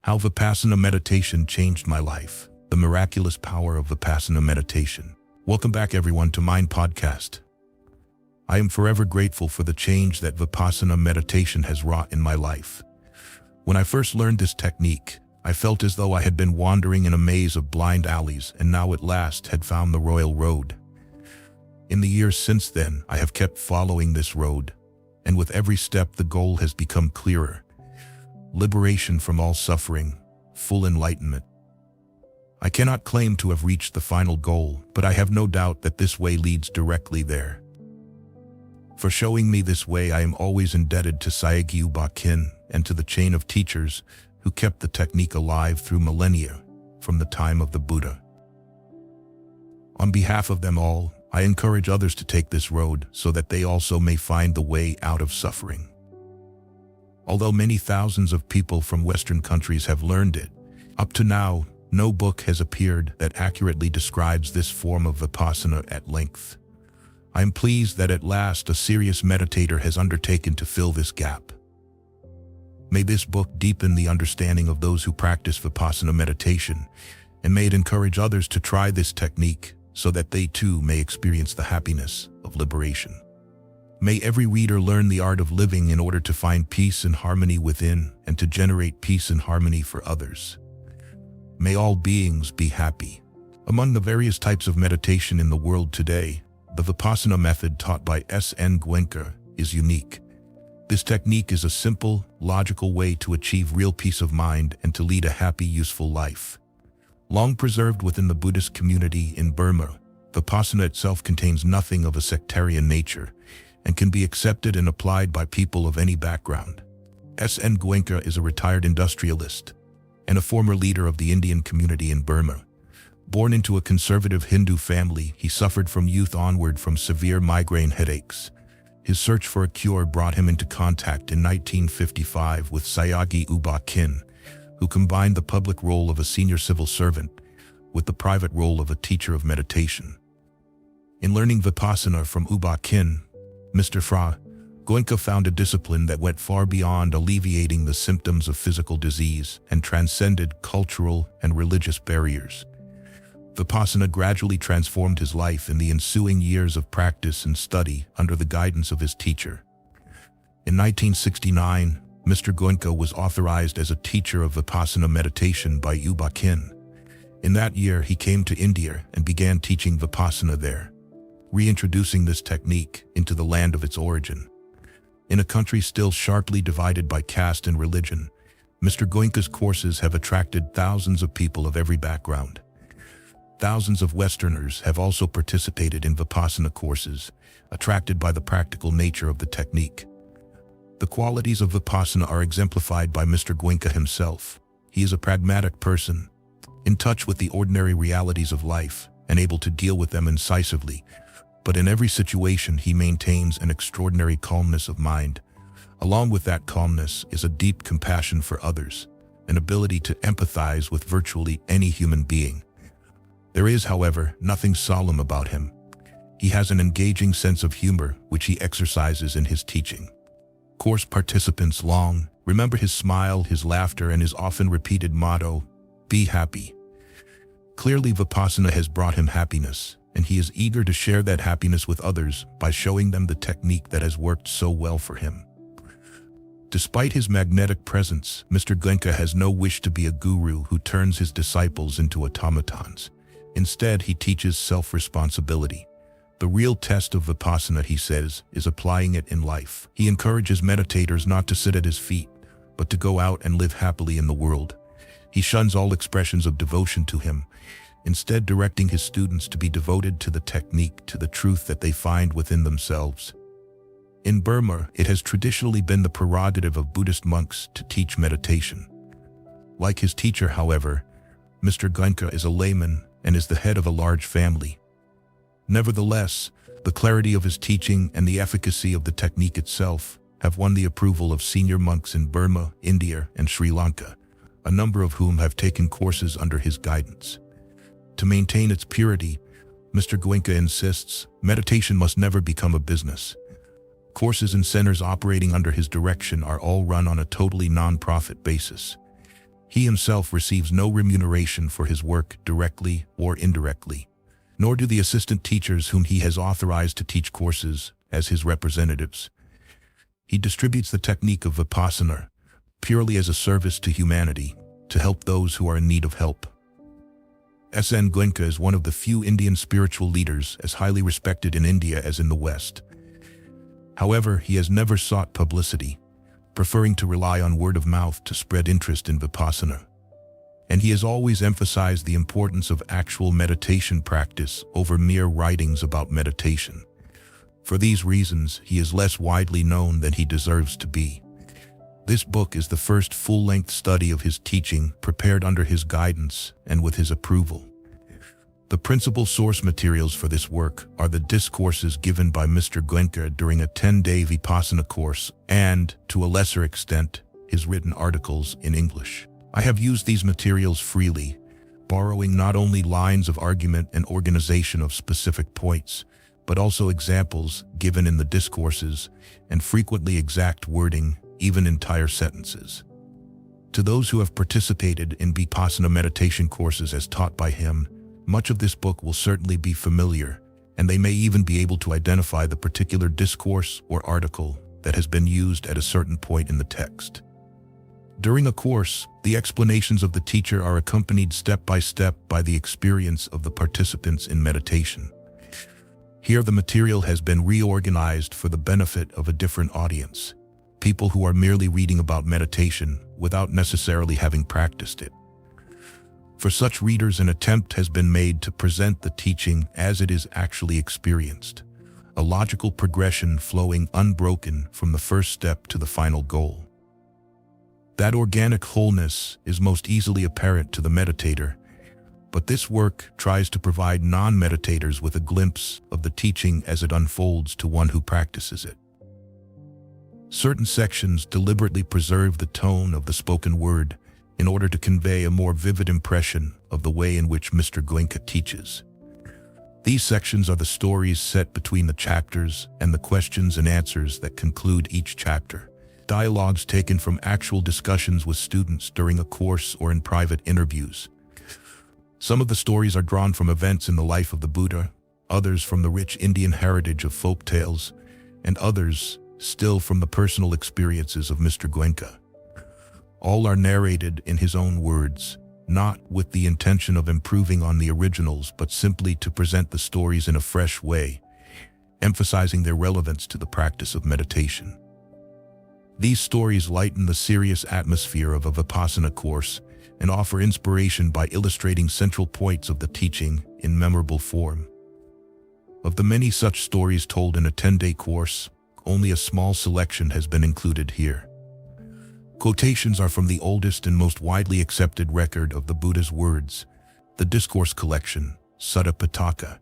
How Vipassana meditation changed my life. The miraculous power of Vipassana meditation. Welcome back everyone to Mind Podcast. I am forever grateful for the change that Vipassana meditation has wrought in my life. When I first learned this technique, I felt as though I had been wandering in a maze of blind alleys and now at last had found the royal road. In the years since then, I have kept following this road, and with every step the goal has become clearer. Liberation from all suffering, full enlightenment. I cannot claim to have reached the final goal, but I have no doubt that this way leads directly there. For showing me this way, I am always indebted to Sayagyi Uba-kin and to the chain of teachers who kept the technique alive through millennia, from the time of the Buddha. On behalf of them all, I encourage others to take this road so that they also may find the way out of suffering. Although many thousands of people from Western countries have learned it, up to now, no book has appeared that accurately describes this form of Vipassana at length. I am pleased that at last a serious meditator has undertaken to fill this gap. May this book deepen the understanding of those who practice Vipassana meditation, and may it encourage others to try this technique so that they too may experience the happiness of liberation. May every reader learn the art of living in order to find peace and harmony within and to generate peace and harmony for others. May all beings be happy. Among the various types of meditation in the world today, the Vipassana method taught by S.N. Goenka is unique. This technique is a simple, logical way to achieve real peace of mind and to lead a happy, useful life. Long preserved within the Buddhist community in Burma, Vipassana itself contains nothing of a sectarian nature and can be accepted and applied by people of any background. S.N. Goenka is a retired industrialist and a former leader of the Indian community in Burma. Born into a conservative Hindu family, he suffered from youth onward from severe migraine headaches. His search for a cure brought him into contact in 1955 with Sayagyi Uba-kin, who combined the public role of a senior civil servant with the private role of a teacher of meditation. In learning Vipassana from Uba-kin, Mr. Fra, Goenka found a discipline that went far beyond alleviating the symptoms of physical disease and transcended cultural and religious barriers. Vipassana gradually transformed his life in the ensuing years of practice and study under the guidance of his teacher. In 1969, Mr. Goenka was authorized as a teacher of Vipassana meditation by Uba-kin. In that year, he came to India and began teaching Vipassana there, reintroducing this technique into the land of its origin. In a country still sharply divided by caste and religion, Mr. Goenka's courses have attracted thousands of people of every background. Thousands of Westerners have also participated in Vipassana courses, attracted by the practical nature of the technique. The qualities of Vipassana are exemplified by Mr. Goenka himself. He is a pragmatic person, in touch with the ordinary realities of life and able to deal with them incisively. But in every situation, he maintains an extraordinary calmness of mind. Along with that calmness is a deep compassion for others, an ability to empathize with virtually any human being. There is, however, nothing solemn about him. He has an engaging sense of humor, which he exercises in his teaching. Course participants long remember his smile, his laughter, and his often repeated motto, "Be happy." Clearly, Vipassana has brought him happiness, and he is eager to share that happiness with others by showing them the technique that has worked so well for him. Despite his magnetic presence, Mr. Goenka has no wish to be a guru who turns his disciples into automatons. Instead, he teaches self-responsibility. The real test of Vipassana, he says, is applying it in life. He encourages meditators not to sit at his feet, but to go out and live happily in the world. He shuns all expressions of devotion to him, instead directing his students to be devoted to the technique, to the truth that they find within themselves. In Burma, it has traditionally been the prerogative of Buddhist monks to teach meditation. Like his teacher, however, Mr. Goenka is a layman and is the head of a large family. Nevertheless, the clarity of his teaching and the efficacy of the technique itself have won the approval of senior monks in Burma, India, and Sri Lanka, a number of whom have taken courses under his guidance. To maintain its purity, Mr. Goenka insists meditation must never become a business. Courses and centers operating under his direction are all run on a totally non-profit basis. He himself receives no remuneration for his work directly or indirectly, nor do the assistant teachers whom he has authorized to teach courses as his representatives. He distributes the technique of Vipassana purely as a service to humanity, to help those who are in need of help. S.N. Goenka is one of the few Indian spiritual leaders as highly respected in India as in the West. However, he has never sought publicity, preferring to rely on word of mouth to spread interest in Vipassana. And he has always emphasized the importance of actual meditation practice over mere writings about meditation. For these reasons, he is less widely known than he deserves to be. This book is the first full-length study of his teaching, prepared under his guidance and with his approval. The principal source materials for this work are the discourses given by Mr. Goenka during a 10-day Vipassana course and, to a lesser extent, his written articles in English. I have used these materials freely, borrowing not only lines of argument and organization of specific points, but also examples given in the discourses and frequently exact wording, even entire sentences. To those who have participated in Vipassana meditation courses as taught by him, much of this book will certainly be familiar, and they may even be able to identify the particular discourse or article that has been used at a certain point in the text. During a course, the explanations of the teacher are accompanied step by step by the experience of the participants in meditation. Here the material has been reorganized for the benefit of a different audience, people who are merely reading about meditation without necessarily having practiced it. For such readers, an attempt has been made to present the teaching as it is actually experienced, a logical progression flowing unbroken from the first step to the final goal. That organic wholeness is most easily apparent to the meditator, but this work tries to provide non-meditators with a glimpse of the teaching as it unfolds to one who practices it. Certain sections deliberately preserve the tone of the spoken word in order to convey a more vivid impression of the way in which Mr. Goenka teaches. These sections are the stories set between the chapters and the questions and answers that conclude each chapter, dialogues taken from actual discussions with students during a course or in private interviews. Some of the stories are drawn from events in the life of the Buddha, others from the rich Indian heritage of folk tales, and others still from the personal experiences of Mr. Goenka. All are narrated in his own words, not with the intention of improving on the originals, but simply to present the stories in a fresh way, emphasizing their relevance to the practice of meditation. These stories lighten the serious atmosphere of a Vipassana course and offer inspiration by illustrating central points of the teaching in memorable form. Of the many such stories told in a 10-day course, only a small selection has been included here. Quotations are from the oldest and most widely accepted record of the Buddha's words, the discourse collection, Sutta Pitaka,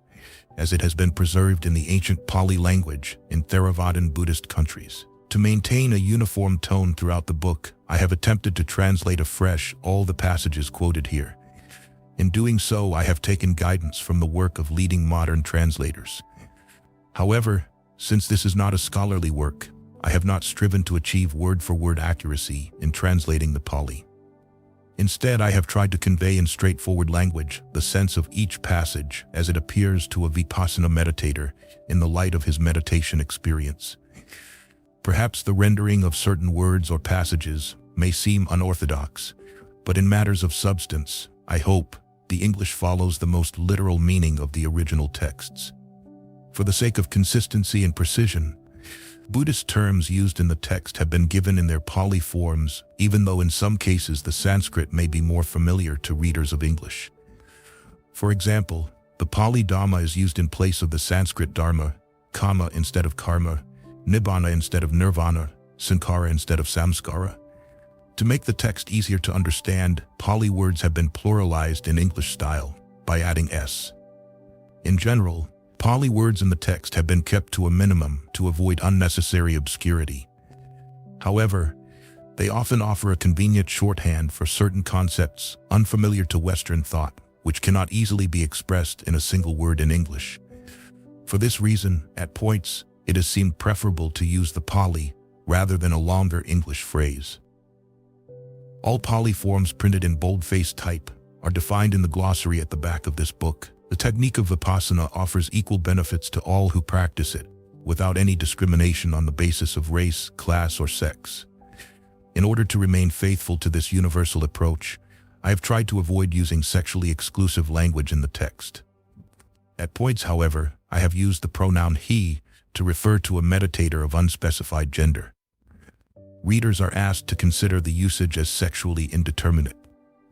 as it has been preserved in the ancient Pali language in Theravadan Buddhist countries. To maintain a uniform tone throughout the book, I have attempted to translate afresh all the passages quoted here. In doing so, I have taken guidance from the work of leading modern translators. However, since this is not a scholarly work, I have not striven to achieve word-for-word accuracy in translating the Pali. Instead, I have tried to convey in straightforward language the sense of each passage as it appears to a Vipassana meditator in the light of his meditation experience. Perhaps the rendering of certain words or passages may seem unorthodox, but in matters of substance, I hope, the English follows the most literal meaning of the original texts. For the sake of consistency and precision, Buddhist terms used in the text have been given in their Pali forms, even though in some cases the Sanskrit may be more familiar to readers of English. For example, the Pali Dhamma is used in place of the Sanskrit Dharma, Kama instead of Karma, Nibbana instead of Nirvana, Sankhara instead of Samskara. To make the text easier to understand, Pali words have been pluralized in English style by adding s. In general, Pali words in the text have been kept to a minimum to avoid unnecessary obscurity. However, they often offer a convenient shorthand for certain concepts unfamiliar to Western thought, which cannot easily be expressed in a single word in English. For this reason, at points, it has seemed preferable to use the Pali rather than a longer English phrase. All polyforms printed in boldface type are defined in the glossary at the back of this book. The technique of Vipassana offers equal benefits to all who practice it, without any discrimination on the basis of race, class, or sex. In order to remain faithful to this universal approach, I have tried to avoid using sexually exclusive language in the text. At points, however, I have used the pronoun he to refer to a meditator of unspecified gender. Readers are asked to consider the usage as sexually indeterminate.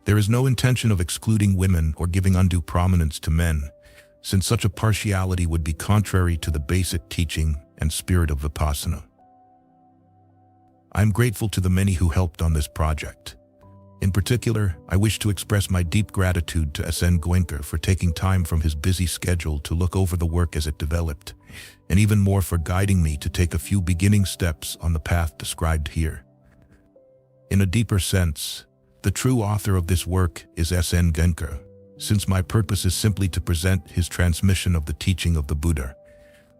There is no intention of excluding women or giving undue prominence to men, since such a partiality would be contrary to the basic teaching and spirit of Vipassana. I am grateful to the many who helped on this project. In particular, I wish to express my deep gratitude to S.N. Goenka for taking time from his busy schedule to look over the work as it developed, and even more for guiding me to take a few beginning steps on the path described here. In a deeper sense, the true author of this work is S.N. Goenka, since my purpose is simply to present his transmission of the teaching of the Buddha.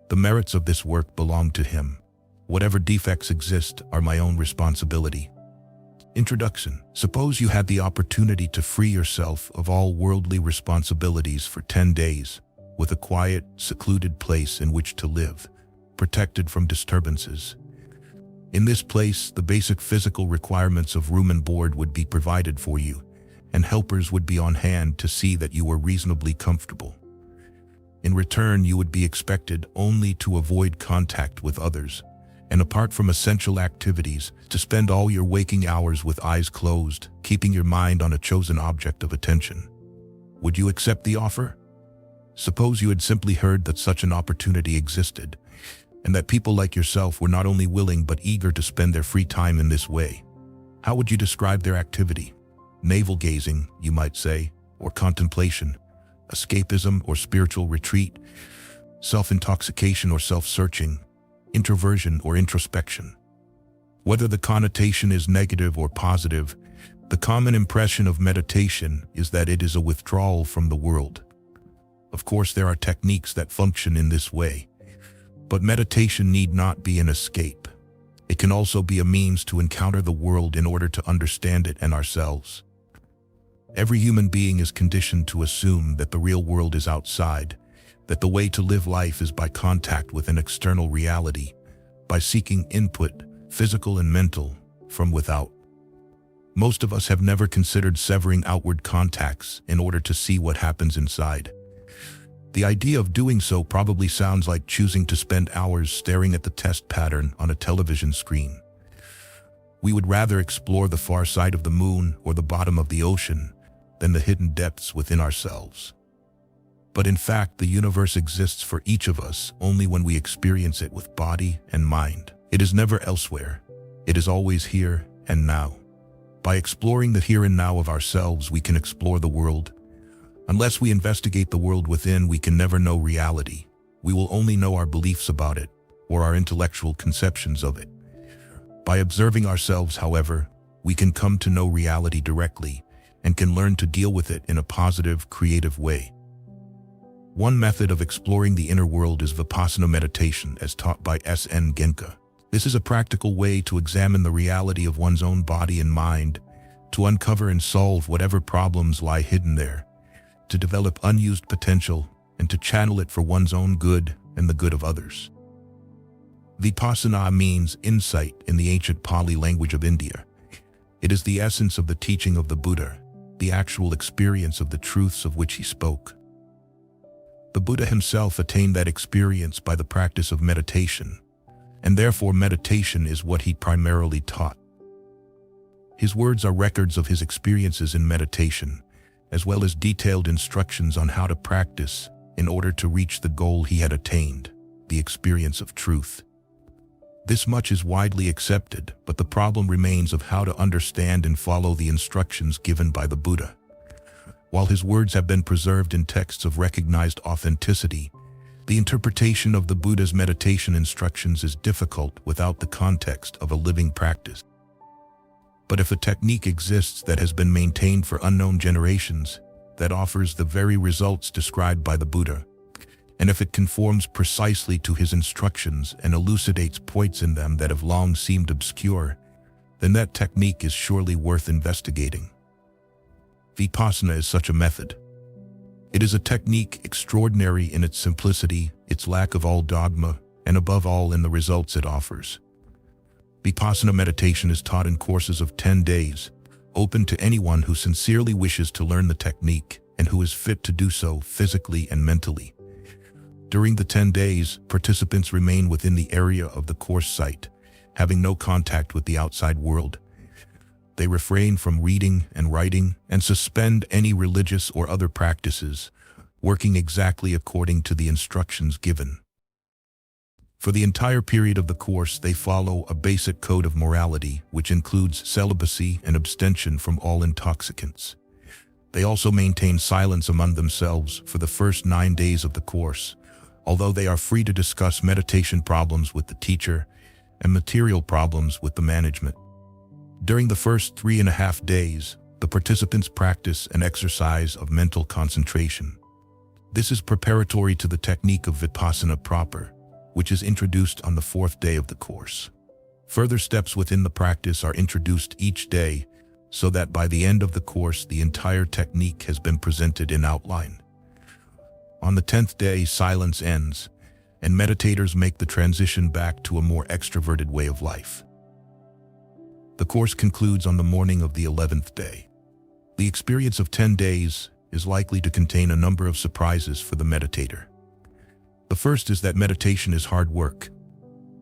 The merits of this work belong to him. Whatever defects exist are my own responsibility. Introduction. Suppose you had the opportunity to free yourself of all worldly responsibilities for 10 days, with a quiet, secluded place in which to live, protected from disturbances. In this place, the basic physical requirements of room and board would be provided for you, and helpers would be on hand to see that you were reasonably comfortable. In return, you would be expected only to avoid contact with others, and apart from essential activities, to spend all your waking hours with eyes closed, keeping your mind on a chosen object of attention. Would you accept the offer? Suppose you had simply heard that such an opportunity existed, and that people like yourself were not only willing but eager to spend their free time in this way. How would you describe their activity? Navel-gazing, you might say, or contemplation, escapism or spiritual retreat, self-intoxication or self-searching, introversion or introspection. Whether the connotation is negative or positive, the common impression of meditation is that it is a withdrawal from the world. Of course, there are techniques that function in this way, but meditation need not be an escape. It can also be a means to encounter the world in order to understand it and ourselves. Every human being is conditioned to assume that the real world is outside, that the way to live life is by contact with an external reality, by seeking input, physical and mental, from without. Most of us have never considered severing outward contacts in order to see what happens inside. The idea of doing so probably sounds like choosing to spend hours staring at the test pattern on a television screen. We would rather explore the far side of the moon or the bottom of the ocean than the hidden depths within ourselves. But in fact, the universe exists for each of us only when we experience it with body and mind. It is never elsewhere. It is always here and now. By exploring the here and now of ourselves, we can explore the world. Unless we investigate the world within, we can never know reality. We will only know our beliefs about it, or our intellectual conceptions of it. By observing ourselves, however, we can come to know reality directly and can learn to deal with it in a positive, creative way. One method of exploring the inner world is Vipassana meditation, as taught by S.N. Goenka. This is a practical way to examine the reality of one's own body and mind, to uncover and solve whatever problems lie hidden there, to develop unused potential, and to channel it for one's own good and the good of others. Vipassana means insight in the ancient Pali language of India. It is the essence of the teaching of the Buddha, the actual experience of the truths of which he spoke. The Buddha himself attained that experience by the practice of meditation, and therefore meditation is what he primarily taught. His words are records of his experiences in meditation, as well as detailed instructions on how to practice in order to reach the goal he had attained, the experience of truth. This much is widely accepted, but the problem remains of how to understand and follow the instructions given by the Buddha. While his words have been preserved in texts of recognized authenticity, the interpretation of the Buddha's meditation instructions is difficult without the context of a living practice. But if a technique exists that has been maintained for unknown generations, that offers the very results described by the Buddha, and if it conforms precisely to his instructions and elucidates points in them that have long seemed obscure, then that technique is surely worth investigating. Vipassana is such a method. It is a technique extraordinary in its simplicity, its lack of all dogma, and above all in the results it offers. Vipassana meditation is taught in courses of 10 days, open to anyone who sincerely wishes to learn the technique and who is fit to do so physically and mentally. During the 10 days, participants remain within the area of the course site, having no contact with the outside world. They refrain from reading and writing and suspend any religious or other practices, working exactly according to the instructions given. For the entire period of the course, they follow a basic code of morality, which includes celibacy and abstention from all intoxicants. They also maintain silence among themselves for the first 9 days of the course, although they are free to discuss meditation problems with the teacher and material problems with the management. During the first 3.5 days, the participants practice an exercise of mental concentration. This is preparatory to the technique of Vipassana proper, which is introduced on the 4th day of the course. Further steps within the practice are introduced each day, so that by the end of the course, the entire technique has been presented in outline. On the 10th day, silence ends, and meditators make the transition back to a more extroverted way of life. The course concludes on the morning of the 11th day. The experience of 10 days is likely to contain a number of surprises for the meditator. The first is that meditation is hard work.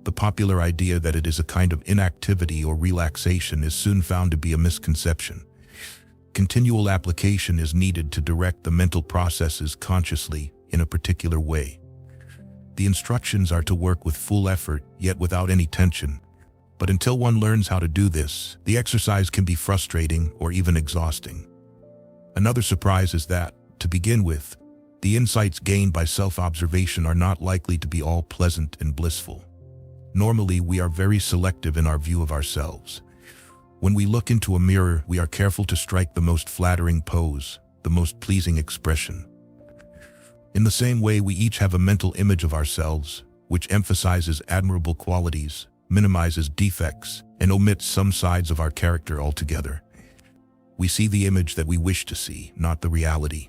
The popular idea that it is a kind of inactivity or relaxation is soon found to be a misconception. Continual application is needed to direct the mental processes consciously in a particular way. The instructions are to work with full effort, yet without any tension. But until one learns how to do this, the exercise can be frustrating or even exhausting. Another surprise is that, to begin with, the insights gained by self-observation are not likely to be all pleasant and blissful. Normally, we are very selective in our view of ourselves. When we look into a mirror, we are careful to strike the most flattering pose, the most pleasing expression. In the same way, we each have a mental image of ourselves, which emphasizes admirable qualities, minimizes defects, and omits some sides of our character altogether. We see the image that we wish to see, not the reality.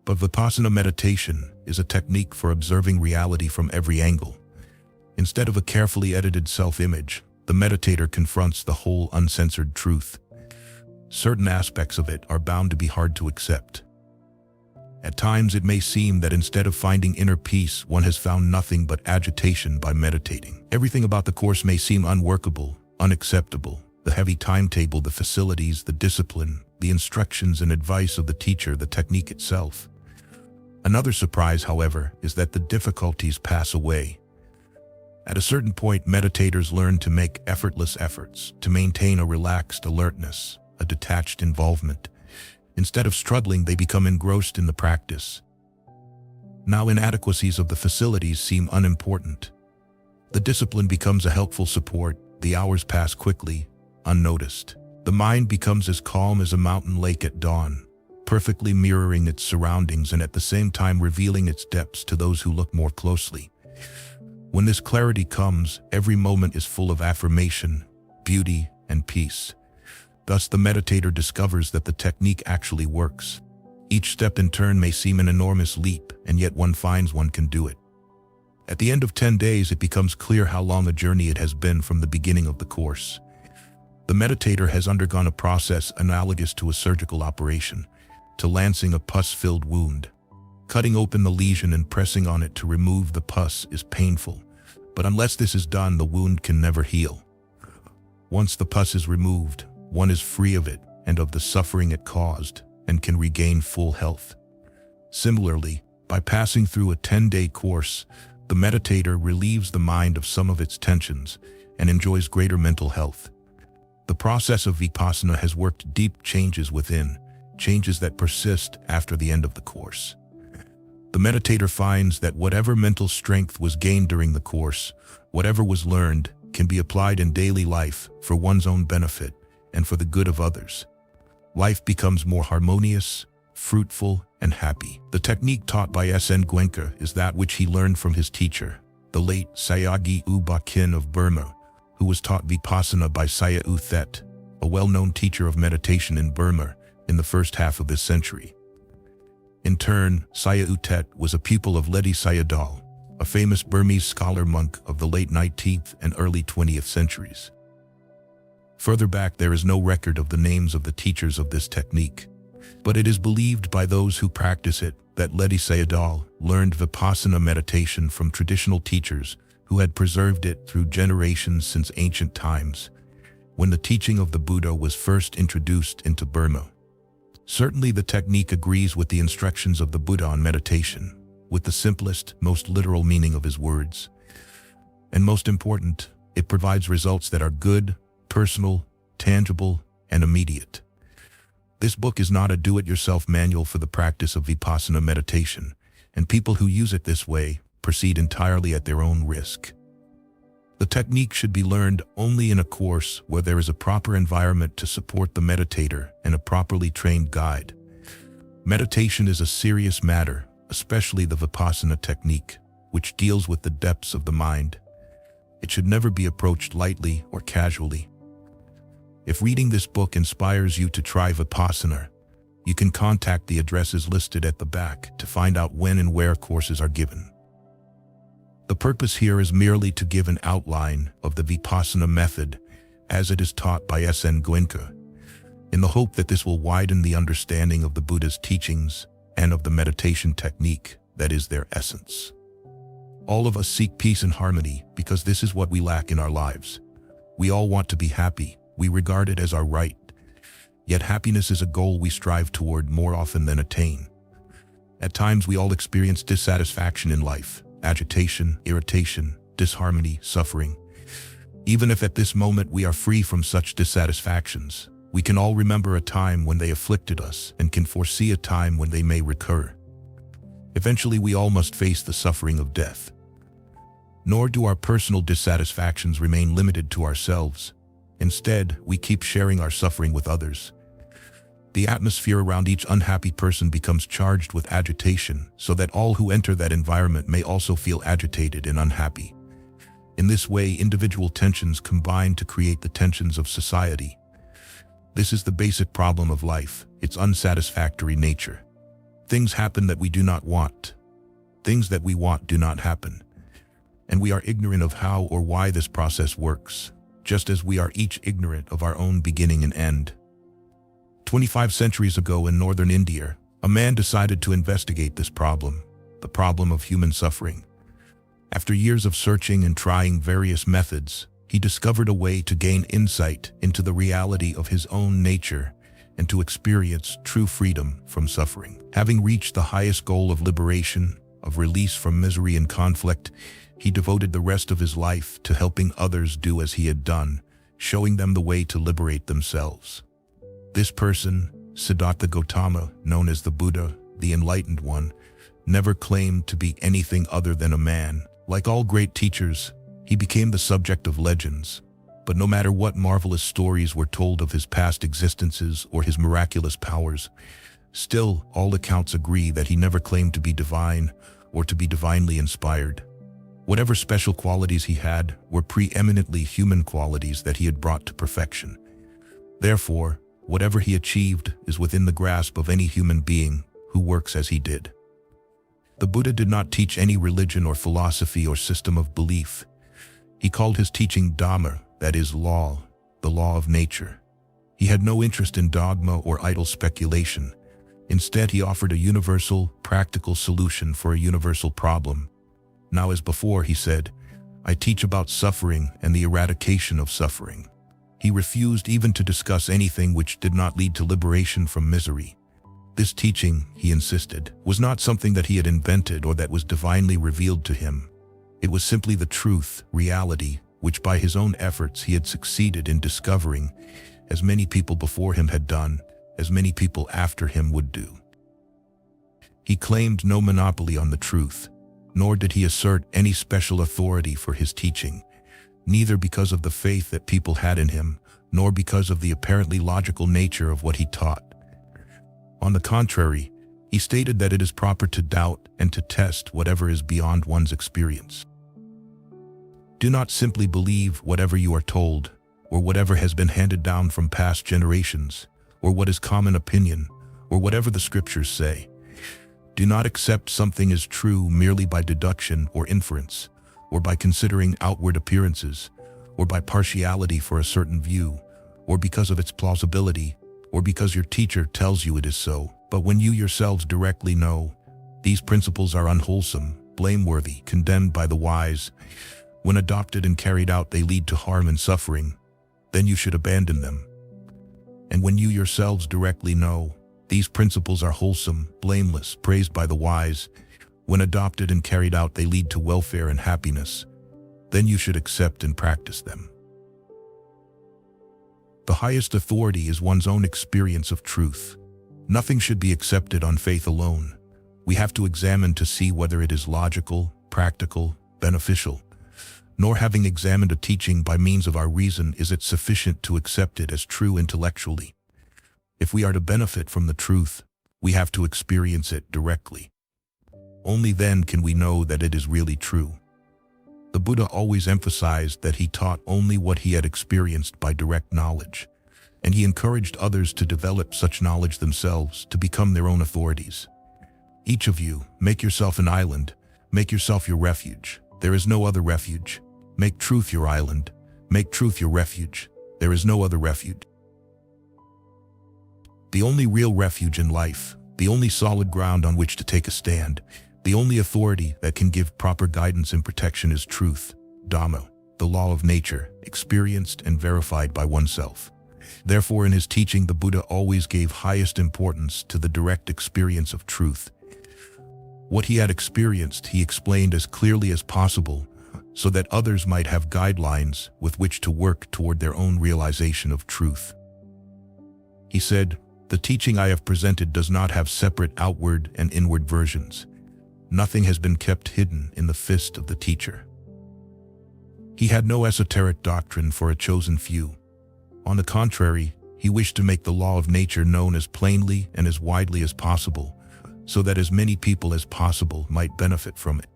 But Vipassana meditation is a technique for observing reality from every angle. Instead of a carefully edited self-image, the meditator confronts the whole uncensored truth. Certain aspects of it are bound to be hard to accept. At times it may seem that instead of finding inner peace, one has found nothing but agitation by meditating. Everything about the course may seem unworkable, unacceptable. The heavy timetable, the facilities, the discipline, the instructions and advice of the teacher, the technique itself. Another surprise, however, is that the difficulties pass away. At a certain point, meditators learn to make effortless efforts, to maintain a relaxed alertness, a detached involvement. Instead of struggling, they become engrossed in the practice. Now, inadequacies of the facilities seem unimportant. The discipline becomes a helpful support. The hours pass quickly, unnoticed. The mind becomes as calm as a mountain lake at dawn, perfectly mirroring its surroundings and at the same time revealing its depths to those who look more closely. When this clarity comes, every moment is full of affirmation, beauty, and peace. Thus, the meditator discovers that the technique actually works. Each step in turn may seem an enormous leap, and yet one finds one can do it. At the end of 10 days, it becomes clear how long a journey it has been from the beginning of the course. The meditator has undergone a process analogous to a surgical operation, to lancing a pus-filled wound. Cutting open the lesion and pressing on it to remove the pus is painful, but unless this is done, the wound can never heal. Once the pus is removed, one is free of it and of the suffering it caused and can regain full health. Similarly, by passing through a 10-day course, the meditator relieves the mind of some of its tensions and enjoys greater mental health. The process of Vipassana has worked deep changes within, changes that persist after the end of the course. The meditator finds that whatever mental strength was gained during the course, whatever was learned, can be applied in daily life for one's own benefit and for the good of others. Life becomes more harmonious, fruitful, and happy. The technique taught by S.N. Goenka is that which he learned from his teacher, the late Sayagyi U Bakin of Burma, who was taught Vipassana by Saya U Thet, a well-known teacher of meditation in Burma in the first half of this century. In turn, Saya U Thet was a pupil of Ledi Sayadaw, a famous Burmese scholar monk of the late 19th and early 20th centuries. Further back, there is no record of the names of the teachers of this technique, but it is believed by those who practice it that Ledi Sayadaw learned Vipassana meditation from traditional teachers who had preserved it through generations since ancient times, when the teaching of the Buddha was first introduced into Burma. Certainly the technique agrees with the instructions of the Buddha on meditation, with the simplest, most literal meaning of his words. And most important, it provides results that are good, personal, tangible, and immediate. This book is not a do-it-yourself manual for the practice of Vipassana meditation, and people who use it this way proceed entirely at their own risk. The technique should be learned only in a course where there is a proper environment to support the meditator and a properly trained guide. Meditation is a serious matter, especially the Vipassana technique, which deals with the depths of the mind. It should never be approached lightly or casually. If reading this book inspires you to try Vipassana, you can contact the addresses listed at the back to find out when and where courses are given. The purpose here is merely to give an outline of the Vipassana method as it is taught by S.N. Goenka, in the hope that this will widen the understanding of the Buddha's teachings and of the meditation technique that is their essence. All of us seek peace and harmony because this is what we lack in our lives. We all want to be happy. We regard it as our right. Yet happiness is a goal we strive toward more often than attain. At times we all experience dissatisfaction in life, agitation, irritation, disharmony, suffering. Even if at this moment we are free from such dissatisfactions, we can all remember a time when they afflicted us and can foresee a time when they may recur. Eventually we all must face the suffering of death. Nor do our personal dissatisfactions remain limited to ourselves. Instead, we keep sharing our suffering with others. The atmosphere around each unhappy person becomes charged with agitation so that all who enter that environment may also feel agitated and unhappy. In this way, individual tensions combine to create the tensions of society. This is the basic problem of life, its unsatisfactory nature. Things happen that we do not want. Things that we want do not happen. And we are ignorant of how or why this process works, just as we are each ignorant of our own beginning and end. 25 centuries ago in northern India, a man decided to investigate this problem, the problem of human suffering. After years of searching and trying various methods, he discovered a way to gain insight into the reality of his own nature and to experience true freedom from suffering. Having reached the highest goal of liberation, of release from misery and conflict, he devoted the rest of his life to helping others do as he had done, showing them the way to liberate themselves. This person, Siddhartha Gautama, known as the Buddha, the Enlightened One, never claimed to be anything other than a man. Like all great teachers, he became the subject of legends. But no matter what marvelous stories were told of his past existences or his miraculous powers, still all accounts agree that he never claimed to be divine or to be divinely inspired. Whatever special qualities he had were preeminently human qualities that he had brought to perfection. Therefore, whatever he achieved is within the grasp of any human being who works as he did. The Buddha did not teach any religion or philosophy or system of belief. He called his teaching Dhamma, that is law, the law of nature. He had no interest in dogma or idle speculation. Instead, he offered a universal, practical solution for a universal problem. Now, as before, he said, "I teach about suffering and the eradication of suffering." He refused even to discuss anything which did not lead to liberation from misery. This teaching, he insisted, was not something that he had invented or that was divinely revealed to him. It was simply the truth, reality, which by his own efforts he had succeeded in discovering, as many people before him had done, as many people after him would do. He claimed no monopoly on the truth, nor did he assert any special authority for his teaching, neither because of the faith that people had in him, nor because of the apparently logical nature of what he taught. On the contrary, he stated that it is proper to doubt and to test whatever is beyond one's experience. Do not simply believe whatever you are told, or whatever has been handed down from past generations, or what is common opinion, or whatever the scriptures say. Do not accept something as true merely by deduction or inference, or by considering outward appearances, or by partiality for a certain view, or because of its plausibility, or because your teacher tells you it is so. But when you yourselves directly know, these principles are unwholesome, blameworthy, condemned by the wise. When adopted and carried out, they lead to harm and suffering. Then you should abandon them. And when you yourselves directly know, these principles are wholesome, blameless, praised by the wise. When adopted and carried out, they lead to welfare and happiness. Then you should accept and practice them. The highest authority is one's own experience of truth. Nothing should be accepted on faith alone. We have to examine to see whether it is logical, practical, beneficial. Nor having examined a teaching by means of our reason is it sufficient to accept it as true intellectually. If we are to benefit from the truth, we have to experience it directly. Only then can we know that it is really true. The Buddha always emphasized that he taught only what he had experienced by direct knowledge, and he encouraged others to develop such knowledge themselves, to become their own authorities. Each of you, make yourself an island, make yourself your refuge. There is no other refuge. Make truth your island, make truth your refuge. There is no other refuge. The only real refuge in life, the only solid ground on which to take a stand, the only authority that can give proper guidance and protection is truth, Dhamma, the law of nature, experienced and verified by oneself. Therefore, in his teaching, the Buddha always gave highest importance to the direct experience of truth. What he had experienced, he explained as clearly as possible, so that others might have guidelines with which to work toward their own realization of truth. He said, "The teaching I have presented does not have separate outward and inward versions. Nothing has been kept hidden in the fist of the teacher." He had no esoteric doctrine for a chosen few. On the contrary, he wished to make the law of nature known as plainly and as widely as possible, so that as many people as possible might benefit from it.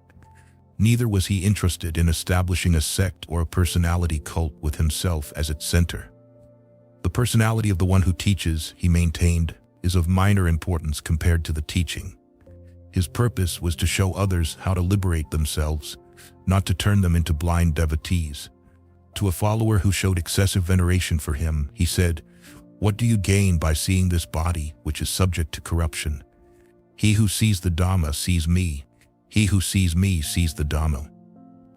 Neither was he interested in establishing a sect or a personality cult with himself as its center. The personality of the one who teaches, he maintained, is of minor importance compared to the teaching. His purpose was to show others how to liberate themselves, not to turn them into blind devotees. To a follower who showed excessive veneration for him, he said, "What do you gain by seeing this body, which is subject to corruption? He who sees the Dhamma sees me. He who sees me sees the Dhamma."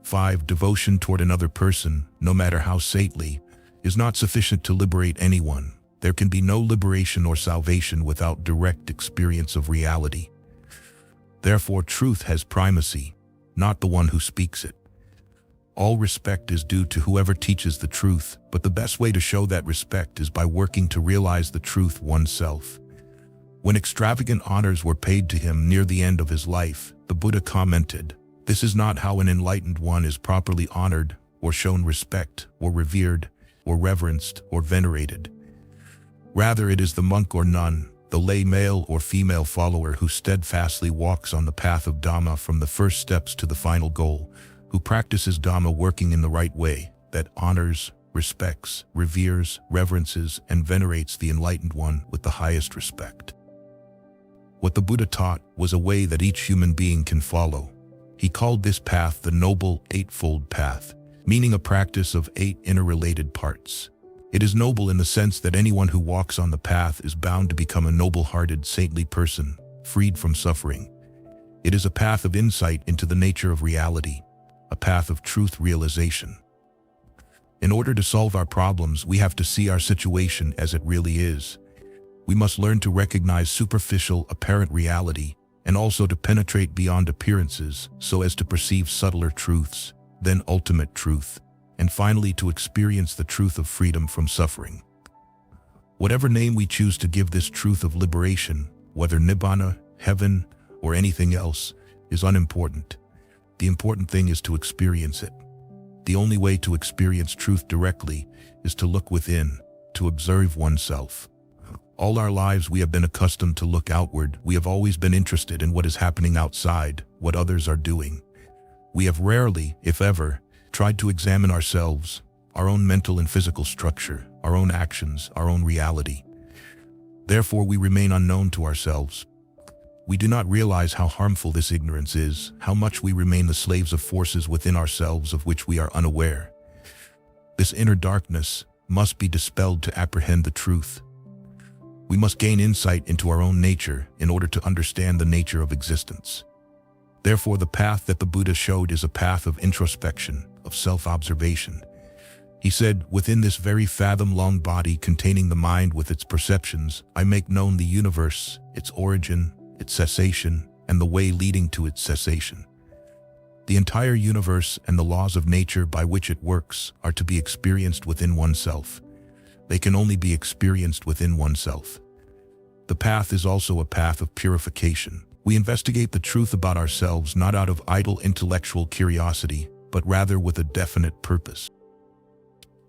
5. Devotion toward another person, no matter how saintly, is not sufficient to liberate anyone. There can be no liberation or salvation without direct experience of reality. Therefore, truth has primacy, not the one who speaks it. All respect is due to whoever teaches the truth, but the best way to show that respect is by working to realize the truth oneself. When extravagant honors were paid to him near the end of his life, the Buddha commented, "This is not how an enlightened one is properly honored, or shown respect, or revered, or reverenced, or venerated. Rather, it is the monk or nun, the lay male or female follower who steadfastly walks on the path of Dhamma from the first steps to the final goal, who practices Dhamma working in the right way, that honors, respects, reveres, reverences, and venerates the enlightened one with the highest respect." What the Buddha taught was a way that each human being can follow. He called this path the Noble Eightfold Path, meaning a practice of 8 interrelated parts. It is noble in the sense that anyone who walks on the path is bound to become a noble-hearted, saintly person, freed from suffering. It is a path of insight into the nature of reality, a path of truth realization. In order to solve our problems, we have to see our situation as it really is. We must learn to recognize superficial, apparent reality, and also to penetrate beyond appearances so as to perceive subtler truths, then ultimate truth, and finally to experience the truth of freedom from suffering. Whatever name we choose to give this truth of liberation, whether Nibbana, heaven, or anything else, is unimportant. The important thing is to experience it. The only way to experience truth directly is to look within, to observe oneself. All our lives we have been accustomed to look outward. We have always been interested in what is happening outside, what others are doing. We have rarely, if ever, tried to examine ourselves, our own mental and physical structure, our own actions, our own reality. Therefore, we remain unknown to ourselves. We do not realize how harmful this ignorance is, how much we remain the slaves of forces within ourselves of which we are unaware. This inner darkness must be dispelled to apprehend the truth. We must gain insight into our own nature in order to understand the nature of existence. Therefore, the path that the Buddha showed is a path of introspection, of self-observation. He said, "Within this very fathom-long body containing the mind with its perceptions, I make known the universe, its origin, its cessation, and the way leading to its cessation." The entire universe and the laws of nature by which it works are to be experienced within oneself. They can only be experienced within oneself. The path is also a path of purification. We investigate the truth about ourselves not out of idle intellectual curiosity, but rather with a definite purpose.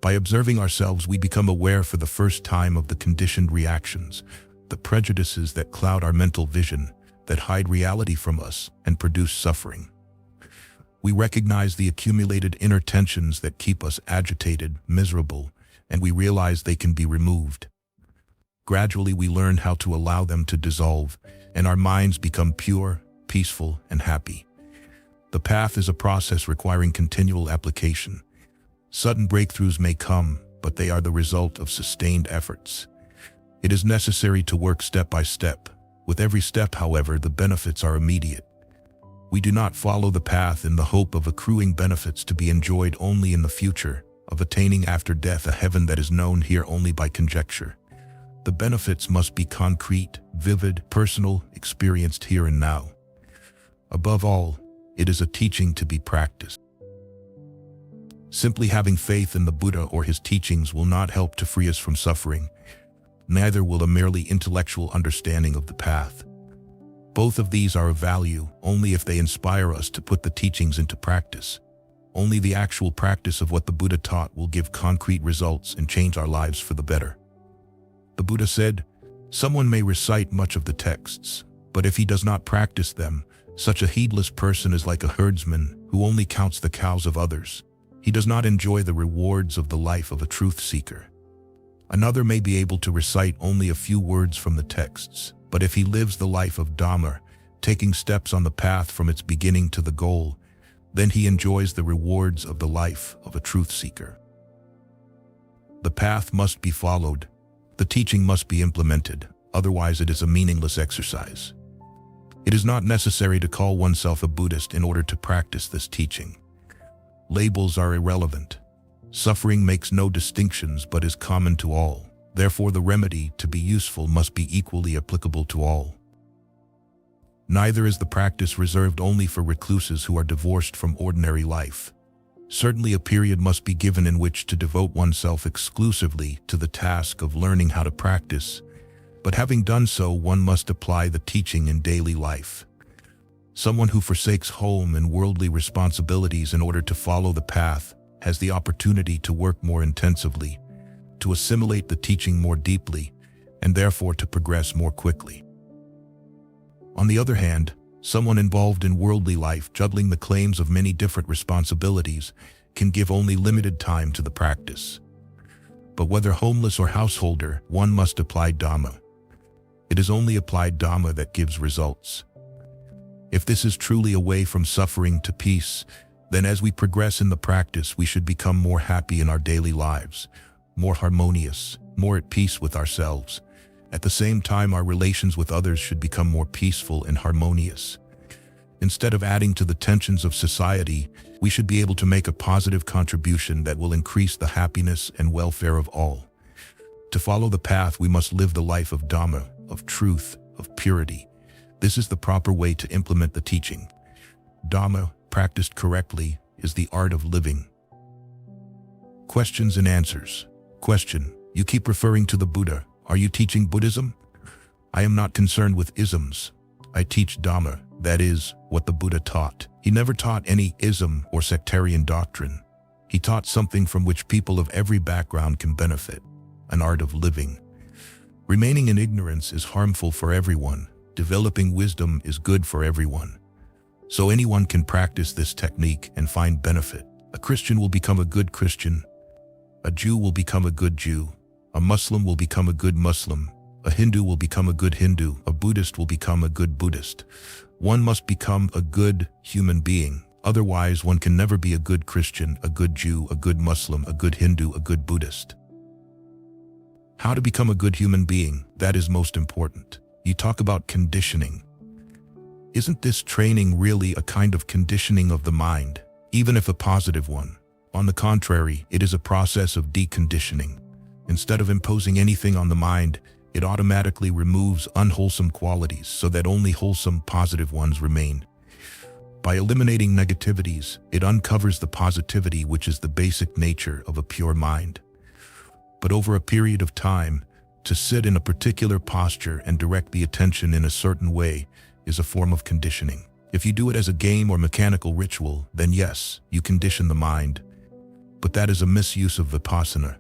By observing ourselves, we become aware for the first time of the conditioned reactions, the prejudices that cloud our mental vision, that hide reality from us and produce suffering. We recognize the accumulated inner tensions that keep us agitated, miserable, and we realize they can be removed. Gradually, we learn how to allow them to dissolve, and our minds become pure, peaceful, and happy. The path is a process requiring continual application. Sudden breakthroughs may come, but they are the result of sustained efforts. It is necessary to work step by step. With every step, however, the benefits are immediate. We do not follow the path in the hope of accruing benefits to be enjoyed only in the future, of attaining after death a heaven that is known here only by conjecture. The benefits must be concrete, vivid, personal, experienced here and now. Above all, it is a teaching to be practiced. Simply having faith in the Buddha or his teachings will not help to free us from suffering. Neither will a merely intellectual understanding of the path. Both of these are of value only if they inspire us to put the teachings into practice. Only the actual practice of what the Buddha taught will give concrete results and change our lives for the better. The Buddha said, "Someone may recite much of the texts, but if he does not practice them, such a heedless person is like a herdsman who only counts the cows of others. He does not enjoy the rewards of the life of a truth seeker." Another may be able to recite only a few words from the texts, but if he lives the life of Dhamma, taking steps on the path from its beginning to the goal, then he enjoys the rewards of the life of a truth seeker. The path must be followed. The teaching must be implemented, otherwise it is a meaningless exercise. It is not necessary to call oneself a Buddhist in order to practice this teaching. Labels are irrelevant. Suffering makes no distinctions but is common to all. Therefore, the remedy to be useful must be equally applicable to all. Neither is the practice reserved only for recluses who are divorced from ordinary life. Certainly a period must be given in which to devote oneself exclusively to the task of learning how to practice, but having done so, one must apply the teaching in daily life. Someone who forsakes home and worldly responsibilities in order to follow the path has the opportunity to work more intensively, to assimilate the teaching more deeply, and therefore to progress more quickly. On the other hand, someone involved in worldly life, juggling the claims of many different responsibilities, can give only limited time to the practice. But whether homeless or householder, one must apply Dhamma. It is only applied Dhamma that gives results. If this is truly a way from suffering to peace, then as we progress in the practice, we should become more happy in our daily lives, more harmonious, more at peace with ourselves. At the same time, our relations with others should become more peaceful and harmonious. Instead of adding to the tensions of society, we should be able to make a positive contribution that will increase the happiness and welfare of all. To follow the path, we must live the life of Dhamma, of truth, of purity. This is the proper way to implement the teaching. Dhamma, practiced correctly, is the art of living. Questions and answers. Question: You keep referring to the Buddha. Are you teaching Buddhism? I am not concerned with isms. I teach Dhamma, that is, what the Buddha taught. He never taught any ism or sectarian doctrine. He taught something from which people of every background can benefit, an art of living. Remaining in ignorance is harmful for everyone. Developing wisdom is good for everyone. So anyone can practice this technique and find benefit. A Christian will become a good Christian. A Jew will become a good Jew. A Muslim will become a good Muslim. A Hindu will become a good Hindu. A Buddhist will become a good Buddhist. One must become a good human being. Otherwise, one can never be a good Christian, a good Jew, a good Muslim, a good Hindu, a good Buddhist. How to become a good human being, that is most important. You talk about conditioning. Isn't this training really a kind of conditioning of the mind, even if a positive one? On the contrary, it is a process of deconditioning. Instead of imposing anything on the mind, it automatically removes unwholesome qualities so that only wholesome, positive ones remain. By eliminating negativities, it uncovers the positivity which is the basic nature of a pure mind. But over a period of time, to sit in a particular posture and direct the attention in a certain way is a form of conditioning. If you do it as a game or mechanical ritual, then yes, you condition the mind. But that is a misuse of Vipassana.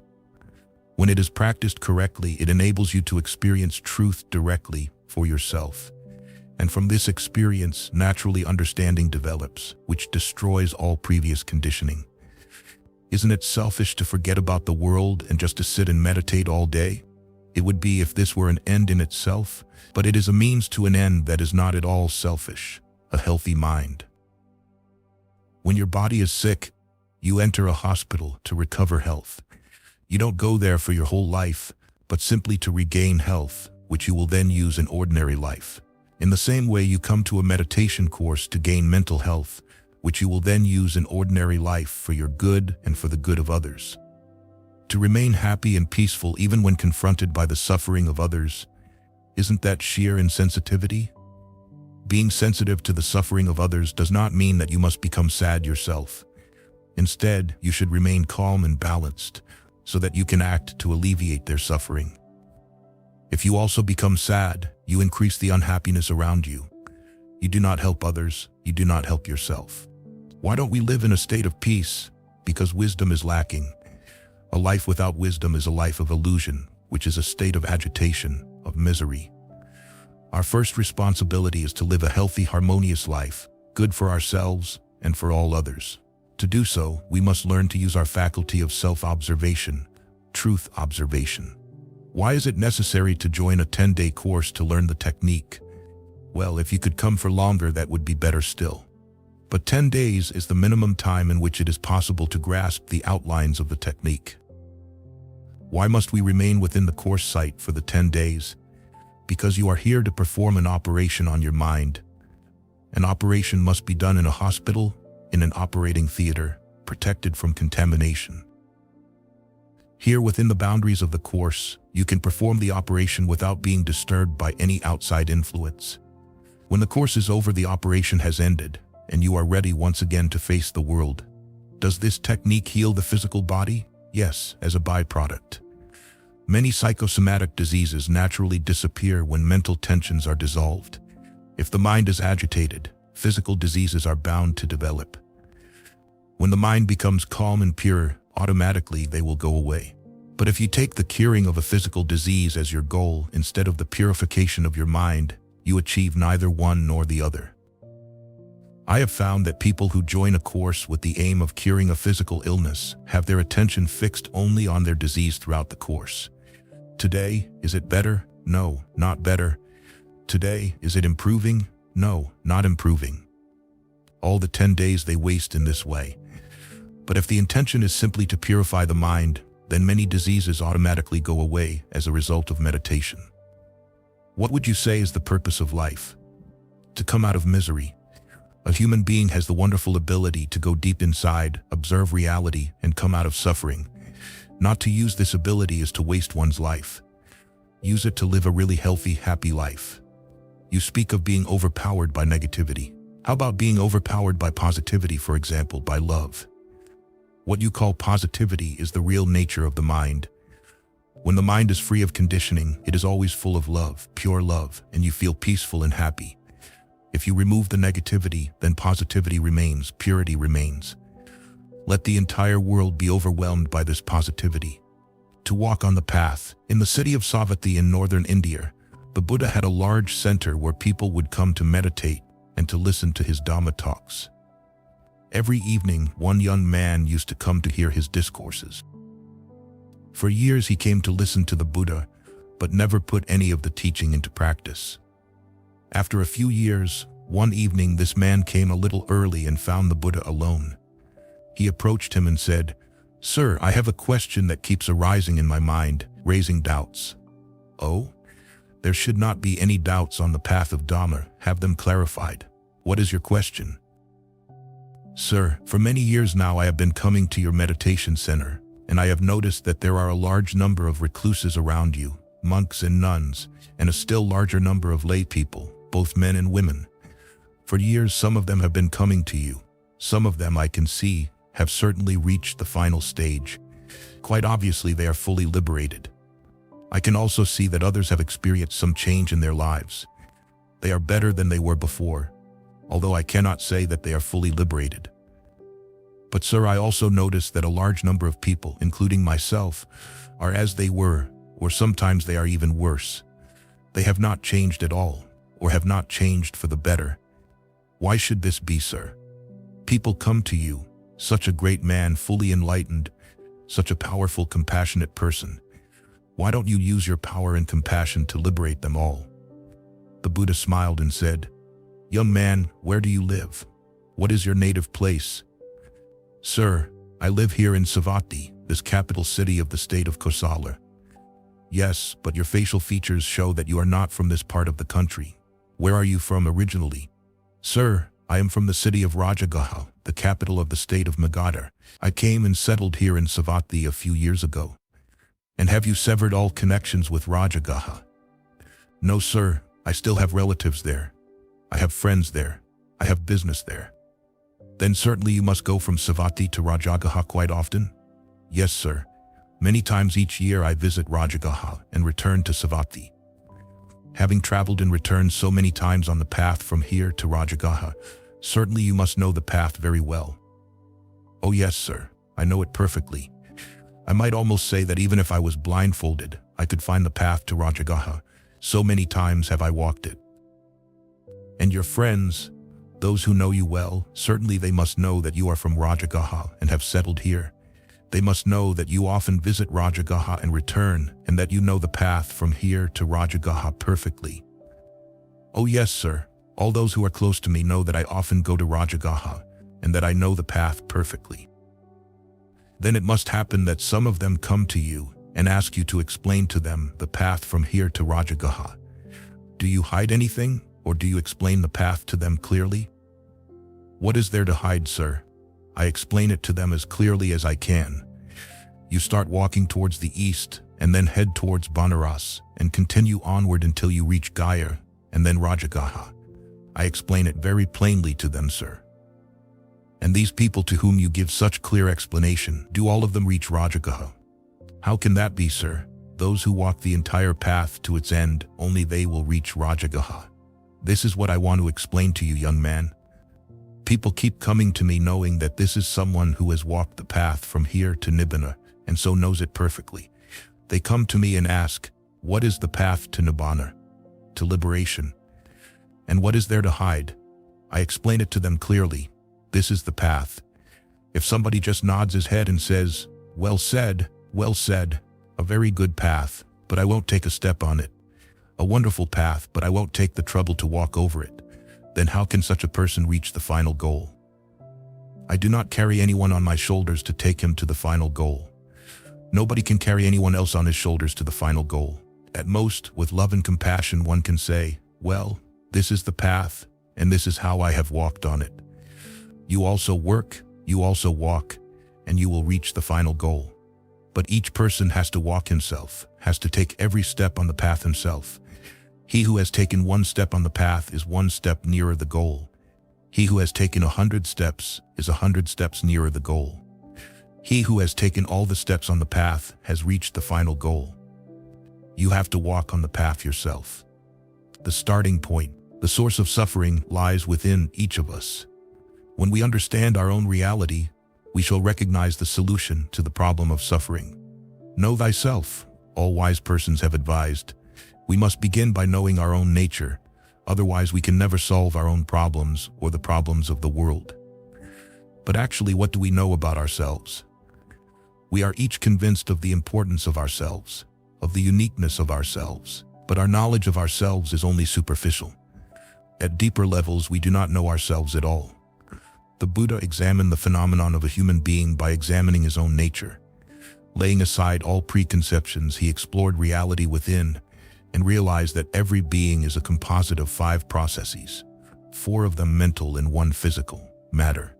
When it is practiced correctly, it enables you to experience truth directly for yourself. And from this experience, naturally understanding develops, which destroys all previous conditioning. Isn't it selfish to forget about the world and just to sit and meditate all day? It would be if this were an end in itself, but it is a means to an end that is not at all selfish, a healthy mind. When your body is sick, you enter a hospital to recover health. You don't go there for your whole life, but simply to regain health, which you will then use in ordinary life. In the same way, you come to a meditation course to gain mental health, which you will then use in ordinary life for your good and for the good of others. To remain happy and peaceful even when confronted by the suffering of others, isn't that sheer insensitivity? Being sensitive to the suffering of others does not mean that you must become sad yourself. Instead, you should remain calm and balanced, so that you can act to alleviate their suffering. If you also become sad, you increase the unhappiness around you. You do not help others, you do not help yourself. Why don't we live in a state of peace? Because wisdom is lacking. A life without wisdom is a life of illusion, which is a state of agitation, of misery. Our first responsibility is to live a healthy, harmonious life, good for ourselves and for all others. To do so, we must learn to use our faculty of self-observation, truth observation. Why is it necessary to join a 10-day course to learn the technique? Well, if you could come for longer, that would be better still. But 10 days is the minimum time in which it is possible to grasp the outlines of the technique. Why must we remain within the course site for the 10 days? Because you are here to perform an operation on your mind. An operation must be done in a hospital, in an operating theater, protected from contamination. Here within the boundaries of the course, you can perform the operation without being disturbed by any outside influence. When the course is over, the operation has ended, and you are ready once again to face the world. Does this technique heal the physical body? Yes, as a byproduct. Many psychosomatic diseases naturally disappear when mental tensions are dissolved. If the mind is agitated, physical diseases are bound to develop. When the mind becomes calm and pure, automatically they will go away. But if you take the curing of a physical disease as your goal instead of the purification of your mind, you achieve neither one nor the other. I have found that people who join a course with the aim of curing a physical illness have their attention fixed only on their disease throughout the course. Today, is it better? No, not better. Today, is it improving? No, not improving. All the 10 days they waste in this way. But if the intention is simply to purify the mind, then many diseases automatically go away as a result of meditation. What would you say is the purpose of life? To come out of misery. A human being has the wonderful ability to go deep inside, observe reality, and come out of suffering. Not to use this ability is to waste one's life. Use it to live a really healthy, happy life. You speak of being overpowered by negativity. How about being overpowered by positivity, for example, by love? What you call positivity is the real nature of the mind. When the mind is free of conditioning, it is always full of love, pure love, and you feel peaceful and happy. If you remove the negativity, then positivity remains, purity remains. Let the entire world be overwhelmed by this positivity. To walk on the path. In the city of Savatthi in northern India, the Buddha had a large center where people would come to meditate and to listen to his Dhamma talks. Every evening, one young man used to come to hear his discourses. For years he came to listen to the Buddha, but never put any of the teaching into practice. After a few years, one evening this man came a little early and found the Buddha alone. He approached him and said, "Sir, I have a question that keeps arising in my mind, raising doubts." "Oh? There should not be any doubts on the path of Dhamma. Have them clarified. What is your question?" "Sir, for many years now I have been coming to your meditation center, and I have noticed that there are a large number of recluses around you, monks and nuns, and a still larger number of lay people, both men and women. For years some of them have been coming to you. Some of them, I can see, have certainly reached the final stage. Quite obviously they are fully liberated. I can also see that others have experienced some change in their lives. They are better than they were before, although I cannot say that they are fully liberated. But sir, I also notice that a large number of people, including myself, are as they were, or sometimes they are even worse. They have not changed at all, or have not changed for the better. Why should this be, sir? People come to you, such a great man, fully enlightened, such a powerful, compassionate person. Why don't you use your power and compassion to liberate them all?" The Buddha smiled and said, "Young man, where do you live? What is your native place?" "Sir, I live here in Savatthi, this capital city of the state of Kosala." "Yes, but your facial features show that you are not from this part of the country. Where are you from originally?" "Sir, I am from the city of Rajagaha, the capital of the state of Magadha. I came and settled here in Savatthi a few years ago." "And have you severed all connections with Rajagaha?" "No, sir, I still have relatives there. I have friends there. I have business there." "Then certainly you must go from Savatthi to Rajagaha quite often?" "Yes, sir. Many times each year I visit Rajagaha and return to Savatthi." "Having traveled and returned so many times on the path from here to Rajagaha, certainly you must know the path very well." "Oh yes, sir, I know it perfectly. I might almost say that even if I was blindfolded, I could find the path to Rajagaha. So many times have I walked it." "And your friends, those who know you well, certainly they must know that you are from Rajagaha and have settled here. They must know that you often visit Rajagaha and return, and that you know the path from here to Rajagaha perfectly." "Oh yes, sir. All those who are close to me know that I often go to Rajagaha, and that I know the path perfectly." "Then it must happen that some of them come to you and ask you to explain to them the path from here to Rajagaha. Do you hide anything, or do you explain the path to them clearly?" "What is there to hide, sir? I explain it to them as clearly as I can. You start walking towards the east, and then head towards Banaras, and continue onward until you reach Gaya, and then Rajagaha. I explain it very plainly to them, sir." "And these people to whom you give such clear explanation, do all of them reach Rajagaha?" "How can that be, sir? Those who walk the entire path to its end, only they will reach Rajagaha. This is what I want to explain to you, young man. People keep coming to me knowing that this is someone who has walked the path from here to Nibbana, and so knows it perfectly. They come to me and ask, what is the path to Nibbana, to liberation? And what is there to hide? I explain it to them clearly. This is the path. If somebody just nods his head and says, well said, a very good path, but I won't take a step on it. A wonderful path, but I won't take the trouble to walk over it. Then how can such a person reach the final goal? I do not carry anyone on my shoulders to take him to the final goal. Nobody can carry anyone else on his shoulders to the final goal. At most, with love and compassion, one can say, well, this is the path, and this is how I have walked on it. You also work, you also walk, and you will reach the final goal. But each person has to walk himself, has to take every step on the path himself. He who has taken one step on the path is one step nearer the goal. He who has taken 100 steps is 100 steps nearer the goal. He who has taken all the steps on the path has reached the final goal. You have to walk on the path yourself. The starting point, the source of suffering, lies within each of us. When we understand our own reality, we shall recognize the solution to the problem of suffering. Know thyself, all wise persons have advised. We must begin by knowing our own nature, otherwise we can never solve our own problems or the problems of the world. But actually, what do we know about ourselves? We are each convinced of the importance of ourselves, of the uniqueness of ourselves, but our knowledge of ourselves is only superficial. At deeper levels, we do not know ourselves at all. The Buddha examined the phenomenon of a human being by examining his own nature. Laying aside all preconceptions, he explored reality within and realized that every being is a composite of 5 processes, 4 of them mental and 1 physical, matter.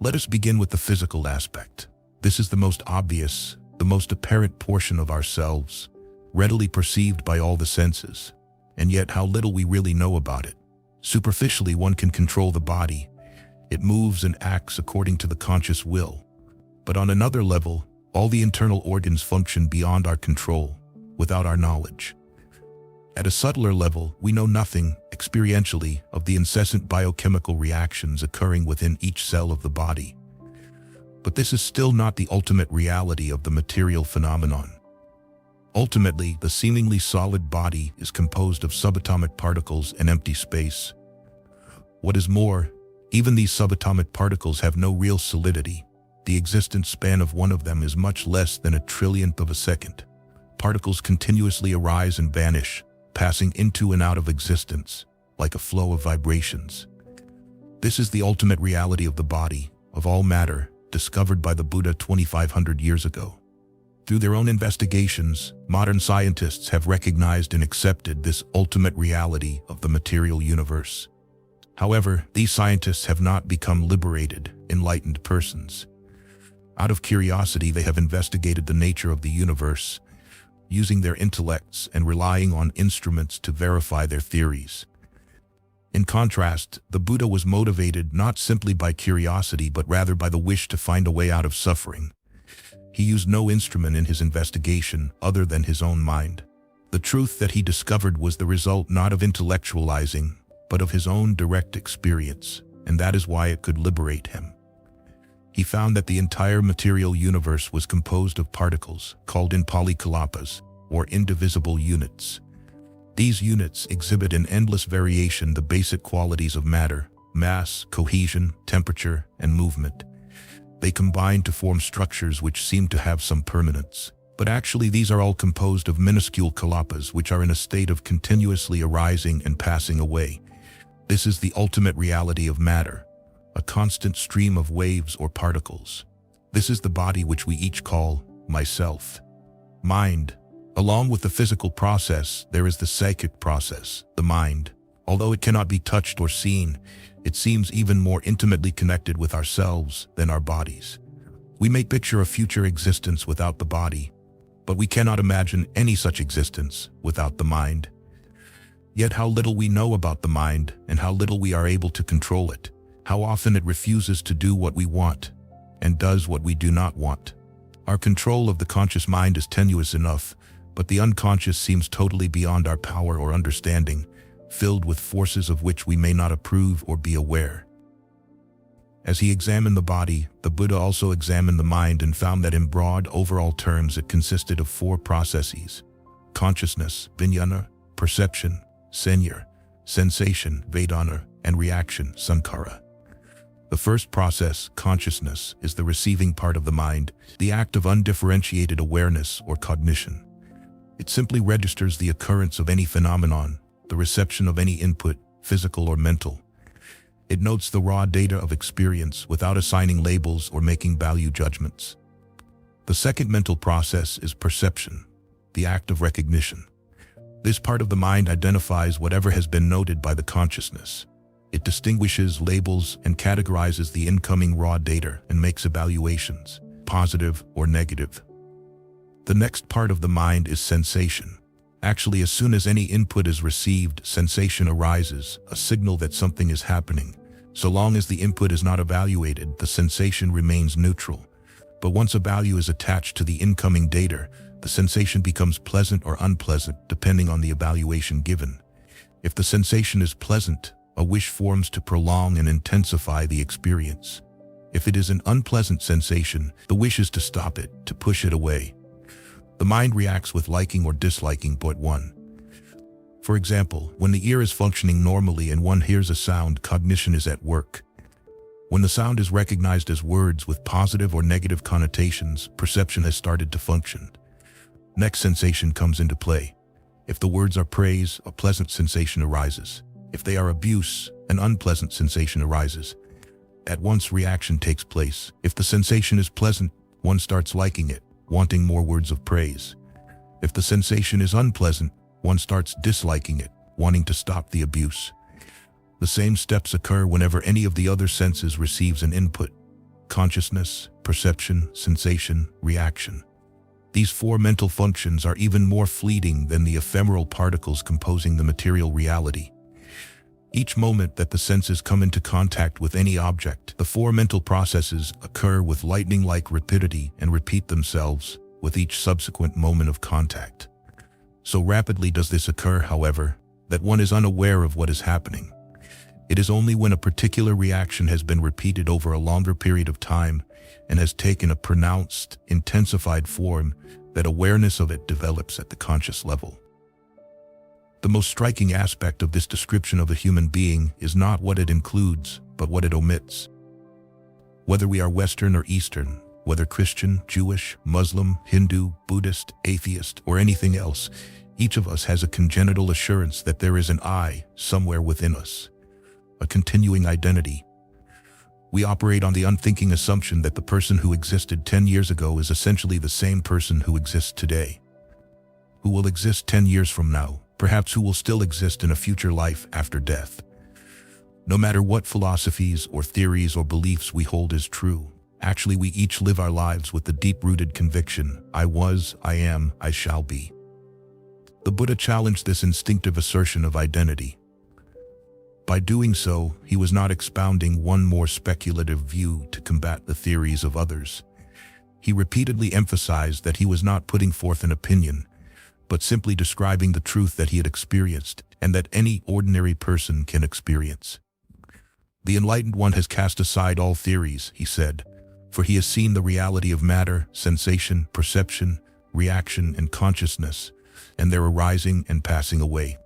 Let us begin with the physical aspect. This is the most obvious, the most apparent portion of ourselves, readily perceived by all the senses, and yet how little we really know about it. Superficially, one can control the body. It moves and acts according to the conscious will. But on another level, all the internal organs function beyond our control, without our knowledge. At a subtler level, we know nothing, experientially, of the incessant biochemical reactions occurring within each cell of the body. But this is still not the ultimate reality of the material phenomenon. Ultimately, the seemingly solid body is composed of subatomic particles and empty space. What is more, even these subatomic particles have no real solidity. The existence span of one of them is much less than a trillionth of a second. Particles continuously arise and vanish, passing into and out of existence, like a flow of vibrations. This is the ultimate reality of the body, of all matter, discovered by the Buddha 2,500 years ago. Through their own investigations, modern scientists have recognized and accepted this ultimate reality of the material universe. However, these scientists have not become liberated, enlightened persons. Out of curiosity, they have investigated the nature of the universe, using their intellects and relying on instruments to verify their theories. In contrast, the Buddha was motivated not simply by curiosity but rather by the wish to find a way out of suffering. He used no instrument in his investigation other than his own mind. The truth that he discovered was the result not of intellectualizing, but of his own direct experience, and that is why it could liberate him. He found that the entire material universe was composed of particles, called in Pali kalapas, or indivisible units. These units exhibit in endless variation the basic qualities of matter: mass, cohesion, temperature, and movement. They combine to form structures which seem to have some permanence. But actually, these are all composed of minuscule kalapas which are in a state of continuously arising and passing away. This is the ultimate reality of matter, a constant stream of waves or particles. This is the body which we each call myself. Mind. Along with the physical process, there is the psychic process, the mind. Although it cannot be touched or seen, it seems even more intimately connected with ourselves than our bodies. We may picture a future existence without the body, but we cannot imagine any such existence without the mind. Yet how little we know about the mind and how little we are able to control it. How often it refuses to do what we want and does what we do not want. Our control of the conscious mind is tenuous enough, but the unconscious seems totally beyond our power or understanding, filled with forces of which we may not approve or be aware. As he examined the body, the Buddha also examined the mind and found that in broad overall terms it consisted of 4 processes: consciousness, vijnana, perception, sanya, sensation, vedana, and reaction, sankhara. The first process, consciousness, is the receiving part of the mind, the act of undifferentiated awareness or cognition. It simply registers the occurrence of any phenomenon, the reception of any input, physical or mental. It notes the raw data of experience without assigning labels or making value judgments. The second mental process is perception, the act of recognition. This part of the mind identifies whatever has been noted by the consciousness. It distinguishes, labels, and categorizes the incoming raw data and makes evaluations, positive or negative. The next part of the mind is sensation. Actually, as soon as any input is received, sensation arises, a signal that something is happening. So long as the input is not evaluated, the sensation remains neutral. But once a value is attached to the incoming data, the sensation becomes pleasant or unpleasant depending on the evaluation given. If the sensation is pleasant, a wish forms to prolong and intensify the experience. If it is an unpleasant sensation, the wish is to stop it, to push it away. The mind reacts with liking or disliking. Point 1. For example, when the ear is functioning normally and one hears a sound, cognition is at work. When the sound is recognized as words with positive or negative connotations, perception has started to function. Next, sensation comes into play. If the words are praise, a pleasant sensation arises. If they are abuse, an unpleasant sensation arises. At once, reaction takes place. If the sensation is pleasant, one starts liking it, wanting more words of praise. If the sensation is unpleasant, one starts disliking it, wanting to stop the abuse. The same steps occur whenever any of the other senses receives an input: consciousness, perception, sensation, reaction. These four mental functions are even more fleeting than the ephemeral particles composing the material reality. Each moment that the senses come into contact with any object, the four mental processes occur with lightning-like rapidity and repeat themselves with each subsequent moment of contact. So rapidly does this occur, however, that one is unaware of what is happening. It is only when a particular reaction has been repeated over a longer period of time and has taken a pronounced, intensified form that awareness of it develops at the conscious level. The most striking aspect of this description of a human being is not what it includes, but what it omits. Whether we are Western or Eastern, whether Christian, Jewish, Muslim, Hindu, Buddhist, atheist, or anything else, each of us has a congenital assurance that there is an I somewhere within us, a continuing identity. We operate on the unthinking assumption that the person who existed 10 years ago is essentially the same person who exists today, who will exist 10 years from now, perhaps who will still exist in a future life after death. No matter what philosophies or theories or beliefs we hold as true, actually we each live our lives with the deep-rooted conviction, I was, I am, I shall be. The Buddha challenged this instinctive assertion of identity. By doing so, he was not expounding one more speculative view to combat the theories of others. He repeatedly emphasized that he was not putting forth an opinion, but simply describing the truth that he had experienced and that any ordinary person can experience. The enlightened one has cast aside all theories, he said, for he has seen the reality of matter, sensation, perception, reaction, and consciousness, and their arising and passing away.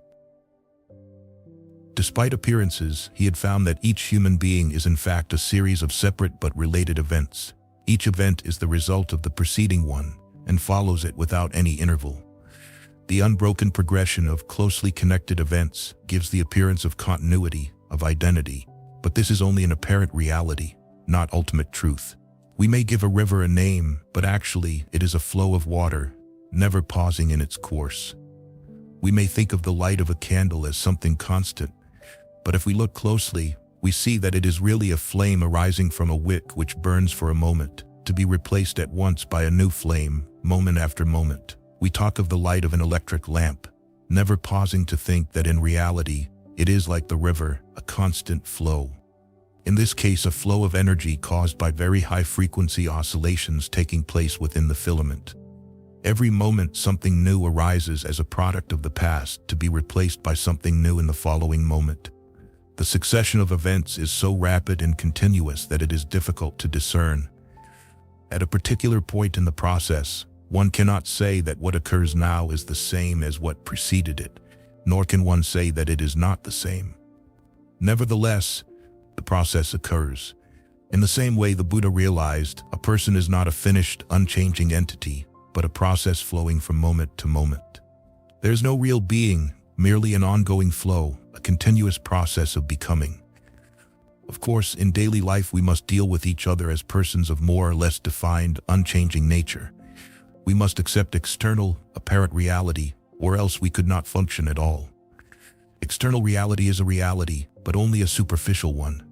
Despite appearances, he had found that each human being is in fact a series of separate but related events. Each event is the result of the preceding one and follows it without any interval. The unbroken progression of closely connected events gives the appearance of continuity, of identity, but this is only an apparent reality, not ultimate truth. We may give a river a name, but actually it is a flow of water, never pausing in its course. We may think of the light of a candle as something constant, but if we look closely, we see that it is really a flame arising from a wick which burns for a moment, to be replaced at once by a new flame, moment after moment. We talk of the light of an electric lamp, never pausing to think that in reality, it is like the river, a constant flow. In this case, a flow of energy caused by very high-frequency oscillations taking place within the filament. Every moment, something new arises as a product of the past to be replaced by something new in the following moment. The succession of events is so rapid and continuous that it is difficult to discern. At a particular point in the process, one cannot say that what occurs now is the same as what preceded it, nor can one say that it is not the same. Nevertheless, the process occurs. In the same way the Buddha realized, a person is not a finished, unchanging entity, but a process flowing from moment to moment. There is no real being, merely an ongoing flow, a continuous process of becoming. Of course, in daily life we must deal with each other as persons of more or less defined, unchanging nature. We must accept external, apparent reality, or else we could not function at all. External reality is a reality, but only a superficial one.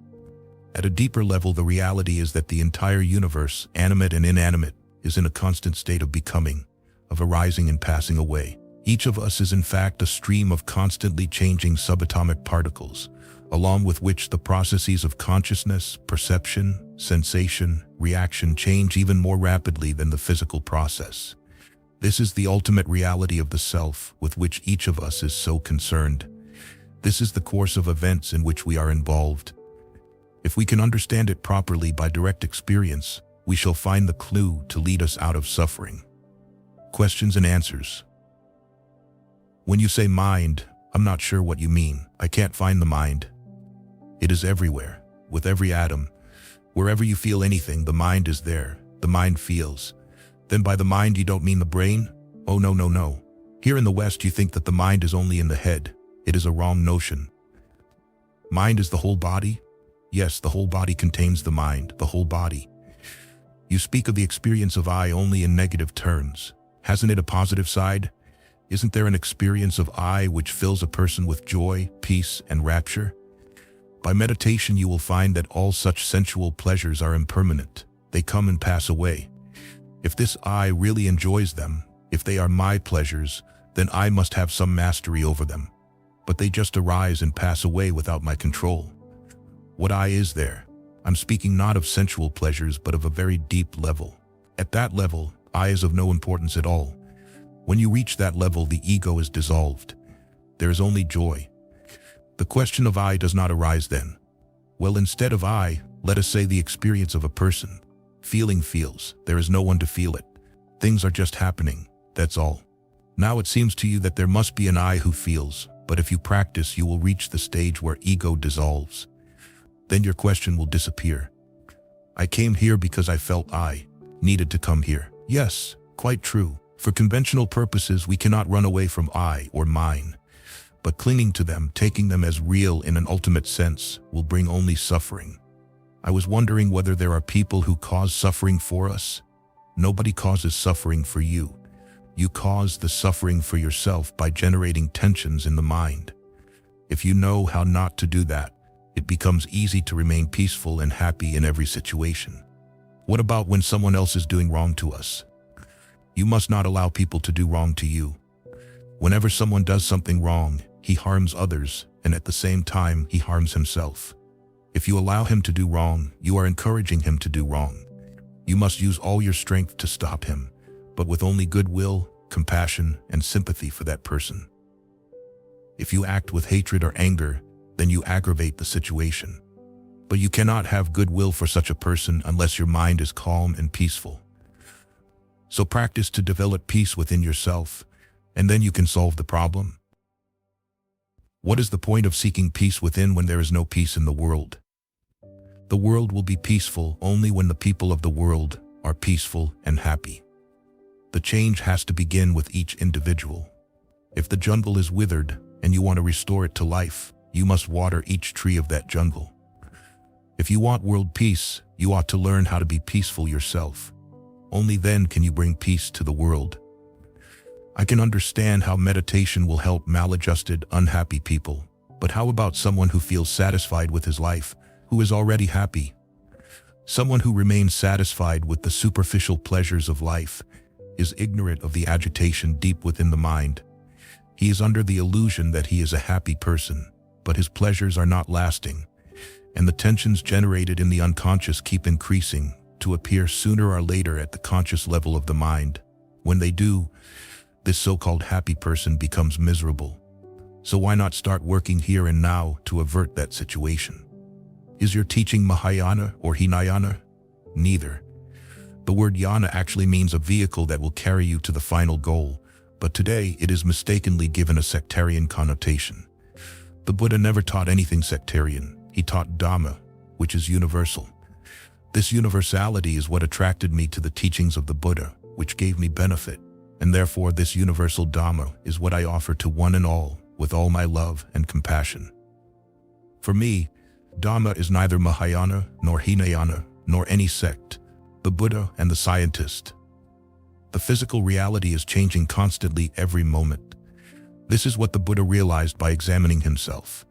At a deeper level, the reality is that the entire universe, animate and inanimate, is in a constant state of becoming, of arising and passing away. Each of us is in fact a stream of constantly changing subatomic particles, along with which the processes of consciousness, perception, sensation, reaction change even more rapidly than the physical process. This is the ultimate reality of the self with which each of us is so concerned. This is the course of events in which we are involved. If we can understand it properly by direct experience, we shall find the clue to lead us out of suffering. Questions and answers. When you say mind, I'm not sure what you mean. I can't find the mind. It is everywhere, with every atom, Wherever you feel anything, the mind is there. The mind feels. Then by the mind you don't mean the brain? Oh no, no, no. Here in the West you think that the mind is only in the head. It is a wrong notion. Mind is the whole body? Yes, the whole body contains the mind, the whole body. You speak of the experience of I only in negative terms. Hasn't it a positive side? Isn't there an experience of I which fills a person with joy, peace, and rapture? By meditation you will find that all such sensual pleasures are impermanent. They come and pass away. If this I really enjoys them, if they are my pleasures, then I must have some mastery over them. But they just arise and pass away without my control. What I is there? I'm speaking not of sensual pleasures, but of a very deep level. At that level, I is of no importance at all. When you reach that level, the ego is dissolved. There is only joy. The question of I does not arise then. Well, instead of I, let us say the experience of a person. Feeling feels. There is no one to feel it. Things are just happening. That's all. Now it seems to you that there must be an I who feels, but if you practice, you will reach the stage where ego dissolves. Then your question will disappear. I came here because I felt I needed to come here. Yes, quite true. For conventional purposes, we cannot run away from I or mine. But clinging to them, taking them as real in an ultimate sense, will bring only suffering. I was wondering whether there are people who cause suffering for us. Nobody causes suffering for you. You cause the suffering for yourself by generating tensions in the mind. If you know how not to do that, it becomes easy to remain peaceful and happy in every situation. What about when someone else is doing wrong to us? You must not allow people to do wrong to you. Whenever someone does something wrong, he harms others, and at the same time, he harms himself. If you allow him to do wrong, you are encouraging him to do wrong. You must use all your strength to stop him, but with only goodwill, compassion, and sympathy for that person. If you act with hatred or anger, then you aggravate the situation. But you cannot have goodwill for such a person unless your mind is calm and peaceful. So practice to develop peace within yourself, and then you can solve the problem. What is the point of seeking peace within when there is no peace in the world? The world will be peaceful only when the people of the world are peaceful and happy. The change has to begin with each individual. If the jungle is withered and you want to restore it to life, you must water each tree of that jungle. If you want world peace, you ought to learn how to be peaceful yourself. Only then can you bring peace to the world. I can understand how meditation will help maladjusted, unhappy people, but how about someone who feels satisfied with his life, who is already happy? Someone who remains satisfied with the superficial pleasures of life is ignorant of the agitation deep within the mind. He is under the illusion that he is a happy person, but his pleasures are not lasting, and the tensions generated in the unconscious keep increasing to appear sooner or later at the conscious level of the mind. When they do, this so-called happy person becomes miserable. So why not start working here and now to avert that situation? Is your teaching Mahayana or Hinayana? Neither. The word yana actually means a vehicle that will carry you to the final goal, but today it is mistakenly given a sectarian connotation. The Buddha never taught anything sectarian. He taught Dhamma, which is universal. This universality is what attracted me to the teachings of the Buddha, which gave me benefit, and therefore this universal Dhamma is what I offer to one and all with all my love and compassion. For me, Dhamma is neither Mahayana nor Hinayana nor any sect, the Buddha and the scientist. The physical reality is changing constantly every moment. This is what the Buddha realized by examining himself.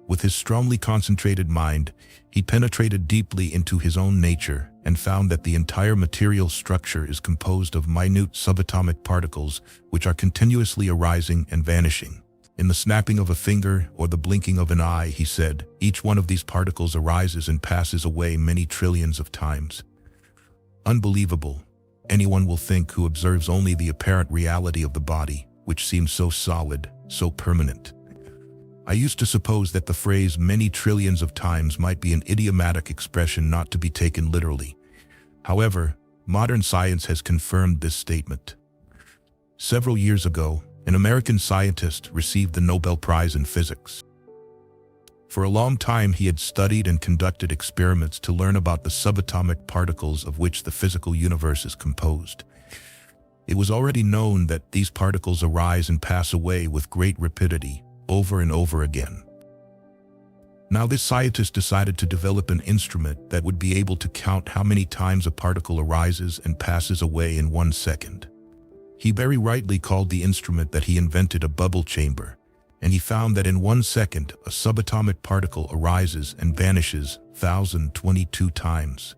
With his strongly concentrated mind, he penetrated deeply into his own nature and found that the entire material structure is composed of minute subatomic particles which are continuously arising and vanishing. In the snapping of a finger or the blinking of an eye, he said, each one of these particles arises and passes away many trillions of times. Unbelievable. Anyone will think who observes only the apparent reality of the body, which seems so solid, so permanent. I used to suppose that the phrase many trillions of times might be an idiomatic expression not to be taken literally. However, modern science has confirmed this statement. Several years ago, an American scientist received the Nobel Prize in Physics. For a long time, he had studied and conducted experiments to learn about the subatomic particles of which the physical universe is composed. It was already known that these particles arise and pass away with great rapidity, over and over again. Now this scientist decided to develop an instrument that would be able to count how many times a particle arises and passes away in 1 second. He very rightly called the instrument that he invented a bubble chamber, and he found that in 1 second a subatomic particle arises and vanishes 1,022 times.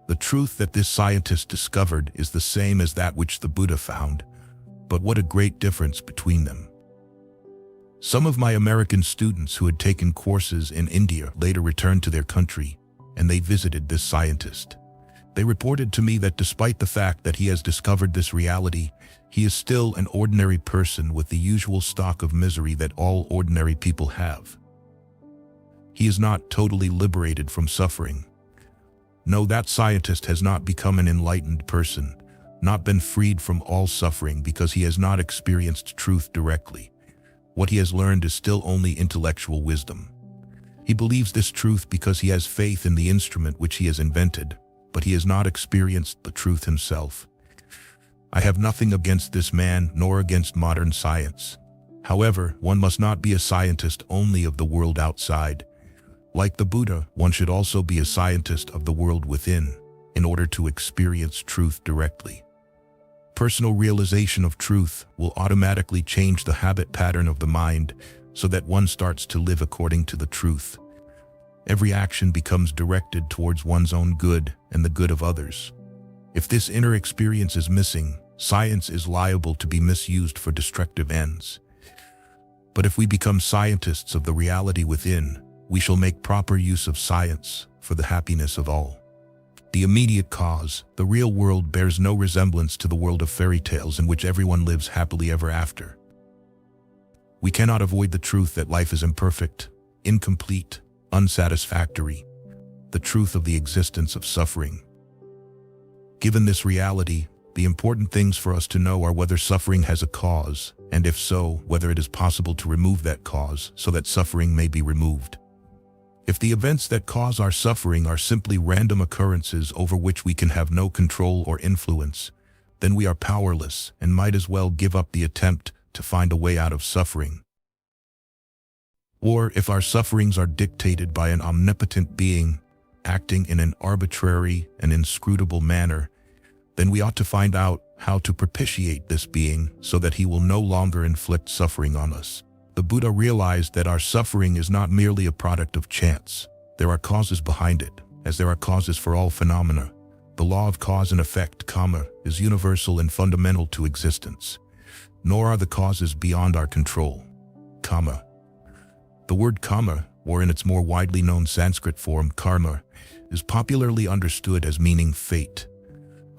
The truth that this scientist discovered is the same as that which the Buddha found, but what a great difference between them. Some of my American students who had taken courses in India later returned to their country, and they visited this scientist. They reported to me that despite the fact that he has discovered this reality, he is still an ordinary person with the usual stock of misery that all ordinary people have. He is not totally liberated from suffering. No, that scientist has not become an enlightened person, not been freed from all suffering because he has not experienced truth directly. What he has learned is still only intellectual wisdom. He believes this truth because he has faith in the instrument which he has invented, but he has not experienced the truth himself. I have nothing against this man nor against modern science. However, one must not be a scientist only of the world outside. Like the Buddha, one should also be a scientist of the world within, in order to experience truth directly. Personal realization of truth will automatically change the habit pattern of the mind so that one starts to live according to the truth. Every action becomes directed towards one's own good and the good of others. If this inner experience is missing, science is liable to be misused for destructive ends. But if we become scientists of the reality within, we shall make proper use of science for the happiness of all. The immediate cause, the real world, bears no resemblance to the world of fairy tales in which everyone lives happily ever after. We cannot avoid the truth that life is imperfect, incomplete, unsatisfactory, the truth of the existence of suffering. Given this reality, the important things for us to know are whether suffering has a cause, and if so, whether it is possible to remove that cause so that suffering may be removed. If the events that cause our suffering are simply random occurrences over which we can have no control or influence, then we are powerless and might as well give up the attempt to find a way out of suffering. Or if our sufferings are dictated by an omnipotent being, acting in an arbitrary and inscrutable manner, then we ought to find out how to propitiate this being so that he will no longer inflict suffering on us. The Buddha realized that our suffering is not merely a product of chance. There are causes behind it, as there are causes for all phenomena. The law of cause and effect, karma, is universal and fundamental to existence. Nor are the causes beyond our control. Karma. The word karma, or in its more widely known Sanskrit form, karma, is popularly understood as meaning fate.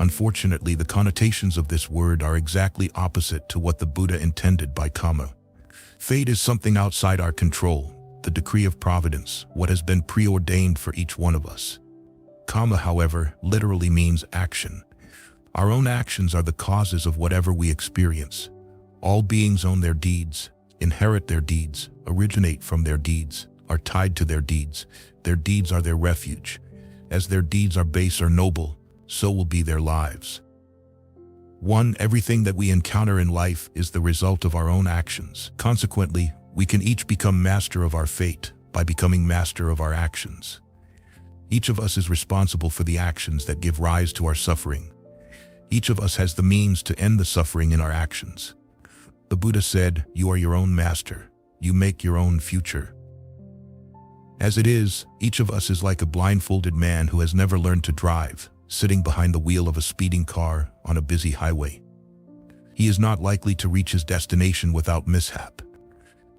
Unfortunately, the connotations of this word are exactly opposite to what the Buddha intended by karma. Fate is something outside our control, the decree of providence, what has been preordained for each one of us. Karma, however, literally means action. Our own actions are the causes of whatever we experience. All beings own their deeds, inherit their deeds, originate from their deeds, are tied to their deeds. Their deeds are their refuge. As their deeds are base or noble, so will be their lives. 1. Everything that we encounter in life is the result of our own actions. Consequently, we can each become master of our fate by becoming master of our actions. Each of us is responsible for the actions that give rise to our suffering. Each of us has the means to end the suffering in our actions. The Buddha said, "You are your own master. You make your own future." As it is, each of us is like a blindfolded man who has never learned to drive, sitting behind the wheel of a speeding car on a busy highway. He is not likely to reach his destination without mishap.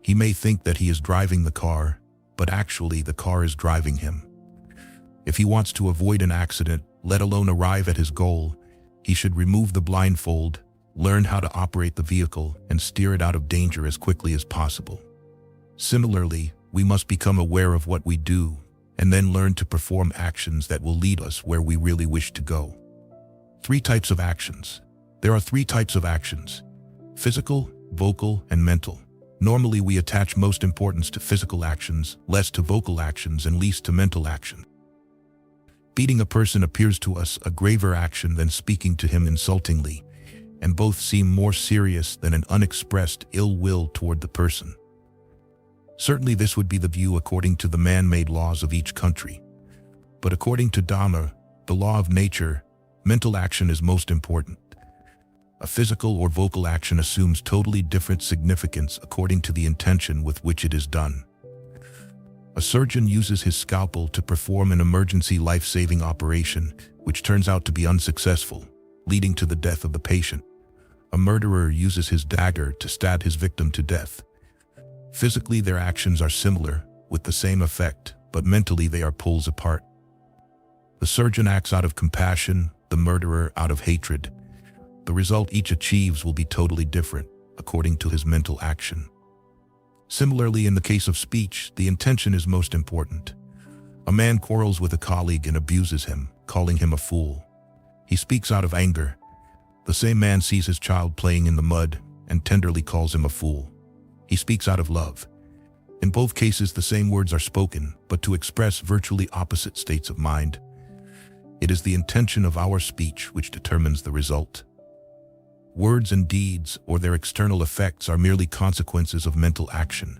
He may think that he is driving the car, but actually the car is driving him. If he wants to avoid an accident, let alone arrive at his goal, he should remove the blindfold, learn how to operate the vehicle, and steer it out of danger as quickly as possible. Similarly, we must become aware of what we do, and then learn to perform actions that will lead us where we really wish to go. 3 types of actions. There are 3 types of actions: physical, vocal, and mental. Normally we attach most importance to physical actions, less to vocal actions, and least to mental action. Beating a person appears to us a graver action than speaking to him insultingly, and both seem more serious than an unexpressed ill will toward the person. Certainly this would be the view according to the man-made laws of each country. But according to Dhamma, the law of nature, mental action is most important. A physical or vocal action assumes totally different significance according to the intention with which it is done. A surgeon uses his scalpel to perform an emergency life-saving operation, which turns out to be unsuccessful, leading to the death of the patient. A murderer uses his dagger to stab his victim to death. Physically, their actions are similar, with the same effect, but mentally they are poles apart. The surgeon acts out of compassion, the murderer out of hatred. The result each achieves will be totally different, according to his mental action. Similarly, in the case of speech, the intention is most important. A man quarrels with a colleague and abuses him, calling him a fool. He speaks out of anger. The same man sees his child playing in the mud and tenderly calls him a fool. He speaks out of love. In both cases, the same words are spoken, but to express virtually opposite states of mind. It is the intention of our speech which determines the result. Words and deeds, or their external effects, are merely consequences of mental action.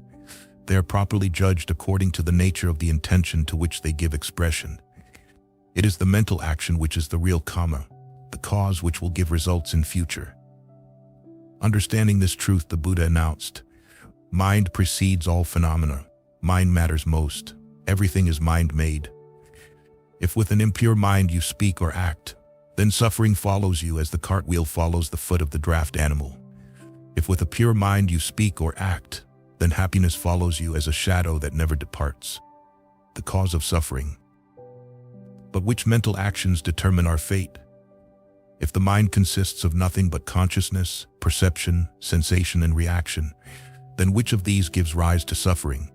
They are properly judged according to the nature of the intention to which they give expression. It is the mental action which is the real karma, the cause which will give results in future. Understanding this truth, the Buddha announced, "Mind precedes all phenomena. Mind matters most. Everything is mind-made. If with an impure mind you speak or act, then suffering follows you as the cartwheel follows the foot of the draft animal. If with a pure mind you speak or act, then happiness follows you as a shadow that never departs." The cause of suffering. But which mental actions determine our fate? If the mind consists of nothing but consciousness, perception, sensation, and reaction, then which of these gives rise to suffering?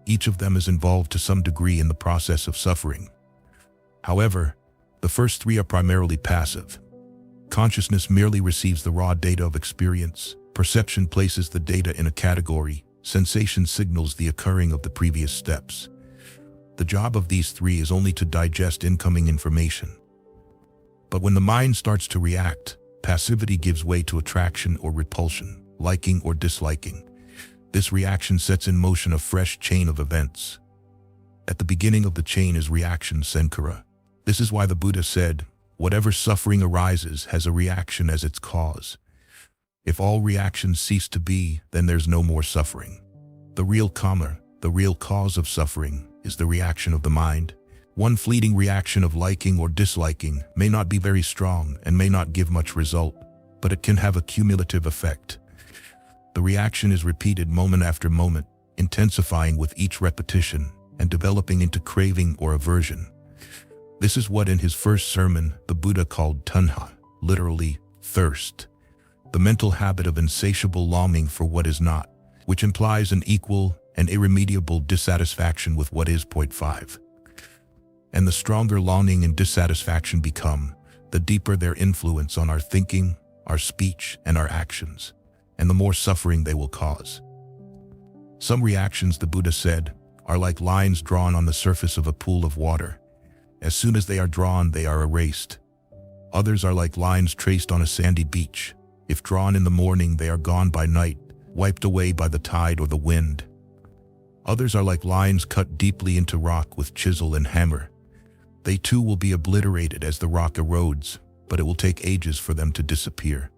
Each of them is involved to some degree in the process of suffering. However, the first three are primarily passive. Consciousness merely receives the raw data of experience, perception places the data in a category, sensation signals the occurring of the previous steps. The job of these three is only to digest incoming information. But when the mind starts to react, passivity gives way to attraction or repulsion, liking or disliking. This reaction sets in motion a fresh chain of events. At the beginning of the chain is reaction sankhara. This is why the Buddha said, "Whatever suffering arises has a reaction as its cause. If all reactions cease to be, then there's no more suffering." The real karma, the real cause of suffering, is the reaction of the mind. One fleeting reaction of liking or disliking may not be very strong and may not give much result, but it can have a cumulative effect. The reaction is repeated moment after moment, intensifying with each repetition and developing into craving or aversion. This is what in his first sermon the Buddha called tanha, literally thirst, the mental habit of insatiable longing for what is not, which implies an equal and irremediable dissatisfaction with what is. 5. And the stronger longing and dissatisfaction become, the deeper their influence on our thinking, our speech, and our actions, and the more suffering they will cause. Some reactions, the Buddha said, are like lines drawn on the surface of a pool of water. As soon as they are drawn, they are erased. Others are like lines traced on a sandy beach. If drawn in the morning, they are gone by night, wiped away by the tide or the wind. Others are like lines cut deeply into rock with chisel and hammer. They too will be obliterated as the rock erodes, but it will take ages for them to disappear.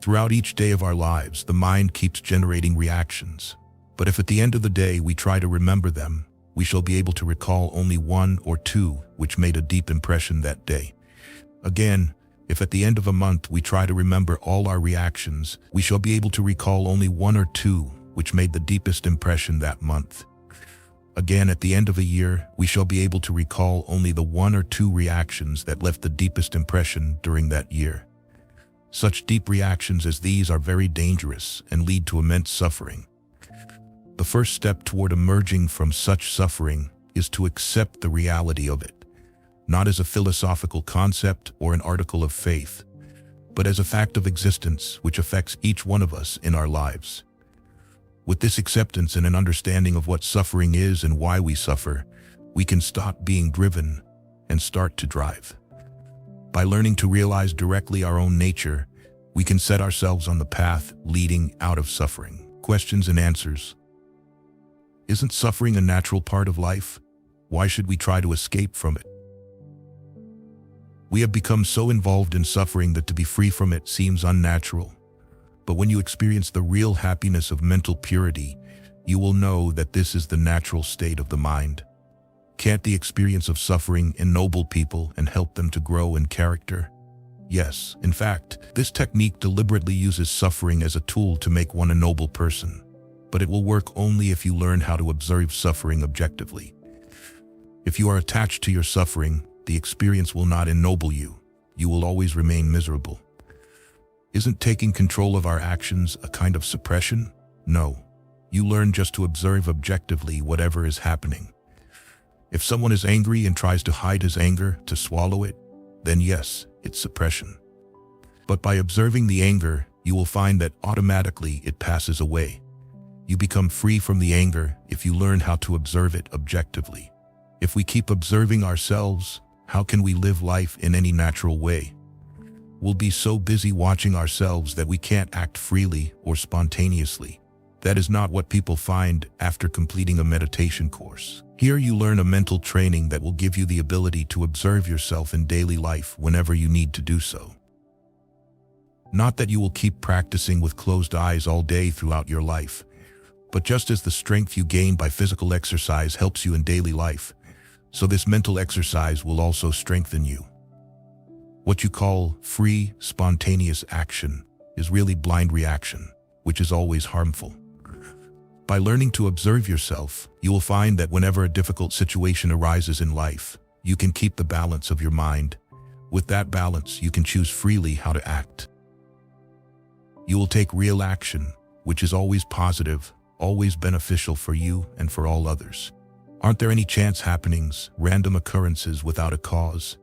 Throughout each day of our lives, the mind keeps generating reactions. But if at the end of the day we try to remember them, we shall be able to recall only one or two which made a deep impression that day. Again, if at the end of a month we try to remember all our reactions, we shall be able to recall only one or two which made the deepest impression that month. Again, at the end of a year, we shall be able to recall only the one or two reactions that left the deepest impression during that year. Such deep reactions as these are very dangerous and lead to immense suffering. The first step toward emerging from such suffering is to accept the reality of it, not as a philosophical concept or an article of faith, but as a fact of existence which affects each one of us in our lives. With this acceptance and an understanding of what suffering is and why we suffer, we can stop being driven and start to drive. By learning to realize directly our own nature, we can set ourselves on the path leading out of suffering. Questions and answers. Isn't suffering a natural part of life? Why should we try to escape from it? We have become so involved in suffering that to be free from it seems unnatural. But when you experience the real happiness of mental purity, you will know that this is the natural state of the mind. Can't the experience of suffering ennoble people and help them to grow in character? Yes, in fact, this technique deliberately uses suffering as a tool to make one a noble person. But it will work only if you learn how to observe suffering objectively. If you are attached to your suffering, the experience will not ennoble you. You will always remain miserable. Isn't taking control of our actions a kind of suppression? No. You learn just to observe objectively whatever is happening. If someone is angry and tries to hide his anger, to swallow it, then yes, it's suppression. But by observing the anger, you will find that automatically it passes away. You become free from the anger if you learn how to observe it objectively. If we keep observing ourselves, how can we live life in any natural way? We'll be so busy watching ourselves that we can't act freely or spontaneously. That is not what people find after completing a meditation course. Here you learn a mental training that will give you the ability to observe yourself in daily life whenever you need to do so. Not that you will keep practicing with closed eyes all day throughout your life, but just as the strength you gain by physical exercise helps you in daily life, so this mental exercise will also strengthen you. What you call free, spontaneous action is really blind reaction, which is always harmful. By learning to observe yourself, you will find that whenever a difficult situation arises in life, you can keep the balance of your mind. With that balance, you can choose freely how to act. You will take real action, which is always positive, always beneficial for you and for all others. Aren't there any chance happenings, random occurrences without a cause?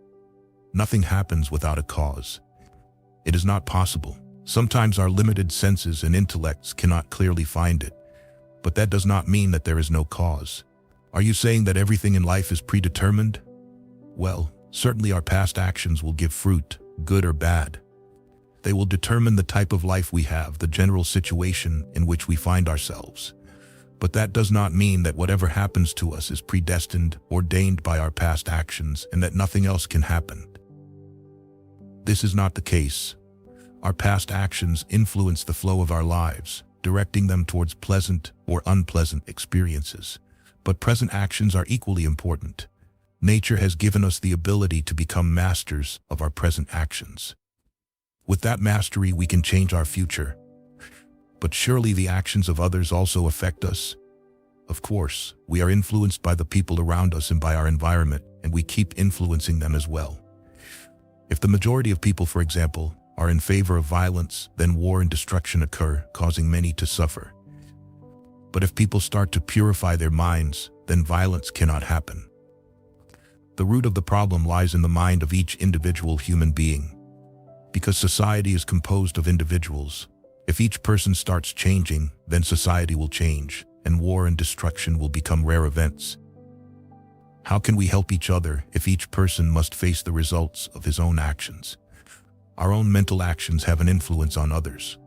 Nothing happens without a cause. It is not possible. Sometimes our limited senses and intellects cannot clearly find it, but that does not mean that there is no cause. Are you saying that everything in life is predetermined? Well, certainly our past actions will give fruit, good or bad. They will determine the type of life we have, the general situation in which we find ourselves. But that does not mean that whatever happens to us is predestined, ordained by our past actions, and that nothing else can happen. This is not the case. Our past actions influence the flow of our lives, directing them towards pleasant or unpleasant experiences. But present actions are equally important. Nature has given us the ability to become masters of our present actions. With that mastery, we can change our future. But surely the actions of others also affect us. Of course, we are influenced by the people around us and by our environment, and we keep influencing them as well. If the majority of people, for example, are in favor of violence, then war and destruction occur, causing many to suffer. But if people start to purify their minds, then violence cannot happen. The root of the problem lies in the mind of each individual human being. Because society is composed of individuals, if each person starts changing, then society will change, and war and destruction will become rare events. How can we help each other if each person must face the results of his own actions? Our own mental actions have an influence on others.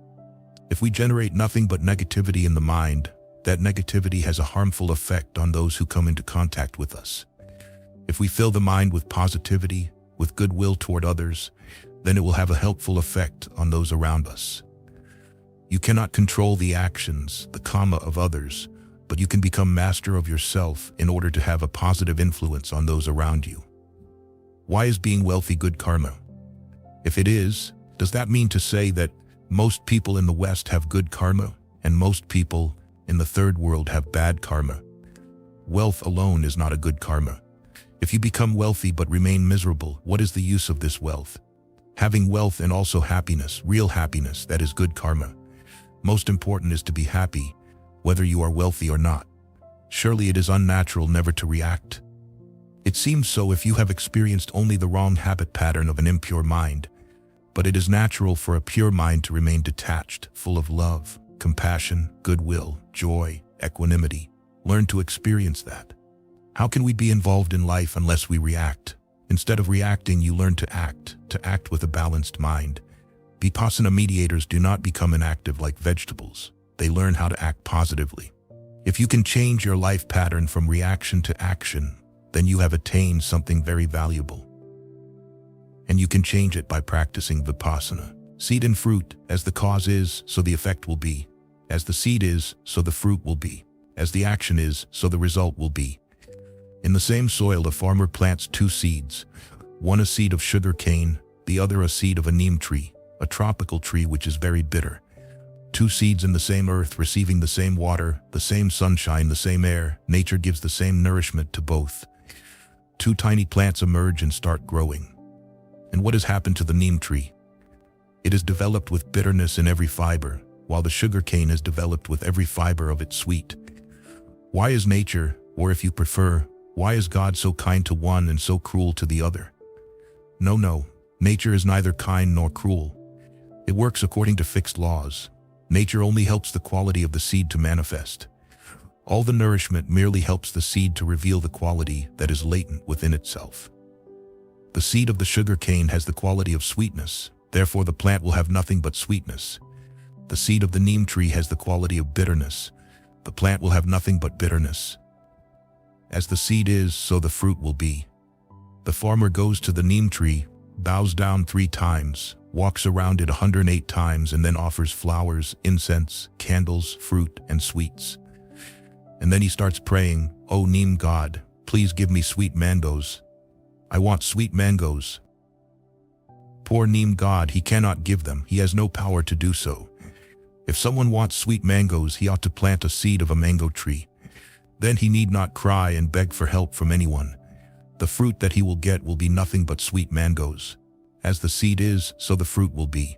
If we generate nothing but negativity in the mind, that negativity has a harmful effect on those who come into contact with us. If we fill the mind with positivity, with goodwill toward others, then it will have a helpful effect on those around us. You cannot control the actions, the karma of others, but you can become master of yourself in order to have a positive influence on those around you. Why is being wealthy good karma? If it is, does that mean to say that most people in the West have good karma and most people in the third world have bad karma? Wealth alone is not a good karma. If you become wealthy but remain miserable, what is the use of this wealth? Having wealth and also happiness, real happiness, that is good karma. Most important is to be happy, whether you are wealthy or not. Surely it is unnatural never to react. It seems so if you have experienced only the wrong habit pattern of an impure mind. But it is natural for a pure mind to remain detached, full of love, compassion, goodwill, joy, equanimity. Learn to experience that. How can we be involved in life unless we react? Instead of reacting, you learn to act with a balanced mind. Vipassana mediators do not become inactive like vegetables. They learn how to act positively. If you can change your life pattern from reaction to action, then you have attained something very valuable. And you can change it by practicing Vipassana. Seed and fruit, as the cause is, so the effect will be. As the seed is, so the fruit will be. As the action is, so the result will be. In the same soil, a farmer plants two seeds, one a seed of sugar cane, the other a seed of a neem tree, a tropical tree which is very bitter. Two seeds in the same earth, receiving the same water, the same sunshine, the same air. Nature gives the same nourishment to both. Two tiny plants emerge and start growing. And what has happened to the neem tree? It is developed with bitterness in every fiber, while the sugar cane is developed with every fiber of its sweet. Why is nature, or if you prefer, why is God so kind to one and so cruel to the other? No, nature is neither kind nor cruel. It works according to fixed laws. Nature only helps the quality of the seed to manifest. All the nourishment merely helps the seed to reveal the quality that is latent within itself. The seed of the sugar cane has the quality of sweetness, therefore the plant will have nothing but sweetness. The seed of the neem tree has the quality of bitterness. The plant will have nothing but bitterness. As the seed is, so the fruit will be. The farmer goes to the neem tree, bows down 3 times, walks around it 108 times, and then offers flowers, incense, candles, fruit, and sweets. And then he starts praying, "Oh neem god, please give me sweet mangoes. I want sweet mangoes." Poor neem god, he cannot give them. He has no power to do so. If someone wants sweet mangoes, he ought to plant a seed of a mango tree. Then he need not cry and beg for help from anyone. The fruit that he will get will be nothing but sweet mangoes. As the seed is, so the fruit will be.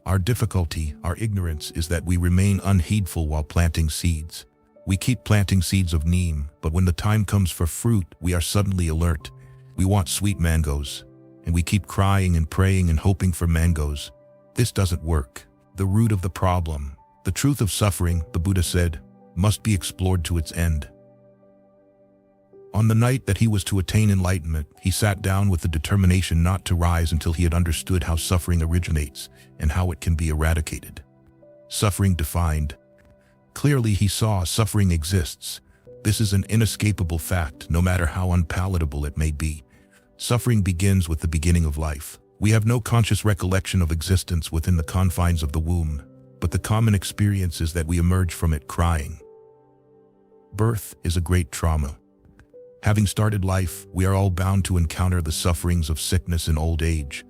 Our difficulty, our ignorance, is that we remain unheedful while planting seeds. We keep planting seeds of neem, but when the time comes for fruit, we are suddenly alert. We want sweet mangoes, and we keep crying and praying and hoping for mangoes. This doesn't work. The root of the problem, the truth of suffering, the Buddha said, must be explored to its end. On the night that he was to attain enlightenment, he sat down with the determination not to rise until he had understood how suffering originates and how it can be eradicated. Suffering defined. Clearly he saw suffering exists. This is an inescapable fact, no matter how unpalatable it may be. Suffering begins with the beginning of life. We have no conscious recollection of existence within the confines of the womb, but the common experience is that we emerge from it crying. Birth is a great trauma. Having started life, we are all bound to encounter the sufferings of sickness and old age.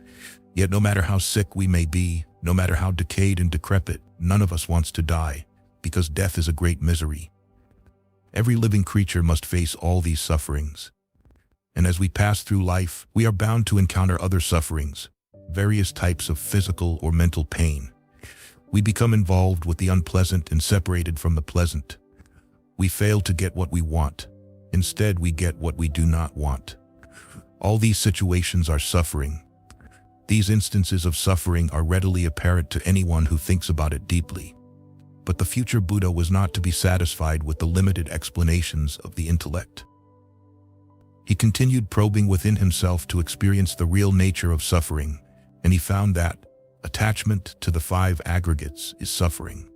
Yet no matter how sick we may be, no matter how decayed and decrepit, none of us wants to die, because death is a great misery. Every living creature must face all these sufferings. And as we pass through life, we are bound to encounter other sufferings, various types of physical or mental pain. We become involved with the unpleasant and separated from the pleasant. We fail to get what we want. Instead, we get what we do not want. All these situations are suffering. These instances of suffering are readily apparent to anyone who thinks about it deeply. But the future Buddha was not to be satisfied with the limited explanations of the intellect. He continued probing within himself to experience the real nature of suffering, and he found that attachment to the 5 aggregates is suffering.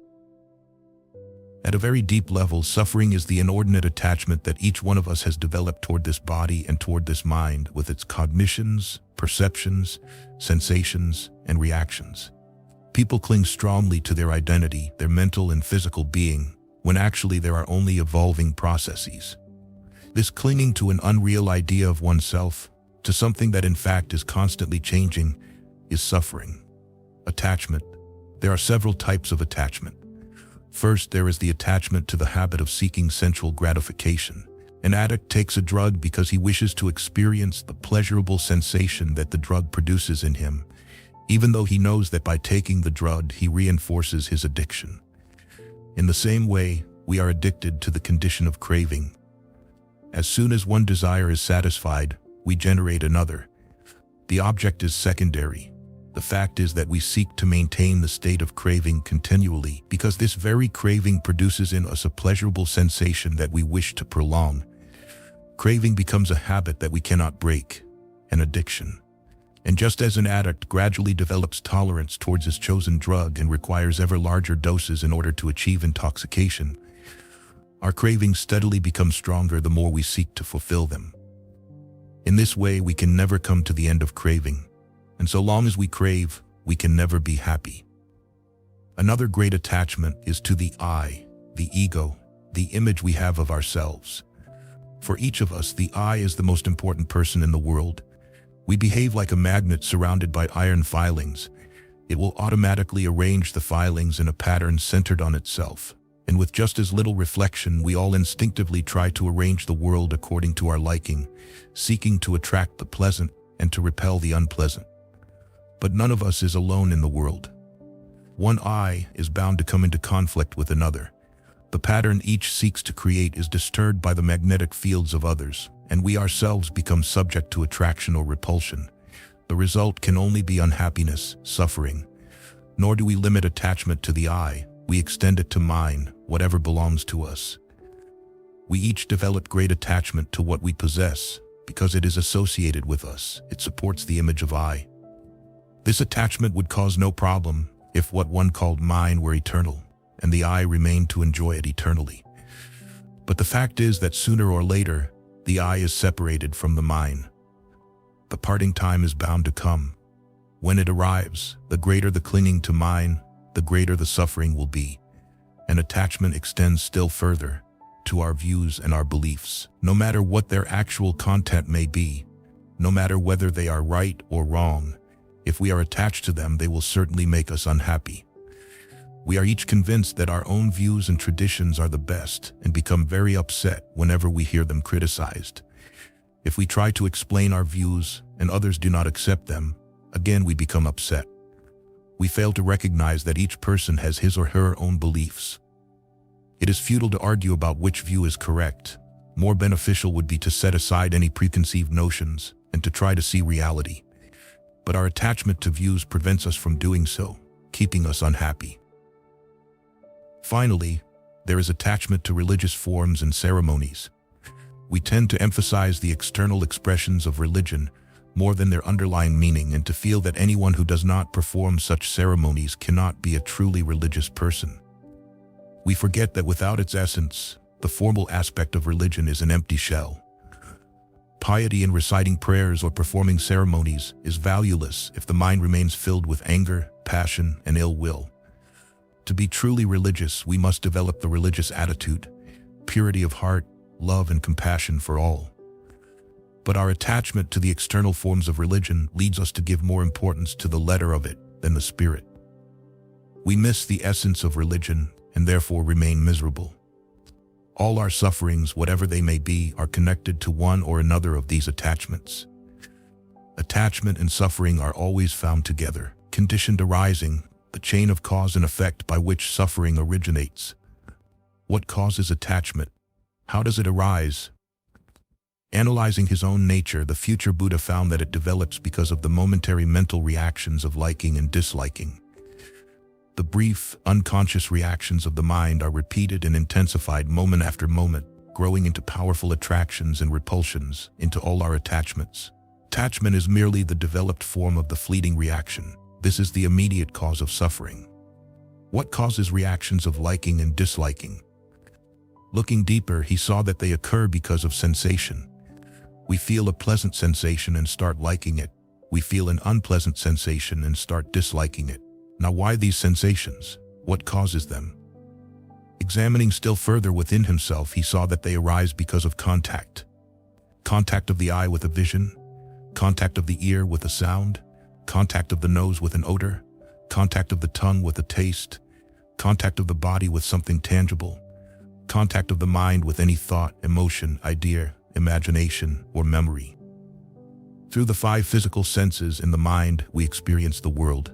At a very deep level, suffering is the inordinate attachment that each one of us has developed toward this body and toward this mind with its cognitions, perceptions, sensations, and reactions. People cling strongly to their identity, their mental and physical being, when actually there are only evolving processes. This clinging to an unreal idea of oneself, to something that in fact is constantly changing, is suffering. Attachment. There are several types of attachment. First, there is the attachment to the habit of seeking sensual gratification. An addict takes a drug because he wishes to experience the pleasurable sensation that the drug produces in him, even though he knows that by taking the drug, he reinforces his addiction. In the same way, we are addicted to the condition of craving. As soon as one desire is satisfied, we generate another. The object is secondary. The fact is that we seek to maintain the state of craving continually because this very craving produces in us a pleasurable sensation that we wish to prolong. Craving becomes a habit that we cannot break, an addiction. And just as an addict gradually develops tolerance towards his chosen drug and requires ever larger doses in order to achieve intoxication, our cravings steadily become stronger the more we seek to fulfill them. In this way, we can never come to the end of craving, and so long as we crave, we can never be happy. Another great attachment is to the I, the ego, the image we have of ourselves. For each of us, the I is the most important person in the world. We behave like a magnet surrounded by iron filings. It will automatically arrange the filings in a pattern centered on itself. And with just as little reflection, we all instinctively try to arrange the world according to our liking, seeking to attract the pleasant and to repel the unpleasant. But none of us is alone in the world. One I is bound to come into conflict with another. The pattern each seeks to create is disturbed by the magnetic fields of others, and we ourselves become subject to attraction or repulsion. The result can only be unhappiness, suffering. Nor do we limit attachment to the I, we extend it to mine, whatever belongs to us. We each develop great attachment to what we possess, because it is associated with us. It supports the image of I. This attachment would cause no problem if what one called mine were eternal, and the I remained to enjoy it eternally. But the fact is that sooner or later, the I is separated from the mine. The parting time is bound to come. When it arrives, the greater the clinging to mine, the greater the suffering will be. And attachment extends still further to our views and our beliefs, no matter what their actual content may be, no matter whether they are right or wrong. If we are attached to them, they will certainly make us unhappy. We are each convinced that our own views and traditions are the best and become very upset whenever we hear them criticized. If we try to explain our views and others do not accept them, again we become upset. We fail to recognize that each person has his or her own beliefs. It is futile to argue about which view is correct. More beneficial would be to set aside any preconceived notions and to try to see reality. But our attachment to views prevents us from doing so, keeping us unhappy. Finally, there is attachment to religious forms and ceremonies. We tend to emphasize the external expressions of religion more than their underlying meaning, and to feel that anyone who does not perform such ceremonies cannot be a truly religious person. We forget that without its essence, the formal aspect of religion is an empty shell. Piety in reciting prayers or performing ceremonies is valueless if the mind remains filled with anger, passion, and ill will. To be truly religious, we must develop the religious attitude, purity of heart, love and compassion for all. But our attachment to the external forms of religion leads us to give more importance to the letter of it than the spirit. We miss the essence of religion and therefore remain miserable. All our sufferings, whatever they may be, are connected to one or another of these attachments. Attachment and suffering are always found together, conditioned arising, the chain of cause and effect by which suffering originates. What causes attachment? How does it arise? Analyzing his own nature, the future Buddha found that it develops because of the momentary mental reactions of liking and disliking. The brief, unconscious reactions of the mind are repeated and intensified moment after moment, growing into powerful attractions and repulsions into all our attachments. Attachment is merely the developed form of the fleeting reaction. This is the immediate cause of suffering. What causes reactions of liking and disliking? Looking deeper, he saw that they occur because of sensation. We feel a pleasant sensation and start liking it. We feel an unpleasant sensation and start disliking it. Now, why these sensations? What causes them? Examining still further within himself, he saw that they arise because of contact. Contact of the eye with a vision, contact of the ear with a sound, contact of the nose with an odor, contact of the tongue with a taste, contact of the body with something tangible, contact of the mind with any thought, emotion, idea, imagination, or memory. Through the 5 physical senses in the mind, we experience the world.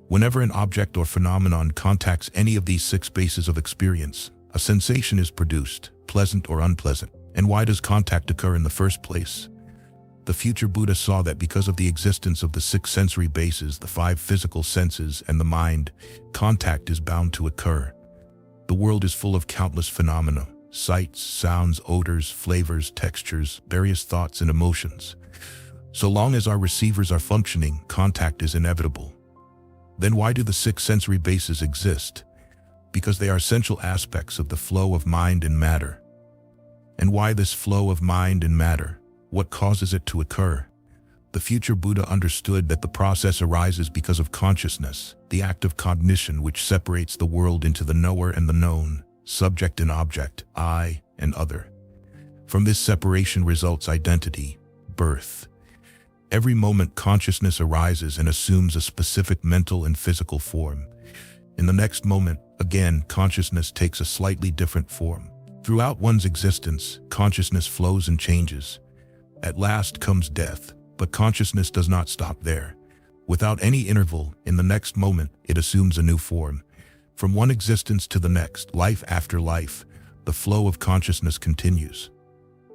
Whenever an object or phenomenon contacts any of these 6 bases of experience, a sensation is produced, pleasant or unpleasant. And why does contact occur in the first place? The future Buddha saw that because of the existence of the 6 sensory bases, the 5 physical senses, and the mind, contact is bound to occur. The world is full of countless phenomena: sights, sounds, odors, flavors, textures, various thoughts and emotions. So long as our receivers are functioning, contact is inevitable. Then why do the 6 sensory bases exist? Because they are essential aspects of the flow of mind and matter. And why this flow of mind and matter? What causes it to occur? The future Buddha understood that the process arises because of consciousness, the act of cognition which separates the world into the knower and the known, subject and object, I and other. From this separation results identity, birth. Every moment consciousness arises and assumes a specific mental and physical form. In the next moment, again, consciousness takes a slightly different form. Throughout one's existence, consciousness flows and changes. At last comes death, but consciousness does not stop there. Without any interval, in the next moment, it assumes a new form. From one existence to the next, life after life, the flow of consciousness continues.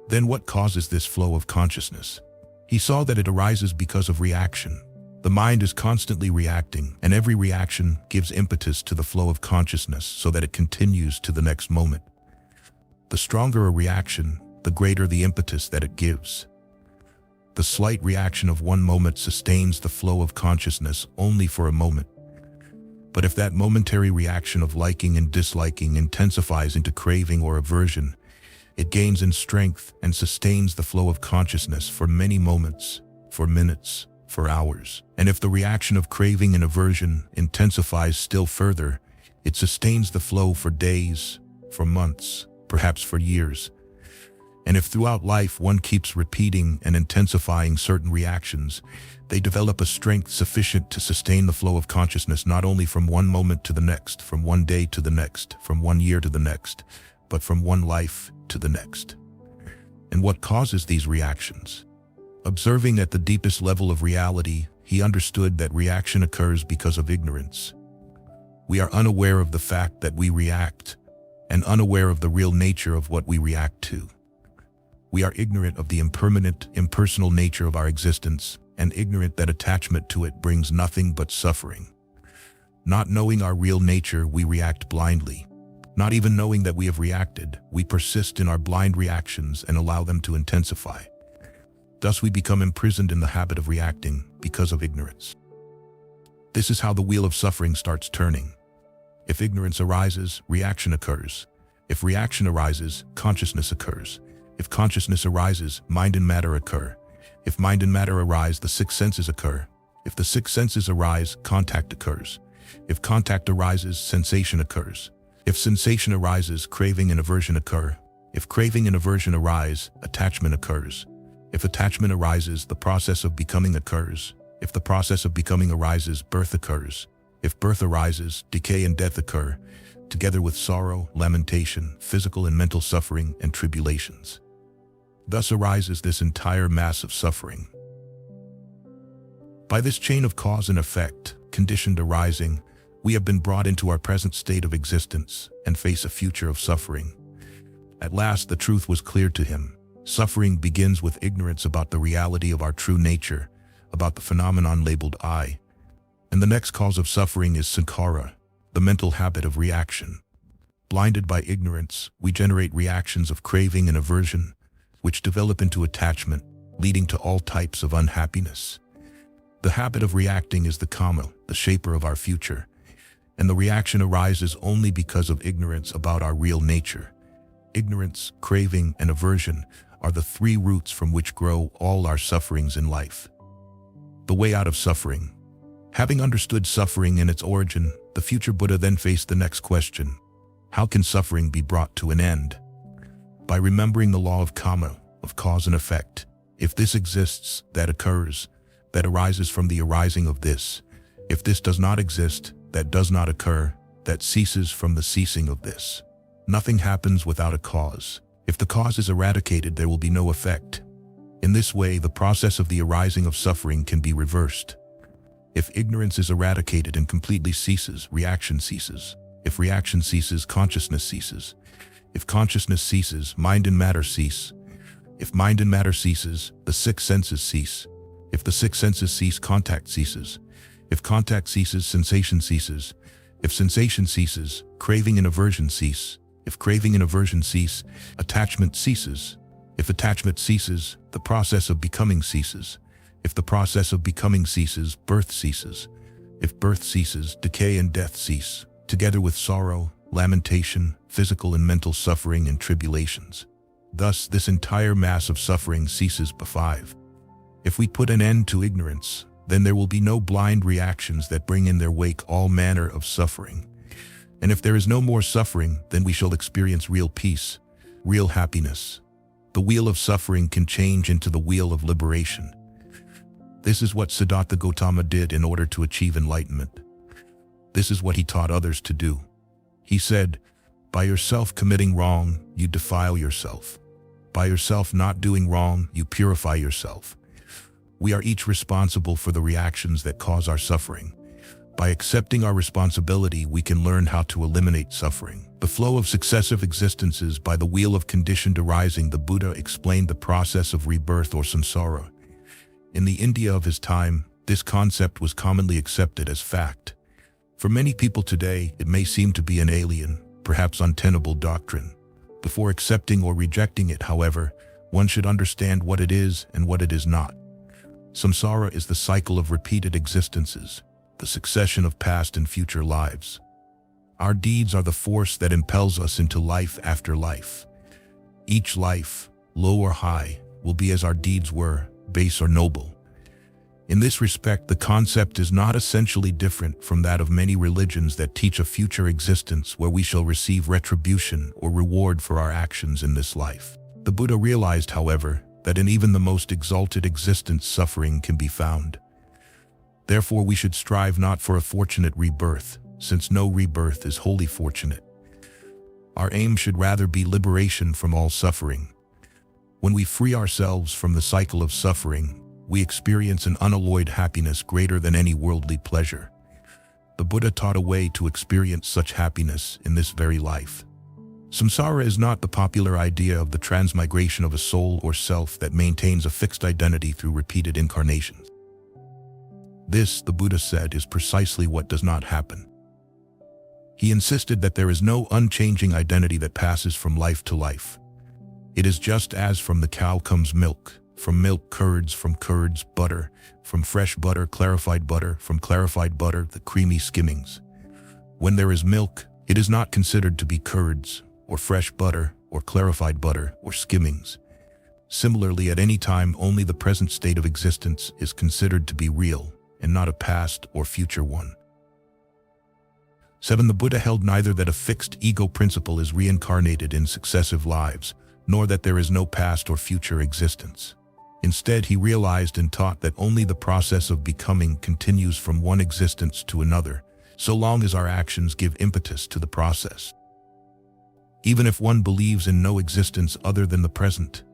Then what causes this flow of consciousness? He saw that it arises because of reaction. The mind is constantly reacting, and every reaction gives impetus to the flow of consciousness so that it continues to the next moment. The stronger a reaction, the greater the impetus that it gives. The slight reaction of one moment sustains the flow of consciousness only for a moment. But if that momentary reaction of liking and disliking intensifies into craving or aversion, it gains in strength and sustains the flow of consciousness for many moments, for minutes, for hours. And if the reaction of craving and aversion intensifies still further, it sustains the flow for days, for months, perhaps for years. And if throughout life one keeps repeating and intensifying certain reactions, they develop a strength sufficient to sustain the flow of consciousness not only from one moment to the next, from one day to the next, from one year to the next, but from one life to the next. And what causes these reactions? Observing at the deepest level of reality, he understood that reaction occurs because of ignorance. We are unaware of the fact that we react, and unaware of the real nature of what we react to. We are ignorant of the impermanent, impersonal nature of our existence, and ignorant that attachment to it brings nothing but suffering. Not knowing our real nature, we react blindly. Not even knowing that we have reacted, we persist in our blind reactions and allow them to intensify. Thus we become imprisoned in the habit of reacting because of ignorance. This is how the wheel of suffering starts turning. If ignorance arises, reaction occurs. If reaction arises, consciousness occurs. If consciousness arises, mind and matter occur. If mind and matter arise, the 6 senses occur. If the 6 senses arise, contact occurs. If contact arises, sensation occurs. If sensation arises, craving and aversion occur. If craving and aversion arise, attachment occurs. If attachment arises, the process of becoming occurs. If the process of becoming arises, birth occurs. If birth arises, decay and death occur, together with sorrow, lamentation, physical and mental suffering, and tribulations. Thus arises this entire mass of suffering. By this chain of cause and effect, conditioned arising, we have been brought into our present state of existence and face a future of suffering. At last the truth was clear to him. Suffering begins with ignorance about the reality of our true nature, about the phenomenon labeled I. And the next cause of suffering is sankhara, the mental habit of reaction. Blinded by ignorance, we generate reactions of craving and aversion, which develop into attachment, leading to all types of unhappiness. The habit of reacting is the karma, the shaper of our future, and the reaction arises only because of ignorance about our real nature. Ignorance, craving, and aversion are the 3 roots from which grow all our sufferings in life. The way out of suffering. Having understood suffering and its origin, the future Buddha then faced the next question: how can suffering be brought to an end? By remembering the law of karma, of cause and effect. If this exists, that occurs, that arises from the arising of this. If this does not exist, that does not occur, that ceases from the ceasing of this. Nothing happens without a cause. If the cause is eradicated, there will be no effect. In this way, the process of the arising of suffering can be reversed. If ignorance is eradicated and completely ceases, reaction ceases. If reaction ceases, consciousness ceases. If consciousness ceases, mind and matter cease. If mind and matter ceases, the six senses cease. If the six senses cease, contact ceases. If contact ceases, sensation ceases. If sensation ceases, craving and aversion cease. If craving and aversion cease, attachment ceases. If attachment ceases, the process of becoming ceases. If the process of becoming ceases, birth ceases. If birth ceases, decay and death cease, together with sorrow, lamentation, physical and mental suffering and tribulations. Thus, this entire mass of suffering ceases. 5. If we put an end to ignorance, then there will be no blind reactions that bring in their wake all manner of suffering. And if there is no more suffering, then we shall experience real peace, real happiness. The wheel of suffering can change into the wheel of liberation. This is what Siddhartha Gautama did in order to achieve enlightenment. This is what he taught others to do. He said, "By yourself committing wrong, you defile yourself. By yourself not doing wrong, you purify yourself." We are each responsible for the reactions that cause our suffering. By accepting our responsibility, we can learn how to eliminate suffering. The flow of successive existences by the wheel of conditioned arising. The Buddha explained the process of rebirth or samsara. In the India of his time, this concept was commonly accepted as fact. For many people today, it may seem to be an alien, perhaps untenable doctrine. Before accepting or rejecting it, however, one should understand what it is and what it is not. Samsara is the cycle of repeated existences, the succession of past and future lives. Our deeds are the force that impels us into life after life. Each life, low or high, will be as our deeds were, base or noble. In this respect, the concept is not essentially different from that of many religions that teach a future existence where we shall receive retribution or reward for our actions in this life. The Buddha realized, however, that in even the most exalted existence suffering can be found. Therefore, we should strive not for a fortunate rebirth, since no rebirth is wholly fortunate. Our aim should rather be liberation from all suffering. When we free ourselves from the cycle of suffering, we experience an unalloyed happiness greater than any worldly pleasure. The Buddha taught a way to experience such happiness in this very life. Samsara is not the popular idea of the transmigration of a soul or self that maintains a fixed identity through repeated incarnations. This, the Buddha said, is precisely what does not happen. He insisted that there is no unchanging identity that passes from life to life. It is just as from the cow comes milk, from milk curds, from curds butter, from fresh butter clarified butter, from clarified butter the creamy skimmings. When there is milk, it is not considered to be curds, or fresh butter, or clarified butter, or skimmings. Similarly, at any time, only the present state of existence is considered to be real, and not a past or future one. 7. The Buddha held neither that a fixed ego principle is reincarnated in successive lives, nor that there is no past or future existence. Instead, he realized and taught that only the process of becoming continues from one existence to another, so long as our actions give impetus to the process. Even if one believes in no existence other than the present,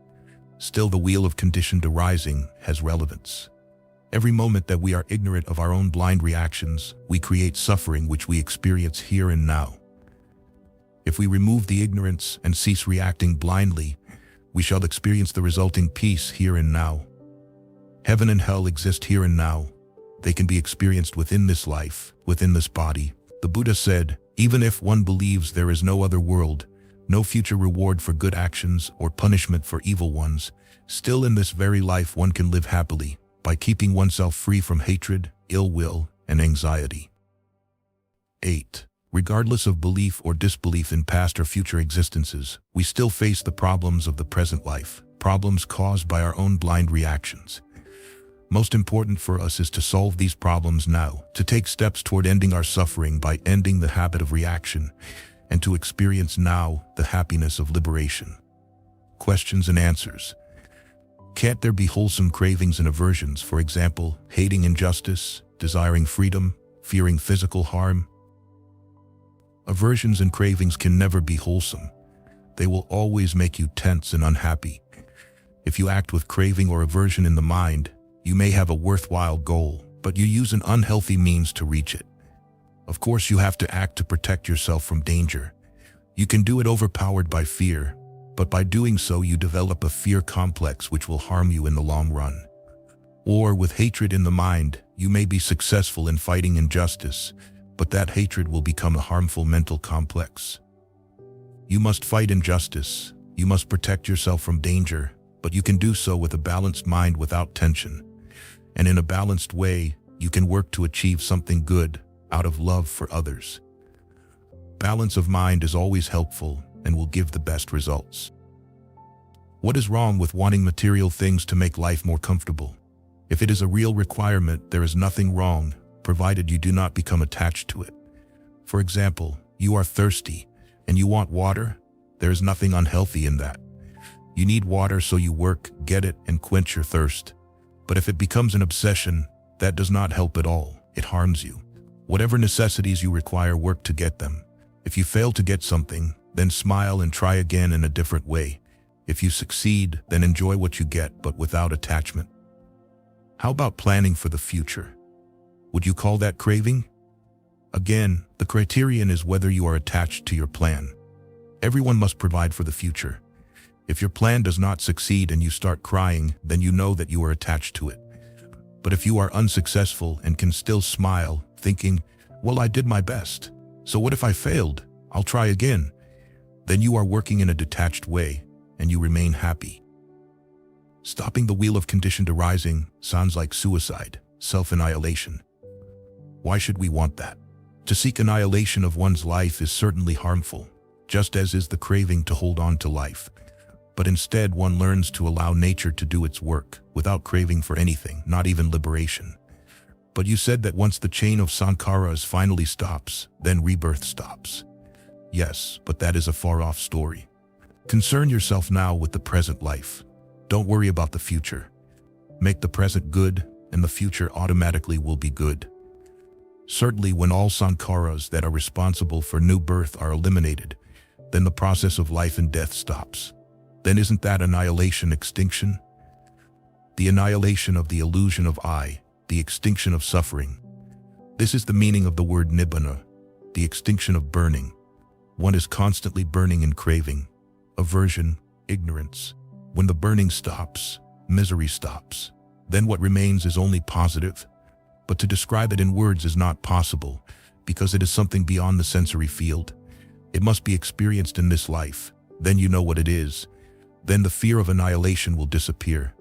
still the wheel of conditioned arising has relevance. Every moment that we are ignorant of our own blind reactions, we create suffering which we experience here and now. If we remove the ignorance and cease reacting blindly, we shall experience the resulting peace here and now. Heaven and hell exist here and now. They can be experienced within this life, within this body. The Buddha said, even if one believes there is no other world, no future reward for good actions or punishment for evil ones, still in this very life one can live happily, by keeping oneself free from hatred, ill will, and anxiety. 8. Regardless of belief or disbelief in past or future existences, we still face the problems of the present life, problems caused by our own blind reactions. Most important for us is to solve these problems now, to take steps toward ending our suffering by ending the habit of reaction, and to experience now the happiness of liberation. Questions and answers. Can't there be wholesome cravings and aversions, for example, hating injustice, desiring freedom, fearing physical harm? Aversions and cravings can never be wholesome. They will always make you tense and unhappy. If you act with craving or aversion in the mind, you may have a worthwhile goal, but you use an unhealthy means to reach it. Of course, you have to act to protect yourself from danger. You can do it overpowered by fear, But by doing so, you develop a fear complex which will harm you in the long run. Or with hatred in the mind, you may be successful in fighting injustice, but that hatred will become a harmful mental complex. You must fight injustice. You must protect yourself from danger, but you can do so with a balanced mind without tension. And in a balanced way, you can work to achieve something good out of love for others. Balance of mind is always helpful and will give the best results. What is wrong with wanting material things to make life more comfortable? If it is a real requirement, there is nothing wrong, provided you do not become attached to it. For example, you are thirsty and you want water. There is nothing unhealthy in that. You need water, so you work, get it, and quench your thirst. But if it becomes an obsession, that does not help at all. It harms you. Whatever necessities you require, work to get them. If you fail to get something, then smile and try again in a different way. If you succeed, then enjoy what you get, but without attachment. How about planning for the future? Would you call that craving? Again, the criterion is whether you are attached to your plan. Everyone must provide for the future. If your plan does not succeed and you start crying, then you know that you are attached to it. But if you are unsuccessful and can still smile, thinking, well, I did my best, so what if I failed? I'll try again. Then you are working in a detached way, and you remain happy. Stopping the wheel of conditioned arising sounds like suicide, self-annihilation. Why should we want that? To seek annihilation of one's life is certainly harmful, just as is the craving to hold on to life. But instead, one learns to allow nature to do its work without craving for anything, not even liberation. But you said that once the chain of sankharas finally stops, then rebirth stops. Yes, but that is a far-off story. Concern yourself now with the present life. Don't worry about the future. Make the present good, and the future automatically will be good. Certainly, when all sankharas that are responsible for new birth are eliminated, then the process of life and death stops. Then isn't that annihilation, extinction? The annihilation of the illusion of I, the extinction of suffering. This is the meaning of the word nibbana, the extinction of burning. One is constantly burning in craving, aversion, ignorance. When the burning stops, misery stops. Then what remains is only positive. But to describe it in words is not possible, because it is something beyond the sensory field. It must be experienced in this life. Then you know what it is. Then the fear of annihilation will disappear.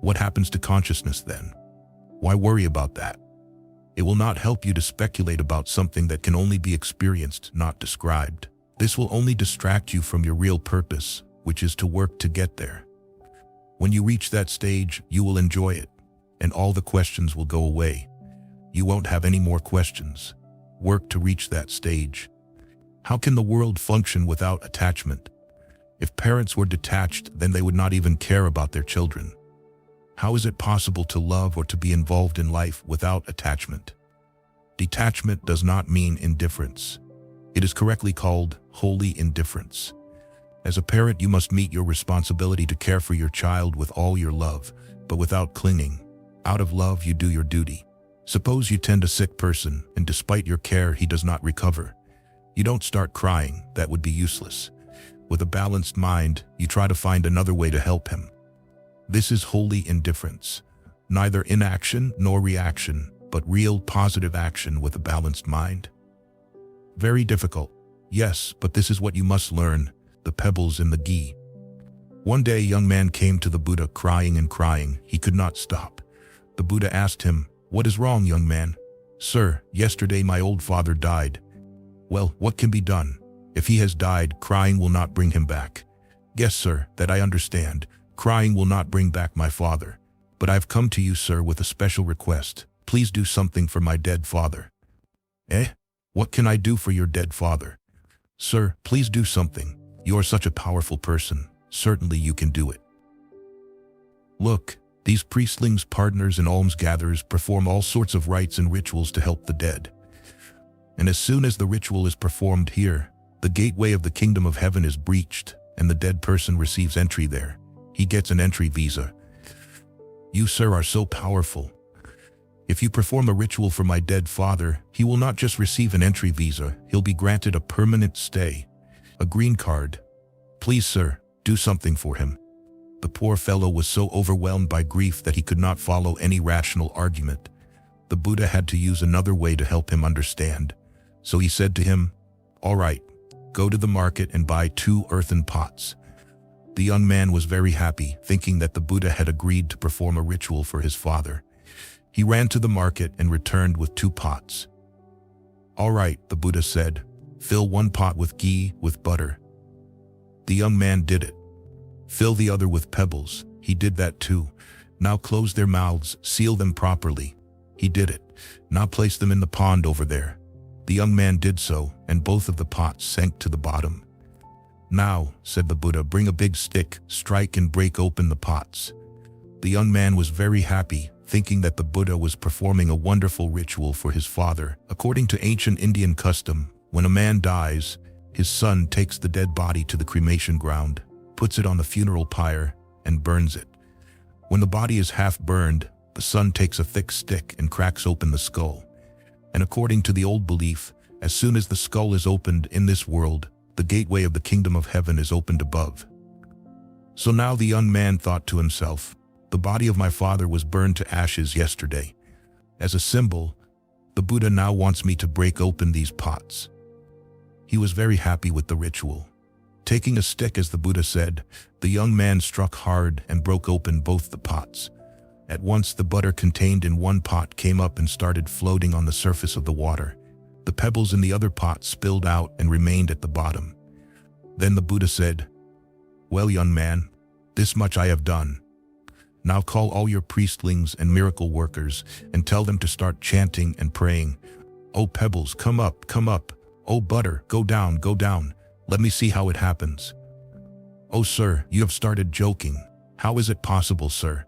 What happens to consciousness then? Why worry about that? It will not help you to speculate about something that can only be experienced, not described. This will only distract you from your real purpose, which is to work to get there. When you reach that stage, you will enjoy it, and all the questions will go away. You won't have any more questions. Work to reach that stage. How can the world function without attachment? If parents were detached, then they would not even care about their children. How is it possible to love or to be involved in life without attachment? Detachment does not mean indifference. It is correctly called holy indifference. As a parent, you must meet your responsibility to care for your child with all your love, but without clinging. Out of love, you do your duty. Suppose you tend a sick person, and despite your care, he does not recover. You don't start crying. That would be useless. With a balanced mind, you try to find another way to help him. This is holy indifference. Neither inaction nor reaction, but real positive action with a balanced mind. Very difficult. Yes, but this is what you must learn, the pebbles in the ghee. One day a young man came to the Buddha crying and crying. He could not stop. The Buddha asked him, "What is wrong, young man?" "Sir, yesterday my old father died." "Well, what can be done? If he has died, crying will not bring him back." "Yes, sir, that I understand. Crying will not bring back my father. But I've come to you, sir, with a special request. Please do something for my dead father." "Eh? What can I do for your dead father?" "Sir, please do something. You are such a powerful person. Certainly you can do it." Look, these priestlings, partners, and almsgatherers perform all sorts of rites and rituals to help the dead. And as soon as the ritual is performed here, the gateway of the kingdom of heaven is breached, and the dead person receives entry there. He gets an entry visa. You, sir, are so powerful. If you perform a ritual for my dead father, he will not just receive an entry visa, he'll be granted a permanent stay, a green card. Please, sir, Do something for him." The poor fellow was so overwhelmed by grief that he could not follow any rational argument. The Buddha had to use another way to help him understand. So he said to him, "All right, go to the market and buy 2 earthen pots." The young man was very happy, thinking that the Buddha had agreed to perform a ritual for his father. He ran to the market and returned with 2 pots. "All right," the Buddha said, "fill 1 pot with ghee with butter." The young man did it. "Fill the other with pebbles." He did that too. "Now close their mouths, seal them properly." He did it. "Now place them in the pond over there." The young man did so, and both of the pots sank to the bottom. "Now," said the Buddha, "bring a big stick, strike and break open the pots." The young man was very happy, thinking that the Buddha was performing a wonderful ritual for his father. According to ancient Indian custom, when a man dies, his son takes the dead body to the cremation ground, puts it on the funeral pyre, and burns it. When the body is half burned, the son takes a thick stick and cracks open the skull. And according to the old belief, as soon as the skull is opened in this world, the gateway of the kingdom of heaven is opened above. So now the young man thought to himself, "The body of my father was burned to ashes yesterday. As a symbol, the Buddha now wants me to break open these pots." He was very happy with the ritual. Taking a stick, as the Buddha said, the young man struck hard and broke open both the pots. At once the butter contained in one pot came up and started floating on the surface of the water. The pebbles in the other pot spilled out and remained at the bottom. Then the Buddha said, "Well, young man, this much I have done. Now call all your priestlings and miracle workers and tell them to start chanting and praying. Oh pebbles, come up, come up. Oh butter, go down, go down. Let me see how it happens." "Oh sir, you have started joking. How is it possible, sir?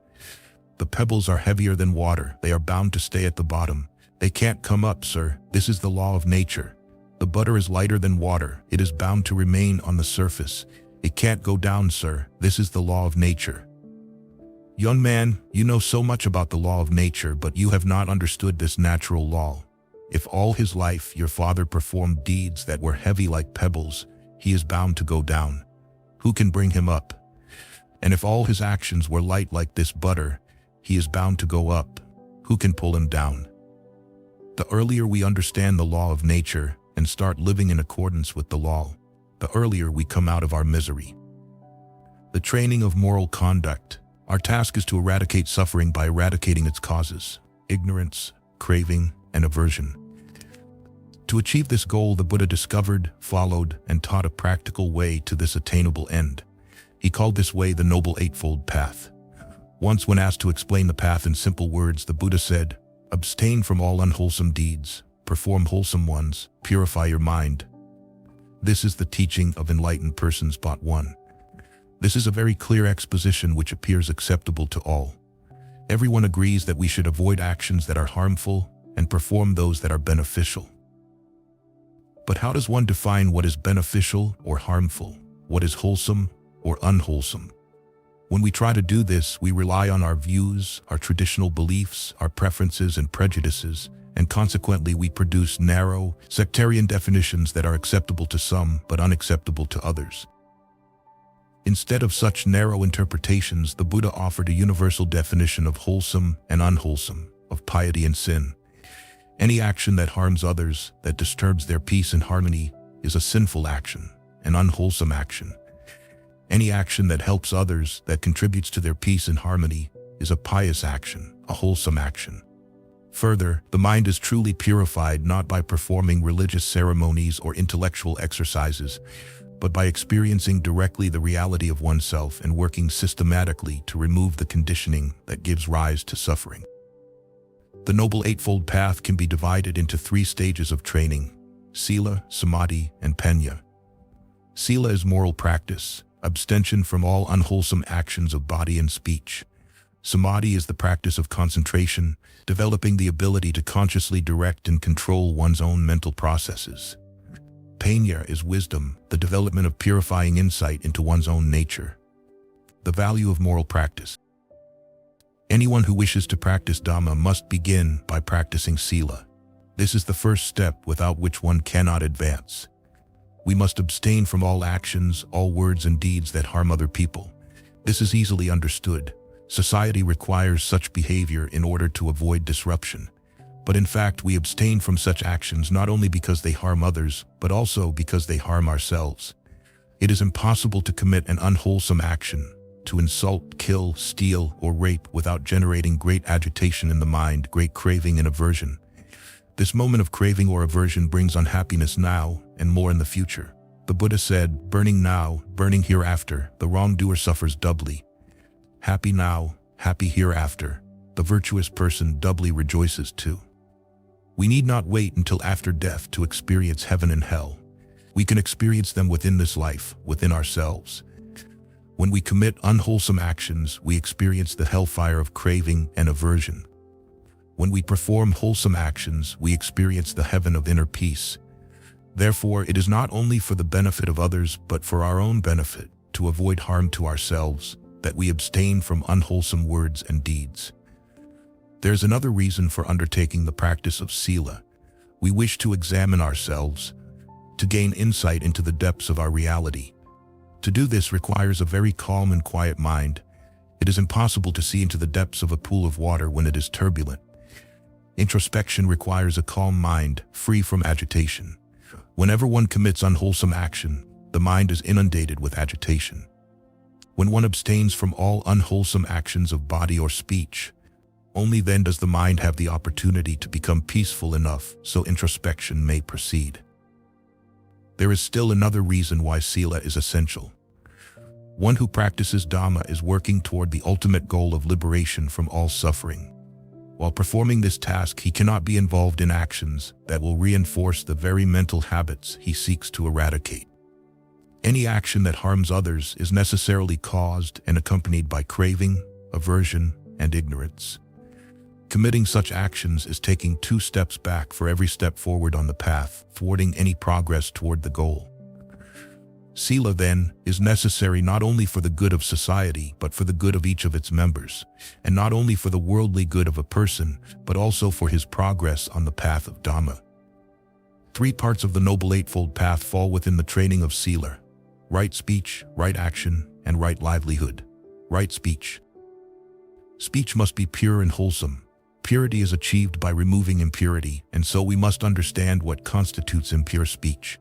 The pebbles are heavier than water. They are bound to stay at the bottom. They can't come up, sir. This is the law of nature. The butter is lighter than water. It is bound to remain on the surface. It can't go down, sir. This is the law of nature." "Young man, you know so much about the law of nature, but you have not understood this natural law. If all his life your father performed deeds that were heavy like pebbles, he is bound to go down. Who can bring him up? And if all his actions were light like this butter, he is bound to go up. Who can pull him down?" The earlier we understand the law of nature and start living in accordance with the law, the earlier we come out of our misery. The training of moral conduct. Our task is to eradicate suffering by eradicating its causes: ignorance, craving, and aversion. To achieve this goal, the Buddha discovered, followed, and taught a practical way to this attainable end. He called this way the Noble Eightfold Path. Once, when asked to explain the path in simple words, the Buddha said, "Abstain from all unwholesome deeds, perform wholesome ones, purify your mind." This is the teaching of enlightened persons, Part 1. This is a very clear exposition which appears acceptable to all. Everyone agrees that we should avoid actions that are harmful and perform those that are beneficial. But how does one define what is beneficial or harmful, what is wholesome or unwholesome? When we try to do this, we rely on our views, our traditional beliefs, our preferences and prejudices, and consequently we produce narrow, sectarian definitions that are acceptable to some but unacceptable to others. Instead of such narrow interpretations, the Buddha offered a universal definition of wholesome and unwholesome, of piety and sin. Any action that harms others, that disturbs their peace and harmony, is a sinful action, an unwholesome action. Any action that helps others, that contributes to their peace and harmony, is a pious action, a wholesome action. Further, the mind is truly purified not by performing religious ceremonies or intellectual exercises, but by experiencing directly the reality of oneself and working systematically to remove the conditioning that gives rise to suffering. The Noble Eightfold Path can be divided into 3 stages of training: Sila, Samadhi, and Panya. Sila is moral practice, abstention from all unwholesome actions of body and speech. Samadhi is the practice of concentration, developing the ability to consciously direct and control one's own mental processes. Panya is wisdom, the development of purifying insight into one's own nature. The value of moral practice. Anyone who wishes to practice Dhamma must begin by practicing Sila. This is the first step without which one cannot advance. We must abstain from all actions, all words and deeds that harm other people. This is easily understood. Society requires such behavior in order to avoid disruption. But in fact, we abstain from such actions not only because they harm others, but also because they harm ourselves. It is impossible to commit an unwholesome action, to insult, kill, steal, or rape without generating great agitation in the mind, great craving and aversion. This moment of craving or aversion brings unhappiness now and more in the future. The Buddha said, burning now, burning hereafter, the wrongdoer suffers doubly. Happy now, happy hereafter, the virtuous person doubly rejoices too. We need not wait until after death to experience heaven and hell. We can experience them within this life, within ourselves. When we commit unwholesome actions, we experience the hellfire of craving and aversion. When we perform wholesome actions, we experience the heaven of inner peace. Therefore, it is not only for the benefit of others, but for our own benefit, to avoid harm to ourselves, that we abstain from unwholesome words and deeds. There is another reason for undertaking the practice of sila. We wish to examine ourselves, to gain insight into the depths of our reality. To do this requires a very calm and quiet mind. It is impossible to see into the depths of a pool of water when it is turbulent. Introspection requires a calm mind, free from agitation. Whenever one commits unwholesome action, the mind is inundated with agitation. When one abstains from all unwholesome actions of body or speech, only then does the mind have the opportunity to become peaceful enough so introspection may proceed. There is still another reason why sila is essential. One who practices Dhamma is working toward the ultimate goal of liberation from all suffering. While performing this task, he cannot be involved in actions that will reinforce the very mental habits he seeks to eradicate. Any action that harms others is necessarily caused and accompanied by craving, aversion, and ignorance. Committing such actions is taking 2 steps back for every step forward on the path, thwarting any progress toward the goal. Sila, then, is necessary not only for the good of society, but for the good of each of its members, and not only for the worldly good of a person, but also for his progress on the path of Dhamma. 3 parts of the Noble Eightfold Path fall within the training of sila: right speech, right action, and right livelihood. Right speech. Speech must be pure and wholesome. Purity is achieved by removing impurity, and so we must understand what constitutes impure speech.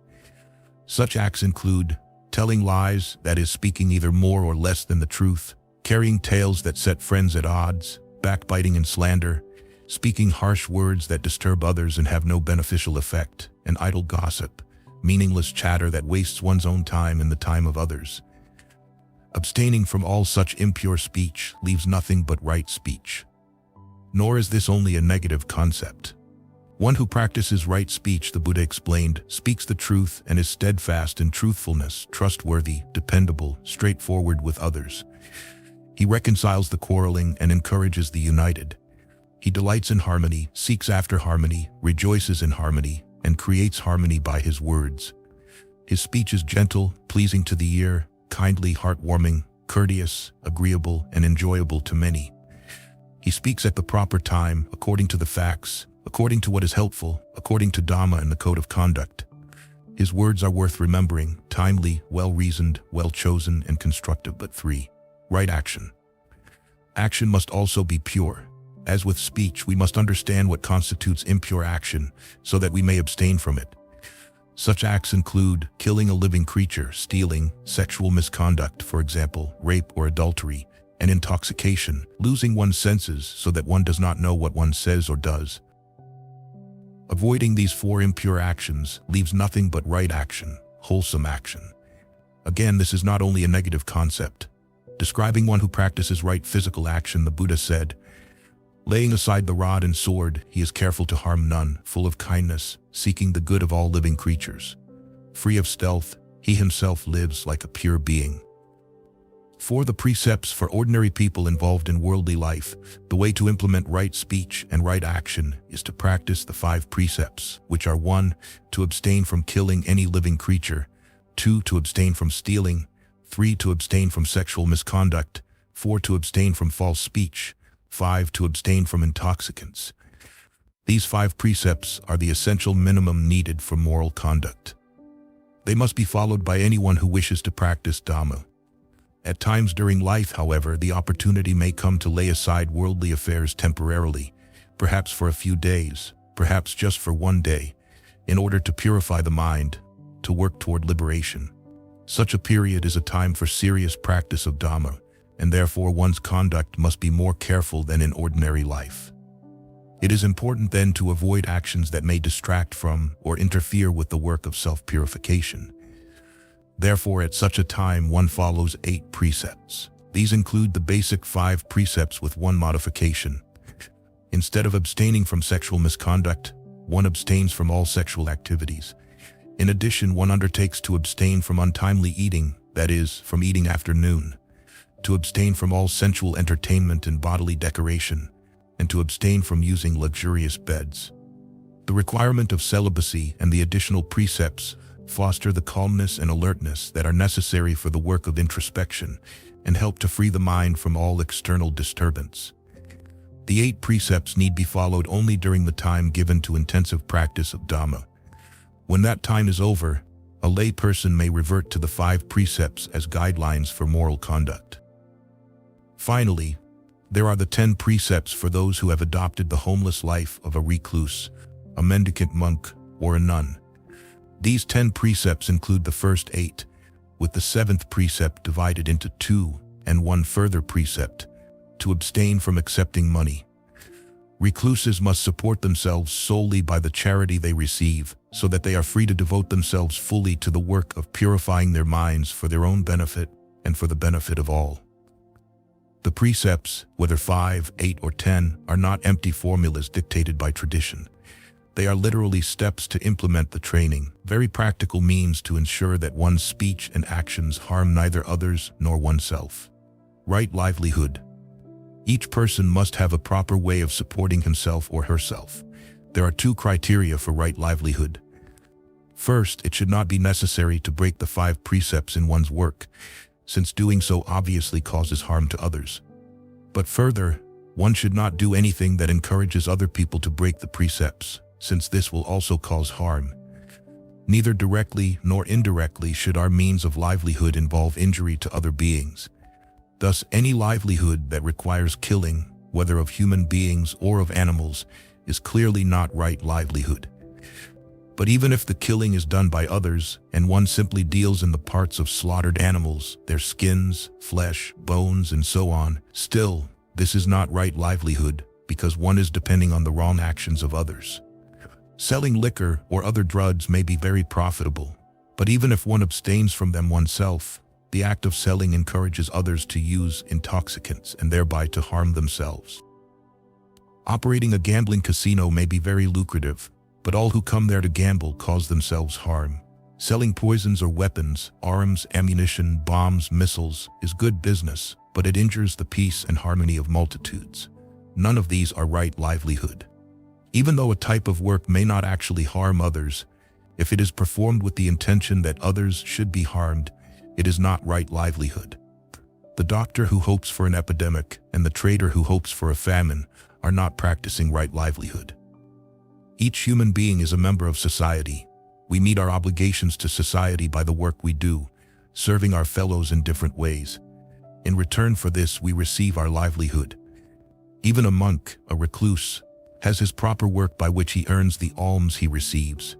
Such acts include telling lies, that is, speaking either more or less than the truth, carrying tales that set friends at odds, backbiting and slander, speaking harsh words that disturb others and have no beneficial effect, and idle gossip, meaningless chatter that wastes one's own time and the time of others. Abstaining from all such impure speech leaves nothing but right speech. Nor is this only a negative concept. One who practices right speech, the Buddha explained, speaks the truth and is steadfast in truthfulness, trustworthy, dependable, straightforward with others. He reconciles the quarreling and encourages the united. He delights in harmony, seeks after harmony, rejoices in harmony, and creates harmony by his words. His speech is gentle, pleasing to the ear, kindly, heartwarming, courteous, agreeable, and enjoyable to many. He speaks at the proper time, according to the facts, according to what is helpful, according to Dhamma and the code of conduct. His words are worth remembering, timely, well-reasoned, well-chosen, and constructive. But 3. Right action. Action must also be pure. As with speech, we must understand what constitutes impure action so that we may abstain from it. Such acts include killing a living creature, stealing, sexual misconduct, for example, rape or adultery, and intoxication, losing one's senses so that one does not know what one says or does. Avoiding these 4 impure actions leaves nothing but right action, wholesome action. Again, this is not only a negative concept. Describing one who practices right physical action, the Buddha said, laying aside the rod and sword, he is careful to harm none, full of kindness, seeking the good of all living creatures. Free of stealth, he himself lives like a pure being. For the precepts for ordinary people involved in worldly life, the way to implement right speech and right action is to practice the 5 precepts, which are 1. To abstain from killing any living creature, 2. To abstain from stealing, 3. To abstain from sexual misconduct, 4. To abstain from false speech, 5. To abstain from intoxicants. These 5 precepts are the essential minimum needed for moral conduct. They must be followed by anyone who wishes to practice Dhamma. At times during life, however, the opportunity may come to lay aside worldly affairs temporarily, perhaps for a few days, perhaps just for one day, in order to purify the mind, to work toward liberation. Such a period is a time for serious practice of Dhamma, and therefore one's conduct must be more careful than in ordinary life. It is important then to avoid actions that may distract from or interfere with the work of self-purification. Therefore, at such a time, one follows 8 precepts. These include the basic 5 precepts with one modification. Instead of abstaining from sexual misconduct, one abstains from all sexual activities. In addition, one undertakes to abstain from untimely eating, that is, from eating after noon, to abstain from all sensual entertainment and bodily decoration, and to abstain from using luxurious beds. The requirement of celibacy and the additional precepts foster the calmness and alertness that are necessary for the work of introspection and help to free the mind from all external disturbance. The 8 precepts need be followed only during the time given to intensive practice of Dhamma. When that time is over, a lay person may revert to the 5 precepts as guidelines for moral conduct. Finally, there are the 10 precepts for those who have adopted the homeless life of a recluse, a mendicant monk, or a nun. These 10 precepts include the first 8, with the 7th precept divided into 2 and 1 further precept, to abstain from accepting money. Recluses must support themselves solely by the charity they receive, so that they are free to devote themselves fully to the work of purifying their minds for their own benefit and for the benefit of all. The precepts, whether 5, 8, or 10, are not empty formulas dictated by tradition. They are literally steps to implement the training, very practical means to ensure that one's speech and actions harm neither others nor oneself. Right livelihood. Each person must have a proper way of supporting himself or herself. There are 2 criteria for right livelihood. First, it should not be necessary to break the 5 precepts in one's work, since doing so obviously causes harm to others. But further, one should not do anything that encourages other people to break the precepts, since this will also cause harm. Neither directly nor indirectly should our means of livelihood involve injury to other beings. Thus, any livelihood that requires killing, whether of human beings or of animals, is clearly not right livelihood. But even if the killing is done by others, and one simply deals in the parts of slaughtered animals, their skins, flesh, bones, and so on, still, this is not right livelihood, because one is depending on the wrong actions of others. Selling liquor or other drugs may be very profitable, but even if one abstains from them oneself, the act of selling encourages others to use intoxicants and thereby to harm themselves. Operating a gambling casino may be very lucrative, but all who come there to gamble cause themselves harm. Selling poisons or weapons, arms, ammunition, bombs, missiles, is good business, but it injures the peace and harmony of multitudes. None of these are right livelihood. Even though a type of work may not actually harm others, if it is performed with the intention that others should be harmed, it is not right livelihood. The doctor who hopes for an epidemic and the trader who hopes for a famine are not practicing right livelihood. Each human being is a member of society. We meet our obligations to society by the work we do, serving our fellows in different ways. In return for this, we receive our livelihood. Even a monk, a recluse, has his proper work by which he earns the alms he receives,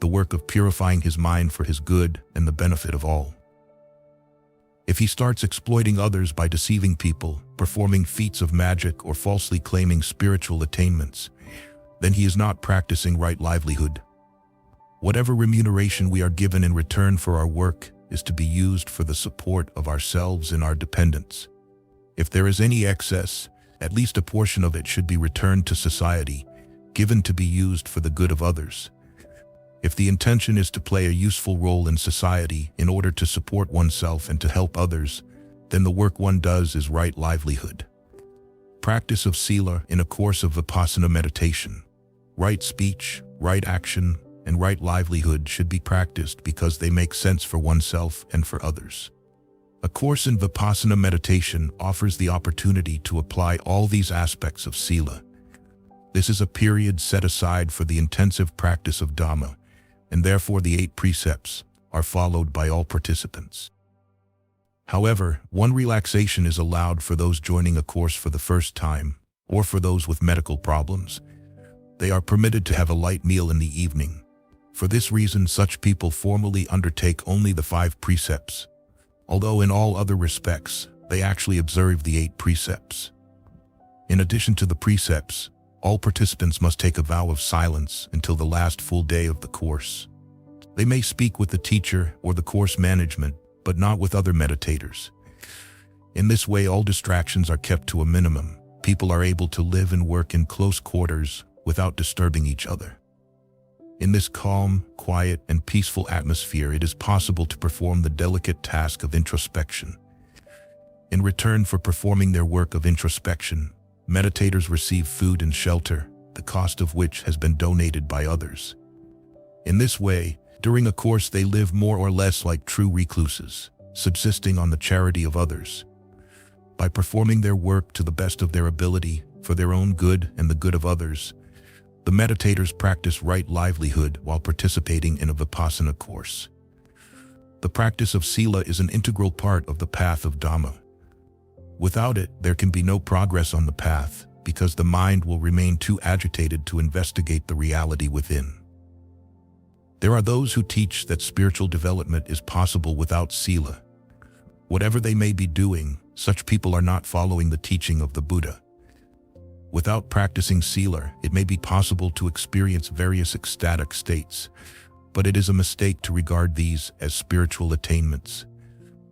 the work of purifying his mind for his good and the benefit of all. If he starts exploiting others by deceiving people, performing feats of magic, or falsely claiming spiritual attainments, then he is not practicing right livelihood. Whatever remuneration we are given in return for our work is to be used for the support of ourselves and our dependents. If there is any excess, at least a portion of it should be returned to society, given to be used for the good of others. If the intention is to play a useful role in society in order to support oneself and to help others, then the work one does is right livelihood. Practice of Sila in a course of Vipassana meditation. Right speech, right action, and right livelihood should be practiced because they make sense for oneself and for others. A course in Vipassana meditation offers the opportunity to apply all these aspects of Sila. This is a period set aside for the intensive practice of Dhamma, and therefore the 8 precepts, are followed by all participants. However, one relaxation is allowed for those joining a course for the first time, or for those with medical problems. They are permitted to have a light meal in the evening. For this reason, such people formally undertake only the 5 precepts, although in all other respects, they actually observe the 8 precepts. In addition to the precepts, all participants must take a vow of silence until the last full day of the course. They may speak with the teacher or the course management, but not with other meditators. In this way, all distractions are kept to a minimum. People are able to live and work in close quarters without disturbing each other. In this calm, quiet, and peaceful atmosphere, it is possible to perform the delicate task of introspection. In return for performing their work of introspection, meditators receive food and shelter, the cost of which has been donated by others. In this way, during a course they live more or less like true recluses, subsisting on the charity of others. By performing their work to the best of their ability, for their own good and the good of others, the meditators practice right livelihood while participating in a Vipassana course. The practice of Sila is an integral part of the path of Dhamma. Without it, there can be no progress on the path, because the mind will remain too agitated to investigate the reality within. There are those who teach that spiritual development is possible without Sila. Whatever they may be doing, such people are not following the teaching of the Buddha. Without practicing Sila, it may be possible to experience various ecstatic states, but it is a mistake to regard these as spiritual attainments.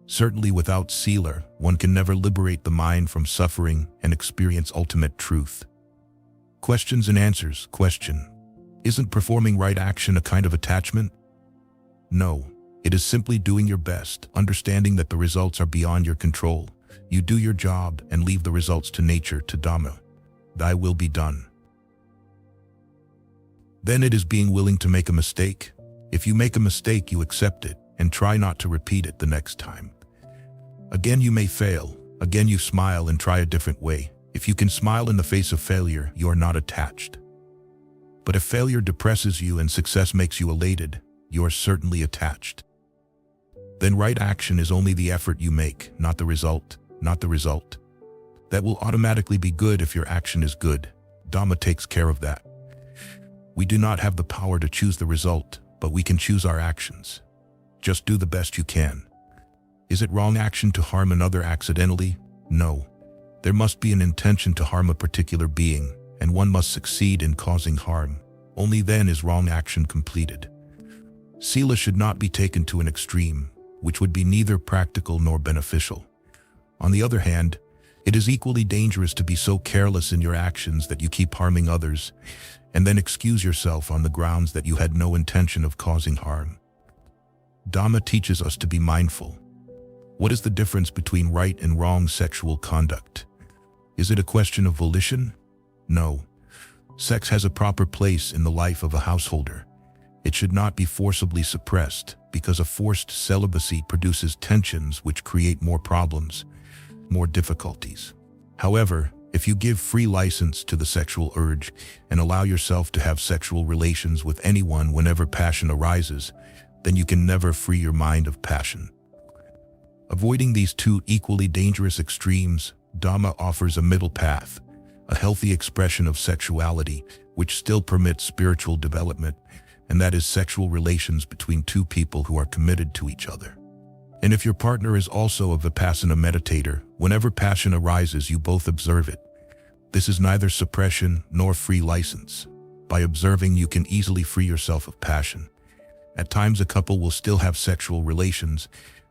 Certainly without Sila, one can never liberate the mind from suffering and experience ultimate truth. Questions and answers. Question: isn't performing right action a kind of attachment? No, it is simply doing your best, understanding that the results are beyond your control. You do your job and leave the results to nature, to Dhamma. Thy will be done. Then it is being willing to make a mistake. If you make a mistake, you accept it and try not to repeat it the next time. Again, you may fail. Again, you smile and try a different way. If you can smile in the face of failure, you are not attached. But if failure depresses you and success makes you elated, you are certainly attached. Then right action is only the effort you make, not the result, not the result. That will automatically be good if your action is good. Dhamma takes care of that. We do not have the power to choose the result, but we can choose our actions. Just do the best you can. Is it wrong action to harm another accidentally? No. There must be an intention to harm a particular being, and one must succeed in causing harm. Only then is wrong action completed. Sila should not be taken to an extreme, which would be neither practical nor beneficial. On the other hand, it is equally dangerous to be so careless in your actions that you keep harming others, and then excuse yourself on the grounds that you had no intention of causing harm. Dhamma teaches us to be mindful. What is the difference between right and wrong sexual conduct? Is it a question of volition? No. Sex has a proper place in the life of a householder. It should not be forcibly suppressed, because a forced celibacy produces tensions which create more problems, more difficulties. However, if you give free license to the sexual urge and allow yourself to have sexual relations with anyone whenever passion arises, then you can never free your mind of passion. Avoiding these two equally dangerous extremes, Dhamma offers a middle path, a healthy expression of sexuality which still permits spiritual development, and that is sexual relations between two people who are committed to each other. And if your partner is also a Vipassana meditator, whenever passion arises, you both observe it. This is neither suppression nor free license. By observing, you can easily free yourself of passion. At times, a couple will still have sexual relations,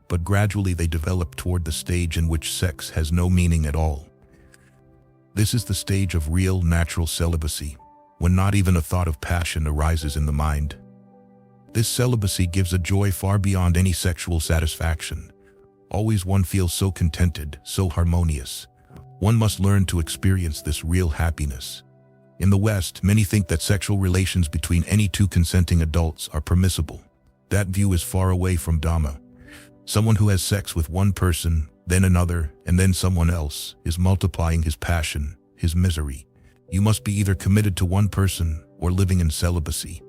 but gradually they develop toward the stage in which sex has no meaning at all. This is the stage of real, natural celibacy, when not even a thought of passion arises in the mind. This celibacy gives a joy far beyond any sexual satisfaction. Always one feels so contented, so harmonious. One must learn to experience this real happiness. In the West, many think that sexual relations between any two consenting adults are permissible. That view is far away from Dhamma. Someone who has sex with one person, then another, and then someone else, is multiplying his passion, his misery. You must be either committed to one person or living in celibacy.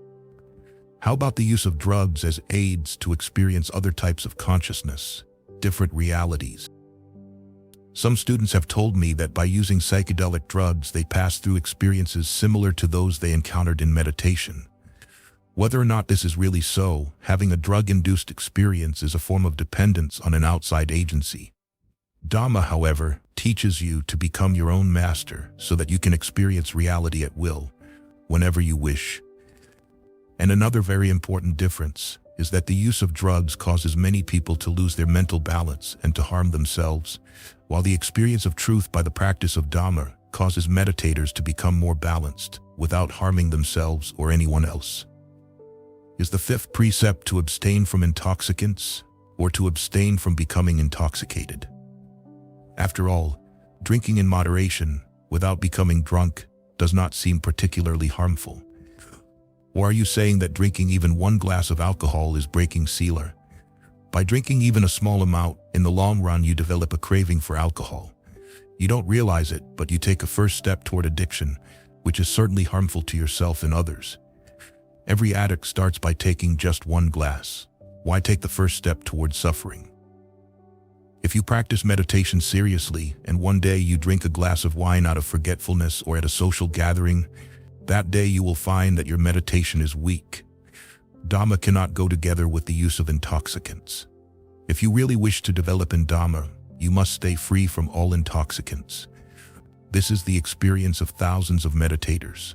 How about the use of drugs as aids to experience other types of consciousness, different realities? Some students have told me that by using psychedelic drugs, they pass through experiences similar to those they encountered in meditation. Whether or not this is really so, having a drug-induced experience is a form of dependence on an outside agency. Dhamma, however, teaches you to become your own master so that you can experience reality at will, whenever you wish. And another very important difference is that the use of drugs causes many people to lose their mental balance and to harm themselves, while the experience of truth by the practice of Dhamma causes meditators to become more balanced without harming themselves or anyone else. Is the fifth precept to abstain from intoxicants or to abstain from becoming intoxicated? After all, drinking in moderation without becoming drunk does not seem particularly harmful. Or are you saying that drinking even one glass of alcohol is breaking sila? By drinking even a small amount, in the long run you develop a craving for alcohol. You don't realize it, but you take a first step toward addiction, which is certainly harmful to yourself and others. Every addict starts by taking just one glass. Why take the first step towards suffering? If you practice meditation seriously and one day you drink a glass of wine out of forgetfulness or at a social gathering, that day you will find that your meditation is weak. Dhamma cannot go together with the use of intoxicants. If you really wish to develop in Dhamma, you must stay free from all intoxicants. This is the experience of thousands of meditators.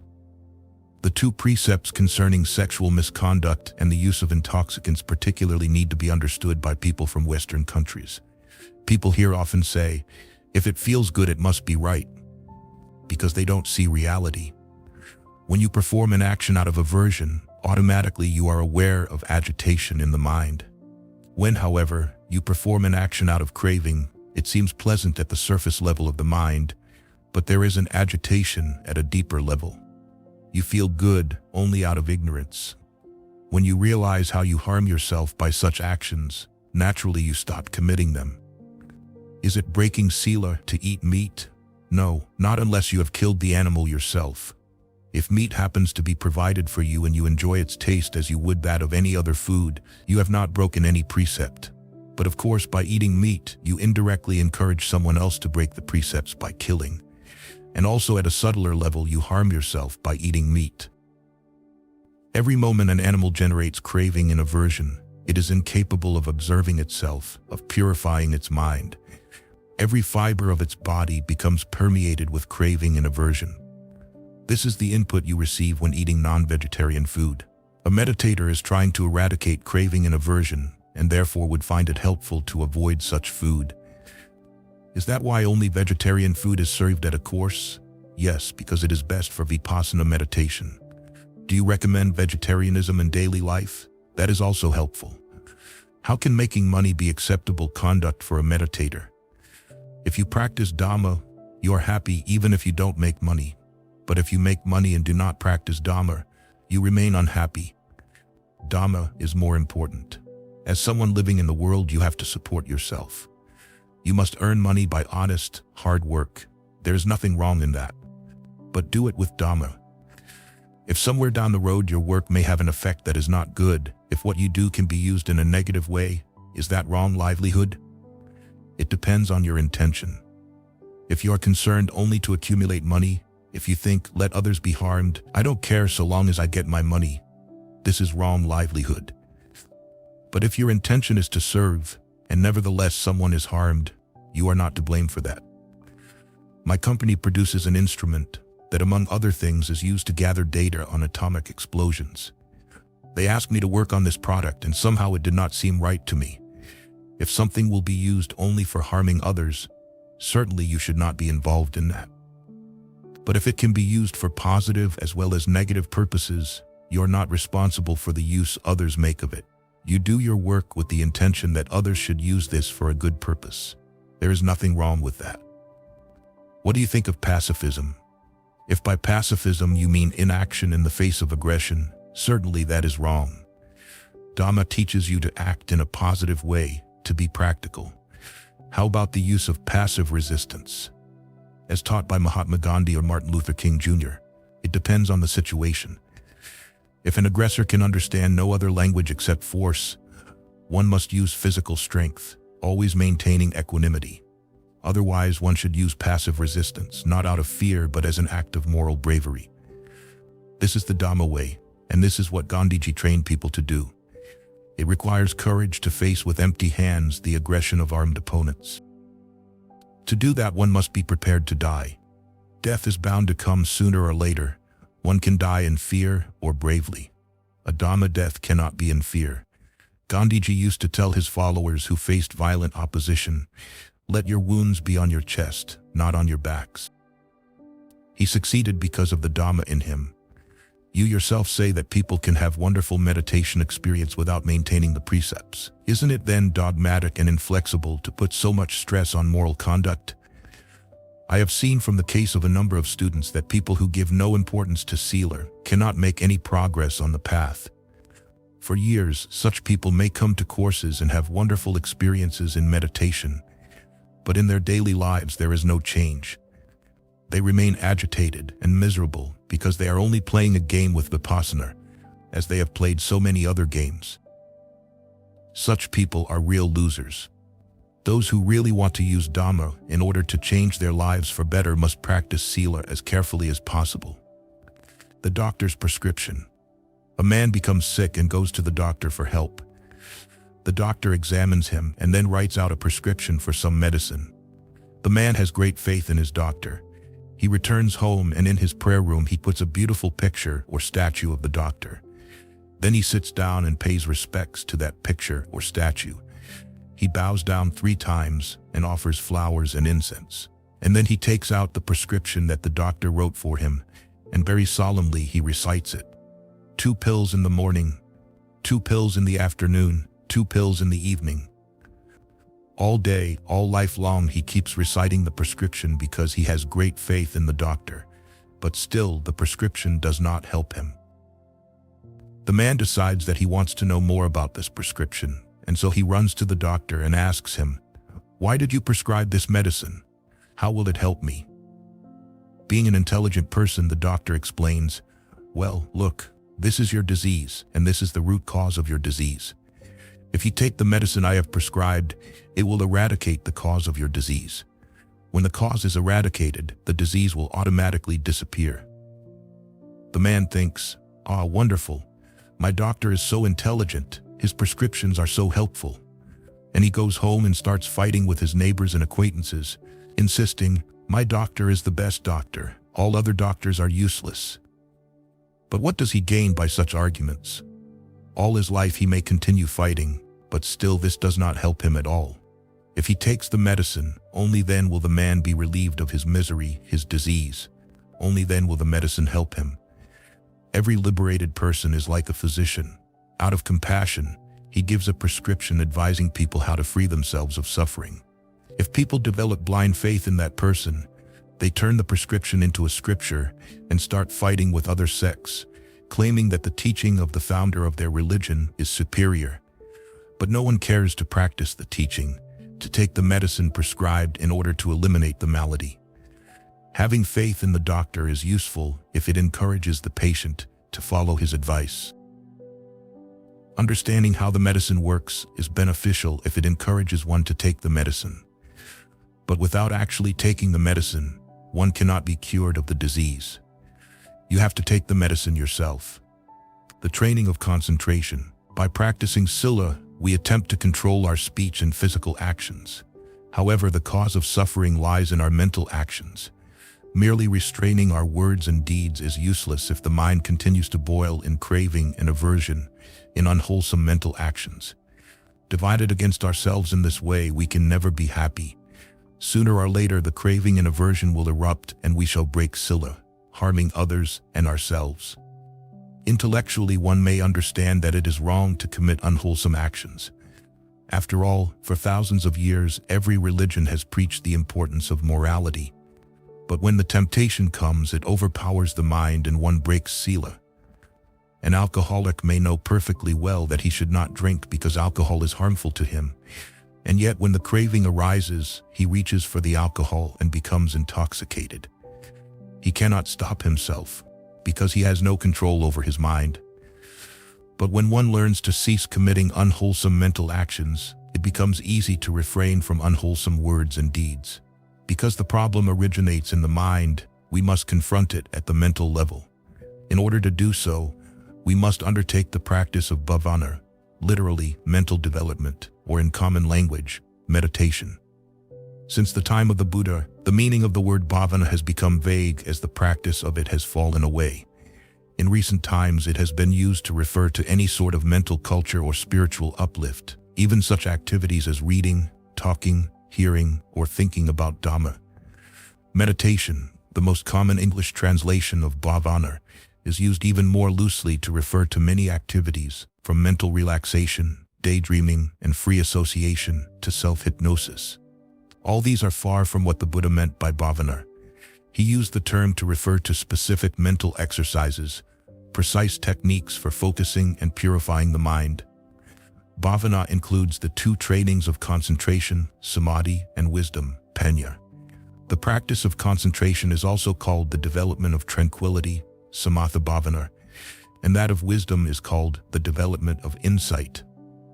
The two precepts concerning sexual misconduct and the use of intoxicants particularly need to be understood by people from Western countries. People here often say, if it feels good, it must be right, because they don't see reality. When you perform an action out of aversion, automatically you are aware of agitation in the mind. When, however, you perform an action out of craving, it seems pleasant at the surface level of the mind, but there is an agitation at a deeper level. You feel good only out of ignorance. When you realize how you harm yourself by such actions, naturally you stop committing them. Is it breaking sila to eat meat? No, not unless you have killed the animal yourself. If meat happens to be provided for you and you enjoy its taste as you would that of any other food, you have not broken any precept. But of course, by eating meat, you indirectly encourage someone else to break the precepts by killing. And also at a subtler level, you harm yourself by eating meat. Every moment an animal generates craving and aversion, it is incapable of observing itself, of purifying its mind. Every fiber of its body becomes permeated with craving and aversion. This is the input you receive when eating non-vegetarian food. A meditator is trying to eradicate craving and aversion, and therefore would find it helpful to avoid such food. Is that why only vegetarian food is served at a course? Yes, because it is best for Vipassana meditation. Do you recommend vegetarianism in daily life? That is also helpful. How can making money be acceptable conduct for a meditator? If you practice Dhamma, you are happy even if you don't make money. But if you make money and do not practice Dhamma, you remain unhappy. Dhamma is more important. As someone living in the world, you have to support yourself. You must earn money by honest, hard work. There is nothing wrong in that. But do it with Dhamma. If somewhere down the road your work may have an effect that is not good, if what you do can be used in a negative way, is that wrong livelihood? It depends on your intention. If you are concerned only to accumulate money, if you think, let others be harmed, I don't care so long as I get my money, this is wrong livelihood. But if your intention is to serve, and nevertheless someone is harmed, you are not to blame for that. My company produces an instrument that, among other things, is used to gather data on atomic explosions. They asked me to work on this product, and somehow it did not seem right to me. If something will be used only for harming others, certainly you should not be involved in that. But if it can be used for positive as well as negative purposes, you're not responsible for the use others make of it. You do your work with the intention that others should use this for a good purpose. There is nothing wrong with that. What do you think of pacifism? If by pacifism you mean inaction in the face of aggression, certainly that is wrong. Dhamma teaches you to act in a positive way, to be practical. How about the use of passive resistance? As taught by Mahatma Gandhi or Martin Luther King Jr., it depends on the situation. If an aggressor can understand no other language except force, one must use physical strength, always maintaining equanimity. Otherwise, one should use passive resistance, not out of fear but as an act of moral bravery. This is the Dhamma way, and this is what Gandhiji trained people to do. It requires courage to face with empty hands the aggression of armed opponents. To do that, one must be prepared to die. Death is bound to come sooner or later. One can die in fear or bravely. A Dhamma death cannot be in fear. Gandhiji used to tell his followers who faced violent opposition, "Let your wounds be on your chest, not on your backs." He succeeded because of the Dhamma in him. You yourself say that people can have wonderful meditation experience without maintaining the precepts. Isn't it then dogmatic and inflexible to put so much stress on moral conduct? I have seen from the case of a number of students that people who give no importance to Sila cannot make any progress on the path. For years, such people may come to courses and have wonderful experiences in meditation, but in their daily lives there is no change. They remain agitated and miserable because they are only playing a game with Vipassana, as they have played so many other games. Such people are real losers. Those who really want to use Dhamma in order to change their lives for better must practice Sila as carefully as possible. The doctor's prescription. A man becomes sick and goes to the doctor for help. The doctor examines him and then writes out a prescription for some medicine. The man has great faith in his doctor. He returns home and in his prayer room he puts a beautiful picture or statue of the doctor. Then he sits down and pays respects to that picture or statue. He bows down 3 times and offers flowers and incense. And then he takes out the prescription that the doctor wrote for him, and very solemnly he recites it. 2 pills in the morning, 2 pills in the afternoon, 2 pills in the evening. All day, all life long he keeps reciting the prescription because he has great faith in the doctor, but still the prescription does not help him. The man decides that he wants to know more about this prescription, and so he runs to the doctor and asks him, "Why did you prescribe this medicine? How will it help me?" Being an intelligent person, the doctor explains, "Well, look, this is your disease, and this is the root cause of your disease. If you take the medicine I have prescribed, it will eradicate the cause of your disease. When the cause is eradicated, the disease will automatically disappear." The man thinks, "Ah, wonderful. My doctor is so intelligent. His prescriptions are so helpful." And he goes home and starts fighting with his neighbors and acquaintances, insisting, "My doctor is the best doctor. All other doctors are useless." But what does he gain by such arguments? All his life he may continue fighting, but still this does not help him at all. If he takes the medicine, only then will the man be relieved of his misery, his disease. Only then will the medicine help him. Every liberated person is like a physician. Out of compassion, he gives a prescription advising people how to free themselves of suffering. If people develop blind faith in that person, they turn the prescription into a scripture and start fighting with other sects, claiming that the teaching of the founder of their religion is superior. But no one cares to practice the teaching, to take the medicine prescribed in order to eliminate the malady. Having faith in the doctor is useful if it encourages the patient to follow his advice. Understanding how the medicine works is beneficial if it encourages one to take the medicine. But without actually taking the medicine, one cannot be cured of the disease. You have to take the medicine yourself. The training of concentration. By practicing Sila, we attempt to control our speech and physical actions. However, the cause of suffering lies in our mental actions. Merely restraining our words and deeds is useless if the mind continues to boil in craving and aversion, in unwholesome mental actions. Divided against ourselves in this way, we can never be happy. Sooner or later, the craving and aversion will erupt and we shall break Sila, harming others and ourselves. Intellectually, one may understand that it is wrong to commit unwholesome actions. After all, for thousands of years, every religion has preached the importance of morality. But when the temptation comes, it overpowers the mind and one breaks Sila. An alcoholic may know perfectly well that he should not drink because alcohol is harmful to him. And yet when the craving arises, he reaches for the alcohol and becomes intoxicated. He cannot stop himself because he has no control over his mind. But when one learns to cease committing unwholesome mental actions, it becomes easy to refrain from unwholesome words and deeds. Because the problem originates in the mind, we must confront it at the mental level. In order to do so, we must undertake the practice of bhavana, literally mental development, or in common language, meditation. Since the time of the Buddha, the meaning of the word bhavana has become vague as the practice of it has fallen away. In recent times, it has been used to refer to any sort of mental culture or spiritual uplift, even such activities as reading, talking, hearing, or thinking about Dhamma. Meditation, the most common English translation of bhavana, is used even more loosely to refer to many activities, from mental relaxation, daydreaming, and free association to self-hypnosis. All these are far from what the Buddha meant by bhavana. He used the term to refer to specific mental exercises, precise techniques for focusing and purifying the mind. Bhavana includes the two trainings of concentration, samadhi, and wisdom, panya. The practice of concentration is also called the development of tranquility, samatha bhavana, and that of wisdom is called the development of insight,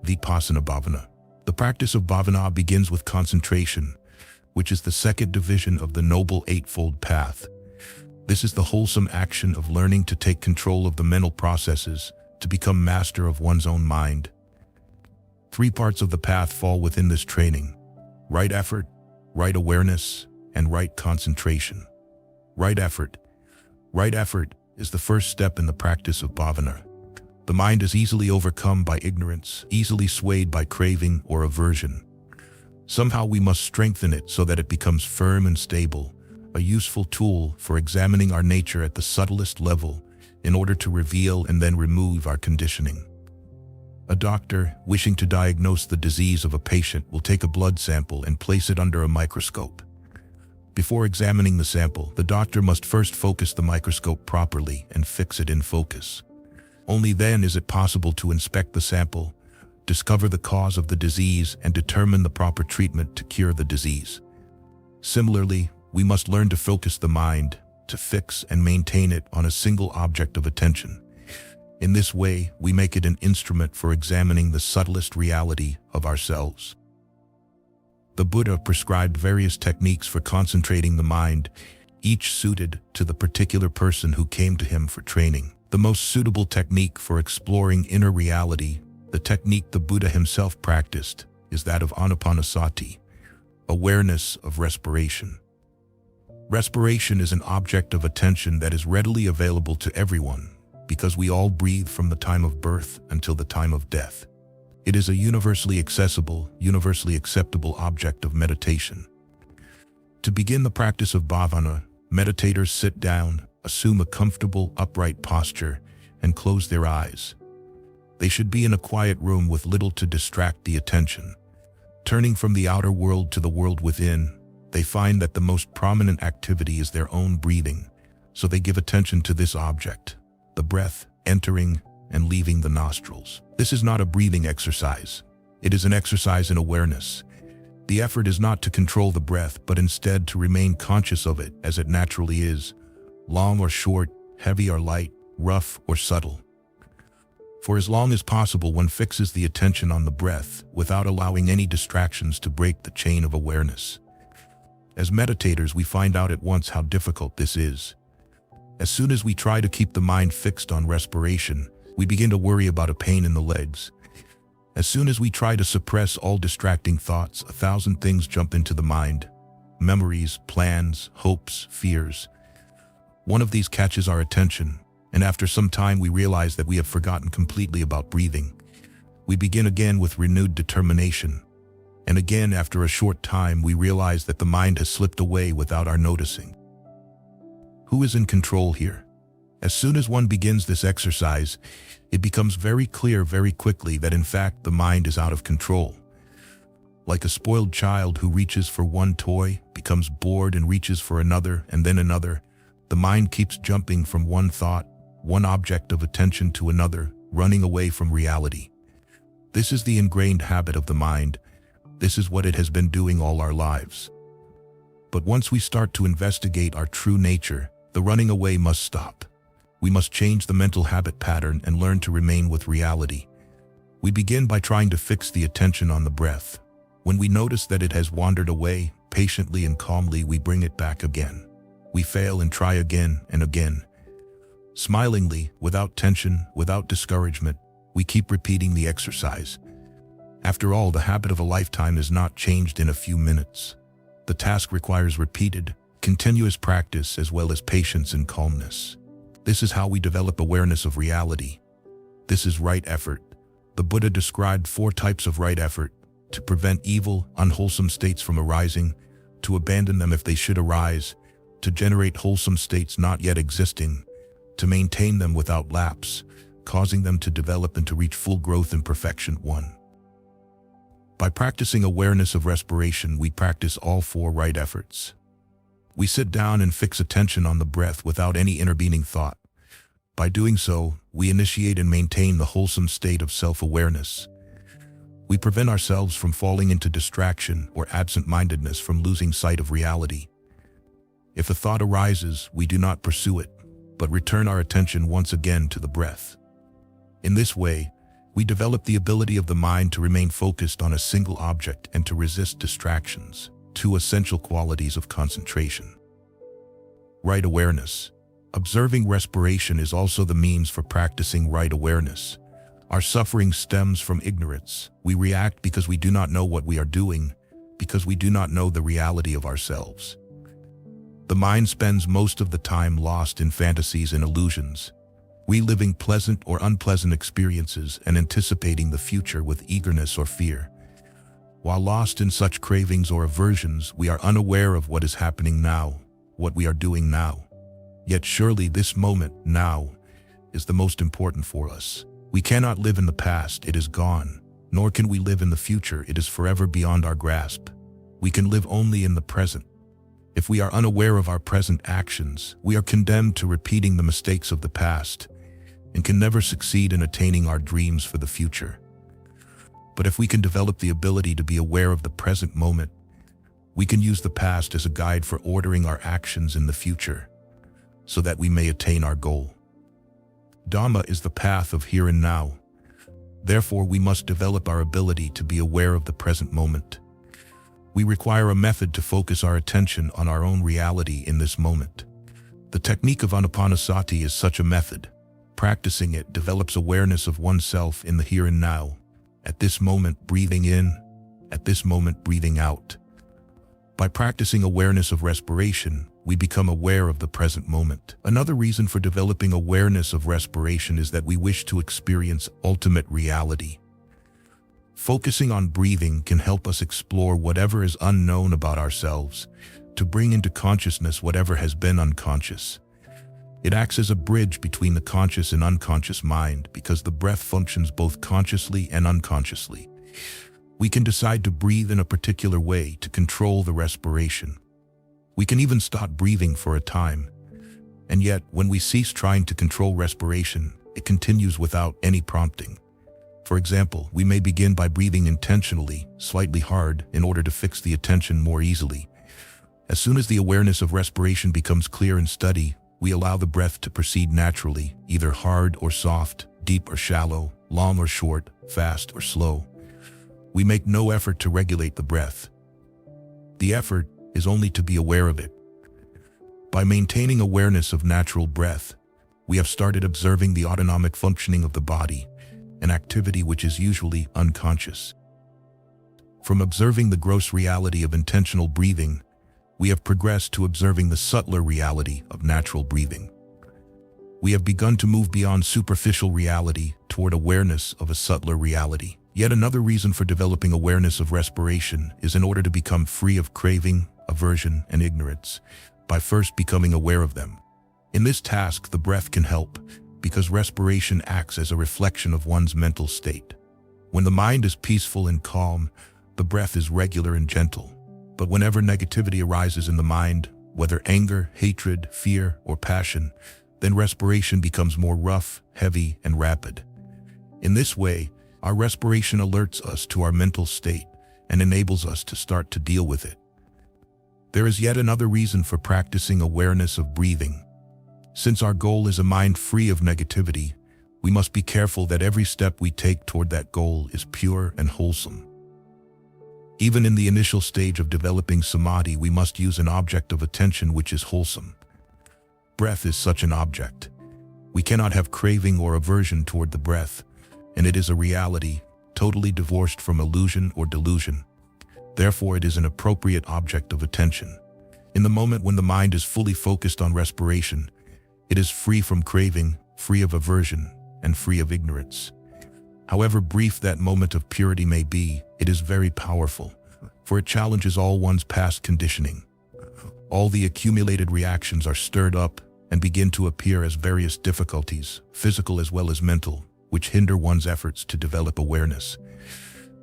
Vipassana bhavana. The practice of bhavana begins with concentration, which is the second division of the Noble Eightfold Path. This is the wholesome action of learning to take control of the mental processes, to become master of one's own mind. 3 parts of the path fall within this training: right effort, right awareness, and right concentration. Right effort. Right effort is the first step in the practice of bhavana. The mind is easily overcome by ignorance, easily swayed by craving or aversion. Somehow we must strengthen it so that it becomes firm and stable, a useful tool for examining our nature at the subtlest level in order to reveal and then remove our conditioning. A doctor, wishing to diagnose the disease of a patient, will take a blood sample and place it under a microscope. Before examining the sample, the doctor must first focus the microscope properly and fix it in focus. Only then is it possible to inspect the sample, discover the cause of the disease, and determine the proper treatment to cure the disease. Similarly, we must learn to focus the mind, to fix and maintain it on a single object of attention. In this way, we make it an instrument for examining the subtlest reality of ourselves. The Buddha prescribed various techniques for concentrating the mind, each suited to the particular person who came to him for training. The most suitable technique for exploring inner reality, the technique the Buddha himself practiced, is that of anapanasati, awareness of respiration. Respiration is an object of attention that is readily available to everyone, because we all breathe from the time of birth until the time of death. It is a universally accessible, universally acceptable object of meditation. To begin the practice of bhavana, meditators sit down, assume a comfortable, upright posture, and close their eyes. They should be in a quiet room with little to distract the attention. Turning from the outer world to the world within, they find that the most prominent activity is their own breathing, so they give attention to this object, the breath entering and leaving the nostrils. This is not a breathing exercise. It is an exercise in awareness. The effort is not to control the breath, but instead to remain conscious of it as it naturally is, long or short, heavy or light, rough or subtle. For as long as possible, one fixes the attention on the breath without allowing any distractions to break the chain of awareness. As meditators, we find out at once how difficult this is. As soon as we try to keep the mind fixed on respiration, we begin to worry about a pain in the legs. As soon as we try to suppress all distracting thoughts, 1,000 things jump into the mind: memories, plans, hopes, fears. One of these catches our attention, and after some time we realize that we have forgotten completely about breathing. We begin again with renewed determination, and again after a short time we realize that the mind has slipped away without our noticing. Who is in control here? As soon as one begins this exercise, it becomes very clear very quickly that in fact the mind is out of control. Like a spoiled child who reaches for one toy, becomes bored and reaches for another and then another, the mind keeps jumping from one thought, one object of attention to another, running away from reality. This is the ingrained habit of the mind. This is what it has been doing all our lives. But once we start to investigate our true nature, the running away must stop. We must change the mental habit pattern and learn to remain with reality. We begin by trying to fix the attention on the breath. When we notice that it has wandered away, patiently and calmly we bring it back again. We fail and try again and again. Smilingly, without tension, without discouragement, we keep repeating the exercise. After all, the habit of a lifetime is not changed in a few minutes. The task requires repeated, continuous practice as well as patience and calmness. This is how we develop awareness of reality. This is right effort. The Buddha described 4 types of right effort: to prevent evil, unwholesome states from arising, to abandon them if they should arise, to generate wholesome states not yet existing, to maintain them without lapse, causing them to develop and to reach full growth and perfection. 1. By practicing awareness of respiration, we practice all 4 right efforts. We sit down and fix attention on the breath without any intervening thought. By doing so, we initiate and maintain the wholesome state of self-awareness. We prevent ourselves from falling into distraction or absent-mindedness, from losing sight of reality. If a thought arises, we do not pursue it, but return our attention once again to the breath. In this way, we develop the ability of the mind to remain focused on a single object and to resist distractions, 2 essential qualities of concentration. Right awareness. Observing respiration is also the means for practicing right awareness. Our suffering stems from ignorance. We react because we do not know what we are doing, because we do not know the reality of ourselves. The mind spends most of the time lost in fantasies and illusions, reliving pleasant or unpleasant experiences and anticipating the future with eagerness or fear. While lost in such cravings or aversions, we are unaware of what is happening now, what we are doing now. Yet surely this moment, now, is the most important for us. We cannot live in the past, it is gone, nor can we live in the future, it is forever beyond our grasp. We can live only in the present. If we are unaware of our present actions, we are condemned to repeating the mistakes of the past and can never succeed in attaining our dreams for the future. But if we can develop the ability to be aware of the present moment, we can use the past as a guide for ordering our actions in the future, so that we may attain our goal. Dhamma is the path of here and now. Therefore, we must develop our ability to be aware of the present moment. We require a method to focus our attention on our own reality in this moment. The technique of Anapanasati is such a method. Practicing it develops awareness of oneself in the here and now, at this moment breathing in, at this moment breathing out. By practicing awareness of respiration, we become aware of the present moment. Another reason for developing awareness of respiration is that we wish to experience ultimate reality. Focusing on breathing can help us explore whatever is unknown about ourselves, to bring into consciousness whatever has been unconscious. It acts as a bridge between the conscious and unconscious mind because the breath functions both consciously and unconsciously. We can decide to breathe in a particular way to control the respiration. We can even stop breathing for a time. And yet, when we cease trying to control respiration, it continues without any prompting. For example, we may begin by breathing intentionally, slightly hard, in order to fix the attention more easily. As soon as the awareness of respiration becomes clear and steady, we allow the breath to proceed naturally, either hard or soft, deep or shallow, long or short, fast or slow. We make no effort to regulate the breath. The effort is only to be aware of it. By maintaining awareness of natural breath, we have started observing the autonomic functioning of the body, an activity which is usually unconscious. From observing the gross reality of intentional breathing, we have progressed to observing the subtler reality of natural breathing. We have begun to move beyond superficial reality toward awareness of a subtler reality. Yet another reason for developing awareness of respiration is in order to become free of craving, aversion, and ignorance, by first becoming aware of them. In this task, the breath can help, because respiration acts as a reflection of one's mental state. When the mind is peaceful and calm, the breath is regular and gentle. But whenever negativity arises in the mind, whether anger, hatred, fear, or passion, then respiration becomes more rough, heavy, and rapid. In this way, our respiration alerts us to our mental state and enables us to start to deal with it. There is yet another reason for practicing awareness of breathing. Since our goal is a mind free of negativity, we must be careful that every step we take toward that goal is pure and wholesome. Even in the initial stage of developing samadhi, we must use an object of attention which is wholesome. Breath is such an object. We cannot have craving or aversion toward the breath, and it is a reality, totally divorced from illusion or delusion. Therefore, it is an appropriate object of attention. In the moment when the mind is fully focused on respiration, it is free from craving, free of aversion, and free of ignorance. However brief that moment of purity may be, it is very powerful, for it challenges all one's past conditioning. All the accumulated reactions are stirred up and begin to appear as various difficulties, physical as well as mental, which hinder one's efforts to develop awareness.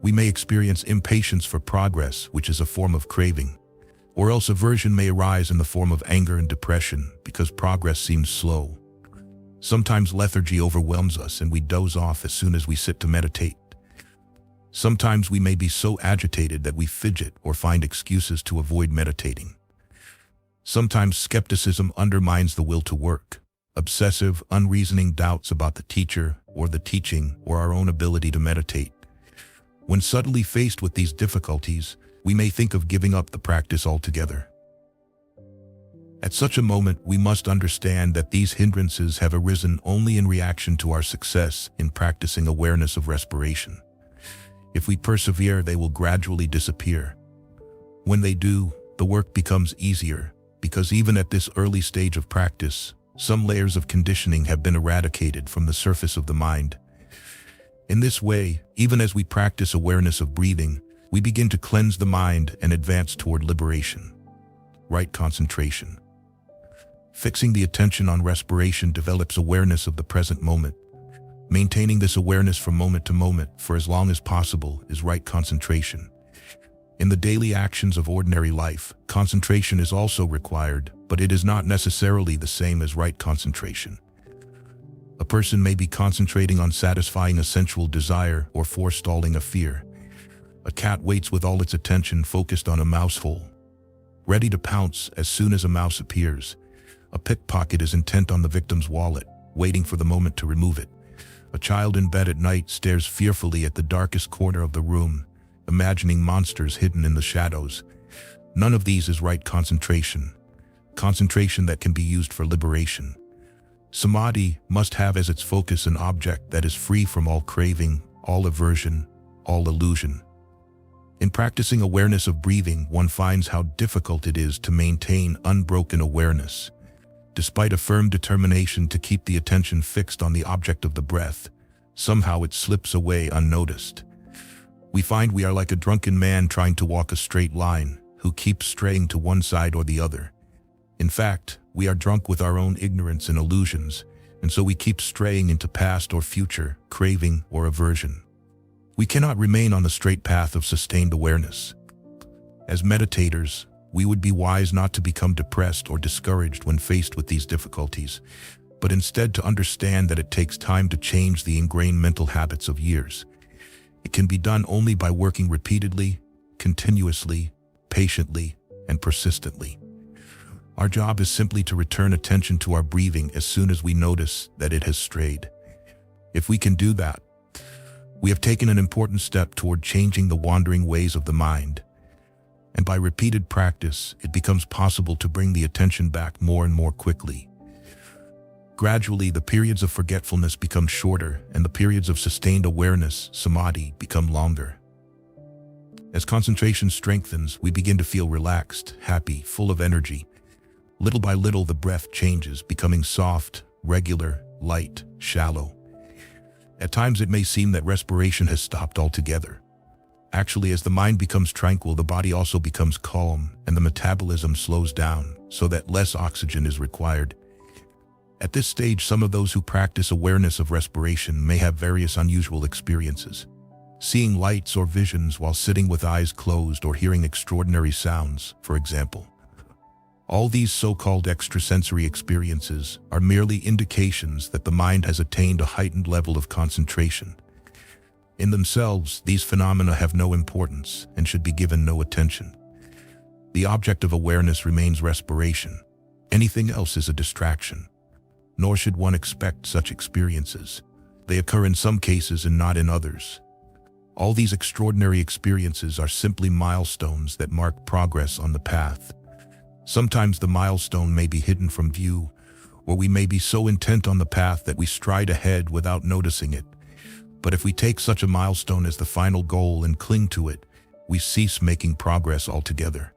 We may experience impatience for progress, which is a form of craving, or else aversion may arise in the form of anger and depression because progress seems slow. Sometimes lethargy overwhelms us and we doze off as soon as we sit to meditate. Sometimes we may be so agitated that we fidget or find excuses to avoid meditating. Sometimes skepticism undermines the will to work. Obsessive, unreasoning doubts about the teacher or the teaching or our own ability to meditate. When suddenly faced with these difficulties, we may think of giving up the practice altogether. At such a moment, we must understand that these hindrances have arisen only in reaction to our success in practicing awareness of respiration. If we persevere, they will gradually disappear. When they do, the work becomes easier, because even at this early stage of practice, some layers of conditioning have been eradicated from the surface of the mind. In this way, even as we practice awareness of breathing, we begin to cleanse the mind and advance toward liberation. Right concentration. Fixing the attention on respiration develops awareness of the present moment. Maintaining this awareness from moment to moment for as long as possible is right concentration. In the daily actions of ordinary life, concentration is also required, but it is not necessarily the same as right concentration. A person may be concentrating on satisfying a sensual desire or forestalling a fear. A cat waits with all its attention focused on a mouse hole, ready to pounce as soon as a mouse appears. A pickpocket is intent on the victim's wallet, waiting for the moment to remove it. A child in bed at night stares fearfully at the darkest corner of the room, imagining monsters hidden in the shadows. None of these is right concentration, concentration that can be used for liberation. Samadhi must have as its focus an object that is free from all craving, all aversion, all illusion. In practicing awareness of breathing, one finds how difficult it is to maintain unbroken awareness. Despite a firm determination to keep the attention fixed on the object of the breath, somehow it slips away unnoticed. We find we are like a drunken man trying to walk a straight line, who keeps straying to one side or the other. In fact, we are drunk with our own ignorance and illusions, and so we keep straying into past or future, craving or aversion. We cannot remain on the straight path of sustained awareness. As meditators, we would be wise not to become depressed or discouraged when faced with these difficulties, but instead to understand that it takes time to change the ingrained mental habits of years. It can be done only by working repeatedly, continuously, patiently, and persistently. Our job is simply to return attention to our breathing as soon as we notice that it has strayed. If we can do that, we have taken an important step toward changing the wandering ways of the mind. And by repeated practice, it becomes possible to bring the attention back more and more quickly. Gradually, the periods of forgetfulness become shorter, and the periods of sustained awareness, samadhi, become longer. As concentration strengthens, we begin to feel relaxed, happy, full of energy. Little by little, the breath changes, becoming soft, regular, light, shallow. At times, it may seem that respiration has stopped altogether. Actually, as the mind becomes tranquil, the body also becomes calm, and the metabolism slows down, so that less oxygen is required. At this stage, some of those who practice awareness of respiration may have various unusual experiences. Seeing lights or visions while sitting with eyes closed or hearing extraordinary sounds, for example. All these so-called extrasensory experiences are merely indications that the mind has attained a heightened level of concentration. In themselves, these phenomena have no importance and should be given no attention. The object of awareness remains respiration. Anything else is a distraction. nor should one expect such experiences. They occur in some cases and not in others. All these extraordinary experiences are simply milestones that mark progress on the path. Sometimes the milestone may be hidden from view, or we may be so intent on the path that we stride ahead without noticing it. But if we take such a milestone as the final goal and cling to it, we cease making progress altogether.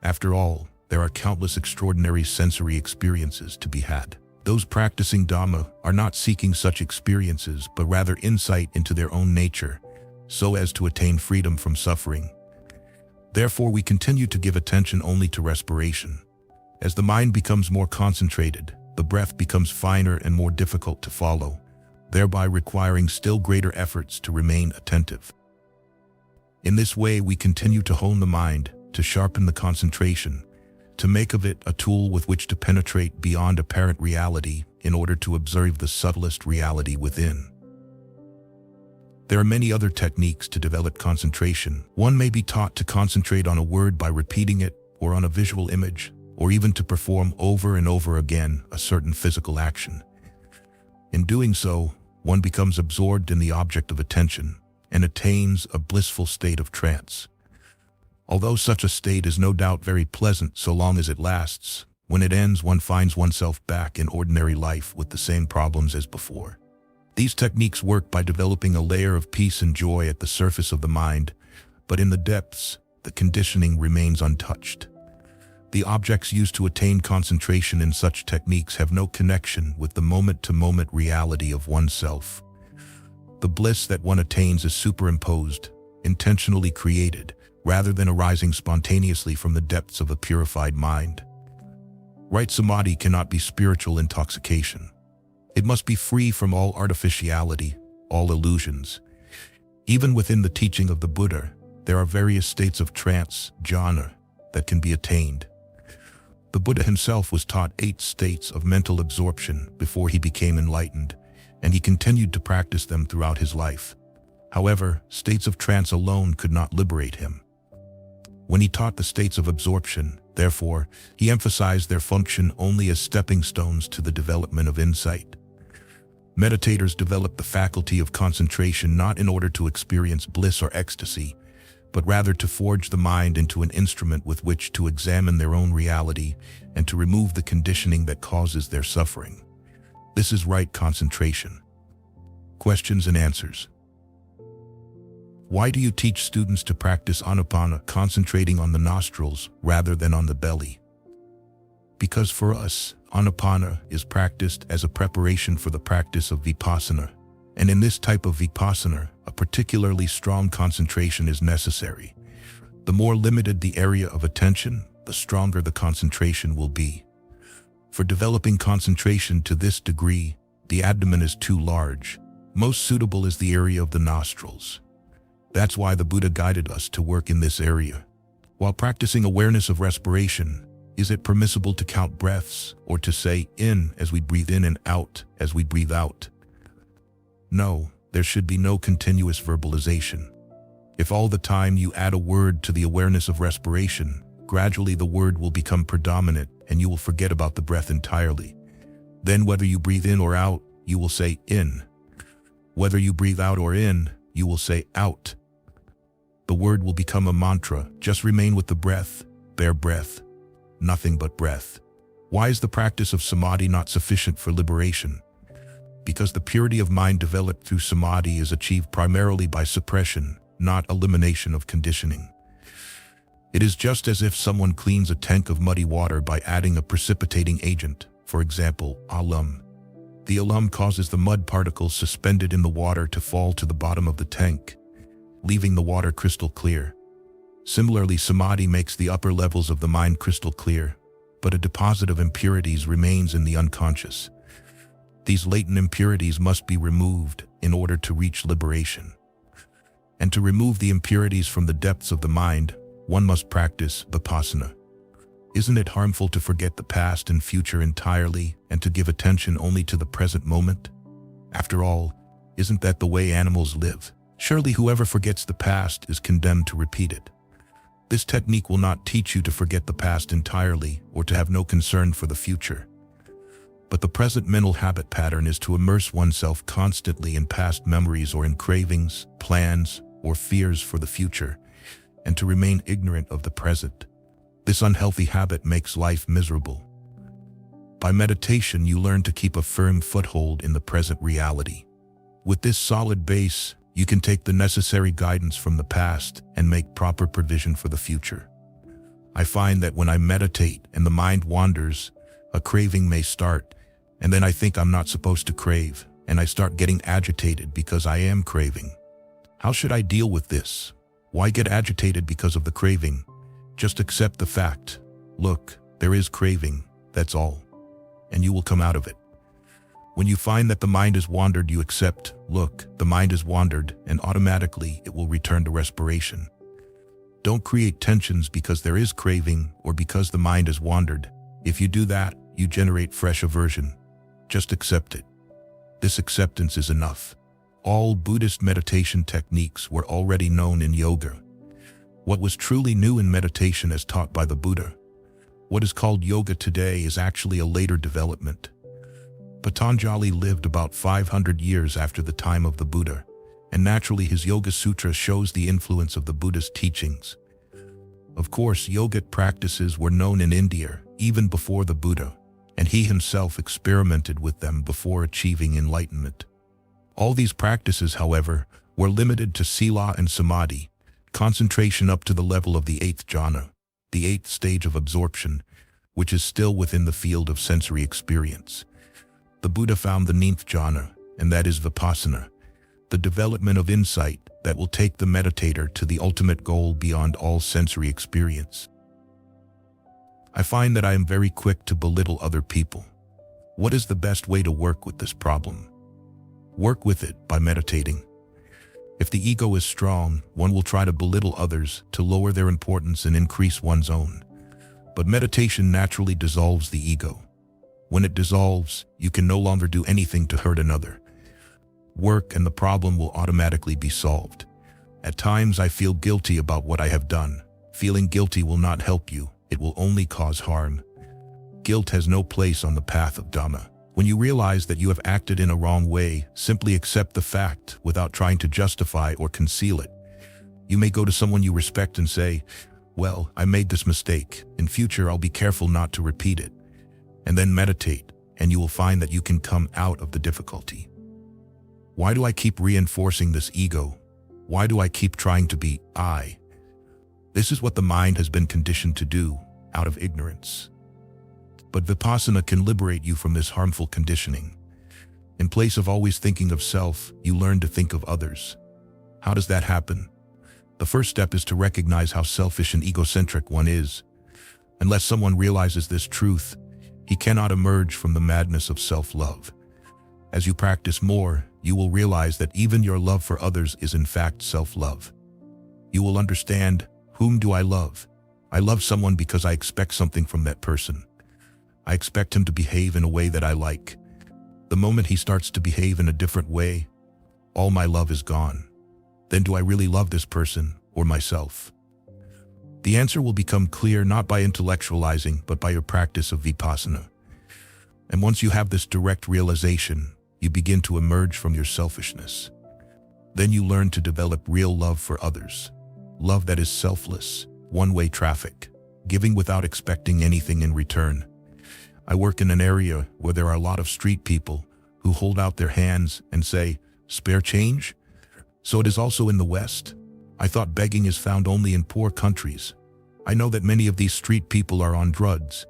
After all, there are countless extraordinary sensory experiences to be had. Those practicing Dhamma are not seeking such experiences, but rather insight into their own nature, so as to attain freedom from suffering. Therefore, we continue to give attention only to respiration. As the mind becomes more concentrated, the breath becomes finer and more difficult to follow, thereby requiring still greater efforts to remain attentive. In this way, we continue to hone the mind, to sharpen the concentration, to make of it a tool with which to penetrate beyond apparent reality in order to observe the subtlest reality within. There are many other techniques to develop concentration. One may be taught to concentrate on a word by repeating it, or on a visual image, or even to perform over and over again a certain physical action. In doing so, one becomes absorbed in the object of attention and attains a blissful state of trance. Although such a state is no doubt very pleasant so long as it lasts, when it ends one finds oneself back in ordinary life with the same problems as before. These techniques work by developing a layer of peace and joy at the surface of the mind, but in the depths, the conditioning remains untouched. The objects used to attain concentration in such techniques have no connection with the moment-to-moment reality of oneself. The bliss that one attains is superimposed, intentionally created, rather than arising spontaneously from the depths of a purified mind. Right samadhi cannot be spiritual intoxication. It must be free from all artificiality, all illusions. Even within the teaching of the Buddha, there are various states of trance, jhana, that can be attained. The Buddha himself was taught 8 states of mental absorption before he became enlightened, and he continued to practice them throughout his life. However, states of trance alone could not liberate him. When he taught the states of absorption, therefore, he emphasized their function only as stepping stones to the development of insight. Meditators develop the faculty of concentration not in order to experience bliss or ecstasy, but rather to forge the mind into an instrument with which to examine their own reality and to remove the conditioning that causes their suffering. This is right concentration. Questions and answers. Why do you teach students to practice Anapana, concentrating on the nostrils rather than on the belly? Because for us, Anapana is practiced as a preparation for the practice of Vipassana, and in this type of Vipassana, a particularly strong concentration is necessary. The more limited the area of attention, the stronger the concentration will be. For developing concentration to this degree, the abdomen is too large. Most suitable is the area of the nostrils. That's why the Buddha guided us to work in this area. While practicing awareness of respiration, is it permissible to count breaths or to say in as we breathe in and out as we breathe out? No, there should be no continuous verbalization. If all the time you add a word to the awareness of respiration, gradually the word will become predominant and you will forget about the breath entirely. Then whether you breathe in or out, you will say in. Whether you breathe out or in, you will say out. The word will become a mantra. Just remain with the breath, bare breath, nothing but breath. Why is the practice of samadhi not sufficient for liberation? Because the purity of mind developed through samadhi is achieved primarily by suppression, not elimination of conditioning. It is just as if someone cleans a tank of muddy water by adding a precipitating agent, for example, alum. The alum causes the mud particles suspended in the water to fall to the bottom of the tank, leaving the water crystal clear. Similarly, samadhi makes the upper levels of the mind crystal clear, but a deposit of impurities remains in the unconscious. These latent impurities must be removed in order to reach liberation. And to remove the impurities from the depths of the mind, one must practice Vipassana. Isn't it harmful to forget the past and future entirely and to give attention only to the present moment? After all, isn't that the way animals live? Surely whoever forgets the past is condemned to repeat it. This technique will not teach you to forget the past entirely or to have no concern for the future. But the present mental habit pattern is to immerse oneself constantly in past memories or in cravings, plans, or fears for the future, and to remain ignorant of the present. This unhealthy habit makes life miserable. By meditation, you learn to keep a firm foothold in the present reality. With this solid base, you can take the necessary guidance from the past and make proper provision for the future. I find that when I meditate and the mind wanders, a craving may start, and then I think I'm not supposed to crave, and I start getting agitated because I am craving. How should I deal with this? Why get agitated because of the craving? Just accept the fact. Look, there is craving, that's all. And you will come out of it. When you find that the mind has wandered, you accept, look, the mind has wandered, and automatically it will return to respiration. Don't create tensions because there is craving or because the mind has wandered. If you do that, you generate fresh aversion. Just accept it. This acceptance is enough. All Buddhist meditation techniques were already known in yoga. What was truly new in meditation as taught by the Buddha, what is called yoga today, is actually a later development. Patanjali lived about 500 years after the time of the Buddha, and naturally his Yoga Sutra shows the influence of the Buddha's teachings. Of course, yogic practices were known in India even before the Buddha, and he himself experimented with them before achieving enlightenment. All these practices, however, were limited to sila and samadhi, concentration up to the level of the 8th jhana, the 8th stage of absorption, which is still within the field of sensory experience. The Buddha found the 9th jhana, and that is Vipassana, the development of insight that will take the meditator to the ultimate goal beyond all sensory experience. I find that I am very quick to belittle other people. What is the best way to work with this problem? Work with it by meditating. If the ego is strong, one will try to belittle others to lower their importance and increase one's own. But meditation naturally dissolves the ego. When it dissolves, you can no longer do anything to hurt another. Work and the problem will automatically be solved. At times I feel guilty about what I have done. Feeling guilty will not help you. It will only cause harm. Guilt has no place on the path of Dhamma. When you realize that you have acted in a wrong way, simply accept the fact without trying to justify or conceal it. You may go to someone you respect and say, well, I made this mistake. In future, I'll be careful not to repeat it. And then meditate, and you will find that you can come out of the difficulty. Why do I keep reinforcing this ego? Why do I keep trying to be I? This is what the mind has been conditioned to do, out of ignorance. But Vipassana can liberate you from this harmful conditioning. In place of always thinking of self, you learn to think of others. How does that happen? The first step is to recognize how selfish and egocentric one is. Unless someone realizes this truth, he cannot emerge from the madness of self-love. As you practice more, you will realize that even your love for others is in fact self-love. You will understand, whom do I love? I love someone because I expect something from that person. I expect him to behave in a way that I like. The moment he starts to behave in a different way, all my love is gone. Then do I really love this person or myself? The answer will become clear not by intellectualizing, but by your practice of Vipassana. And once you have this direct realization, you begin to emerge from your selfishness. Then you learn to develop real love for others. Love that is selfless, one-way traffic, giving without expecting anything in return. I work in an area where there are a lot of street people who hold out their hands and say, "Spare change?" So it is also in the West. I thought begging is found only in poor countries. I know that many of these street people are on drugs.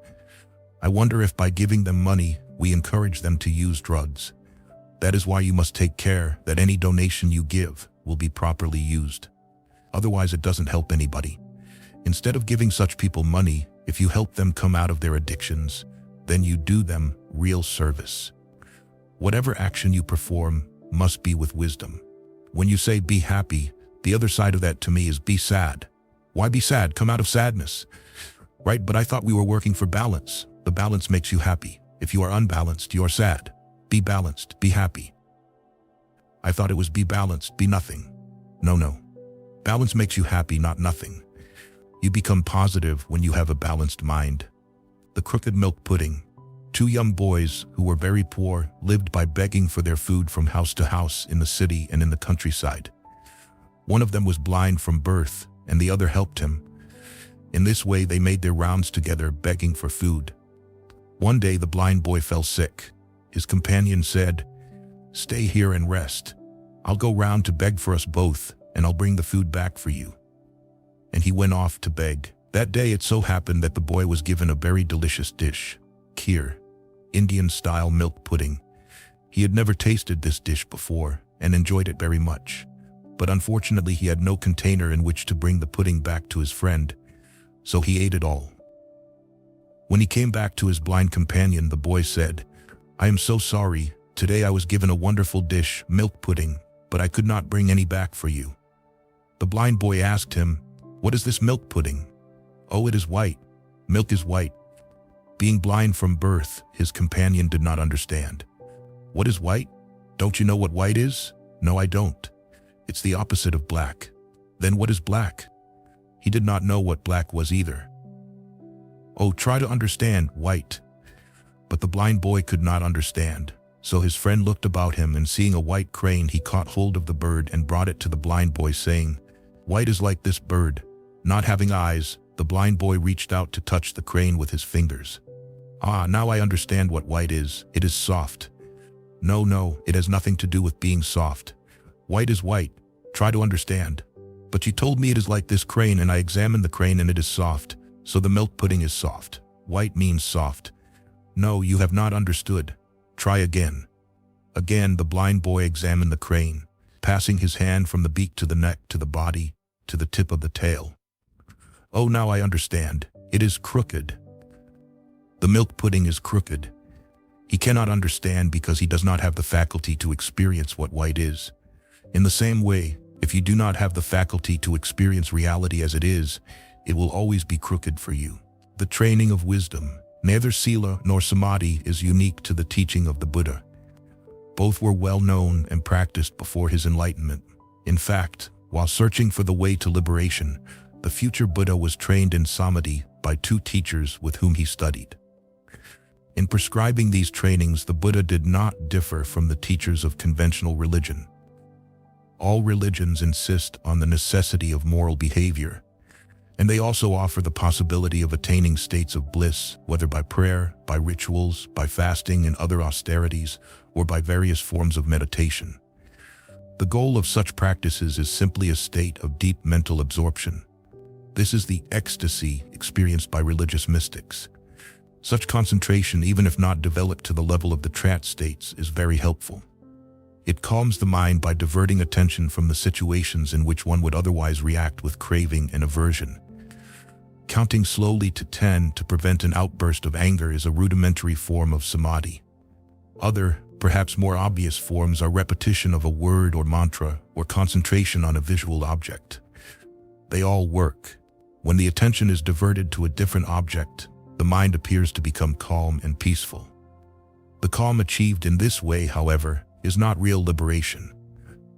I wonder if by giving them money, we encourage them to use drugs. That is why you must take care that any donation you give will be properly used. Otherwise, it doesn't help anybody. Instead of giving such people money, if you help them come out of their addictions, then you do them real service. Whatever action you perform must be with wisdom. When you say be happy, the other side of that to me is be sad. Why be sad? Come out of sadness. Right, but I thought we were working for balance. The balance makes you happy. If you are unbalanced, you are sad. Be balanced, be happy. I thought it was be balanced, be nothing. No. Balance makes you happy, not nothing. You become positive when you have a balanced mind. The crooked milk pudding. Two young boys, who were very poor, lived by begging for their food from house to house in the city and in the countryside. One of them was blind from birth, and the other helped him. In this way, they made their rounds together, begging for food. One day, the blind boy fell sick. His companion said, "Stay here and rest. I'll go round to beg for us both, and I'll bring the food back for you." And he went off to beg. That day, it so happened that the boy was given a very delicious dish, kheer, Indian-style milk pudding. He had never tasted this dish before and enjoyed it very much. But unfortunately, he had no container in which to bring the pudding back to his friend, so he ate it all. When he came back to his blind companion, the boy said, "I am so sorry. Today I was given a wonderful dish, milk pudding, but I could not bring any back for you." The blind boy asked him, "What is this milk pudding?" "Oh, it is white. Milk is white." Being blind from birth, his companion did not understand. "What is white? Don't you know what white is?" "No, I don't. It's the opposite of black." "Then what is black?" He did not know what black was either. "Oh, try to understand, white." But the blind boy could not understand, so his friend looked about him, and seeing a white crane, he caught hold of the bird and brought it to the blind boy, saying, "White is like this bird." Not having eyes, the blind boy reached out to touch the crane with his fingers. "Ah, now I understand what white is. It is soft." No, it has nothing to do with being soft. White is white. Try to understand." "But you told me it is like this crane, and I examined the crane and it is soft, so the milk pudding is soft. White means soft." "No, you have not understood. Try again." Again, the blind boy examined the crane, passing his hand from the beak to the neck, to the body, to the tip of the tail. "Oh, now I understand. It is crooked. The milk pudding is crooked." He cannot understand because he does not have the faculty to experience what white is. In the same way, if you do not have the faculty to experience reality as it is, it will always be crooked for you. The training of wisdom, neither sila nor samadhi, is unique to the teaching of the Buddha. Both were well known and practiced before his enlightenment. In fact, while searching for the way to liberation, the future Buddha was trained in samadhi by two teachers with whom he studied. In prescribing these trainings, the Buddha did not differ from the teachers of conventional religion. All religions insist on the necessity of moral behavior, and they also offer the possibility of attaining states of bliss, whether by prayer, by rituals, by fasting and other austerities, or by various forms of meditation. The goal of such practices is simply a state of deep mental absorption. This is the ecstasy experienced by religious mystics. Such concentration, even if not developed to the level of the trance states, is very helpful. It calms the mind by diverting attention from the situations in which one would otherwise react with craving and aversion. Counting slowly to 10 to prevent an outburst of anger is a rudimentary form of samadhi. Other, perhaps more obvious forms are repetition of a word or mantra, or concentration on a visual object. They all work. When the attention is diverted to a different object, the mind appears to become calm and peaceful. The calm achieved in this way, however, is not real liberation.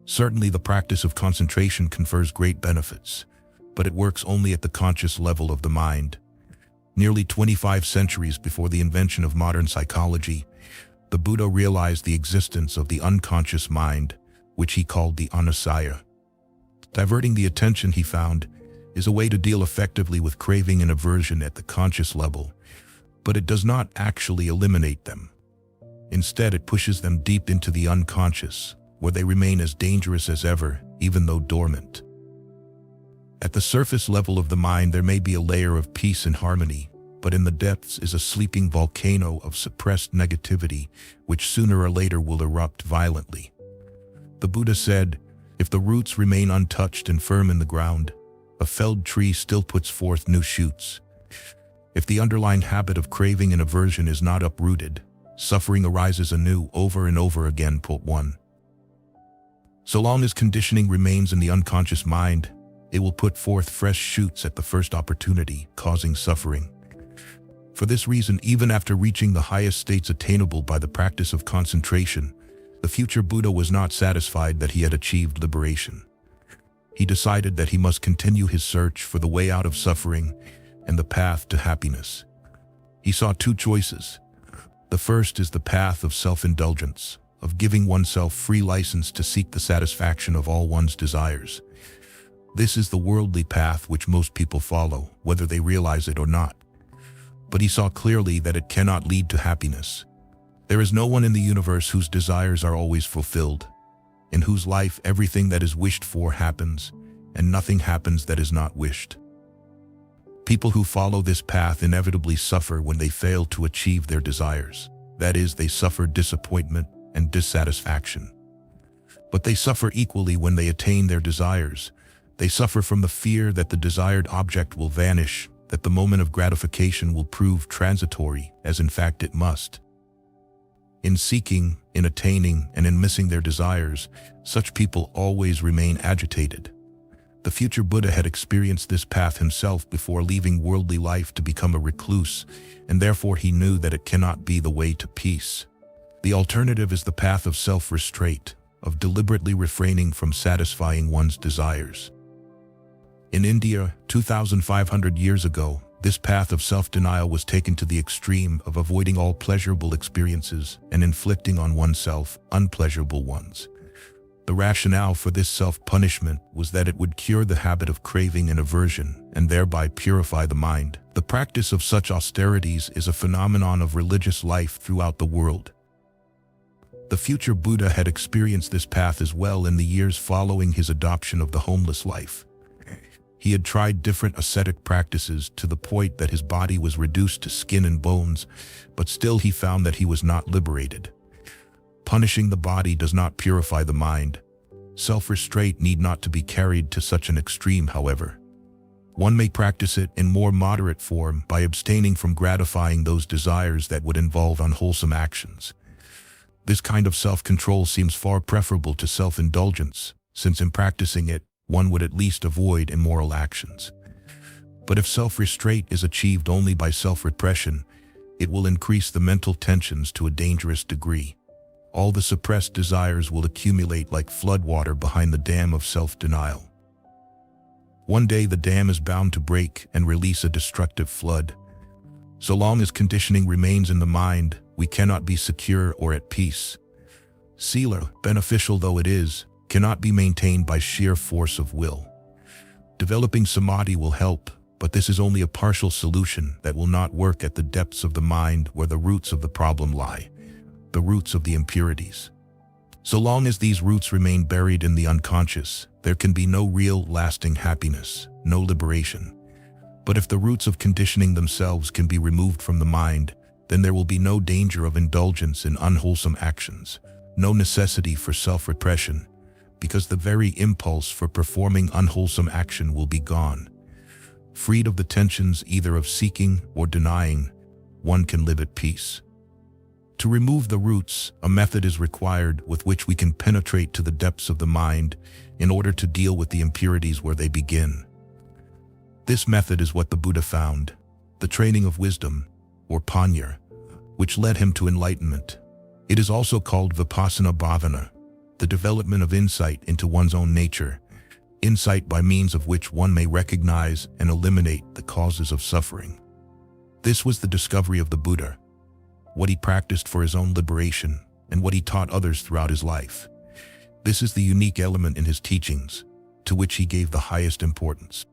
Certainly, the practice of concentration confers great benefits, but it works only at the conscious level of the mind. Nearly 25 centuries before the invention of modern psychology, the Buddha realized the existence of the unconscious mind, which he called the anusaya. Diverting the attention, he found, is a way to deal effectively with craving and aversion at the conscious level, but it does not actually eliminate them. Instead, it pushes them deep into the unconscious, where they remain as dangerous as ever, even though dormant. At the surface level of the mind, there may be a layer of peace and harmony, but in the depths is a sleeping volcano of suppressed negativity, which sooner or later will erupt violently. The Buddha said, "If the roots remain untouched and firm in the ground, a felled tree still puts forth new shoots. If the underlying habit of craving and aversion is not uprooted, suffering arises anew over and over again." 1. So long as conditioning remains in the unconscious mind, it will put forth fresh shoots at the first opportunity, causing suffering. For this reason, even after reaching the highest states attainable by the practice of concentration, the future Buddha was not satisfied that he had achieved liberation. He decided that he must continue his search for the way out of suffering and the path to happiness. He saw two choices. The The first is the path of self-indulgence, of giving oneself free license to seek the satisfaction of all one's desires. This is the worldly path which most people follow, whether they realize it or not. But he saw clearly that it cannot lead to happiness. There is no one in the universe whose desires are always fulfilled, in whose life everything that is wished for happens, and nothing happens that is not wished. People who follow this path inevitably suffer when they fail to achieve their desires. That is, they suffer disappointment and dissatisfaction. But they suffer equally when they attain their desires. They suffer from the fear that the desired object will vanish, that the moment of gratification will prove transitory, as in fact it must. In seeking, in attaining, and in missing their desires, such people always remain agitated. The future Buddha had experienced this path himself before leaving worldly life to become a recluse, and therefore he knew that it cannot be the way to peace. The alternative is the path of self-restraint, of deliberately refraining from satisfying one's desires. In India, 2,500 years ago, this path of self-denial was taken to the extreme of avoiding all pleasurable experiences and inflicting on oneself unpleasurable ones. The rationale for this self-punishment was that it would cure the habit of craving and aversion and thereby purify the mind. The practice of such austerities is a phenomenon of religious life throughout the world. The future Buddha had experienced this path as well in the years following his adoption of the homeless life. He had tried different ascetic practices to the point that his body was reduced to skin and bones, but still he found that he was not liberated. Punishing the body does not purify the mind. Self-restraint need not to be carried to such an extreme, however. One may practice it in more moderate form by abstaining from gratifying those desires that would involve unwholesome actions. This kind of self-control seems far preferable to self-indulgence, since in practicing it, one would at least avoid immoral actions. But if self-restraint is achieved only by self-repression, it will increase the mental tensions to a dangerous degree. All the suppressed desires will accumulate like floodwater behind the dam of self-denial. One day the dam is bound to break and release a destructive flood. So long as conditioning remains in the mind, we cannot be secure or at peace. Sila, beneficial though it is, cannot be maintained by sheer force of will. Developing samadhi will help, but this is only a partial solution that will not work at the depths of the mind where the roots of the problem lie, the roots of the impurities. So long as these roots remain buried in the unconscious, there can be no real, lasting happiness, no liberation. But if the roots of conditioning themselves can be removed from the mind, then there will be no danger of indulgence in unwholesome actions, no necessity for self-repression, because the very impulse for performing unwholesome action will be gone. Freed of the tensions either of seeking or denying, one can live at peace. To remove the roots, a method is required with which we can penetrate to the depths of the mind in order to deal with the impurities where they begin. This method is what the Buddha found, the training of wisdom, or panya, which led him to enlightenment. It is also called Vipassana bhavana, the development of insight into one's own nature, insight by means of which one may recognize and eliminate the causes of suffering. This was the discovery of the Buddha, what he practiced for his own liberation, and what he taught others throughout his life. This is the unique element in his teachings, to which he gave the highest importance.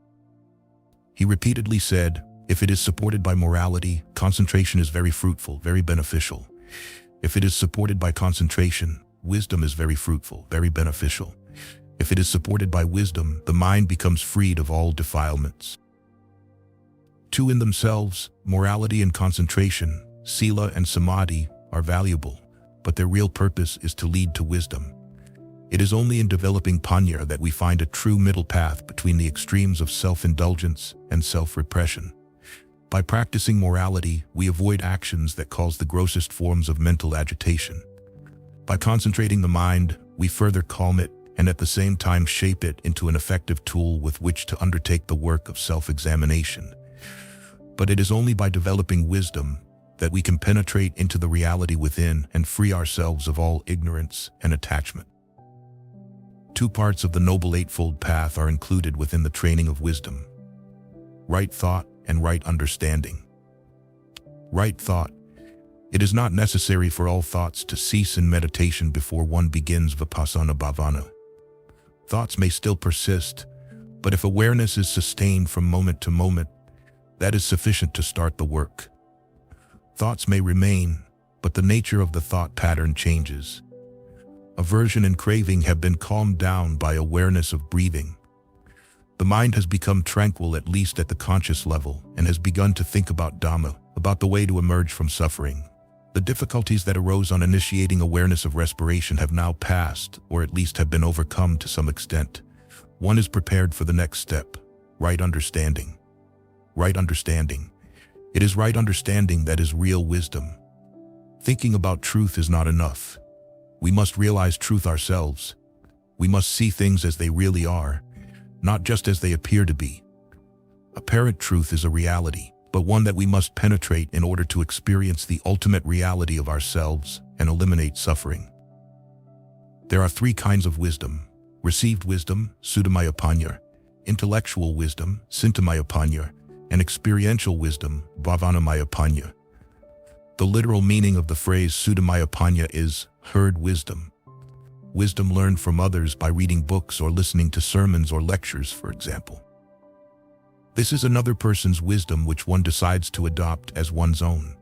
He repeatedly said, if it is supported by morality, concentration is very fruitful, very beneficial. If it is supported by concentration, wisdom is very fruitful, very beneficial. If it is supported by wisdom, the mind becomes freed of all defilements. Two in themselves, morality and concentration, sila and samadhi, are valuable, but their real purpose is to lead to wisdom. It is only in developing panya that we find a true middle path between the extremes of self-indulgence and self-repression. By practicing morality, we avoid actions that cause the grossest forms of mental agitation. By concentrating the mind, we further calm it and at the same time shape it into an effective tool with which to undertake the work of self-examination. But it is only by developing wisdom that we can penetrate into the reality within and free ourselves of all ignorance and attachment. Two parts of the Noble Eightfold Path are included within the training of wisdom: right thought and right understanding. Right thought It is not necessary for all thoughts to cease in meditation before one begins Vipassana bhavana. Thoughts may still persist, but if awareness is sustained from moment to moment, that is sufficient to start the work. Thoughts may remain, but the nature of the thought pattern changes. Aversion and craving have been calmed down by awareness of breathing. The mind has become tranquil, at least at the conscious level, and has begun to think about Dhamma, about the way to emerge from suffering. The difficulties that arose on initiating awareness of respiration have now passed, or at least have been overcome to some extent. One is prepared for the next step, right understanding. Right understanding. It is right understanding that is real wisdom. Thinking about truth is not enough. We must realize truth ourselves. We must see things as they really are, not just as they appear to be. Apparent truth is a reality, but one that we must penetrate in order to experience the ultimate reality of ourselves and eliminate suffering. There are three kinds of wisdom: received wisdom, Suddhamayapanya; intellectual wisdom, Cintamayapanya; and experiential wisdom, Bhavanamayapanya. The literal meaning of the phrase Suddhamayapanya is heard wisdom. Wisdom learned from others by reading books or listening to sermons or lectures, for example. This is another person's wisdom which one decides to adopt as one's own.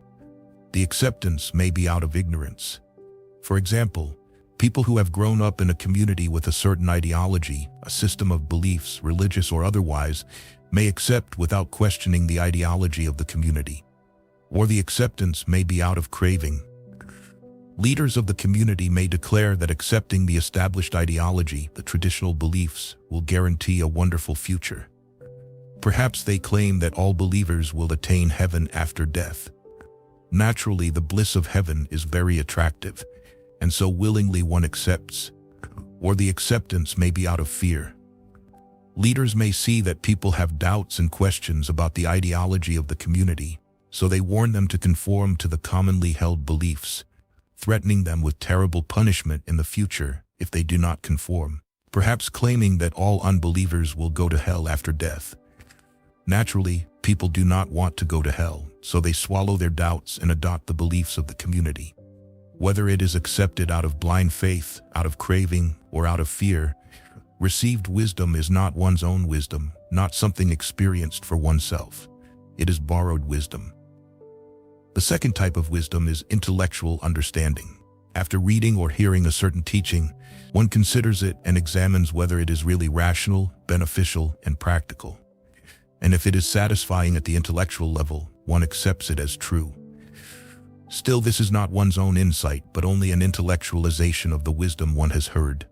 The acceptance may be out of ignorance. For example, people who have grown up in a community with a certain ideology, a system of beliefs, religious or otherwise, may accept without questioning the ideology of the community. Or the acceptance may be out of craving. Leaders of the community may declare that accepting the established ideology, the traditional beliefs, will guarantee a wonderful future. Perhaps they claim that all believers will attain heaven after death. Naturally, the bliss of heaven is very attractive, and so willingly one accepts. Or the acceptance may be out of fear. Leaders may see that people have doubts and questions about the ideology of the community, so they warn them to conform to the commonly held beliefs, threatening them with terrible punishment in the future if they do not conform, perhaps claiming that all unbelievers will go to hell after death. Naturally, people do not want to go to hell, so they swallow their doubts and adopt the beliefs of the community. Whether it is accepted out of blind faith, out of craving, or out of fear, received wisdom is not one's own wisdom, not something experienced for oneself. It is borrowed wisdom. The second type of wisdom is intellectual understanding. After reading or hearing a certain teaching, one considers it and examines whether it is really rational, beneficial, and practical. And if it is satisfying at the intellectual level, one accepts it as true. Still, this is not one's own insight, but only an intellectualization of the wisdom one has heard.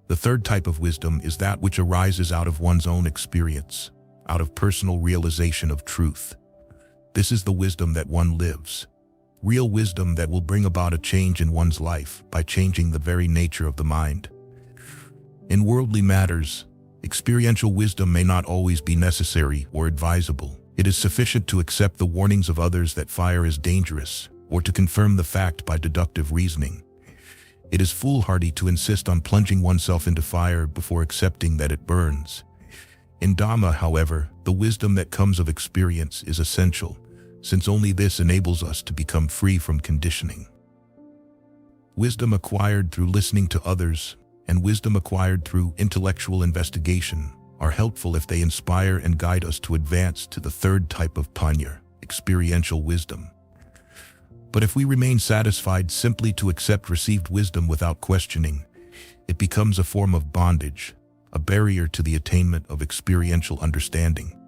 The third type of wisdom is that which arises out of one's own experience, out of personal realization of truth. This is the wisdom that one lives. Real wisdom that will bring about a change in one's life by changing the very nature of the mind. In worldly matters, experiential wisdom may not always be necessary or advisable. It is sufficient to accept the warnings of others that fire is dangerous, or to confirm the fact by deductive reasoning. It is foolhardy to insist on plunging oneself into fire before accepting that it burns. In Dhamma, however, the wisdom that comes of experience is essential, since only this enables us to become free from conditioning. Wisdom acquired through listening to others and wisdom acquired through intellectual investigation are helpful if they inspire and guide us to advance to the third type of panya, experiential wisdom. But if we remain satisfied simply to accept received wisdom without questioning, it becomes a form of bondage, a barrier to the attainment of experiential understanding.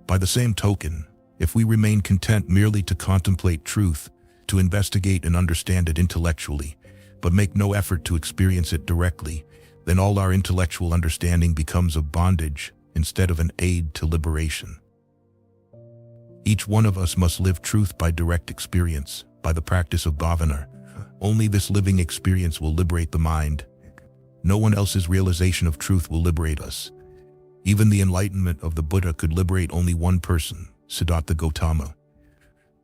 By the same token, if we remain content merely to contemplate truth, to investigate and understand it intellectually, but make no effort to experience it directly, then all our intellectual understanding becomes a bondage instead of an aid to liberation. Each one of us must live truth by direct experience, by the practice of bhavana. Only this living experience will liberate the mind. No one else's realization of truth will liberate us. Even the enlightenment of the Buddha could liberate only one person, Siddhartha Gautama.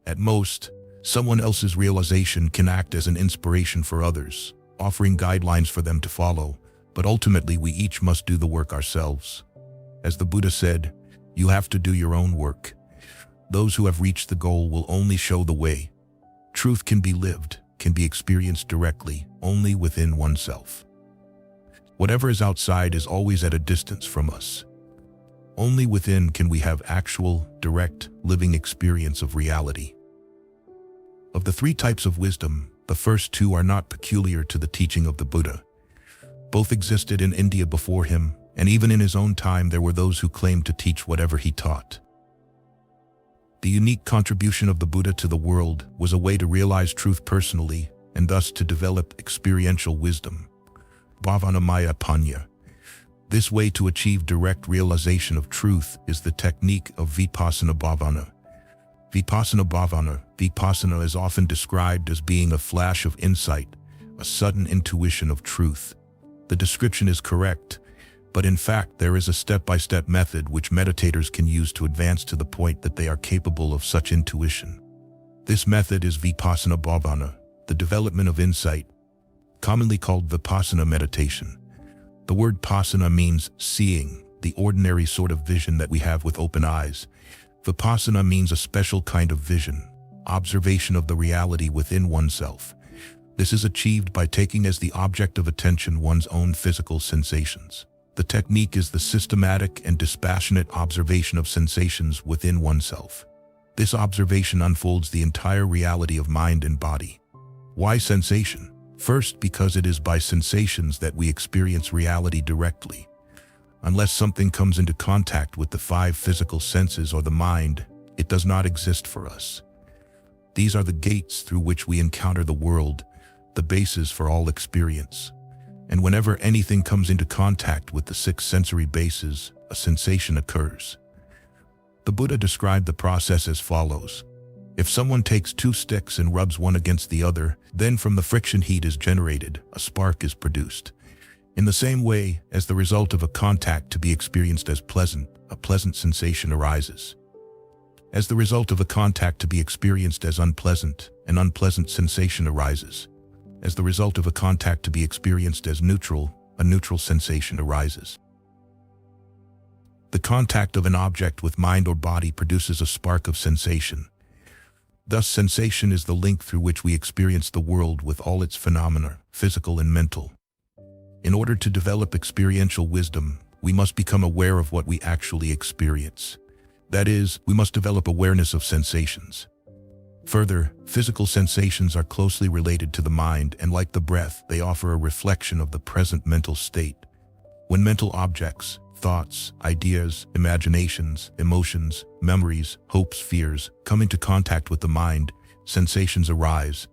At most, someone else's realization can act as an inspiration for others, offering guidelines for them to follow, but ultimately we each must do the work ourselves. As the Buddha said, you have to do your own work. Those who have reached the goal will only show the way. Truth can be lived, can be experienced directly, only within oneself. Whatever is outside is always at a distance from us. Only within can we have actual, direct, living experience of reality. Of the three types of wisdom, the first two are not peculiar to the teaching of the Buddha. Both existed in India before him, and even in his own time there were those who claimed to teach whatever he taught. The unique contribution of the Buddha to the world was a way to realize truth personally and thus to develop experiential wisdom. Bhavanamaya Panya. This way to achieve direct realization of truth is the technique of Vipassana Bhavana. Vipassana is often described as being a flash of insight, a sudden intuition of truth. The description is correct, but in fact there is a step-by-step method which meditators can use to advance to the point that they are capable of such intuition. This method is Vipassana Bhavana, the development of insight, commonly called Vipassana meditation. The word pasana means seeing, the ordinary sort of vision that we have with open eyes. Vipassana means a special kind of vision, observation of the reality within oneself. This is achieved by taking as the object of attention one's own physical sensations. The technique is the systematic and dispassionate observation of sensations within oneself. This observation unfolds the entire reality of mind and body. Why sensation? First, because it is by sensations that we experience reality directly. Unless something comes into contact with the five physical senses or the mind, it does not exist for us. These are the gates through which we encounter the world, the basis for all experience. And whenever anything comes into contact with the six sensory bases, a sensation occurs. The Buddha described the process as follows. If someone takes two sticks and rubs one against the other, then from the friction heat is generated, a spark is produced. In the same way, as the result of a contact to be experienced as pleasant, a pleasant sensation arises. As the result of a contact to be experienced as unpleasant, an unpleasant sensation arises. As the result of a contact to be experienced as neutral, a neutral sensation arises. The contact of an object with mind or body produces a spark of sensation. Thus, sensation is the link through which we experience the world with all its phenomena, physical and mental. In order to develop experiential wisdom, we must become aware of what we actually experience. That is, we must develop awareness of sensations. Further, physical sensations are closely related to the mind, and like the breath, they offer a reflection of the present mental state. When mental objects, thoughts, ideas, imaginations, emotions, memories, hopes, fears come into contact with the mind, sensations arise.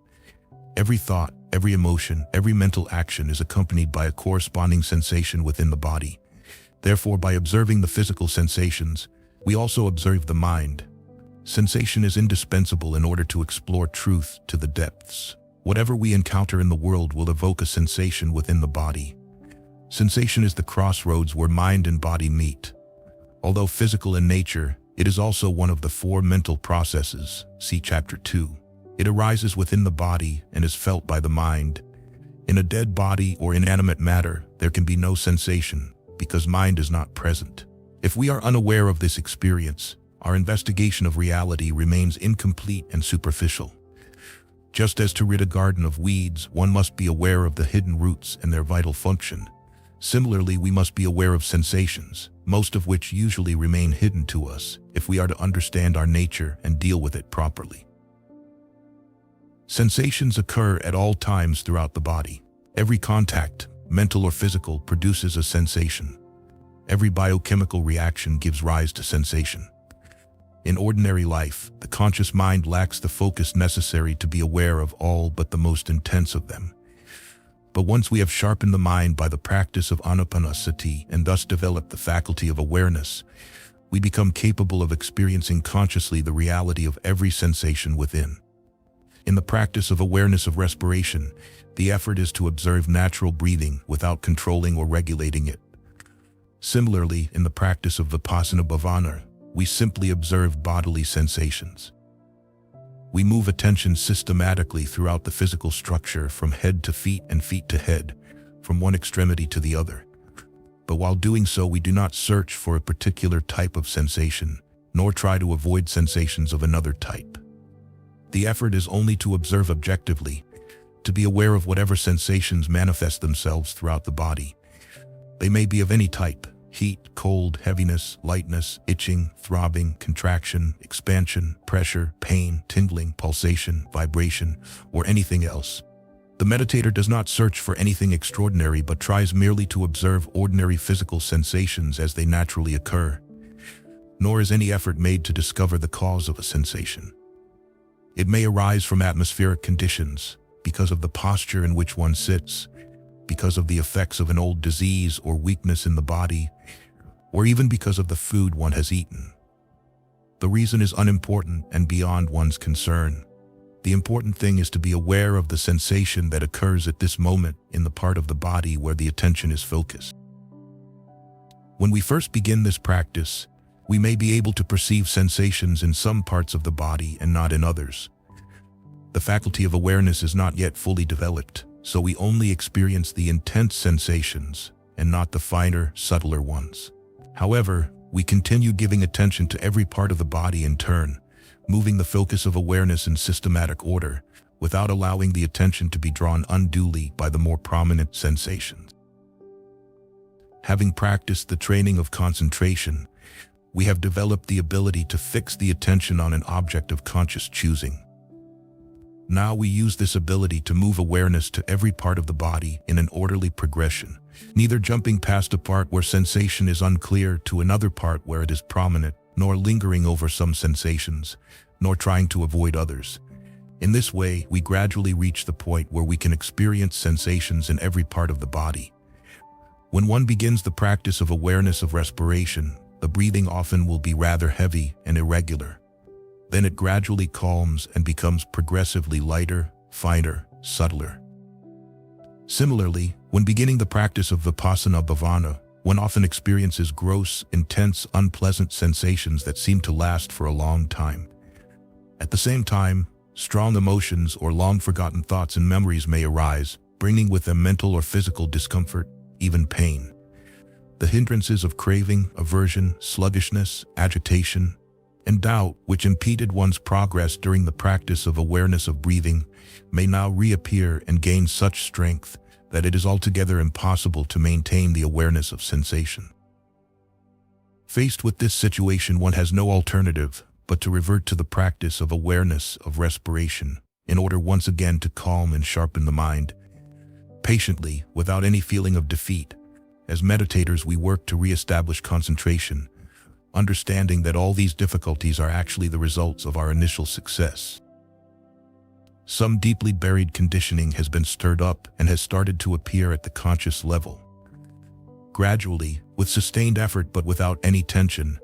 Every thought, every emotion, every mental action is accompanied by a corresponding sensation within the body. Therefore, by observing the physical sensations, we also observe the mind. Sensation is indispensable in order to explore truth to the depths. Whatever we encounter in the world will evoke a sensation within the body. Sensation is the crossroads where mind and body meet. Although physical in nature, it is also one of the four mental processes, see Chapter 2. It arises within the body and is felt by the mind. In a dead body or inanimate matter, there can be no sensation, because mind is not present. If we are unaware of this experience, our investigation of reality remains incomplete and superficial. Just as to rid a garden of weeds, one must be aware of the hidden roots and their vital function. Similarly, we must be aware of sensations, most of which usually remain hidden to us, if we are to understand our nature and deal with it properly. Sensations occur at all times throughout the body. Every contact, mental or physical, produces a sensation. Every biochemical reaction gives rise to sensation. In ordinary life, the conscious mind lacks the focus necessary to be aware of all but the most intense of them. But once we have sharpened the mind by the practice of anapanasati and thus developed the faculty of awareness, we become capable of experiencing consciously the reality of every sensation within. In the practice of awareness of respiration, the effort is to observe natural breathing without controlling or regulating it. Similarly, in the practice of Vipassana Bhavana, we simply observe bodily sensations. We move attention systematically throughout the physical structure from head to feet and feet to head, from one extremity to the other. But while doing so, we do not search for a particular type of sensation, nor try to avoid sensations of another type. The effort is only to observe objectively, to be aware of whatever sensations manifest themselves throughout the body. They may be of any type: heat, cold, heaviness, lightness, itching, throbbing, contraction, expansion, pressure, pain, tingling, pulsation, vibration, or anything else. The meditator does not search for anything extraordinary but tries merely to observe ordinary physical sensations as they naturally occur. Nor is any effort made to discover the cause of a sensation. It may arise from atmospheric conditions, because of the posture in which one sits, because of the effects of an old disease or weakness in the body, or even because of the food one has eaten. The reason is unimportant and beyond one's concern. The important thing is to be aware of the sensation that occurs at this moment in the part of the body where the attention is focused. When we first begin this practice, we may be able to perceive sensations in some parts of the body and not in others. The faculty of awareness is not yet fully developed, so we only experience the intense sensations and not the finer, subtler ones. However, we continue giving attention to every part of the body in turn, moving the focus of awareness in systematic order, without allowing the attention to be drawn unduly by the more prominent sensations. Having practiced the training of concentration, we have developed the ability to fix the attention on an object of conscious choosing. Now we use this ability to move awareness to every part of the body in an orderly progression, neither jumping past a part where sensation is unclear to another part where it is prominent, nor lingering over some sensations, nor trying to avoid others. In this way, we gradually reach the point where we can experience sensations in every part of the body. When one begins the practice of awareness of respiration, the breathing often will be rather heavy and irregular. Then it gradually calms and becomes progressively lighter, finer, subtler. Similarly, when beginning the practice of Vipassana bhavana, one often experiences gross, intense, unpleasant sensations that seem to last for a long time. At the same time, strong emotions or long-forgotten thoughts and memories may arise, bringing with them mental or physical discomfort, even pain. The hindrances of craving, aversion, sluggishness, agitation, and doubt, which impeded one's progress during the practice of awareness of breathing, may now reappear and gain such strength that it is altogether impossible to maintain the awareness of sensation. Faced with this situation, one has no alternative but to revert to the practice of awareness of respiration in order once again to calm and sharpen the mind. Patiently, without any feeling of defeat, as meditators we work to re-establish concentration, understanding that all these difficulties are actually the results of our initial success. Some deeply buried conditioning has been stirred up and has started to appear at the conscious level. Gradually, with sustained effort but without any tension,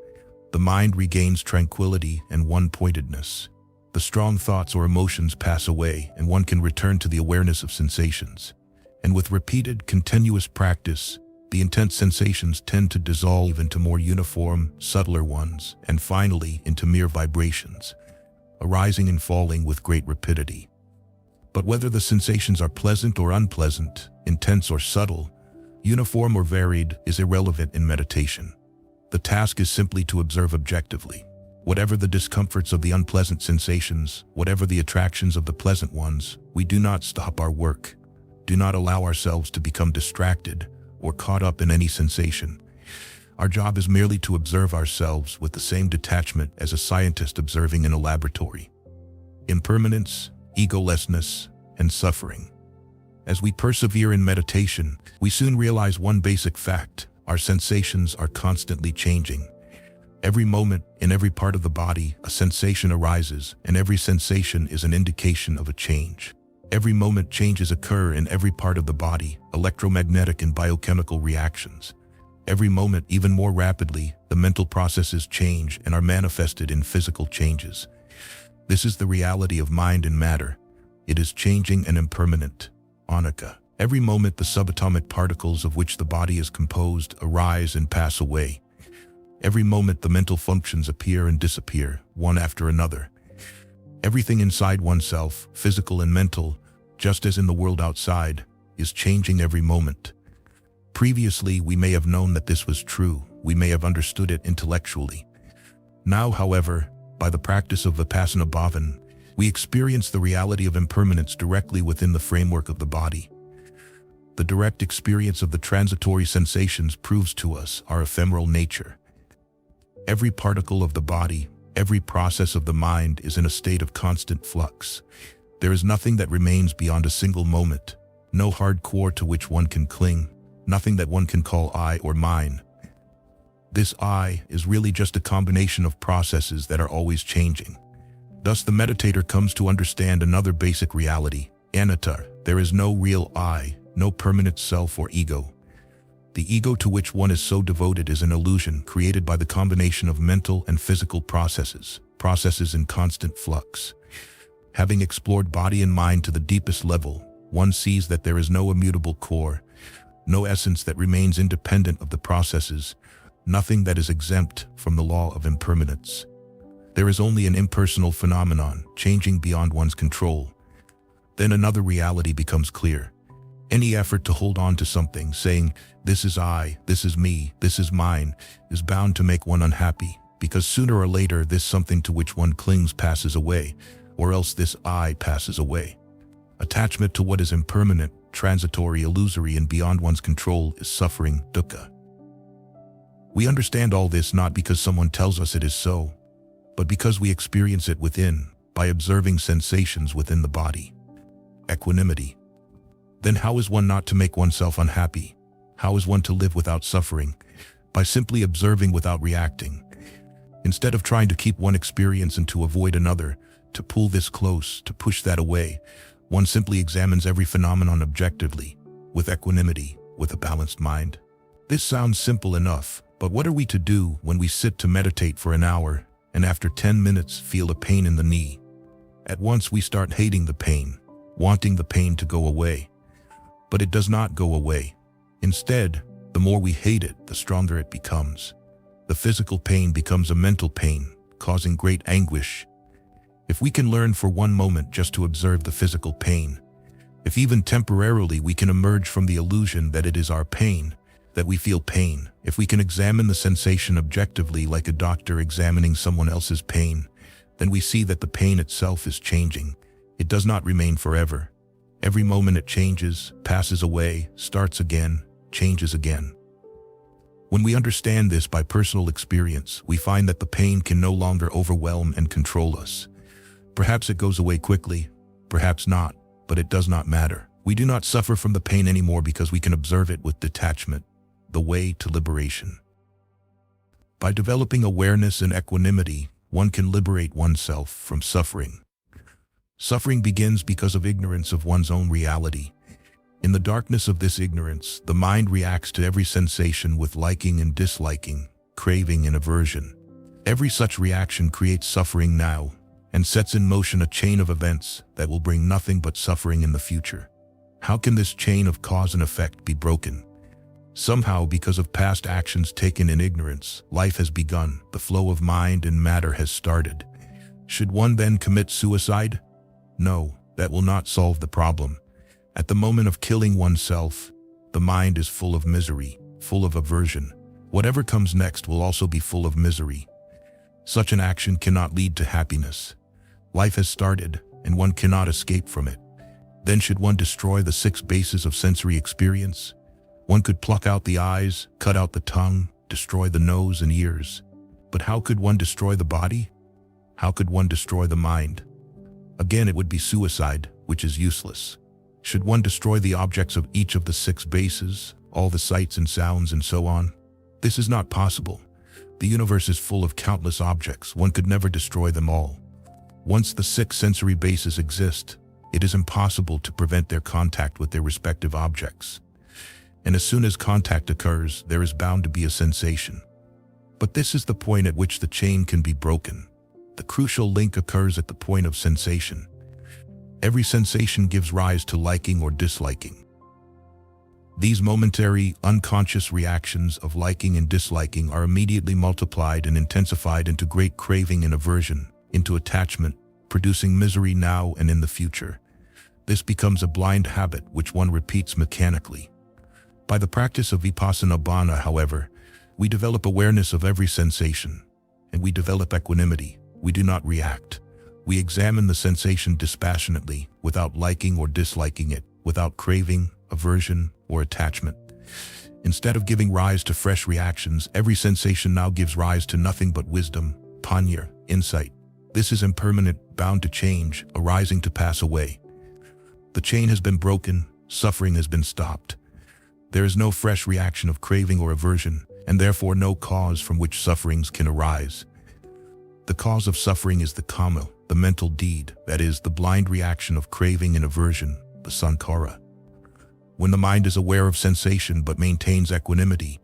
the mind regains tranquility and one-pointedness. The strong thoughts or emotions pass away and one can return to the awareness of sensations. And with repeated, continuous practice, the intense sensations tend to dissolve into more uniform, subtler ones, and finally into mere vibrations, arising and falling with great rapidity. But whether the sensations are pleasant or unpleasant, intense or subtle, uniform or varied, is irrelevant in meditation. The task is simply to observe objectively. Whatever the discomforts of the unpleasant sensations, whatever the attractions of the pleasant ones, we do not stop our work. Do not allow ourselves to become distracted or caught up in any sensation. Our job is merely to observe ourselves with the same detachment as a scientist observing in a laboratory. Impermanence, egolessness, and suffering. As we persevere in meditation, we soon realize one basic fact: our sensations are constantly changing. Every moment, in every part of the body, a sensation arises, and every sensation is an indication of a change. Every moment changes occur in every part of the body, electromagnetic and biochemical reactions. Every moment, even more rapidly, the mental processes change and are manifested in physical changes. This is the reality of mind and matter. It is changing and impermanent. Anicca. Every moment the subatomic particles of which the body is composed arise and pass away. Every moment the mental functions appear and disappear, one after another. Everything inside oneself, physical and mental, just as in the world outside, is changing every moment. Previously, we may have known that this was true. We may have understood it intellectually. Now, however, by the practice of Vipassana bhavana, We experience the reality of impermanence directly within the framework of the body. The direct experience of the transitory sensations proves to us our ephemeral nature. Every particle of the body, every process of the mind is in a state of constant flux. There is nothing that remains beyond a single moment, no hard core to which one can cling, nothing that one can call I or mine. This I is really just a combination of processes that are always changing. Thus the meditator comes to understand another basic reality, anatta. There is no real I, no permanent self or ego. The ego to which one is so devoted is an illusion created by the combination of mental and physical processes in constant flux. Having explored body and mind to the deepest level, one sees that there is no immutable core, no essence that remains independent of the processes, nothing that is exempt from the law of impermanence. There is only an impersonal phenomenon, changing beyond one's control. Then another reality becomes clear. Any effort to hold on to something, saying, "This is I, this is me, this is mine," is bound to make one unhappy, because sooner or later this something to which one clings passes away, or else this I passes away. Attachment to what is impermanent, transitory, illusory, and beyond one's control is suffering, dukkha. We understand all this not because someone tells us it is so, but because we experience it within, by observing sensations within the body. Equanimity. Then how is one not to make oneself unhappy? How is one to live without suffering? By simply observing without reacting. Instead of trying to keep one experience and to avoid another, to pull this close, to push that away, one simply examines every phenomenon objectively, with equanimity, with a balanced mind. This sounds simple enough, but what are we to do when we sit to meditate for an hour and after 10 minutes feel a pain in the knee? At once we start hating the pain, wanting the pain to go away. But it does not go away. Instead, the more we hate it, the stronger it becomes. The physical pain becomes a mental pain, causing great anguish. If we can learn for one moment just to observe the physical pain, if even temporarily we can emerge from the illusion that it is our pain, that we feel pain, if we can examine the sensation objectively like a doctor examining someone else's pain, then we see that the pain itself is changing. It does not remain forever. Every moment it changes, passes away, starts again, changes again. When we understand this by personal experience, we find that the pain can no longer overwhelm and control us. Perhaps it goes away quickly, perhaps not, but it does not matter. We do not suffer from the pain anymore because we can observe it with detachment, the way to liberation. By developing awareness and equanimity, one can liberate oneself from suffering. Suffering begins because of ignorance of one's own reality. In the darkness of this ignorance, the mind reacts to every sensation with liking and disliking, craving and aversion. Every such reaction creates suffering now and sets in motion a chain of events that will bring nothing but suffering in the future. How can this chain of cause and effect be broken? Somehow, because of past actions taken in ignorance, life has begun, the flow of mind and matter has started. Should one then commit suicide? No, that will not solve the problem. At the moment of killing oneself, the mind is full of misery, full of aversion. Whatever comes next will also be full of misery. Such an action cannot lead to happiness. Life has started, and one cannot escape from it. Then should one destroy the 6 bases of sensory experience? One could pluck out the eyes, cut out the tongue, destroy the nose and ears. But how could one destroy the body? How could one destroy the mind? Again, it would be suicide, which is useless. Should one destroy the objects of each of the 6 bases, all the sights and sounds and so on? This is not possible. The universe is full of countless objects. One could never destroy them all. Once the 6 sensory bases exist, it is impossible to prevent their contact with their respective objects. And as soon as contact occurs, there is bound to be a sensation. But this is the point at which the chain can be broken. The crucial link occurs at the point of sensation. Every sensation gives rise to liking or disliking. These momentary, unconscious reactions of liking and disliking are immediately multiplied and intensified into great craving and aversion, into attachment, producing misery now and in the future. This becomes a blind habit which one repeats mechanically. By the practice of Vipassana, however, we develop awareness of every sensation, and we develop equanimity. We do not react. We examine the sensation dispassionately, without liking or disliking it, without craving, aversion, or attachment. Instead of giving rise to fresh reactions, every sensation now gives rise to nothing but wisdom, panya, insight. This is impermanent, bound to change, arising to pass away. The chain has been broken, suffering has been stopped. There is no fresh reaction of craving or aversion, and therefore no cause from which sufferings can arise. The cause of suffering is the kama, the mental deed, that is, the blind reaction of craving and aversion, the sankhara. When the mind is aware of sensation but maintains equanimity,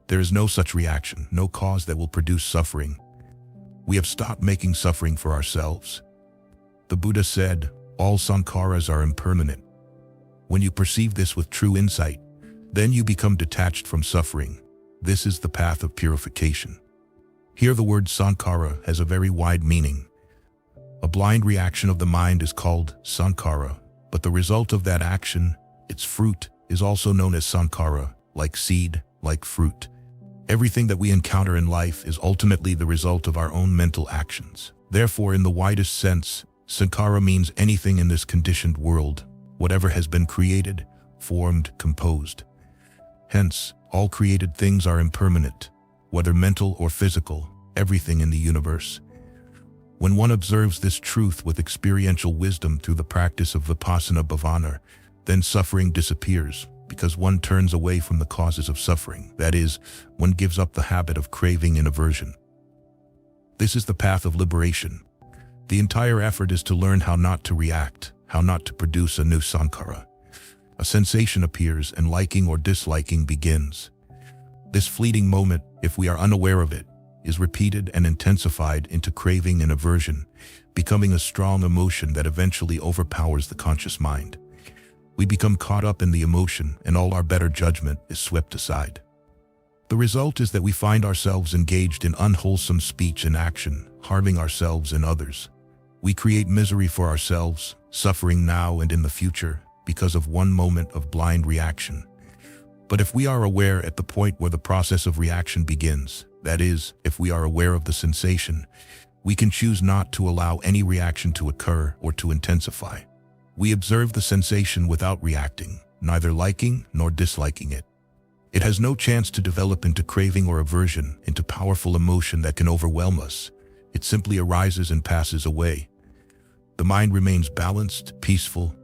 there is no such reaction, no cause that will produce suffering. We have stopped making suffering for ourselves. The Buddha said, all sankharas are impermanent. When you perceive this with true insight, then you become detached from suffering. This is the path of purification. Here the word sankhara has a very wide meaning. A blind reaction of the mind is called sankhara, but the result of that action, its fruit, is also known as sankhara, like seed, like fruit. Everything that we encounter in life is ultimately the result of our own mental actions. Therefore, in the widest sense, sankhara means anything in this conditioned world, whatever has been created, formed, composed. Hence, all created things are impermanent, whether mental or physical, everything in the universe. When one observes this truth with experiential wisdom through the practice of Vipassana bhavana, then suffering disappears, because one turns away from the causes of suffering, that is, one gives up the habit of craving and aversion. This is the path of liberation. The entire effort is to learn how not to react, how not to produce a new sankhara. A sensation appears and liking or disliking begins. This fleeting moment, if we are unaware of it, is repeated and intensified into craving and aversion, becoming a strong emotion that eventually overpowers the conscious mind. We become caught up in the emotion, and all our better judgment is swept aside. The result is that we find ourselves engaged in unwholesome speech and action, harming ourselves and others. We create misery for ourselves, suffering now and in the future, because of one moment of blind reaction. But if we are aware at the point where the process of reaction begins, that is, if we are aware of the sensation, we can choose not to allow any reaction to occur or to intensify. We observe the sensation without reacting, neither liking nor disliking it. It has no chance to develop into craving or aversion, into powerful emotion that can overwhelm us. It simply arises and passes away. The mind remains balanced, peaceful.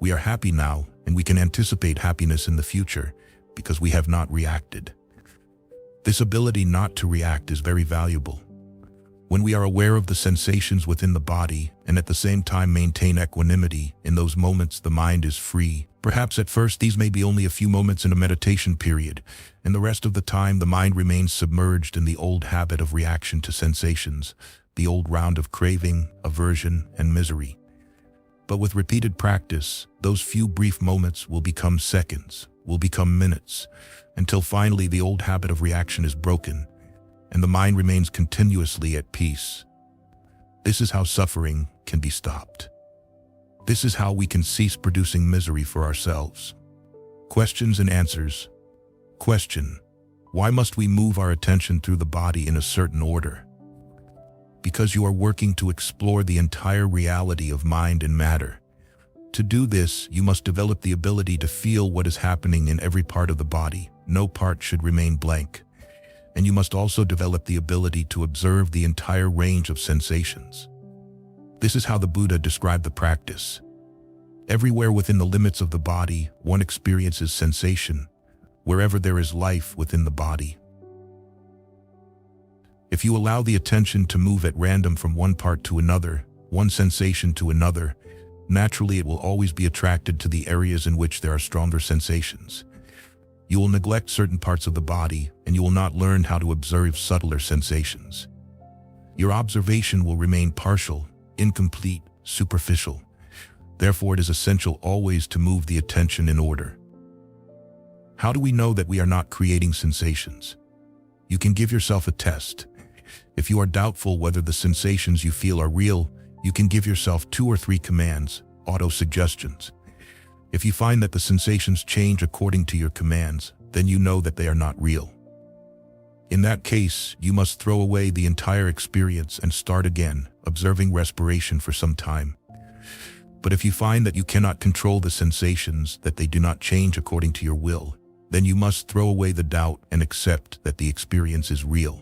We are happy now, and we can anticipate happiness in the future, because we have not reacted. This ability not to react is very valuable. When we are aware of the sensations within the body and at the same time maintain equanimity, in those moments the mind is free. Perhaps at first these may be only a few moments in a meditation period, and the rest of the time the mind remains submerged in the old habit of reaction to sensations, the old round of craving, aversion, and misery. But with repeated practice, those few brief moments will become seconds, will become minutes, until finally the old habit of reaction is broken, and the mind remains continuously at peace. This is how suffering can be stopped. This is how we can cease producing misery for ourselves. Questions and answers. Question: why must we move our attention through the body in a certain order? Because you are working to explore the entire reality of mind and matter. To do this, you must develop the ability to feel what is happening in every part of the body. No part should remain blank. And you must also develop the ability to observe the entire range of sensations. This is how the Buddha described the practice. Everywhere within the limits of the body, one experiences sensation, wherever there is life within the body. If you allow the attention to move at random from one part to another, one sensation to another, naturally it will always be attracted to the areas in which there are stronger sensations. You will neglect certain parts of the body, and you will not learn how to observe subtler sensations. Your observation will remain partial, incomplete, superficial. Therefore, it is essential always to move the attention in order. How do we know that we are not creating sensations? You can give yourself a test. If you are doubtful whether the sensations you feel are real, you can give yourself 2 or 3 commands, auto-suggestions. If you find that the sensations change according to your commands, then you know that they are not real. In that case, you must throw away the entire experience and start again, observing respiration for some time. But if you find that you cannot control the sensations, that they do not change according to your will, then you must throw away the doubt and accept that the experience is real.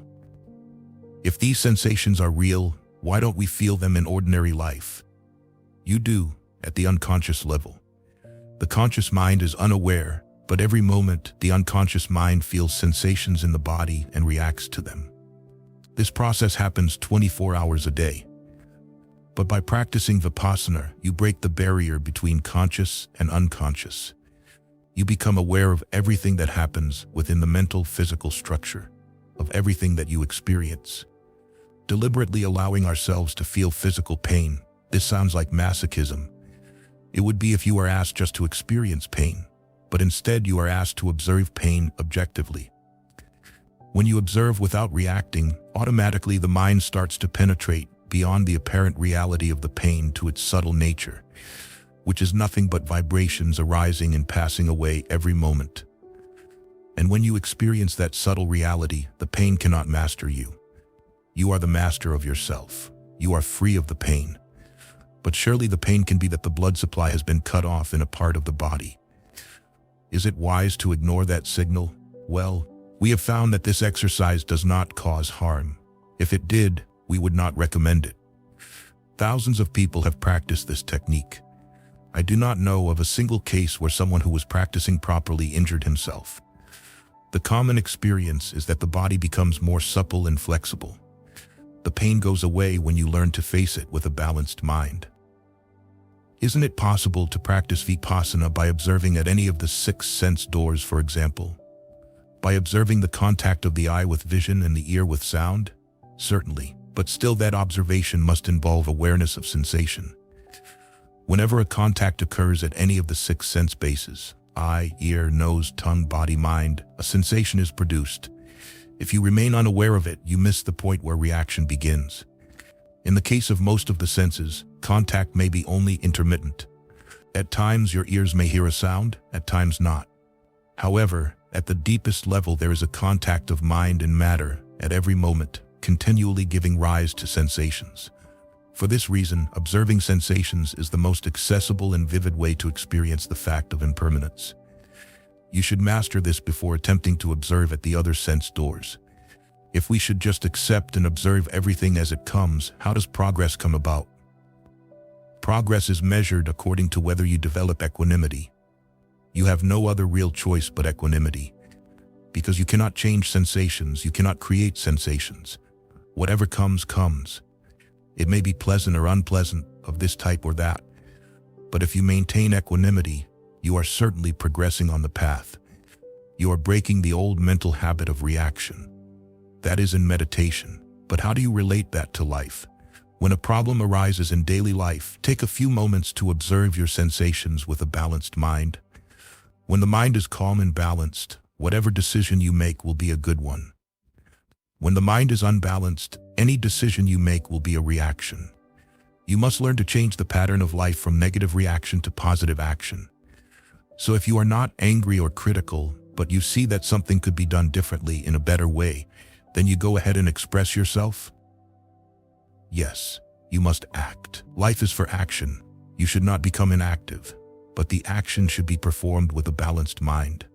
If these sensations are real, why don't we feel them in ordinary life? You do, at the unconscious level. The conscious mind is unaware, but every moment the unconscious mind feels sensations in the body and reacts to them. This process happens 24 hours a day. But by practicing Vipassana, you break the barrier between conscious and unconscious. You become aware of everything that happens within the mental, physical structure, of everything that you experience. Deliberately allowing ourselves to feel physical pain. This sounds like masochism. It would be if you are asked just to experience pain, but instead you are asked to observe pain objectively. When you observe without reacting, automatically the mind starts to penetrate beyond the apparent reality of the pain to its subtle nature, which is nothing but vibrations arising and passing away every moment. And when you experience that subtle reality, the pain cannot master you. You are the master of yourself. You are free of the pain. But surely the pain can be that the blood supply has been cut off in a part of the body. Is it wise to ignore that signal? Well, we have found that this exercise does not cause harm. If it did, we would not recommend it. Thousands of people have practiced this technique. I do not know of a single case where someone who was practicing properly injured himself. The common experience is that the body becomes more supple and flexible. The pain goes away when you learn to face it with a balanced mind. Isn't it possible to practice Vipassana by observing at any of the 6 sense doors, for example? By observing the contact of the eye with vision and the ear with sound? Certainly, but still that observation must involve awareness of sensation. Whenever a contact occurs at any of the 6 sense bases, eye, ear, nose, tongue, body, mind, a sensation is produced. If you remain unaware of it, you miss the point where reaction begins. In the case of most of the senses, contact may be only intermittent. At times your ears may hear a sound, at times not. However, at the deepest level there is a contact of mind and matter at every moment, continually giving rise to sensations. For this reason, observing sensations is the most accessible and vivid way to experience the fact of impermanence. You should master this before attempting to observe at the other sense doors. If we should just accept and observe everything as it comes, how does progress come about? Progress is measured according to whether you develop equanimity. You have no other real choice but equanimity. Because you cannot change sensations, you cannot create sensations. Whatever comes, comes. It may be pleasant or unpleasant, of this type or that. But if you maintain equanimity, you are certainly progressing on the path. You are breaking the old mental habit of reaction. That is in meditation. But how do you relate that to life? When a problem arises in daily life, take a few moments to observe your sensations with a balanced mind. When the mind is calm and balanced, whatever decision you make will be a good one. When the mind is unbalanced, any decision you make will be a reaction. You must learn to change the pattern of life from negative reaction to positive action. So if you are not angry or critical, but you see that something could be done differently in a better way, then you go ahead and express yourself? Yes, you must act. Life is for action. You should not become inactive, but the action should be performed with a balanced mind.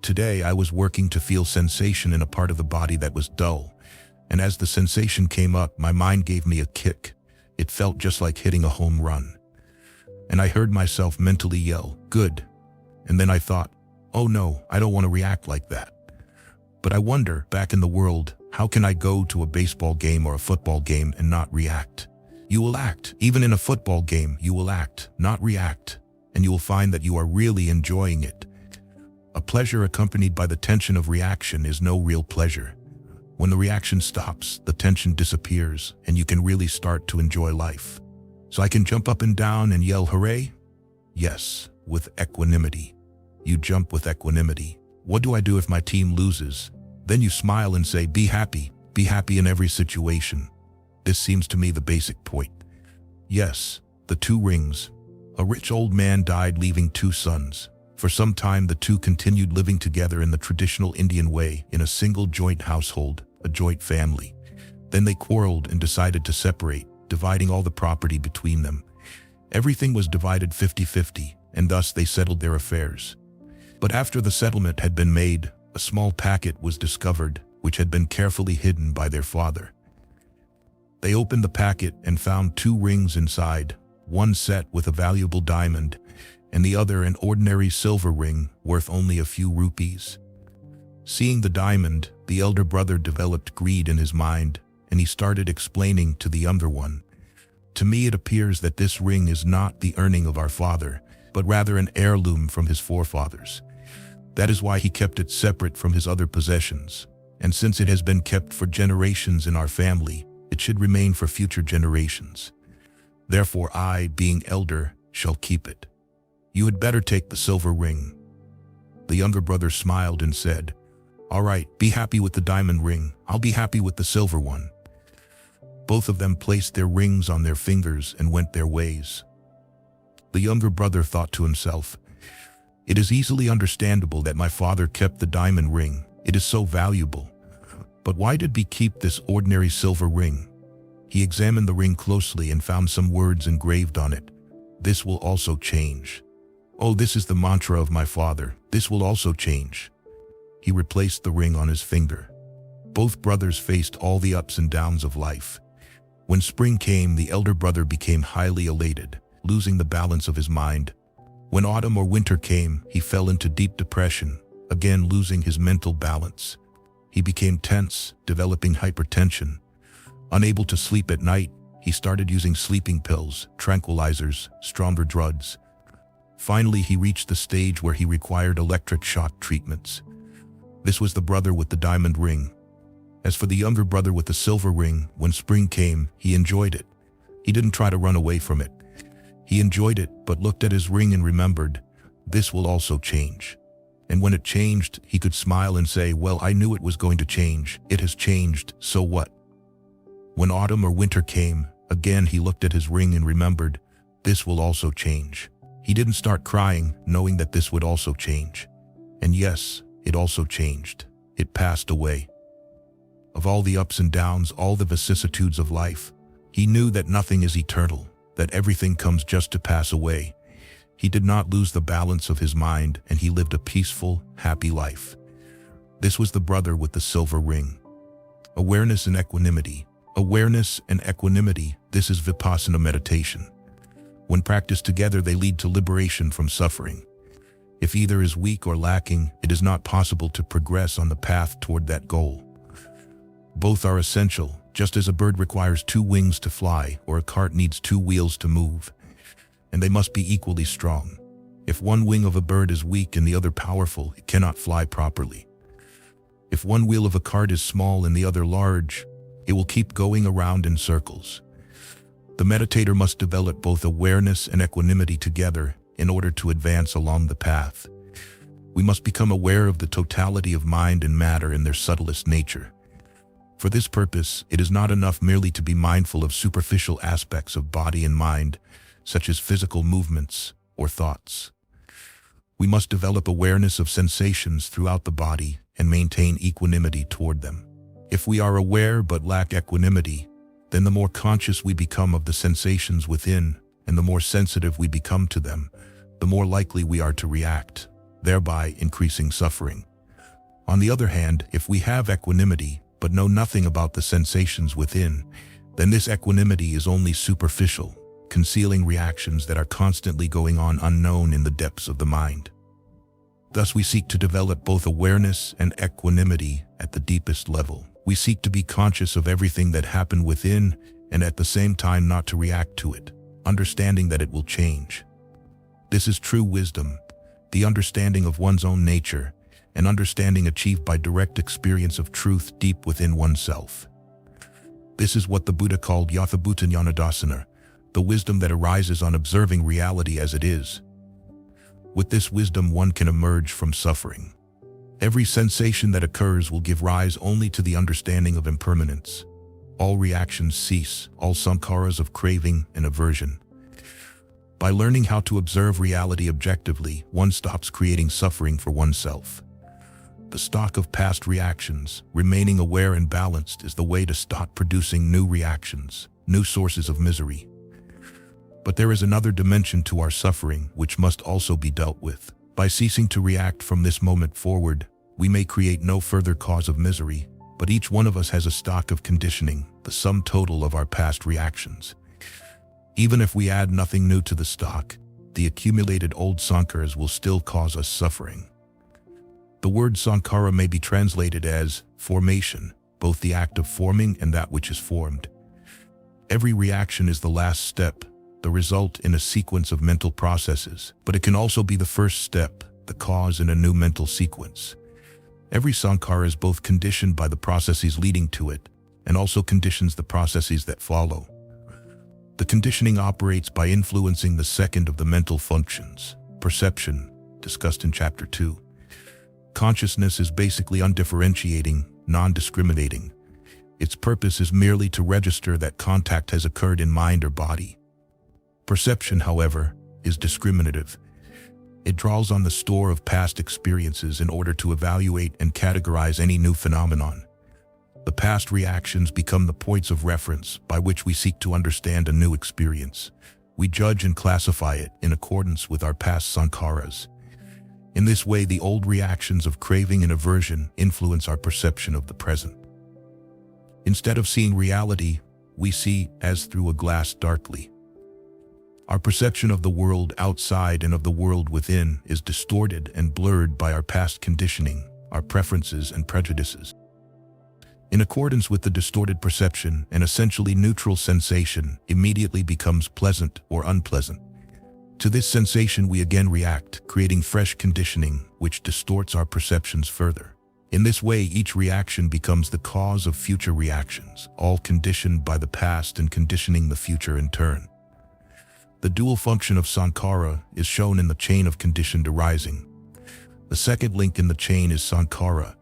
Today I was working to feel sensation in a part of the body that was dull, and as the sensation came up, my mind gave me a kick. It felt just like hitting a home run. And I heard myself mentally yell, "Good." And then I thought, oh no, I don't want to react like that. But I wonder, back in the world, how can I go to a baseball game or a football game and not react? You will act. Even in a football game, you will act, not react. And you will find that you are really enjoying it. A pleasure accompanied by the tension of reaction is no real pleasure. When the reaction stops, the tension disappears, and you can really start to enjoy life. So I can jump up and down and yell hooray? Yes, with equanimity. You jump with equanimity. What do I do if my team loses? Then you smile and say, be happy in every situation. This seems to me the basic point. Yes, the 2 rings. A rich old man died leaving 2 sons. For some time, the two continued living together in the traditional Indian way, in a single joint household, a joint family. Then they quarreled and decided to separate, dividing all the property between them. Everything was divided 50-50, and thus they settled their affairs. But after the settlement had been made, a small packet was discovered, which had been carefully hidden by their father. They opened the packet and found 2 rings inside, one set with a valuable diamond, and the other an ordinary silver ring worth only a few rupees. Seeing the diamond, the elder brother developed greed in his mind, and he started explaining to the younger one, "To me it appears that this ring is not the earning of our father, but rather an heirloom from his forefathers. That is why he kept it separate from his other possessions, and since it has been kept for generations in our family, it should remain for future generations. Therefore I, being elder, shall keep it. You had better take the silver ring." The younger brother smiled and said, "All right, be happy with the diamond ring. I'll be happy with the silver one." Both of them placed their rings on their fingers and went their ways. The younger brother thought to himself, "It is easily understandable that my father kept the diamond ring. It is so valuable. But why did he keep this ordinary silver ring?" He examined the ring closely and found some words engraved on it. "This will also change. Oh, this is the mantra of my father. This will also change." He replaced the ring on his finger. Both brothers faced all the ups and downs of life. When spring came, the elder brother became highly elated, losing the balance of his mind. When autumn or winter came, he fell into deep depression, again losing his mental balance. He became tense, developing hypertension. Unable to sleep at night, he started using sleeping pills, tranquilizers, stronger drugs. Finally, he reached the stage where he required electric shock treatments. This was the brother with the diamond ring. As for the younger brother with the silver ring, when spring came, he enjoyed it. He didn't try to run away from it. He enjoyed it, but looked at his ring and remembered, "This will also change." And when it changed, he could smile and say, "Well, I knew it was going to change. It has changed, so what?" When autumn or winter came, again he looked at his ring and remembered, "This will also change." He didn't start crying, knowing that this would also change. And yes, it also changed. It passed away. Of all the ups and downs, all the vicissitudes of life, he knew that nothing is eternal, that everything comes just to pass away. He did not lose the balance of his mind, and he lived a peaceful, happy life. This was the brother with the silver ring. Awareness and equanimity. Awareness and equanimity, this is Vipassana meditation. When practiced together, they lead to liberation from suffering. If either is weak or lacking, it is not possible to progress on the path toward that goal. Both are essential, just as a bird requires 2 wings to fly or a cart needs 2 wheels to move. And they must be equally strong. If one wing of a bird is weak and the other powerful, it cannot fly properly. If one wheel of a cart is small and the other large, it will keep going around in circles. The meditator must develop both awareness and equanimity together in order to advance along the path. We must become aware of the totality of mind and matter in their subtlest nature. For this purpose, it is not enough merely to be mindful of superficial aspects of body and mind, such as physical movements or thoughts. We must develop awareness of sensations throughout the body and maintain equanimity toward them. If we are aware but lack equanimity, then the more conscious we become of the sensations within and the more sensitive we become to them, the more likely we are to react, thereby increasing suffering. On the other hand, if we have equanimity but know nothing about the sensations within, then this equanimity is only superficial, concealing reactions that are constantly going on unknown in the depths of the mind. Thus we seek to develop both awareness and equanimity at the deepest level. We seek to be conscious of everything that happened within and at the same time not to react to it, understanding that it will change. This is true wisdom, the understanding of one's own nature, an understanding achieved by direct experience of truth deep within oneself. This is what the Buddha called Yathabhuta Jnanadasana, the wisdom that arises on observing reality as it is. With this wisdom, one can emerge from suffering. Every sensation that occurs will give rise only to the understanding of impermanence. All reactions cease, all sankharas of craving and aversion. By learning how to observe reality objectively, one stops creating suffering for oneself. The stock of past reactions, remaining aware and balanced, is the way to stop producing new reactions, new sources of misery. But there is another dimension to our suffering which must also be dealt with. By ceasing to react from this moment forward, we may create no further cause of misery, but each one of us has a stock of conditioning, the sum total of our past reactions. Even if we add nothing new to the stock, the accumulated old sankaras will still cause us suffering. The word sankhara may be translated as formation, both the act of forming and that which is formed. Every reaction is the last step, the result in a sequence of mental processes, but it can also be the first step, the cause in a new mental sequence. Every sankhara is both conditioned by the processes leading to it, and also conditions the processes that follow. The conditioning operates by influencing the second of the mental functions, perception, discussed in Chapter 2. Consciousness is basically undifferentiating, non-discriminating. Its purpose is merely to register that contact has occurred in mind or body. Perception, however, is discriminative. It draws on the store of past experiences in order to evaluate and categorize any new phenomenon. The past reactions become the points of reference by which we seek to understand a new experience. We judge and classify it in accordance with our past sankharas. In this way, the old reactions of craving and aversion influence our perception of the present. Instead of seeing reality, we see as through a glass darkly. Our perception of the world outside and of the world within is distorted and blurred by our past conditioning, our preferences and prejudices. In accordance with the distorted perception, an essentially neutral sensation immediately becomes pleasant or unpleasant. To this sensation we again react, creating fresh conditioning which distorts our perceptions further. In this way, each reaction becomes the cause of future reactions, all conditioned by the past and conditioning the future in turn. The dual function of sankhara is shown in the chain of conditioned arising. The second link in the chain is sankhara,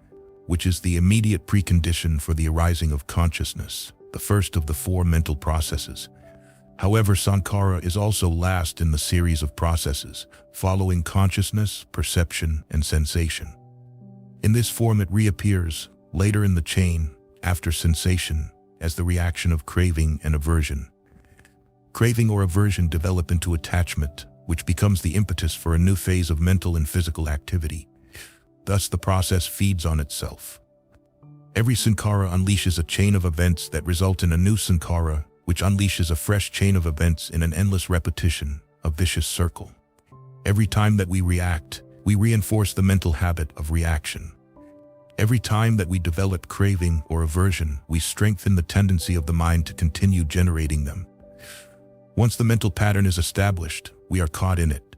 which is the immediate precondition for the arising of consciousness, the first of the four mental processes. However, sankhara is also last in the series of processes, following consciousness, perception, and sensation. In this form it reappears, later in the chain, after sensation, as the reaction of craving and aversion. Craving or aversion develop into attachment, which becomes the impetus for a new phase of mental and physical activity. Thus the process feeds on itself. Every sankhara unleashes a chain of events that result in a new sankhara, which unleashes a fresh chain of events in an endless repetition, a vicious circle. Every time that we react, we reinforce the mental habit of reaction. Every time that we develop craving or aversion, we strengthen the tendency of the mind to continue generating them. Once the mental pattern is established, we are caught in it.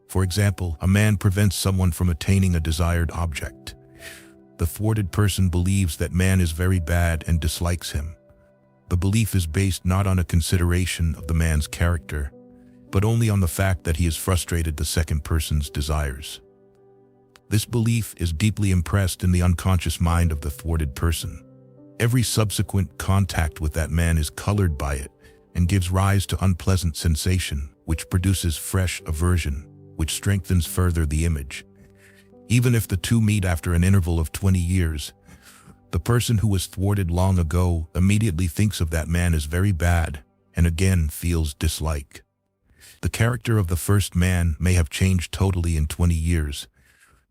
For example, a man prevents someone from attaining a desired object. The thwarted person believes that man is very bad and dislikes him. The belief is based not on a consideration of the man's character, but only on the fact that he has frustrated the second person's desires. This belief is deeply impressed in the unconscious mind of the thwarted person. Every subsequent contact with that man is colored by it and gives rise to unpleasant sensation, which produces fresh aversion, which strengthens further the image. Even if the two meet after an interval of 20 years, the person who was thwarted long ago immediately thinks of that man as very bad and again feels dislike. The character of the first man may have changed totally in 20 years,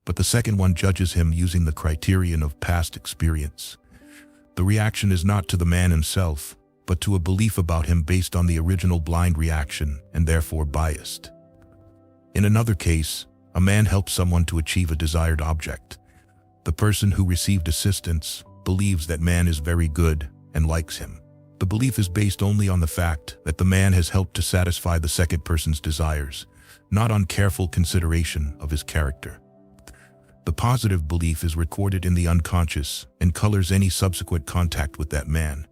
but the second one judges him using the criterion of past experience. The reaction is not to the man himself, but to a belief about him based on the original blind reaction and therefore biased. In another case, a man helps someone to achieve a desired object. The person who received assistance believes that man is very good and likes him. The belief is based only on the fact that the man has helped to satisfy the second person's desires, not on careful consideration of his character. The positive belief is recorded in the unconscious and colors any subsequent contact with that man,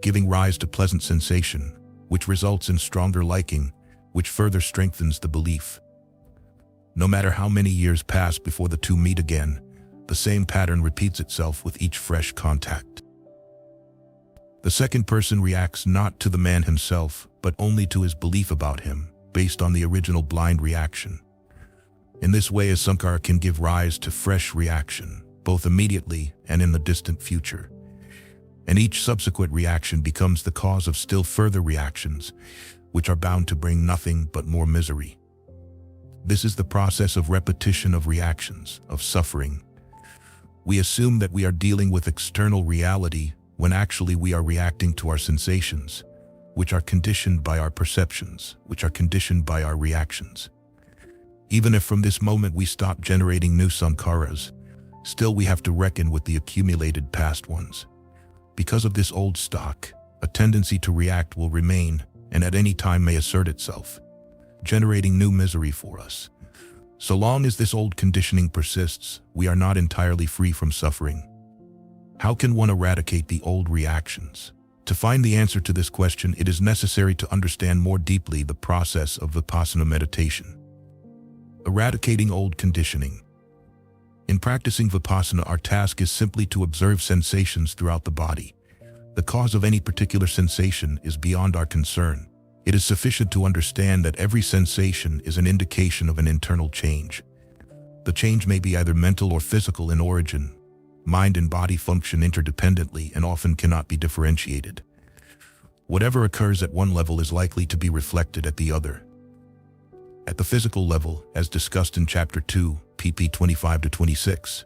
giving rise to pleasant sensation, which results in stronger liking, which further strengthens the belief. No matter how many years pass before the two meet again, the same pattern repeats itself with each fresh contact. The second person reacts not to the man himself, but only to his belief about him. based on the original blind reaction. In this way, a sankhara can give rise to fresh reaction, both immediately and in the distant future. And each subsequent reaction becomes the cause of still further reactions, which are bound to bring nothing but more misery. This is the process of repetition of reactions, of suffering. We assume that we are dealing with external reality when actually we are reacting to our sensations, which are conditioned by our perceptions, which are conditioned by our reactions. Even if from this moment we stop generating new sankharas, still we have to reckon with the accumulated past ones. Because of this old stock, a tendency to react will remain and at any time may assert itself, generating new misery for us. So long as this old conditioning persists, we are not entirely free from suffering. How can one eradicate the old reactions? To find the answer to this question, it is necessary to understand more deeply the process of Vipassana meditation. Eradicating old conditioning. In practicing Vipassana, our task is simply to observe sensations throughout the body. The cause of any particular sensation is beyond our concern. It is sufficient to understand that every sensation is an indication of an internal change. The change may be either mental or physical in origin. Mind and body function interdependently and often cannot be differentiated. Whatever occurs at one level is likely to be reflected at the other. At the physical level, as discussed in Chapter 2, pp. 25-26,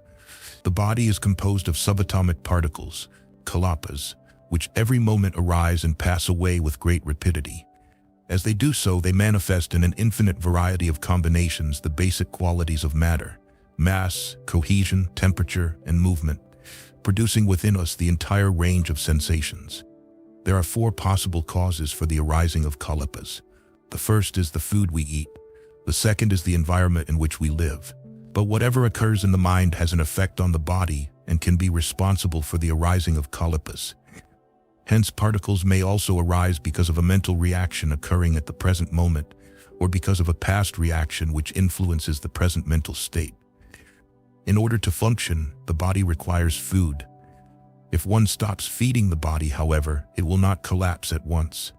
the body is composed of subatomic particles, kalpas, which every moment arise and pass away with great rapidity. As they do so, they manifest in an infinite variety of combinations the basic qualities of matter: mass, cohesion, temperature, and movement, producing within us the entire range of sensations. There are 4 possible causes for the arising of kalpas. The first is the food we eat. The second is the environment in which we live. But whatever occurs in the mind has an effect on the body and can be responsible for the arising of kalpas. Hence, particles may also arise because of a mental reaction occurring at the present moment, or because of a past reaction which influences the present mental state. In order to function, the body requires food. If one stops feeding the body, however, it will not collapse at once.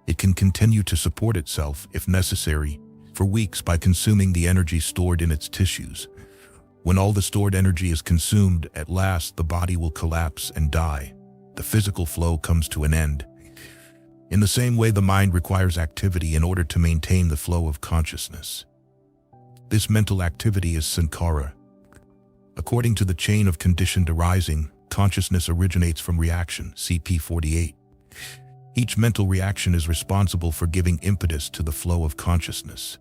It can continue to support itself, if necessary, for weeks by consuming the energy stored in its tissues. When all the stored energy is consumed, at last the body will collapse and die. The physical flow comes to an end. In the same way, the mind requires activity in order to maintain the flow of consciousness. This mental activity is sankhara. According to the chain of conditioned arising, consciousness originates from reaction, CP 48. Each mental reaction is responsible for giving impetus to the flow of consciousness.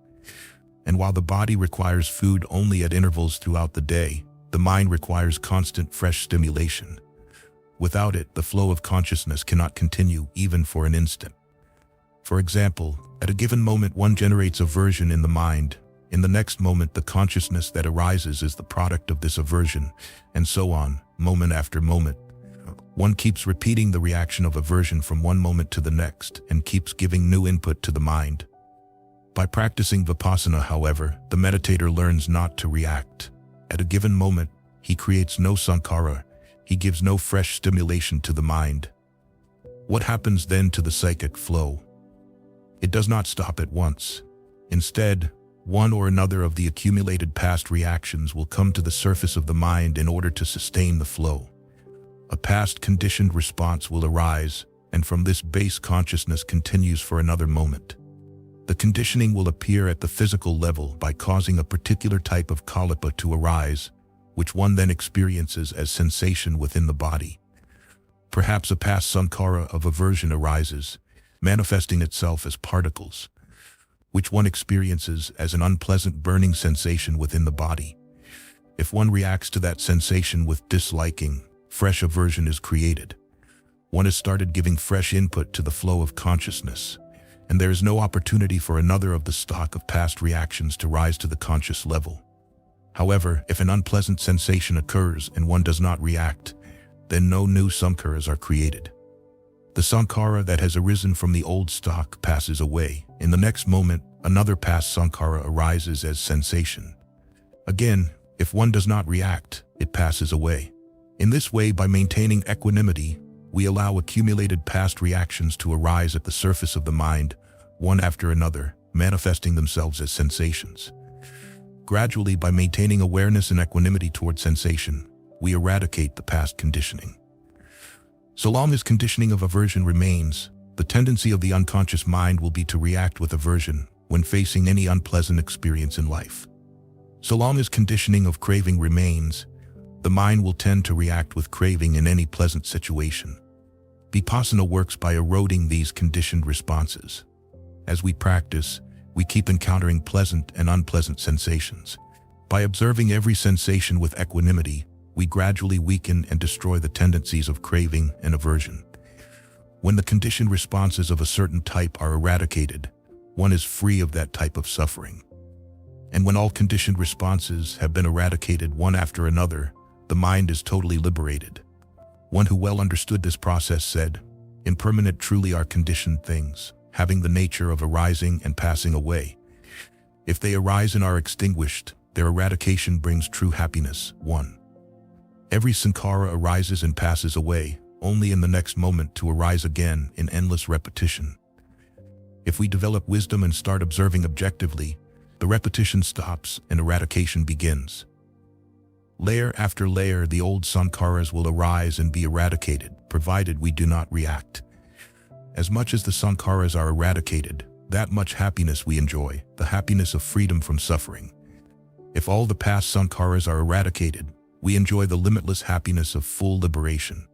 And while the body requires food only at intervals throughout the day, the mind requires constant fresh stimulation. Without it, the flow of consciousness cannot continue even for an instant. For example, at a given moment one generates aversion in the mind. In the next moment, the consciousness that arises is the product of this aversion, and so on, moment after moment. One keeps repeating the reaction of aversion from one moment to the next and keeps giving new input to the mind. By practicing Vipassana, however, the meditator learns not to react. At a given moment, he creates no sankhara. He gives no fresh stimulation to the mind. What happens then to the psychic flow? It does not stop at once. Instead, one or another of the accumulated past reactions will come to the surface of the mind in order to sustain the flow. A past conditioned response will arise, and from this base consciousness continues for another moment. The conditioning will appear at the physical level by causing a particular type of kalpa to arise, which one then experiences as sensation within the body. Perhaps a past sankhara of aversion arises, manifesting itself as particles, which one experiences as an unpleasant burning sensation within the body. If one reacts to that sensation with disliking, fresh aversion is created. One has started giving fresh input to the flow of consciousness, and there is no opportunity for another of the stock of past reactions to rise to the conscious level. However, if an unpleasant sensation occurs and one does not react, then no new sankharas are created. The sankhara that has arisen from the old stock passes away. In the next moment, another past sankhara arises as sensation. Again, if one does not react, it passes away. In this way, by maintaining equanimity, we allow accumulated past reactions to arise at the surface of the mind, one after another, manifesting themselves as sensations. Gradually, by maintaining awareness and equanimity toward sensation, we eradicate the past conditioning. So long as conditioning of aversion remains, the tendency of the unconscious mind will be to react with aversion when facing any unpleasant experience in life. So long as conditioning of craving remains, the mind will tend to react with craving in any pleasant situation. Vipassana works by eroding these conditioned responses. As we practice, we keep encountering pleasant and unpleasant sensations. By observing every sensation with equanimity, we gradually weaken and destroy the tendencies of craving and aversion. When the conditioned responses of a certain type are eradicated, one is free of that type of suffering. And when all conditioned responses have been eradicated one after another, the mind is totally liberated. One who well understood this process said, "Impermanent truly are conditioned things, having the nature of arising and passing away. If they arise and are extinguished, their eradication brings true happiness." 1. Every sankhara arises and passes away, only in the next moment to arise again in endless repetition. If we develop wisdom and start observing objectively, the repetition stops and eradication begins. Layer after layer, the old sankharas will arise and be eradicated, provided we do not react. As much as the sankharas are eradicated, that much happiness we enjoy, the happiness of freedom from suffering. If all the past sankharas are eradicated, we enjoy the limitless happiness of full liberation.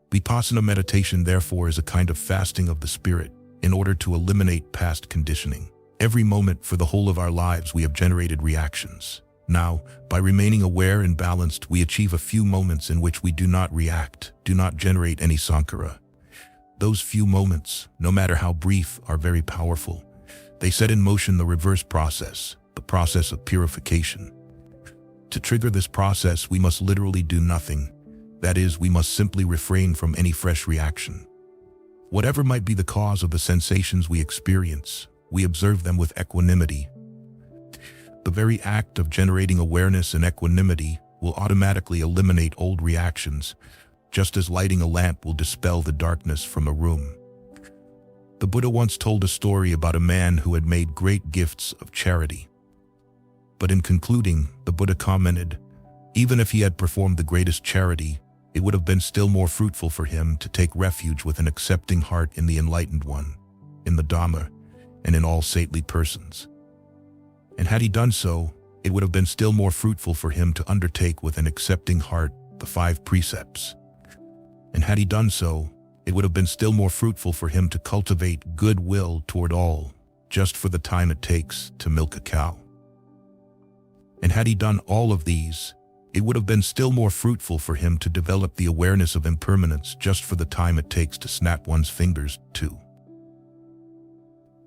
Vipassana meditation, therefore, is a kind of fasting of the spirit in order to eliminate past conditioning. Every moment for the whole of our lives we have generated reactions. Now, by remaining aware and balanced, we achieve a few moments in which we do not react, do not generate any sankhara. Those few moments, no matter how brief, are very powerful. They set in motion the reverse process, the process of purification. To trigger this process, we must literally do nothing. That is, we must simply refrain from any fresh reaction. Whatever might be the cause of the sensations we experience, we observe them with equanimity. The very act of generating awareness and equanimity will automatically eliminate old reactions, just as lighting a lamp will dispel the darkness from a room. The Buddha once told a story about a man who had made great gifts of charity. But in concluding, the Buddha commented, even if he had performed the greatest charity, it would have been still more fruitful for him to take refuge with an accepting heart in the Enlightened One, in the Dhamma, and in all saintly persons. And had he done so, it would have been still more fruitful for him to undertake with an accepting heart the 5 precepts. And had he done so, it would have been still more fruitful for him to cultivate goodwill toward all, just for the time it takes to milk a cow. And had he done all of these, it would have been still more fruitful for him to develop the awareness of impermanence just for the time it takes to snap one's fingers too.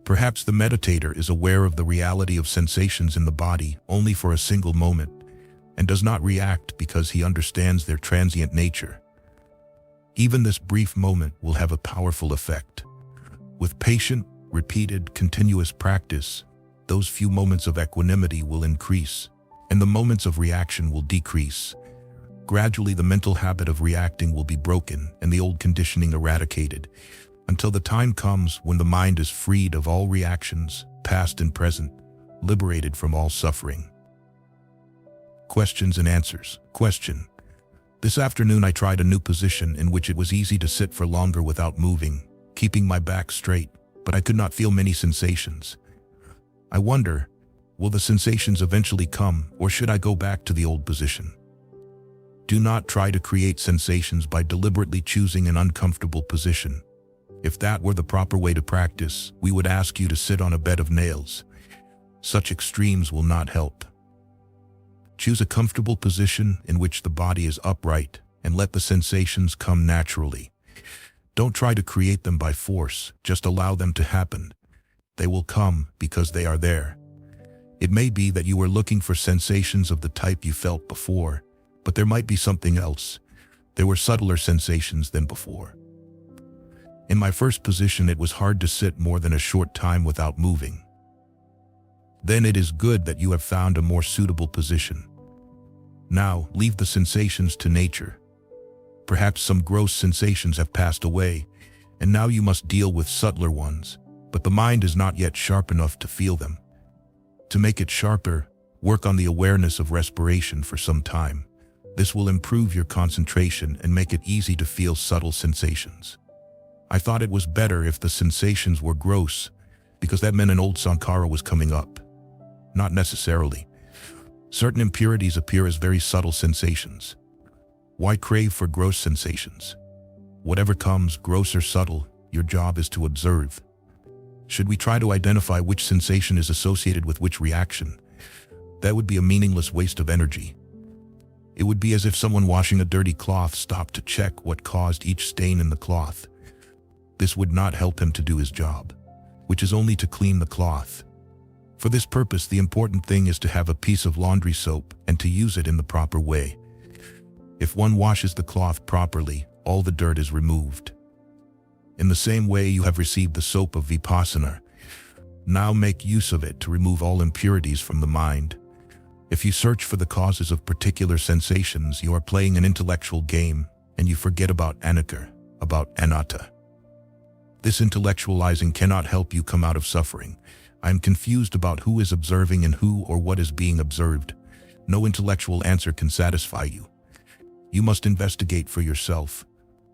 Perhaps the meditator is aware of the reality of sensations in the body only for a single moment and does not react because he understands their transient nature. Even this brief moment will have a powerful effect. With patient, repeated, continuous practice, those few moments of equanimity will increase, and the moments of reaction will decrease. Gradually, the mental habit of reacting will be broken and the old conditioning eradicated, until the time comes when the mind is freed of all reactions, past and present, liberated from all suffering. Questions and answers. Question: this afternoon I tried a new position in which it was easy to sit for longer without moving, keeping my back straight, but I could not feel many sensations. I wonder, will the sensations eventually come, or should I go back to the old position? Do not try to create sensations by deliberately choosing an uncomfortable position. If that were the proper way to practice, we would ask you to sit on a bed of nails. Such extremes will not help. Choose a comfortable position in which the body is upright and let the sensations come naturally. Don't try to create them by force, just allow them to happen. They will come because they are there. It may be that you were looking for sensations of the type you felt before, but there might be something else. There were subtler sensations than before. In my first position, it was hard to sit more than a short time without moving. Then it is good that you have found a more suitable position. Now, leave the sensations to nature. Perhaps some gross sensations have passed away, and now you must deal with subtler ones. but the mind is not yet sharp enough to feel them. To make it sharper, work on the awareness of respiration for some time. This will improve your concentration and make it easy to feel subtle sensations. I thought it was better if the sensations were gross, because that meant an old sankhara was coming up. Not necessarily. Certain impurities appear as very subtle sensations. Why crave for gross sensations? Whatever comes, gross or subtle, your job is to observe. Should we try to identify which sensation is associated with which reaction? That would be a meaningless waste of energy. It would be as if someone washing a dirty cloth stopped to check what caused each stain in the cloth. This would not help him to do his job, which is only to clean the cloth. For this purpose, the important thing is to have a piece of laundry soap and to use it in the proper way. If one washes the cloth properly, all the dirt is removed. In the same way, you have received the soap of Vipassana. Now make use of it to remove all impurities from the mind. If you search for the causes of particular sensations, you are playing an intellectual game, and you forget about anicca, about anatta. This intellectualizing cannot help you come out of suffering. I am confused about who is observing and who or what is being observed. No intellectual answer can satisfy you. You must investigate for yourself.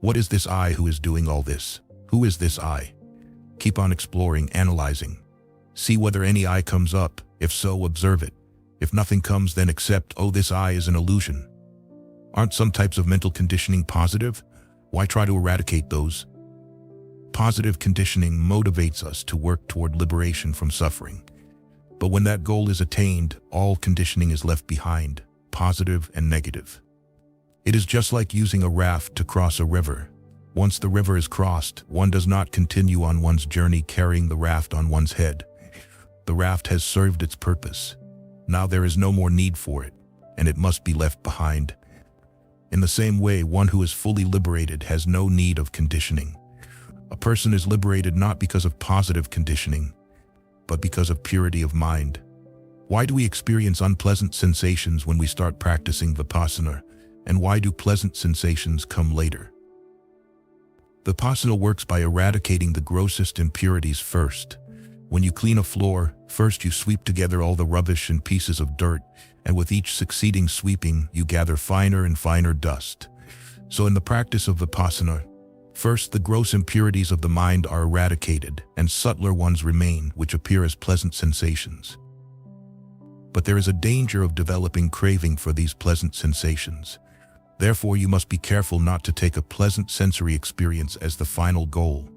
What is this I who is doing all this? Who is this I? Keep on exploring, analyzing. See whether any I comes up. If so, observe it. If nothing comes, then accept, oh, this I is an illusion. Aren't some types of mental conditioning positive? Why try to eradicate those? Positive conditioning motivates us to work toward liberation from suffering. But when that goal is attained, all conditioning is left behind, positive and negative. It is just like using a raft to cross a river. Once the river is crossed, one does not continue on one's journey carrying the raft on one's head. The raft has served its purpose. Now there is no more need for it, and it must be left behind. In the same way, one who is fully liberated has no need of conditioning. A person is liberated not because of positive conditioning, but because of purity of mind. Why do we experience unpleasant sensations when we start practicing Vipassana, and why do pleasant sensations come later? Vipassana works by eradicating the grossest impurities first. When you clean a floor, first you sweep together all the rubbish and pieces of dirt, and with each succeeding sweeping, you gather finer and finer dust. So in the practice of Vipassana, first the gross impurities of the mind are eradicated, and subtler ones remain, which appear as pleasant sensations. But there is a danger of developing craving for these pleasant sensations. Therefore, you must be careful not to take a pleasant sensory experience as the final goal.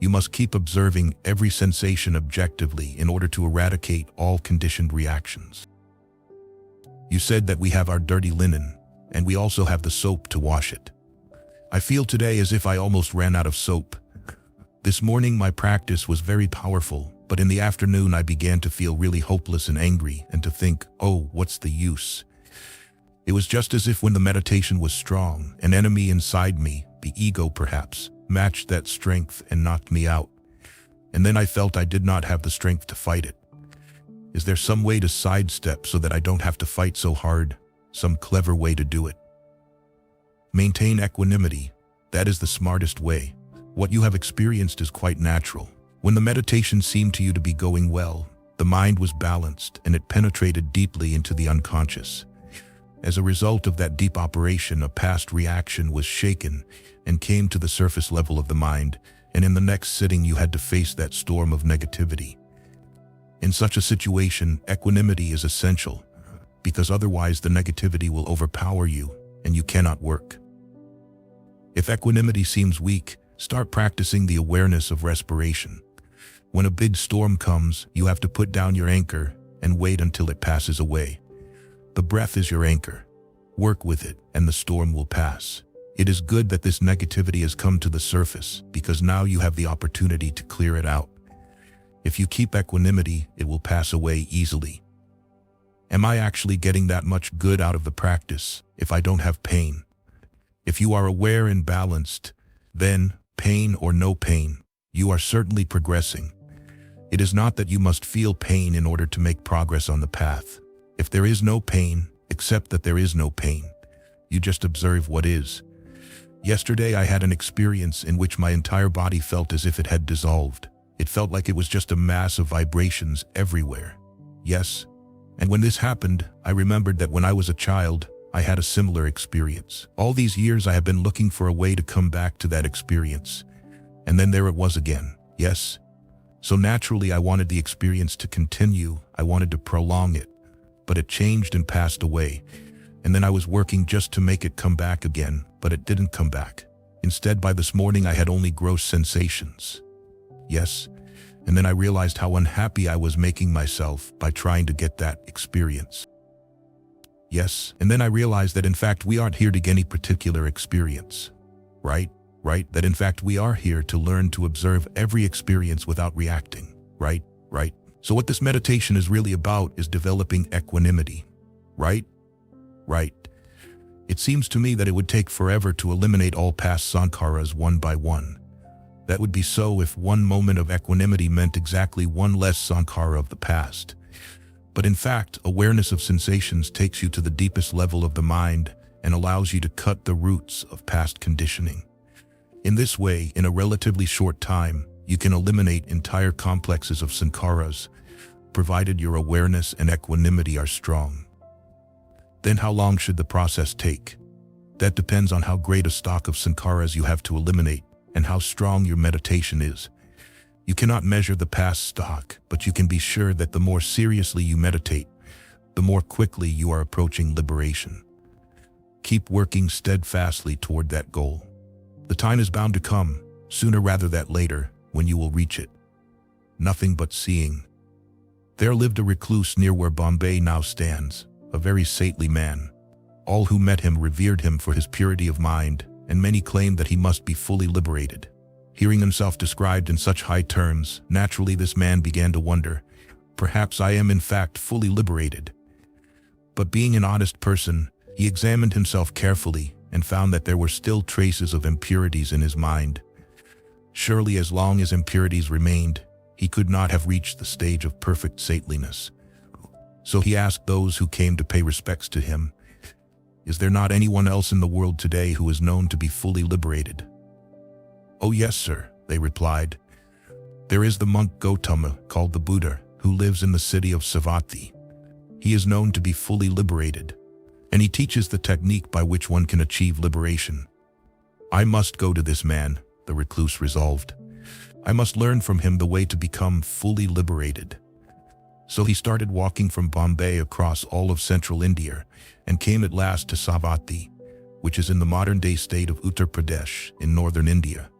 You must keep observing every sensation objectively in order to eradicate all conditioned reactions. You said that we have our dirty linen, and we also have the soap to wash it. I feel today as if I almost ran out of soap. This morning my practice was very powerful, but in the afternoon I began to feel really hopeless and angry and to think, oh, what's the use? It was just as if when the meditation was strong, an enemy inside me, the ego perhaps, matched that strength and knocked me out. And then I felt I did not have the strength to fight it. Is there some way to sidestep so that I don't have to fight so hard? Some clever way to do it? Maintain equanimity. That is the smartest way. What you have experienced is quite natural. When the meditation seemed to you to be going well, the mind was balanced and it penetrated deeply into the unconscious. As a result of that deep operation, a past reaction was shaken and came to the surface level of the mind, and in the next sitting you had to face that storm of negativity. In such a situation, equanimity is essential, because otherwise the negativity will overpower you and you cannot work. If equanimity seems weak, start practicing the awareness of respiration. When a big storm comes, you have to put down your anchor and wait until it passes away. The breath is your anchor. Work with it, and the storm will pass. It is good that this negativity has come to the surface, because now you have the opportunity to clear it out. If you keep equanimity, it will pass away easily. Am I actually getting that much good out of the practice if I don't have pain? If you are aware and balanced, then, pain or no pain, you are certainly progressing. It is not that you must feel pain in order to make progress on the path. If there is no pain, accept that there is no pain. You just observe what is. Yesterday I had an experience in which my entire body felt as if it had dissolved. It felt like it was just a mass of vibrations everywhere. Yes, and when this happened, I remembered that when I was a child, I had a similar experience. All these years I have been looking for a way to come back to that experience. And then there it was again. Yes. So naturally I wanted the experience to continue. I wanted to prolong it. But it changed and passed away. And then I was working just to make it come back again, but it didn't come back. Instead, by this morning I had only gross sensations. Yes. And then I realized how unhappy I was making myself by trying to get that experience. Yes, and then I realized that in fact we aren't here to get any particular experience. Right? That in fact we are here to learn to observe every experience without reacting. Right? So what this meditation is really about is developing equanimity. Right? It seems to me that it would take forever to eliminate all past sankharas one by one. That would be so if one moment of equanimity meant exactly one less sankhara of the past. But in fact, awareness of sensations takes you to the deepest level of the mind and allows you to cut the roots of past conditioning. In this way, in a relatively short time, you can eliminate entire complexes of sankharas, provided your awareness and equanimity are strong. Then how long should the process take? That depends on how great a stock of sankharas you have to eliminate and how strong your meditation is. You cannot measure the past stock, but you can be sure that the more seriously you meditate, the more quickly you are approaching liberation. Keep working steadfastly toward that goal. The time is bound to come, sooner rather than later, when you will reach it. Nothing but seeing. There lived a recluse near where Bombay now stands, a very saintly man. All who met him revered him for his purity of mind, and many claimed that he must be fully liberated. Hearing himself described in such high terms, naturally this man began to wonder, perhaps I am in fact fully liberated. But being an honest person, he examined himself carefully and found that there were still traces of impurities in his mind. Surely as long as impurities remained, he could not have reached the stage of perfect saintliness. So he asked those who came to pay respects to him, "Is there not anyone else in the world today who is known to be fully liberated?" "Oh yes, sir," they replied. "There is the monk Gautama, called the Buddha, who lives in the city of Savatthi. He is known to be fully liberated, and he teaches the technique by which one can achieve liberation. I must go to this man," the recluse resolved. "I must learn from him the way to become fully liberated." So he started walking from Bombay across all of central India and came at last to Savatthi, which is in the modern-day state of Uttar Pradesh in northern India.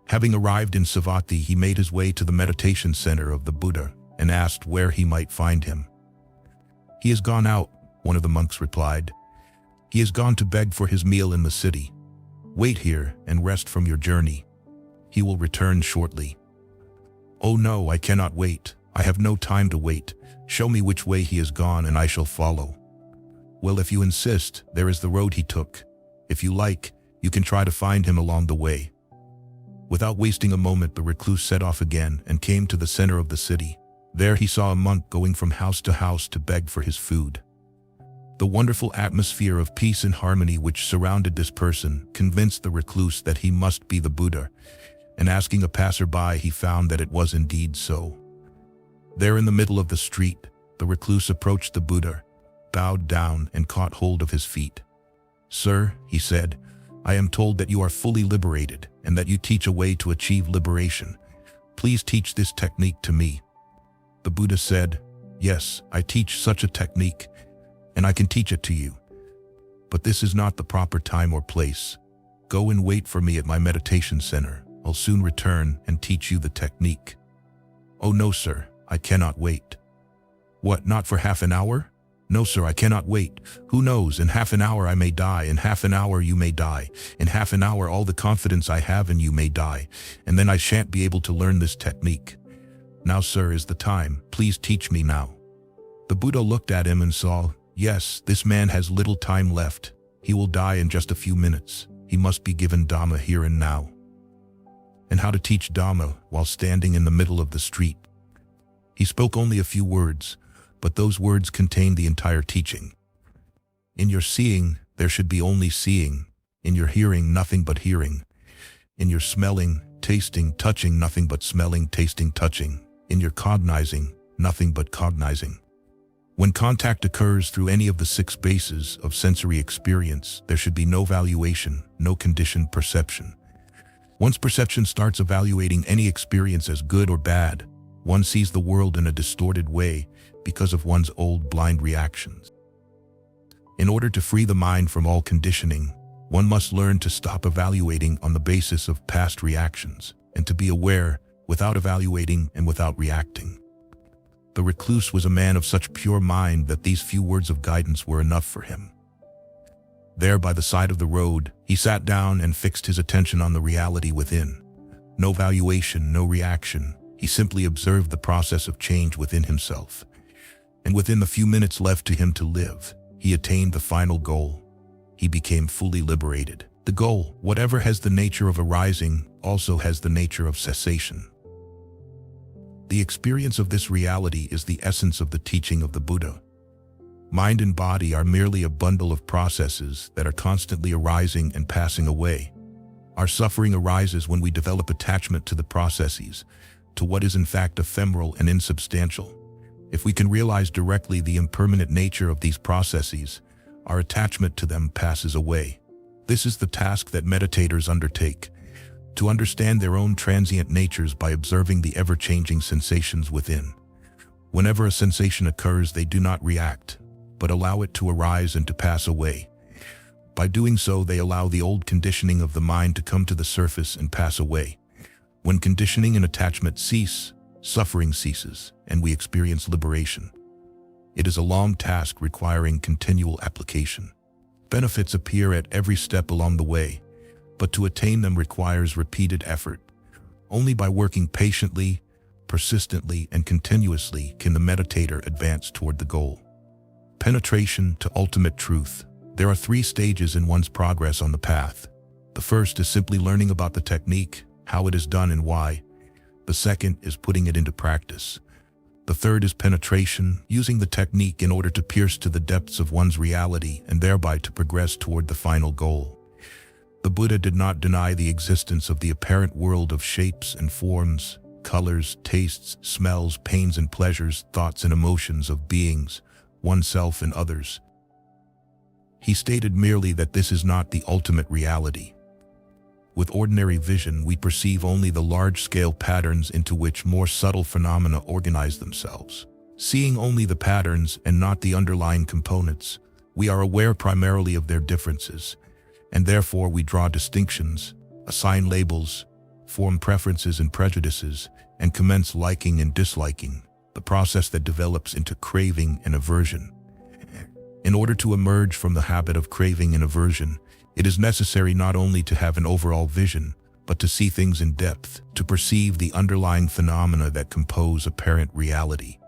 Having arrived in Savatthi, he made his way to the meditation center of the Buddha and asked where he might find him. "He has gone out," one of the monks replied. "He has gone to beg for his meal in the city. Wait here and rest from your journey. He will return shortly." "Oh no, I cannot wait. I have no time to wait. Show me which way he has gone and I shall follow." "Well, if you insist, there is the road he took. If you like, you can try to find him along the way." Without wasting a moment, the recluse set off again and came to the center of the city. There he saw a monk going from house to beg for his food. The wonderful atmosphere of peace and harmony which surrounded this person convinced the recluse that he must be the Buddha, and asking a passerby, he found that it was indeed so. There in the middle of the street, the recluse approached the Buddha, bowed down and caught hold of his feet. "Sir," he said, "I am told that you are fully liberated and that you teach a way to achieve liberation. Please teach this technique to me." The Buddha said, "Yes, I teach such a technique, and I can teach it to you. But this is not the proper time or place. Go and wait for me at my meditation center. I'll soon return and teach you the technique." "Oh no, sir, I cannot wait." "What, not for half an hour?" "No, sir, I cannot wait. Who knows, in half an hour I may die, in half an hour you may die, in half an hour all the confidence I have in you may die, and then I shan't be able to learn this technique. Now, sir, is the time. Please teach me now." The Buddha looked at him and saw, yes, this man has little time left. He will die in just a few minutes. He must be given Dhamma here and now. And how to teach Dhamma while standing in the middle of the street? He spoke only a few words, but those words contained the entire teaching. In your seeing, there should be only seeing. In your hearing, nothing but hearing. In your smelling, tasting, touching, nothing but smelling, tasting, touching. In your cognizing, nothing but cognizing. When contact occurs through any of the 6 bases of sensory experience, there should be no valuation, no conditioned perception. Once perception starts evaluating any experience as good or bad, one sees the world in a distorted way because of one's old blind reactions. In order to free the mind from all conditioning, one must learn to stop evaluating on the basis of past reactions and to be aware without evaluating and without reacting. The recluse was a man of such pure mind that these few words of guidance were enough for him. There by the side of the road, he sat down and fixed his attention on the reality within. No valuation, no reaction. He simply observed the process of change within himself. And within the few minutes left to him to live, he attained the final goal. He became fully liberated. The goal, whatever has the nature of arising, also has the nature of cessation. The experience of this reality is the essence of the teaching of the Buddha. Mind and body are merely a bundle of processes that are constantly arising and passing away. Our suffering arises when we develop attachment to the processes, to what is in fact ephemeral and insubstantial. If we can realize directly the impermanent nature of these processes, our attachment to them passes away. This is the task that meditators undertake, to understand their own transient natures by observing the ever-changing sensations within. Whenever a sensation occurs, they do not react, but allow it to arise and to pass away. By doing so, they allow the old conditioning of the mind to come to the surface and pass away. When conditioning and attachment cease, suffering ceases, and we experience liberation. It is a long task requiring continual application. Benefits appear at every step along the way, but to attain them requires repeated effort. Only by working patiently, persistently, and continuously can the meditator advance toward the goal. Penetration to ultimate truth. There are 3 stages in one's progress on the path. The first is simply learning about the technique, how it is done and why. The second is putting it into practice. The third is penetration, using the technique in order to pierce to the depths of one's reality and thereby to progress toward the final goal. The Buddha did not deny the existence of the apparent world of shapes and forms, colors, tastes, smells, pains and pleasures, thoughts and emotions of beings, oneself and others. He stated merely that this is not the ultimate reality. With ordinary vision, we perceive only the large-scale patterns into which more subtle phenomena organize themselves. Seeing only the patterns and not the underlying components, we are aware primarily of their differences, and therefore we draw distinctions, assign labels, form preferences and prejudices, and commence liking and disliking, the process that develops into craving and aversion. In order to emerge from the habit of craving and aversion, it is necessary not only to have an overall vision, but to see things in depth, to perceive the underlying phenomena that compose apparent reality.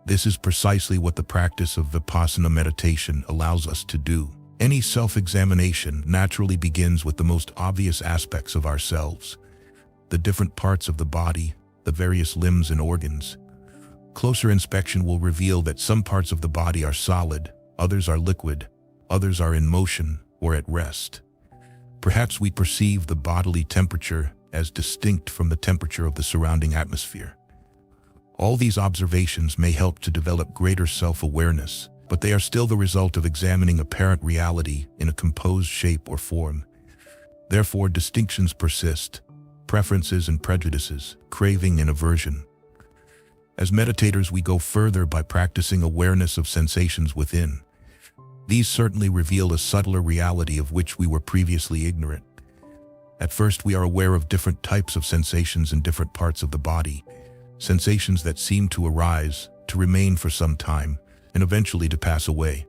This is precisely what the practice of Vipassana meditation allows us to do. Any self-examination naturally begins with the most obvious aspects of ourselves, the different parts of the body, the various limbs and organs. Closer inspection will reveal that some parts of the body are solid, others are liquid, others are in motion or at rest. Perhaps we perceive the bodily temperature as distinct from the temperature of the surrounding atmosphere. All these observations may help to develop greater self-awareness, but they are still the result of examining apparent reality in a composed shape or form. Therefore, distinctions persist, preferences and prejudices, craving and aversion. As meditators, we go further by practicing awareness of sensations within. These certainly reveal a subtler reality of which we were previously ignorant. At first, we are aware of different types of sensations in different parts of the body, sensations that seem to arise, to remain for some time, and eventually to pass away.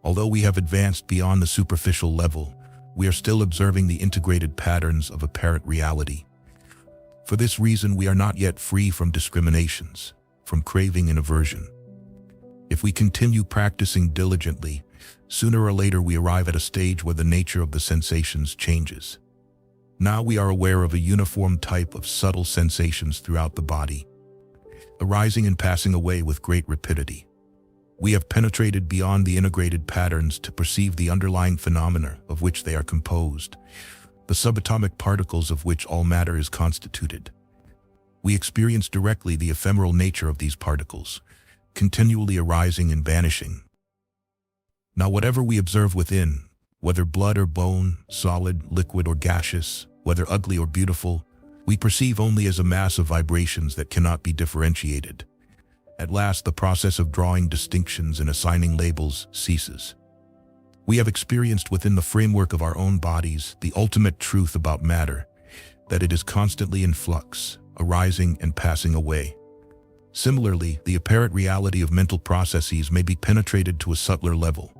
Although we have advanced beyond the superficial level, we are still observing the integrated patterns of apparent reality. For this reason, we are not yet free from discriminations, from craving and aversion. If we continue practicing diligently, sooner or later we arrive at a stage where the nature of the sensations changes. Now we are aware of a uniform type of subtle sensations throughout the body, arising and passing away with great rapidity. We have penetrated beyond the integrated patterns to perceive the underlying phenomena of which they are composed. the subatomic particles of which all matter is constituted. We experience directly the ephemeral nature of these particles, continually arising and vanishing. Now whatever we observe within, whether blood or bone, solid, liquid or gaseous, whether ugly or beautiful, we perceive only as a mass of vibrations that cannot be differentiated. At last, the process of drawing distinctions and assigning labels ceases. We have experienced within the framework of our own bodies the ultimate truth about matter, that it is constantly in flux, arising and passing away. Similarly, the apparent reality of mental processes may be penetrated to a subtler level.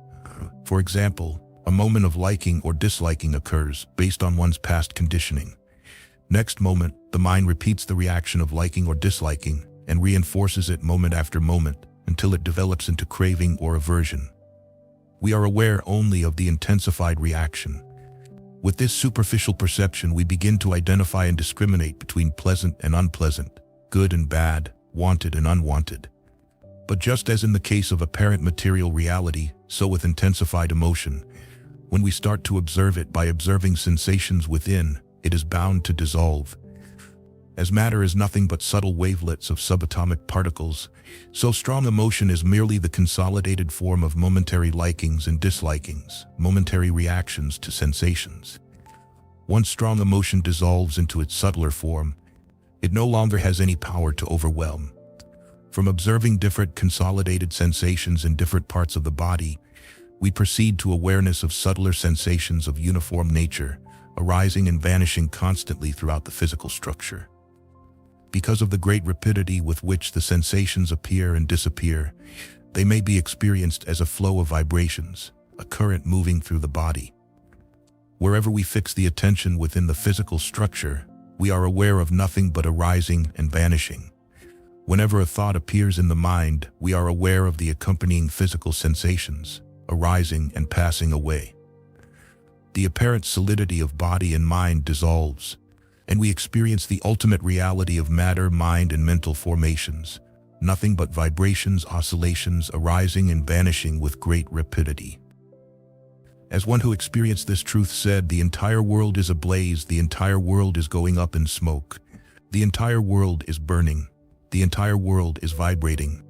For example, a moment of liking or disliking occurs based on one's past conditioning. Next moment, the mind repeats the reaction of liking or disliking and reinforces it moment after moment until it develops into craving or aversion. We are aware only of the intensified reaction. With this superficial perception, we begin to identify and discriminate between pleasant and unpleasant, good and bad, wanted and unwanted. But just as in the case of apparent material reality, so with intensified emotion, when we start to observe it by observing sensations within, it is bound to dissolve. As matter is nothing but subtle wavelets of subatomic particles, so strong emotion is merely the consolidated form of momentary likings and dislikings, momentary reactions to sensations. Once strong emotion dissolves into its subtler form, it no longer has any power to overwhelm. From observing different consolidated sensations in different parts of the body, we proceed to awareness of subtler sensations of uniform nature, arising and vanishing constantly throughout the physical structure. Because of the great rapidity with which the sensations appear and disappear, they may be experienced as a flow of vibrations, a current moving through the body. Wherever we fix the attention within the physical structure, we are aware of nothing but arising and vanishing. Whenever a thought appears in the mind, we are aware of the accompanying physical sensations, arising and passing away. The apparent solidity of body and mind dissolves, and we experience the ultimate reality of matter, mind, and mental formations, nothing but vibrations, oscillations arising and vanishing with great rapidity. As one who experienced this truth said, the entire world is ablaze, the entire world is going up in smoke, the entire world is burning, the entire world is vibrating.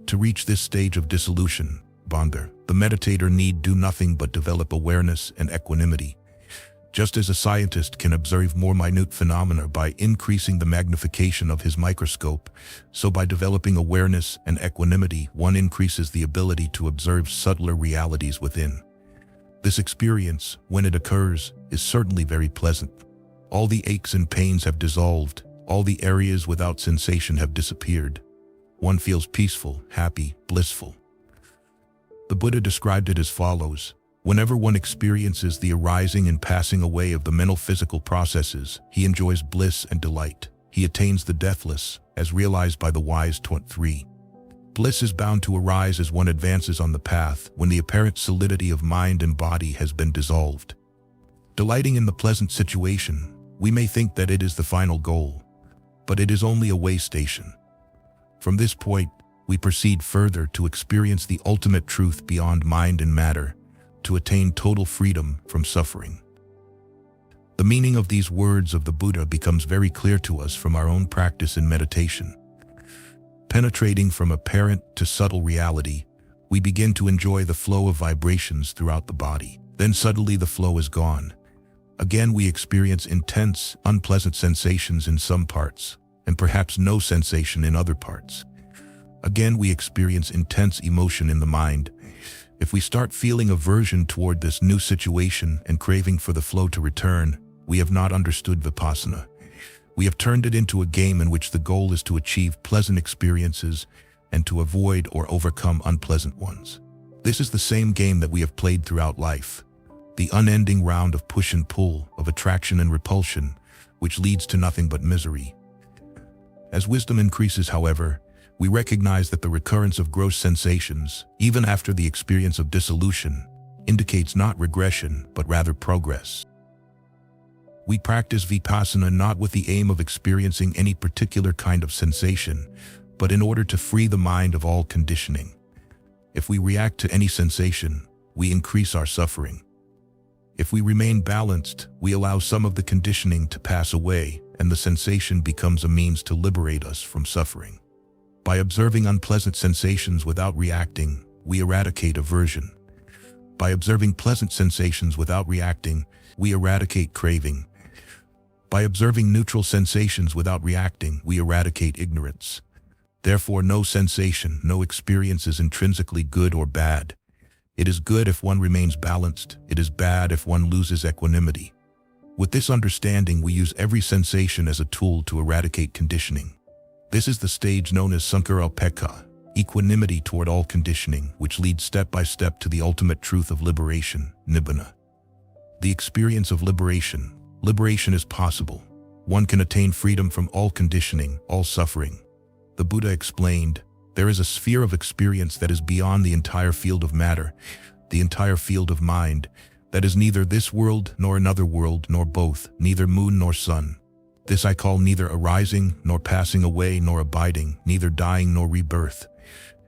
To reach this stage of dissolution, Banga, the meditator need do nothing but develop awareness and equanimity. Just as a scientist can observe more minute phenomena by increasing the magnification of his microscope, so by developing awareness and equanimity, one increases the ability to observe subtler realities within. This experience, when it occurs, is certainly very pleasant. All the aches and pains have dissolved, all the areas without sensation have disappeared. One feels peaceful, happy, blissful. The Buddha described it as follows: whenever one experiences the arising and passing away of the mental physical processes, he enjoys bliss and delight. He attains the deathless, as realized by the wise. 3. Bliss is bound to arise as one advances on the path, when the apparent solidity of mind and body has been dissolved. Delighting in the pleasant situation, we may think that it is the final goal, but it is only a way station. From this point, we proceed further to experience the ultimate truth beyond mind and matter, to attain total freedom from suffering. The meaning of these words of the Buddha becomes very clear to us from our own practice in meditation. Penetrating from apparent to subtle reality, we begin to enjoy the flow of vibrations throughout the body. Then suddenly the flow is gone. Again we experience intense, unpleasant sensations in some parts, and perhaps no sensation in other parts. Again we experience intense emotion in the mind. If we start feeling aversion toward this new situation and craving for the flow to return, we have not understood Vipassana. We have turned it into a game in which the goal is to achieve pleasant experiences and to avoid or overcome unpleasant ones. This is the same game that we have played throughout life, the unending round of push and pull, of attraction and repulsion, which leads to nothing but misery. As wisdom increases, however, we recognize that the recurrence of gross sensations, even after the experience of dissolution, indicates not regression, but rather progress. We practice Vipassana not with the aim of experiencing any particular kind of sensation, but in order to free the mind of all conditioning. If we react to any sensation, we increase our suffering. If we remain balanced, we allow some of the conditioning to pass away, and the sensation becomes a means to liberate us from suffering. By observing unpleasant sensations without reacting, we eradicate aversion. By observing pleasant sensations without reacting, we eradicate craving. By observing neutral sensations without reacting, we eradicate ignorance. Therefore, no sensation, no experience is intrinsically good or bad. It is good if one remains balanced. It is bad if one loses equanimity. With this understanding, we use every sensation as a tool to eradicate conditioning. This is the stage known as Sankaralpeka, equanimity toward all conditioning, which leads step by step to the ultimate truth of liberation, nibbana. The experience of liberation. Liberation is possible. One can attain freedom from all conditioning, all suffering. The Buddha explained, there is a sphere of experience that is beyond the entire field of matter, the entire field of mind, that is neither this world nor another world nor both, neither moon nor sun. This I call neither arising nor passing away nor abiding, neither dying nor rebirth.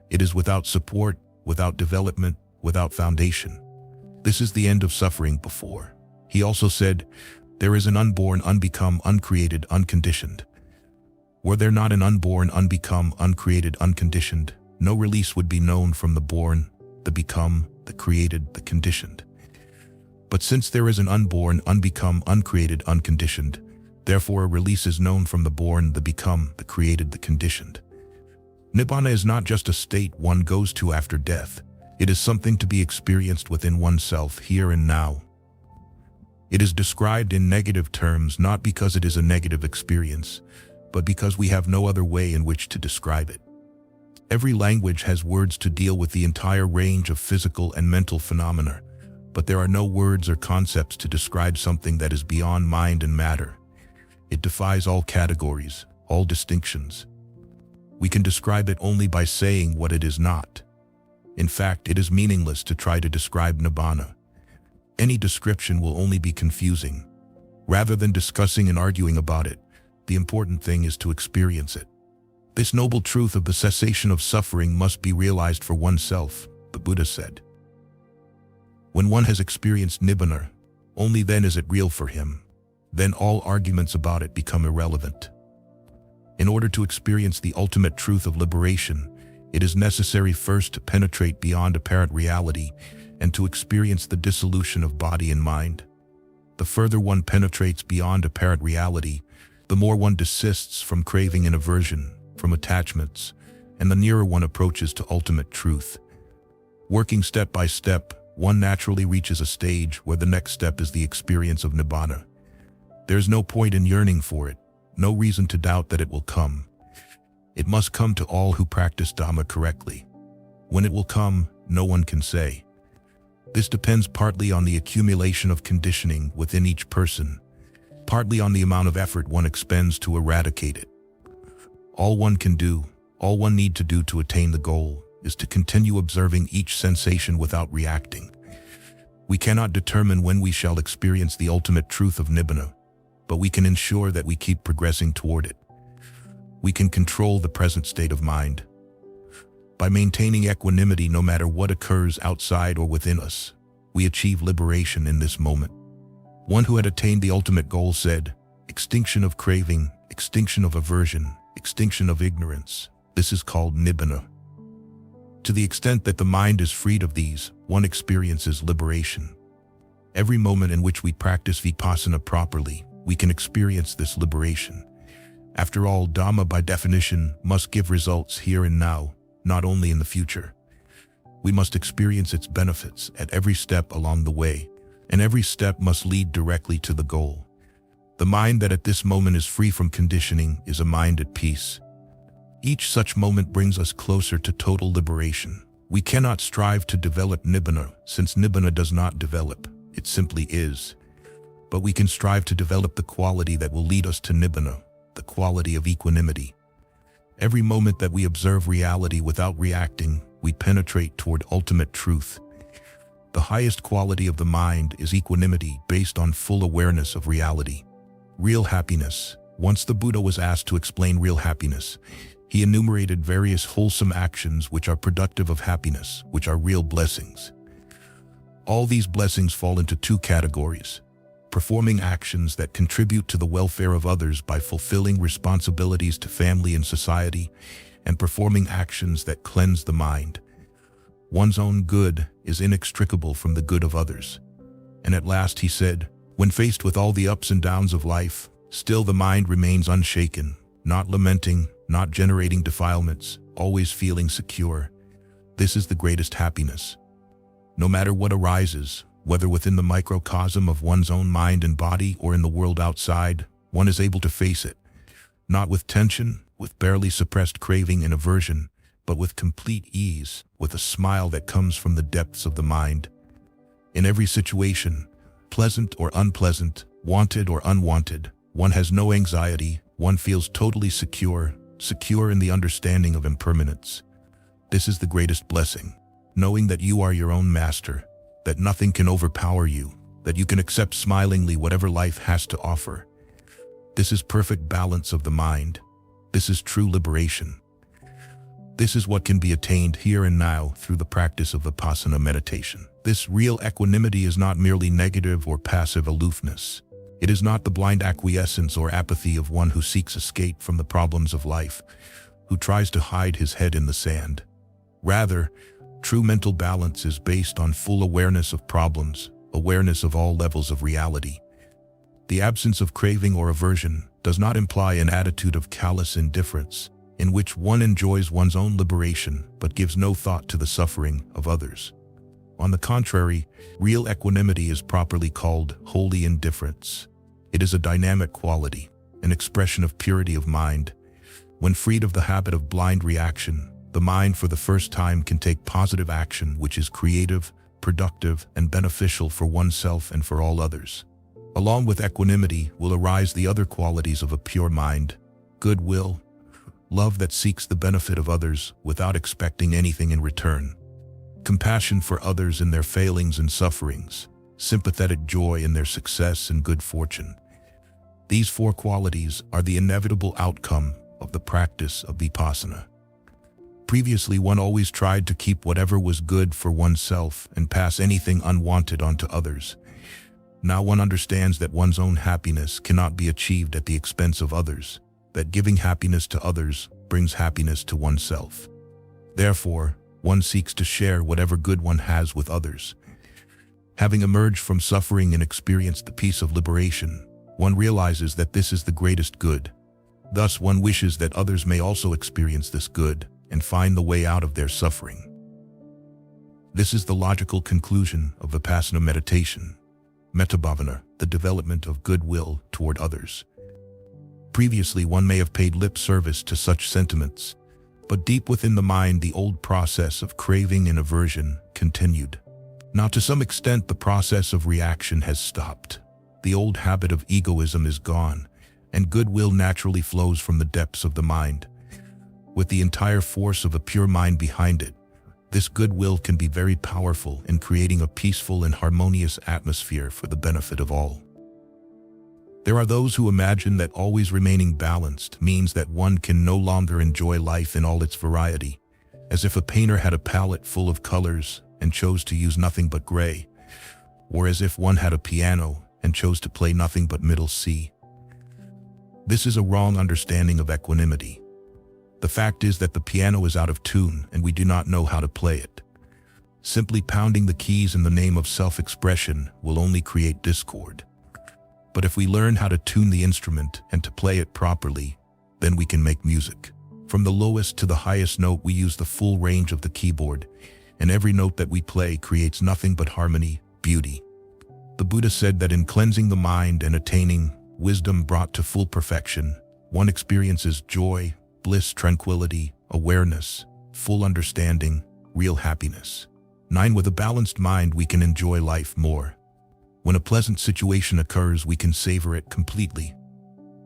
It is without support, without development, without foundation. This is the end of suffering before. He also said, there is an unborn, unbecome, uncreated, unconditioned. Were there not an unborn, unbecome, uncreated, unconditioned, no release would be known from the born, the become, the created, the conditioned. But since there is an unborn, unbecome, uncreated, unconditioned, therefore a release is known from the born, the become, the created, the conditioned. Nibbana is not just a state one goes to after death. It is something to be experienced within oneself, here and now. It is described in negative terms not because it is a negative experience, but because we have no other way in which to describe it. Every language has words to deal with the entire range of physical and mental phenomena, but there are no words or concepts to describe something that is beyond mind and matter. It defies all categories, all distinctions. We can describe it only by saying what it is not. In fact, it is meaningless to try to describe nibbana. Any description will only be confusing. Rather than discussing and arguing about it, the important thing is to experience it. This noble truth of the cessation of suffering must be realized for oneself, the Buddha said. When one has experienced nibbana, only then is it real for him. Then all arguments about it become irrelevant. In order to experience the ultimate truth of liberation, it is necessary first to penetrate beyond apparent reality and to experience the dissolution of body and mind. The further one penetrates beyond apparent reality, the more one desists from craving and aversion, from attachments, and the nearer one approaches to ultimate truth. Working step by step, one naturally reaches a stage where the next step is the experience of nibbana. There is no point in yearning for it, no reason to doubt that it will come. It must come to all who practice Dhamma correctly. When it will come, no one can say. This depends partly on the accumulation of conditioning within each person, partly on the amount of effort one expends to eradicate it. All one can do, all one need to do to attain the goal, is to continue observing each sensation without reacting. We cannot determine when we shall experience the ultimate truth of nibbana, but we can ensure that we keep progressing toward it. We can control the present state of mind. By maintaining equanimity no matter what occurs outside or within us, we achieve liberation in this moment. One who had attained the ultimate goal said, extinction of craving, extinction of aversion, extinction of ignorance. This is called nibbana. To the extent that the mind is freed of these, one experiences liberation. Every moment in which we practice Vipassana properly, we can experience this liberation. After all, Dhamma by definition must give results here and now, not only in the future. We must experience its benefits at every step along the way, and every step must lead directly to the goal. The mind that at this moment is free from conditioning is a mind at peace. Each such moment brings us closer to total liberation. We cannot strive to develop nibbana, since nibbana does not develop, it simply is. But we can strive to develop the quality that will lead us to nibbana, the quality of equanimity. Every moment that we observe reality without reacting, we penetrate toward ultimate truth. The highest quality of the mind is equanimity based on full awareness of reality. Real happiness. Once the Buddha was asked to explain real happiness, he enumerated various wholesome actions which are productive of happiness, which are real blessings. All these blessings fall into two categories: performing actions that contribute to the welfare of others by fulfilling responsibilities to family and society, and performing actions that cleanse the mind. One's own good is inextricable from the good of others. And at last he said, when faced with all the ups and downs of life, still the mind remains unshaken, not lamenting, not generating defilements, always feeling secure. This is the greatest happiness. No matter what arises, whether within the microcosm of one's own mind and body or in the world outside, one is able to face it, not with tension, with barely suppressed craving and aversion, but with complete ease, with a smile that comes from the depths of the mind. In every situation, pleasant or unpleasant, wanted or unwanted, one has no anxiety, one feels totally secure, secure in the understanding of impermanence. This is the greatest blessing, knowing that you are your own master, that nothing can overpower you, that you can accept smilingly whatever life has to offer. This is perfect balance of the mind. This is true liberation. This is what can be attained here and now through the practice of Vipassana meditation. This real equanimity is not merely negative or passive aloofness. It is not the blind acquiescence or apathy of one who seeks escape from the problems of life, who tries to hide his head in the sand. Rather, true mental balance is based on full awareness of problems, awareness of all levels of reality. The absence of craving or aversion does not imply an attitude of callous indifference, in which one enjoys one's own liberation but gives no thought to the suffering of others. On the contrary, real equanimity is properly called holy indifference. It is a dynamic quality, an expression of purity of mind. When freed of the habit of blind reaction, the mind for the first time can take positive action which is creative, productive, and beneficial for oneself and for all others. Along with equanimity will arise the other qualities of a pure mind: goodwill, love that seeks the benefit of others without expecting anything in return, compassion for others in their failings and sufferings, sympathetic joy in their success and good fortune. These four qualities are the inevitable outcome of the practice of Vipassana. Previously, one always tried to keep whatever was good for oneself and pass anything unwanted onto others. Now one understands that one's own happiness cannot be achieved at the expense of others, that giving happiness to others brings happiness to oneself. Therefore, one seeks to share whatever good one has with others. Having emerged from suffering and experienced the peace of liberation, one realizes that this is the greatest good. Thus, one wishes that others may also experience this good and find the way out of their suffering. This is the logical conclusion of Vipassana meditation, Metabhavana, the development of goodwill toward others. Previously, one may have paid lip service to such sentiments, but deep within the mind, the old process of craving and aversion continued. Now, to some extent, the process of reaction has stopped. The old habit of egoism is gone, and goodwill naturally flows from the depths of the mind. With the entire force of a pure mind behind it, this goodwill can be very powerful in creating a peaceful and harmonious atmosphere for the benefit of all. There are those who imagine that always remaining balanced means that one can no longer enjoy life in all its variety, as if a painter had a palette full of colors and chose to use nothing but gray, or as if one had a piano and chose to play nothing but middle C. This is a wrong understanding of equanimity. The fact is that the piano is out of tune and we do not know how to play it. Simply pounding the keys in the name of self-expression will only create discord. But if we learn how to tune the instrument and to play it properly, then we can make music. From the lowest to the highest note, we use the full range of the keyboard, and every note that we play creates nothing but harmony, beauty. The Buddha said that in cleansing the mind and attaining wisdom brought to full perfection, one experiences joy, bliss, tranquility, awareness, full understanding, real happiness. 9. With a balanced mind, we can enjoy life more. When a pleasant situation occurs, we can savor it completely,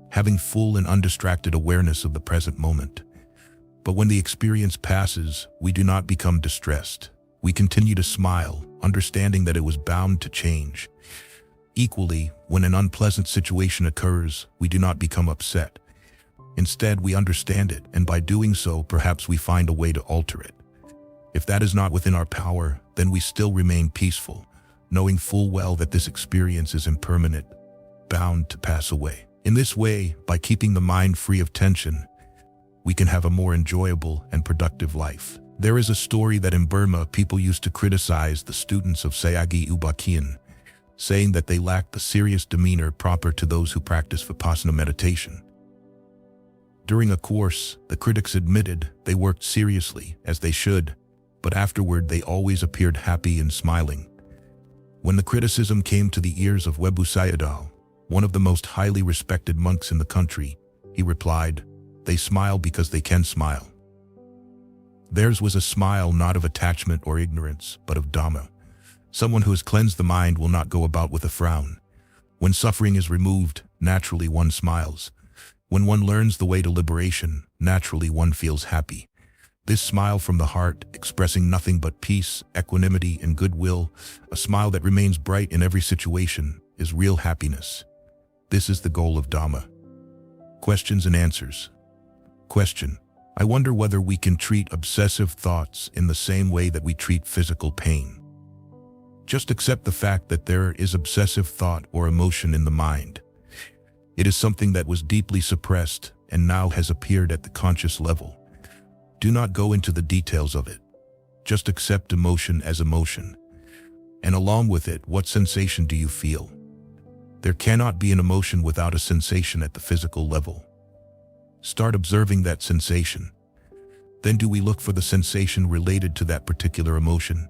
having full and undistracted awareness of the present moment. But when the experience passes, we do not become distressed. We continue to smile, understanding that it was bound to change. Equally, when an unpleasant situation occurs, we do not become upset. Instead, we understand it, and by doing so, perhaps we find a way to alter it. If that is not within our power, then we still remain peaceful, knowing full well that this experience is impermanent, bound to pass away. In this way, by keeping the mind free of tension, we can have a more enjoyable and productive life. There is a story that in Burma, people used to criticize the students of Sayagyi Ubakian, saying that they lacked the serious demeanor proper to those who practice Vipassana meditation. During a course, the critics admitted they worked seriously, as they should, but afterward they always appeared happy and smiling. When the criticism came to the ears of Webu Sayadaw, one of the most highly respected monks in the country, he replied, "They smile because they can smile." Theirs was a smile not of attachment or ignorance, but of Dhamma. Someone who has cleansed the mind will not go about with a frown. When suffering is removed, naturally one smiles. When one learns the way to liberation, naturally one feels happy. This smile from the heart, expressing nothing but peace, equanimity, and goodwill, a smile that remains bright in every situation, is real happiness. This is the goal of Dhamma. Questions and answers. Question: I wonder whether we can treat obsessive thoughts in the same way that we treat physical pain. Just accept the fact that there is obsessive thought or emotion in the mind. It is something that was deeply suppressed and now has appeared at the conscious level. Do not go into the details of it. Just accept emotion as emotion. And along with it, what sensation do you feel? There cannot be an emotion without a sensation at the physical level. Start observing that sensation. Then do we look for the sensation related to that particular emotion?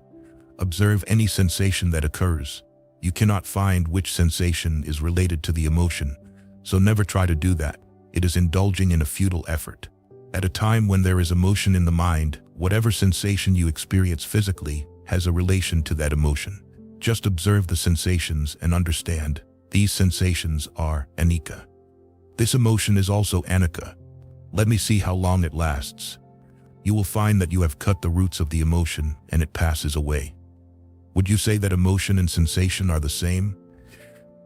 Observe any sensation that occurs. You cannot find which sensation is related to the emotion, so never try to do that. It is indulging in a futile effort. At a time when there is emotion in the mind, whatever sensation you experience physically has a relation to that emotion. Just observe the sensations and understand these sensations are anicca. This emotion is also anicca. Let me see how long it lasts. You will find that you have cut the roots of the emotion and it passes away. Would you say that emotion and sensation are the same?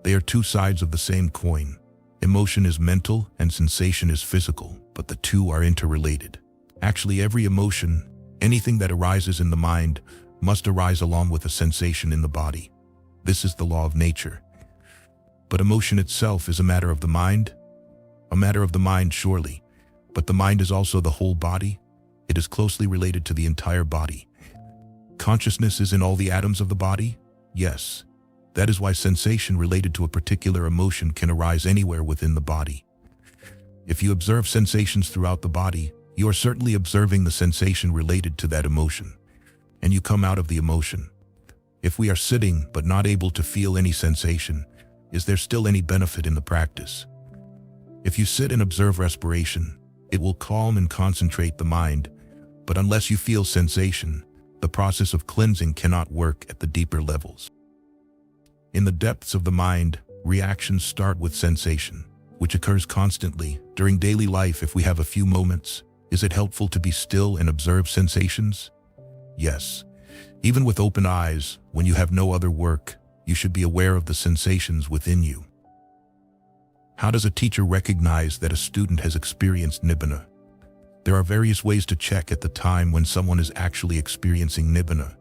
They are two sides of the same coin. Emotion is mental and sensation is physical, but the two are interrelated. Actually, every emotion, anything that arises in the mind, must arise along with a sensation in the body. This is the law of nature. But emotion itself is a matter of the mind? A matter of the mind, surely. But the mind is also the whole body. It is closely related to the entire body. Consciousness is in all the atoms of the body? Yes. That is why sensation related to a particular emotion can arise anywhere within the body. If you observe sensations throughout the body, you are certainly observing the sensation related to that emotion, and you come out of the emotion. If we are sitting but not able to feel any sensation, is there still any benefit in the practice? If you sit and observe respiration, it will calm and concentrate the mind, but unless you feel sensation, the process of cleansing cannot work at the deeper levels. In the depths of the mind, reactions start with sensation, which occurs constantly. During daily life, if we have a few moments, is it helpful to be still and observe sensations? Yes. Even with open eyes, when you have no other work, you should be aware of the sensations within you. How does a teacher recognize that a student has experienced nibbana? There are various ways to check at the time when someone is actually experiencing nibbana.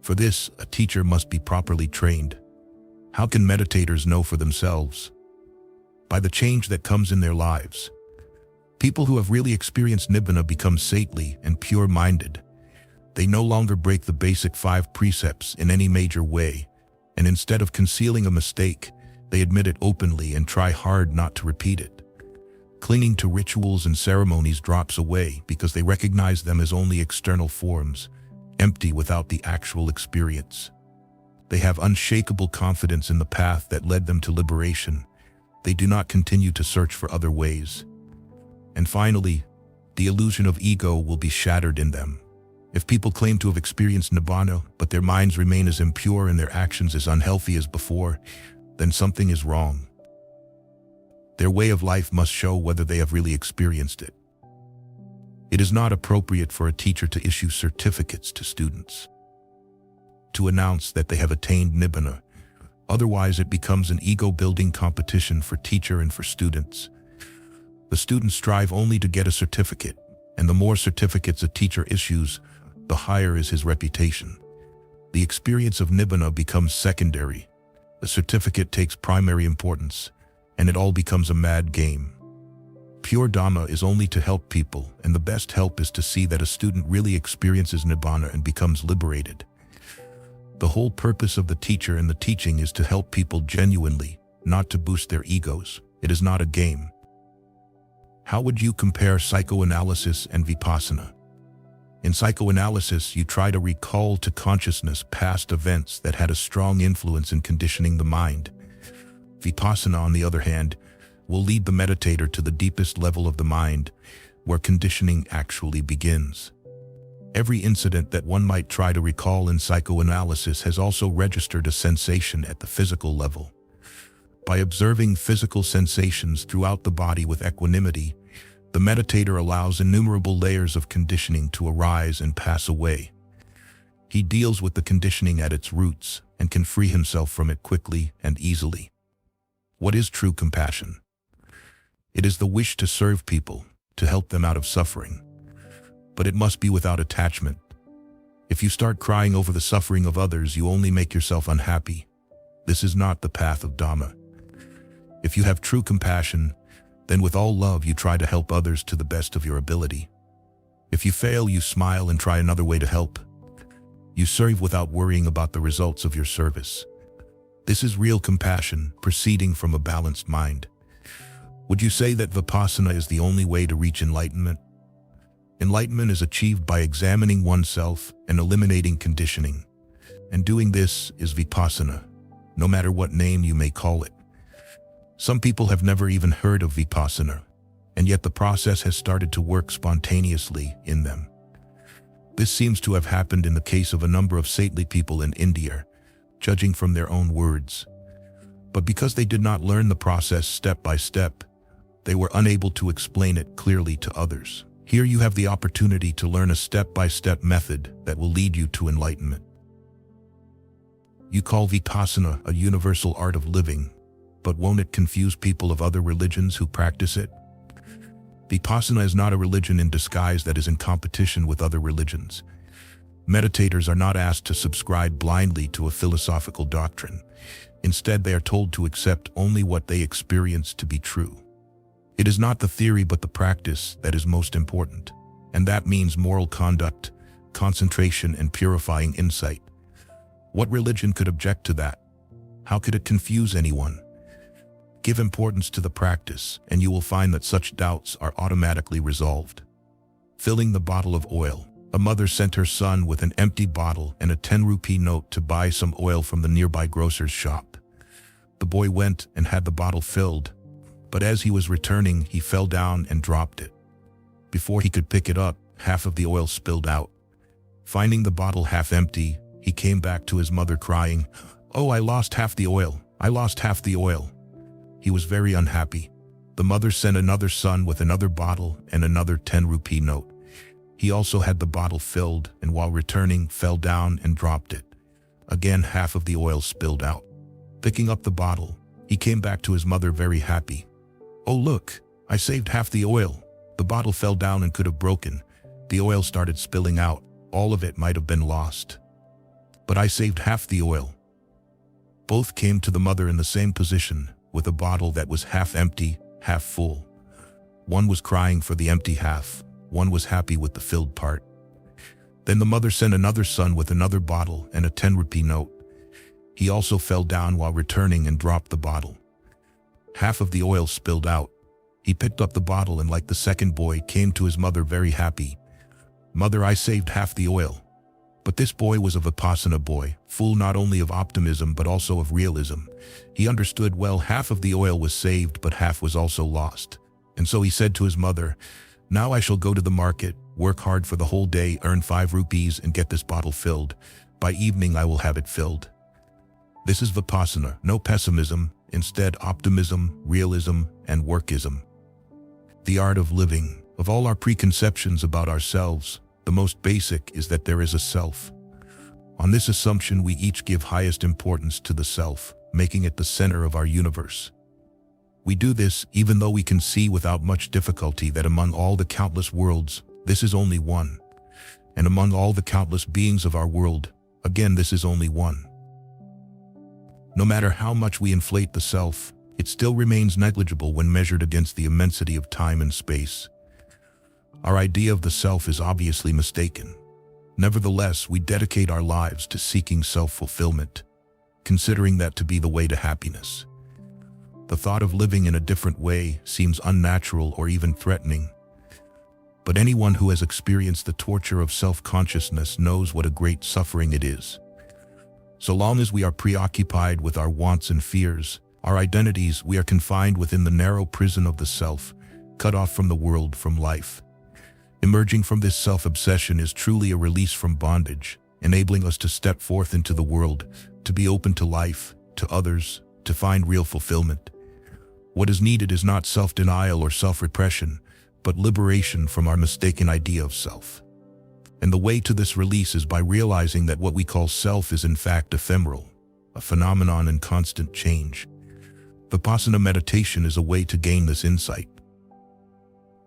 For this, a teacher must be properly trained. How can meditators know for themselves? By the change that comes in their lives. People who have really experienced nibbana become saintly and pure-minded. They no longer break the basic 5 precepts in any major way, and instead of concealing a mistake, they admit it openly and try hard not to repeat it. Clinging to rituals and ceremonies drops away because they recognize them as only external forms, empty without the actual experience. They have unshakable confidence in the path that led them to liberation. They do not continue to search for other ways. And finally, the illusion of ego will be shattered in them. If people claim to have experienced nibbana, but their minds remain as impure and their actions as unhealthy as before, then something is wrong. Their way of life must show whether they have really experienced it. It is not appropriate for a teacher to issue certificates to students to announce that they have attained nibbana. Otherwise, it becomes an ego-building competition for teacher and for students. The students strive only to get a certificate, and the more certificates a teacher issues, the higher is his reputation. The experience of nibbana becomes secondary. The certificate takes primary importance, and it all becomes a mad game. Pure Dhamma is only to help people, and the best help is to see that a student really experiences nibbana and becomes liberated. The whole purpose of the teacher and the teaching is to help people genuinely, not to boost their egos. It is not a game. How would you compare psychoanalysis and Vipassana? In psychoanalysis, you try to recall to consciousness past events that had a strong influence in conditioning the mind. Vipassana, on the other hand, will lead the meditator to the deepest level of the mind, where conditioning actually begins. Every incident that one might try to recall in psychoanalysis has also registered a sensation at the physical level. By observing physical sensations throughout the body with equanimity, the meditator allows innumerable layers of conditioning to arise and pass away. He deals with the conditioning at its roots and can free himself from it quickly and easily. What is true compassion? It is the wish to serve people, to help them out of suffering. But it must be without attachment. If you start crying over the suffering of others, you only make yourself unhappy. This is not the path of Dhamma. If you have true compassion, then with all love you try to help others to the best of your ability. If you fail, you smile and try another way to help. You serve without worrying about the results of your service. This is real compassion, proceeding from a balanced mind. Would you say that Vipassana is the only way to reach enlightenment? Enlightenment is achieved by examining oneself and eliminating conditioning. And doing this is Vipassana, no matter what name you may call it. Some people have never even heard of Vipassana, and yet the process has started to work spontaneously in them. This seems to have happened in the case of a number of saintly people in India, judging from their own words. But because they did not learn the process step by step, they were unable to explain it clearly to others. Here you have the opportunity to learn a step-by-step method that will lead you to enlightenment. You call Vipassana a universal art of living, but won't it confuse people of other religions who practice it? Vipassana is not a religion in disguise that is in competition with other religions. Meditators are not asked to subscribe blindly to a philosophical doctrine. Instead, they are told to accept only what they experience to be true. It is not the theory but the practice that is most important, and that means moral conduct, concentration, and purifying insight. What religion could object to that? How could it confuse anyone? Give importance to the practice, and you will find that such doubts are automatically resolved. Filling the bottle of oil. A mother sent her son with an empty bottle and a 10-rupee note to buy some oil from the nearby grocer's shop. The boy went and had the bottle filled, but as he was returning, he fell down and dropped it. Before he could pick it up, half of the oil spilled out. Finding the bottle half empty, he came back to his mother crying, "Oh, I lost half the oil. I lost half the oil." He was very unhappy. The mother sent another son with another bottle and another 10-rupee note. He also had the bottle filled and while returning fell down and dropped it. Again, half of the oil spilled out. Picking up the bottle, he came back to his mother very happy. "Oh look, I saved half the oil. The bottle fell down and could have broken. The oil started spilling out. All of it might have been lost. But I saved half the oil." Both came to the mother in the same position, with a bottle that was half empty, half full. One was crying for the empty half. One was happy with the filled part. Then the mother sent another son with another bottle and a 10-rupee note. He also fell down while returning and dropped the bottle. Half of the oil spilled out. He picked up the bottle and, like the second boy, came to his mother very happy. "Mother, I saved half the oil." But this boy was a Vipassana boy, full not only of optimism but also of realism. He understood well half of the oil was saved but half was also lost. And so he said to his mother, "Now I shall go to the market, work hard for the whole day, earn 5 rupees and get this bottle filled. By evening I will have it filled." This is Vipassana, no pessimism, instead optimism, realism, and workism. The art of living. Of all our preconceptions about ourselves, the most basic is that there is a self. On this assumption, we each give highest importance to the self, making it the center of our universe. We do this even though we can see without much difficulty that among all the countless worlds, this is only one. And among all the countless beings of our world, Again, this is only one. No matter how much we inflate the self, it still remains negligible when measured against the immensity of time and space. Our idea of the self is obviously mistaken. Nevertheless, we dedicate our lives to seeking self-fulfillment, considering that to be the way to happiness. The thought of living in a different way seems unnatural or even threatening. But anyone who has experienced the torture of self-consciousness knows what a great suffering it is. So long as we are preoccupied with our wants and fears, our identities, we are confined within the narrow prison of the self, cut off from the world, from life. Emerging from this self-obsession is truly a release from bondage, enabling us to step forth into the world, to be open to life, to others, to find real fulfillment. What is needed is not self-denial or self-repression, but liberation from our mistaken idea of self. And the way to this release is by realizing that what we call self is in fact ephemeral, a phenomenon in constant change. Vipassana meditation is a way to gain this insight.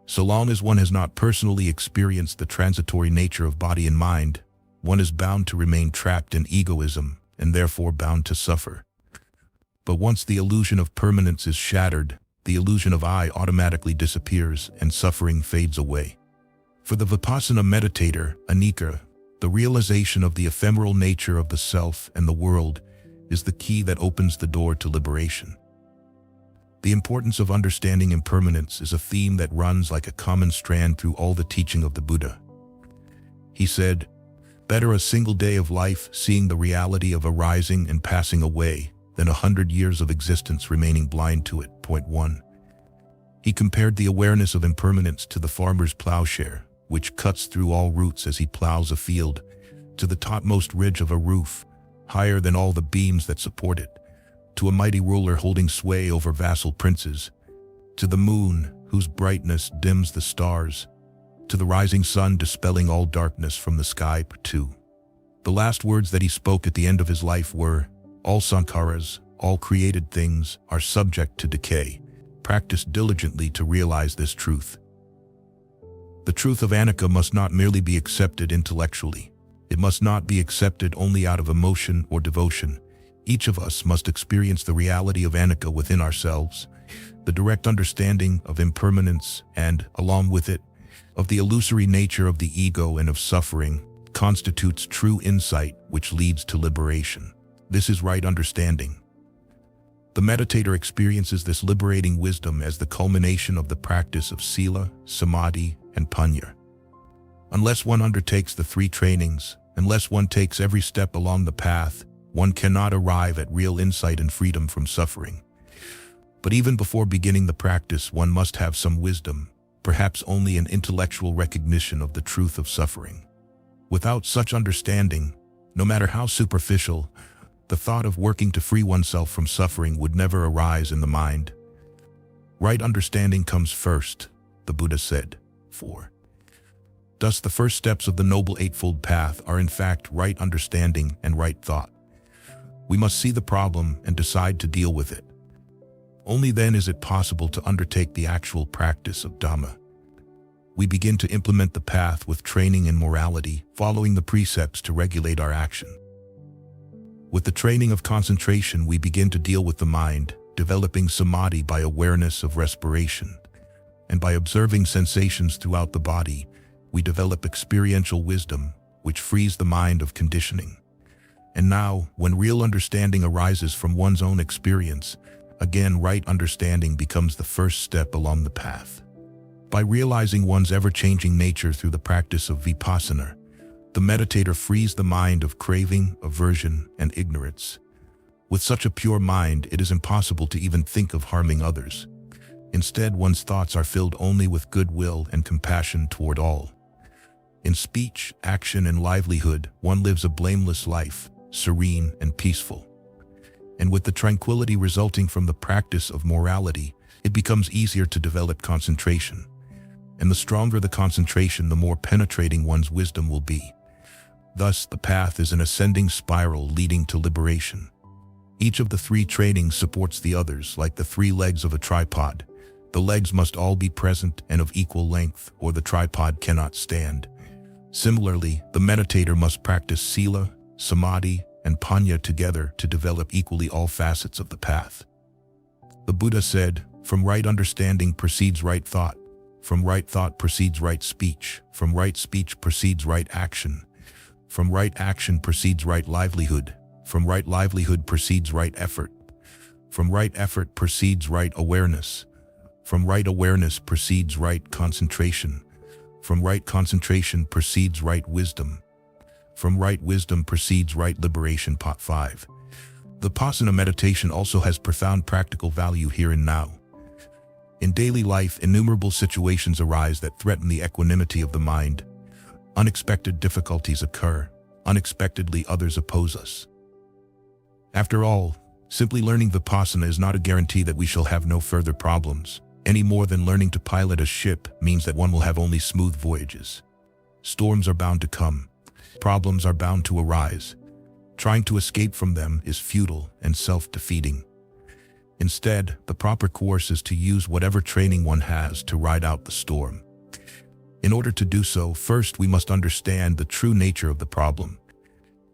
So long as one has not personally experienced the transitory nature of body and mind, one is bound to remain trapped in egoism and therefore bound to suffer. But once the illusion of permanence is shattered, the illusion of I automatically disappears and suffering fades away. For the Vipassana meditator, anicca, the realization of the ephemeral nature of the self and the world is the key that opens the door to liberation. The importance of understanding impermanence is a theme that runs like a common strand through all the teaching of the Buddha. He said, "Better a single day of life seeing the reality of arising and passing away than 100 years of existence remaining blind to it." Point 1. He compared the awareness of impermanence to the farmer's plowshare, which cuts through all roots as he plows a field, to the topmost ridge of a roof, higher than all the beams that support it, to a mighty ruler holding sway over vassal princes, to the moon, whose brightness dims the stars, to the rising sun dispelling all darkness from the sky. 2. The last words that he spoke at the end of his life were, "All sankharas, all created things, are subject to decay. Practice diligently to realize this truth." The truth of anicca must not merely be accepted intellectually. It must not be accepted only out of emotion or devotion. Each of us must experience the reality of anicca within ourselves, the direct understanding of impermanence and, along with it, of the illusory nature of the ego and of suffering, constitutes true insight which leads to liberation. This is right understanding. The meditator experiences this liberating wisdom as the culmination of the practice of sila, samadhi, and panya. Unless one undertakes the three trainings, unless one takes every step along the path, one cannot arrive at real insight and freedom from suffering. But even before beginning the practice, one must have some wisdom, perhaps only an intellectual recognition of the truth of suffering. Without such understanding, no matter how superficial, the thought of working to free oneself from suffering would never arise in the mind. Right understanding comes first, the Buddha said. 4. Thus, the first steps of the Noble Eightfold Path are in fact right understanding and right thought. We must see the problem and decide to deal with it. Only then is it possible to undertake the actual practice of Dhamma. We begin to implement the path with training in morality, following the precepts to regulate our action. With the training of concentration, we begin to deal with the mind, developing samadhi by awareness of respiration. And by observing sensations throughout the body, we develop experiential wisdom, which frees the mind of conditioning. And now, when real understanding arises from one's own experience, again right understanding becomes the first step along the path. By realizing one's ever-changing nature through the practice of Vipassana, the meditator frees the mind of craving, aversion, and ignorance. With such a pure mind, it is impossible to even think of harming others. Instead, one's thoughts are filled only with goodwill and compassion toward all. In speech, action, and livelihood, one lives a blameless life, serene and peaceful. And with the tranquility resulting from the practice of morality, it becomes easier to develop concentration. And the stronger the concentration, the more penetrating one's wisdom will be. Thus, the path is an ascending spiral leading to liberation. Each of the three trainings supports the others like the three legs of a tripod. The legs must all be present and of equal length, or the tripod cannot stand. Similarly, the meditator must practice sila, samadhi, and panya together to develop equally all facets of the path. The Buddha said, "From right understanding proceeds right thought. From right thought proceeds right speech. From right speech proceeds right action. From right action proceeds right livelihood. From right livelihood proceeds right effort. From right effort proceeds right awareness. From right awareness proceeds right concentration. From right concentration proceeds right wisdom. From right wisdom proceeds right liberation." Part 5. Vipassana meditation also has profound practical value here and now. In daily life, innumerable situations arise that threaten the equanimity of the mind. Unexpected difficulties occur. Unexpectedly, others oppose us. After all, simply learning Vipassana is not a guarantee that we shall have no further problems, any more than learning to pilot a ship means that one will have only smooth voyages. Storms are bound to come. Problems are bound to arise. Trying to escape from them is futile and self-defeating. Instead, the proper course is to use whatever training one has to ride out the storm. In order to do so, first we must understand the true nature of the problem.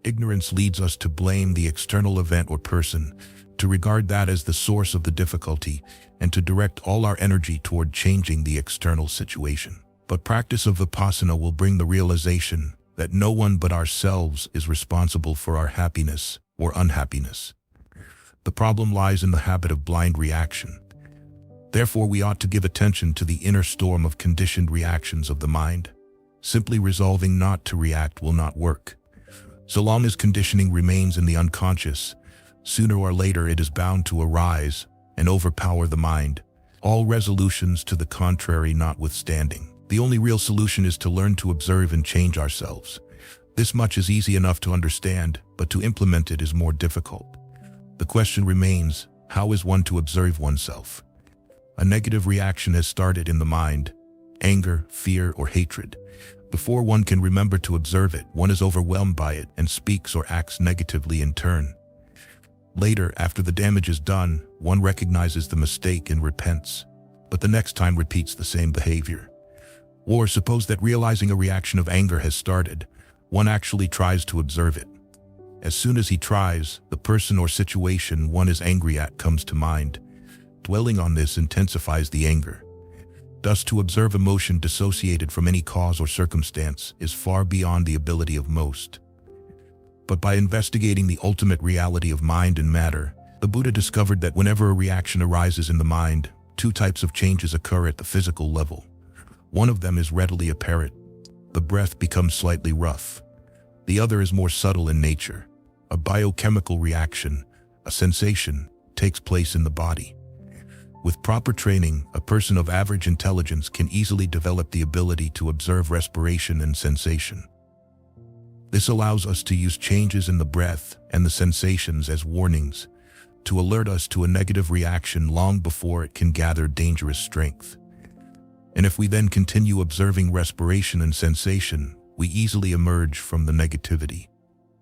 Ignorance leads us to blame the external event or person, to regard that as the source of the difficulty, and to direct all our energy toward changing the external situation. But practice of Vipassana will bring the realization that no one but ourselves is responsible for our happiness or unhappiness. The problem lies in the habit of blind reaction. Therefore, we ought to give attention to the inner storm of conditioned reactions of the mind. Simply resolving not to react will not work. So long as conditioning remains in the unconscious, sooner or later it is bound to arise and overpower the mind, all resolutions to the contrary notwithstanding. The only real solution is to learn to observe and change ourselves. This much is easy enough to understand, but to implement it is more difficult. The question remains, how is one to observe oneself? A negative reaction has started in the mind, anger, fear, or hatred. Before one can remember to observe it, one is overwhelmed by it and speaks or acts negatively in turn. Later, after the damage is done, one recognizes the mistake and repents, but the next time repeats the same behavior. Or suppose that realizing a reaction of anger has started, one actually tries to observe it. As soon as he tries, the person or situation one is angry at comes to mind. Dwelling on this intensifies the anger. Thus, to observe emotion dissociated from any cause or circumstance is far beyond the ability of most. But by investigating the ultimate reality of mind and matter, the Buddha discovered that whenever a reaction arises in the mind, two types of changes occur at the physical level. One of them is readily apparent. The breath becomes slightly rough. The other is more subtle in nature. A biochemical reaction, a sensation, takes place in the body. With proper training, a person of average intelligence can easily develop the ability to observe respiration and sensation. This allows us to use changes in the breath and the sensations as warnings, to alert us to a negative reaction long before it can gather dangerous strength. And if we then continue observing respiration and sensation, we easily emerge from the negativity.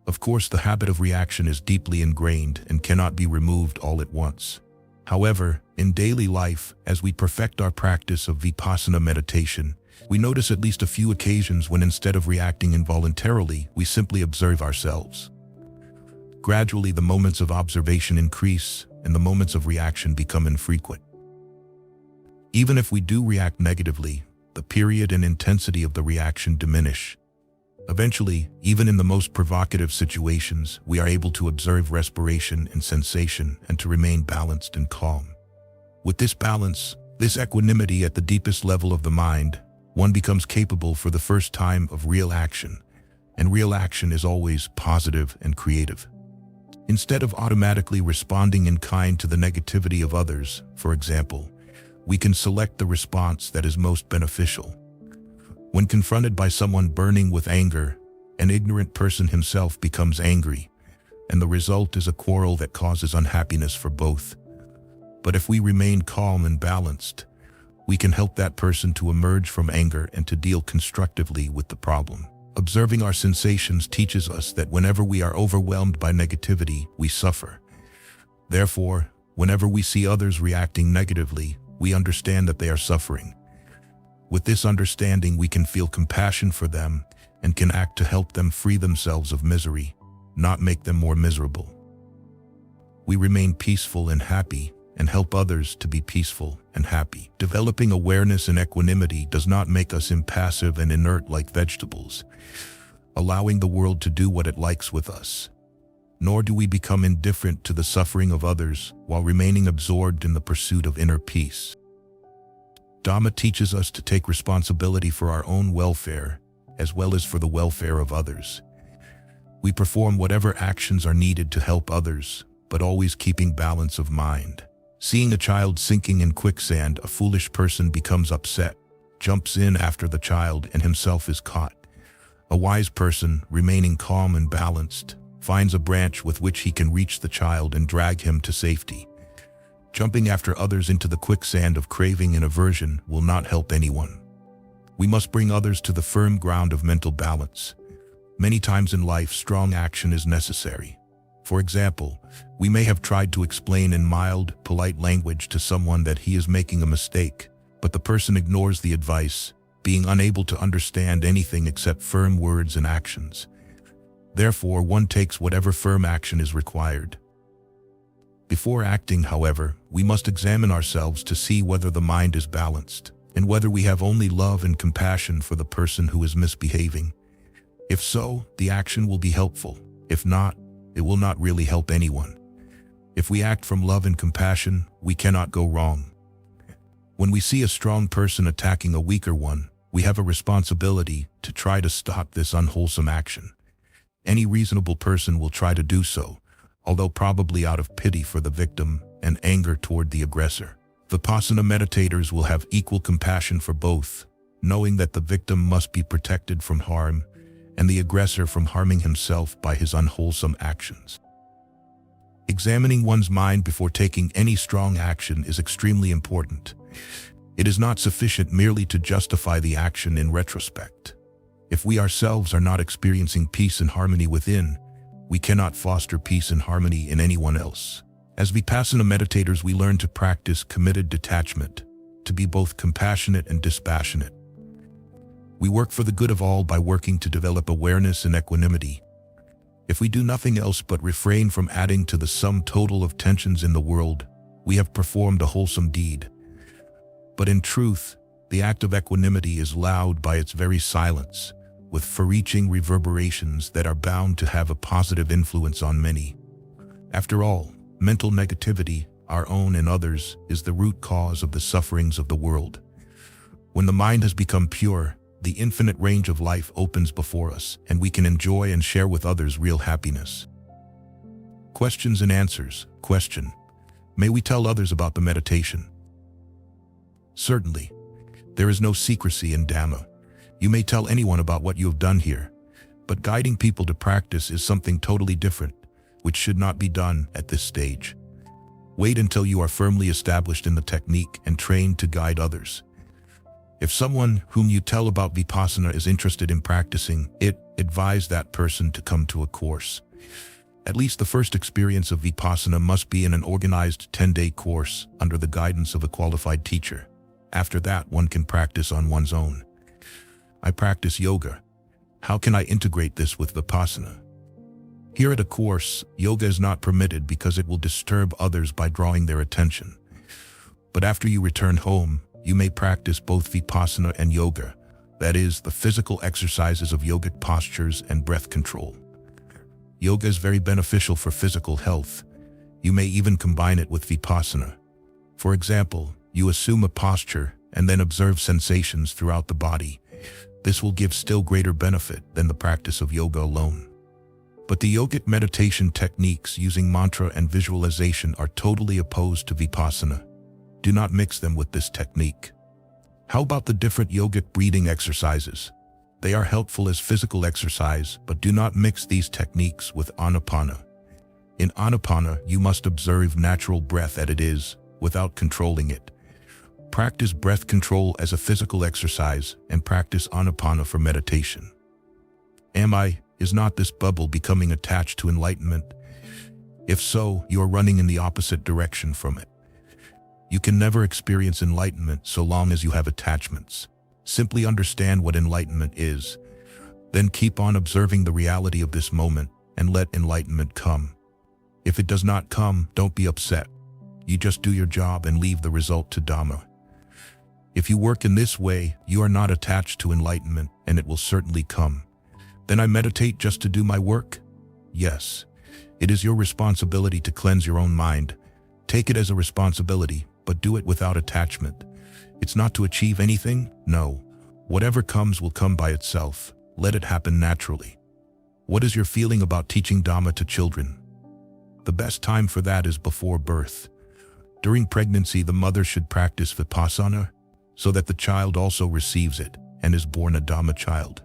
Of course, the habit of reaction is deeply ingrained and cannot be removed all at once. However, in daily life, as we perfect our practice of Vipassana meditation, we notice at least a few occasions when instead of reacting involuntarily, we simply observe ourselves. Gradually, the moments of observation increase and the moments of reaction become infrequent. Even if we do react negatively, the period and intensity of the reaction diminish. Eventually, even in the most provocative situations, we are able to observe respiration and sensation and to remain balanced and calm. With this balance, this equanimity at the deepest level of the mind, one becomes capable for the first time of real action, and real action is always positive and creative. Instead of automatically responding in kind to the negativity of others, for example, we can select the response that is most beneficial. When confronted by someone burning with anger, an ignorant person himself becomes angry, and the result is a quarrel that causes unhappiness for both. But if we remain calm and balanced, we can help that person to emerge from anger and to deal constructively with the problem. Observing our sensations teaches us that whenever we are overwhelmed by negativity, we suffer. Therefore, whenever we see others reacting negatively, we understand that they are suffering. With this understanding, we can feel compassion for them and can act to help them free themselves of misery. not make them more miserable. We remain peaceful and happy and help others to be peaceful and happy. Developing awareness and equanimity does not make us impassive and inert like vegetables, allowing the world to do what it likes with us. Nor do we become indifferent to the suffering of others while remaining absorbed in the pursuit of inner peace. Dhamma teaches us to take responsibility for our own welfare as well as for the welfare of others. We perform whatever actions are needed to help others, but always keeping balance of mind. Seeing a child sinking in quicksand, a foolish person becomes upset, jumps in after the child, and himself is caught. A wise person, remaining calm and balanced, finds a branch with which he can reach the child and drag him to safety. Jumping after others into the quicksand of craving and aversion will not help anyone. We must bring others to the firm ground of mental balance. Many times in life, strong action is necessary. For example, we may have tried to explain in mild, polite language to someone that he is making a mistake, but the person ignores the advice, being unable to understand anything except firm words and actions. Therefore, one takes whatever firm action is required. Before acting, however, we must examine ourselves to see whether the mind is balanced, and whether we have only love and compassion for the person who is misbehaving. If so, the action will be helpful. If not, it will not really help anyone. If we act from love and compassion, we cannot go wrong. When we see a strong person attacking a weaker one, we have a responsibility to try to stop this unwholesome action. Any reasonable person will try to do so, although probably out of pity for the victim and anger toward the aggressor. Vipassana meditators will have equal compassion for both, knowing that the victim must be protected from harm and the aggressor from harming himself by his unwholesome actions. Examining one's mind before taking any strong action is extremely important. It is not sufficient merely to justify the action in retrospect. If we ourselves are not experiencing peace and harmony within, we cannot foster peace and harmony in anyone else. As Vipassana meditators, we learn to practice committed detachment, to be both compassionate and dispassionate. We work for the good of all by working to develop awareness and equanimity. If we do nothing else but refrain from adding to the sum total of tensions in the world, we have performed a wholesome deed. But in truth, the act of equanimity is loud by its very silence, with far-reaching reverberations that are bound to have a positive influence on many. After all, mental negativity, our own and others, is the root cause of the sufferings of the world. When the mind has become pure, the infinite range of life opens before us, and we can enjoy and share with others real happiness. Questions and answers. Question: may we tell others about the meditation? Certainly. There is no secrecy in Dhamma. You may tell anyone about what you have done here, but guiding people to practice is something totally different, which should not be done at this stage. Wait until you are firmly established in the technique and trained to guide others. If someone whom you tell about Vipassana is interested in practicing it, advise that person to come to a course. At least the first experience of Vipassana must be in an organized 10-day course under the guidance of a qualified teacher. After that, one can practice on one's own. I practice yoga. How can I integrate this with Vipassana? Here at a course, yoga is not permitted because it will disturb others by drawing their attention. But after you return home, you may practice both Vipassana and yoga, that is, the physical exercises of yogic postures and breath control. Yoga is very beneficial for physical health. You may even combine it with Vipassana. For example, you assume a posture and then observe sensations throughout the body. This will give still greater benefit than the practice of yoga alone. But the yogic meditation techniques using mantra and visualization are totally opposed to Vipassana. Do not mix them with this technique. How about the different yogic breathing exercises? They are helpful as physical exercise, but do not mix these techniques with Anapana. In Anapana, you must observe natural breath as it is, without controlling it. Practice breath control as a physical exercise and practice Anapana for meditation. Is not this bubble becoming attached to enlightenment? If so, you are running in the opposite direction from it. You can never experience enlightenment so long as you have attachments. Simply understand what enlightenment is. Then keep on observing the reality of this moment and let enlightenment come. If it does not come, don't be upset. You just do your job and leave the result to Dhamma. If you work in this way, you are not attached to enlightenment, and it will certainly come. Then I meditate just to do my work? Yes. It is your responsibility to cleanse your own mind. Take it as a responsibility, but do it without attachment. It's not to achieve anything? No. Whatever comes will come by itself. Let it happen naturally. What is your feeling about teaching Dhamma to children? The best time for that is before birth. During pregnancy, the mother should practice Vipassana so that the child also receives it and is born a Dhamma child.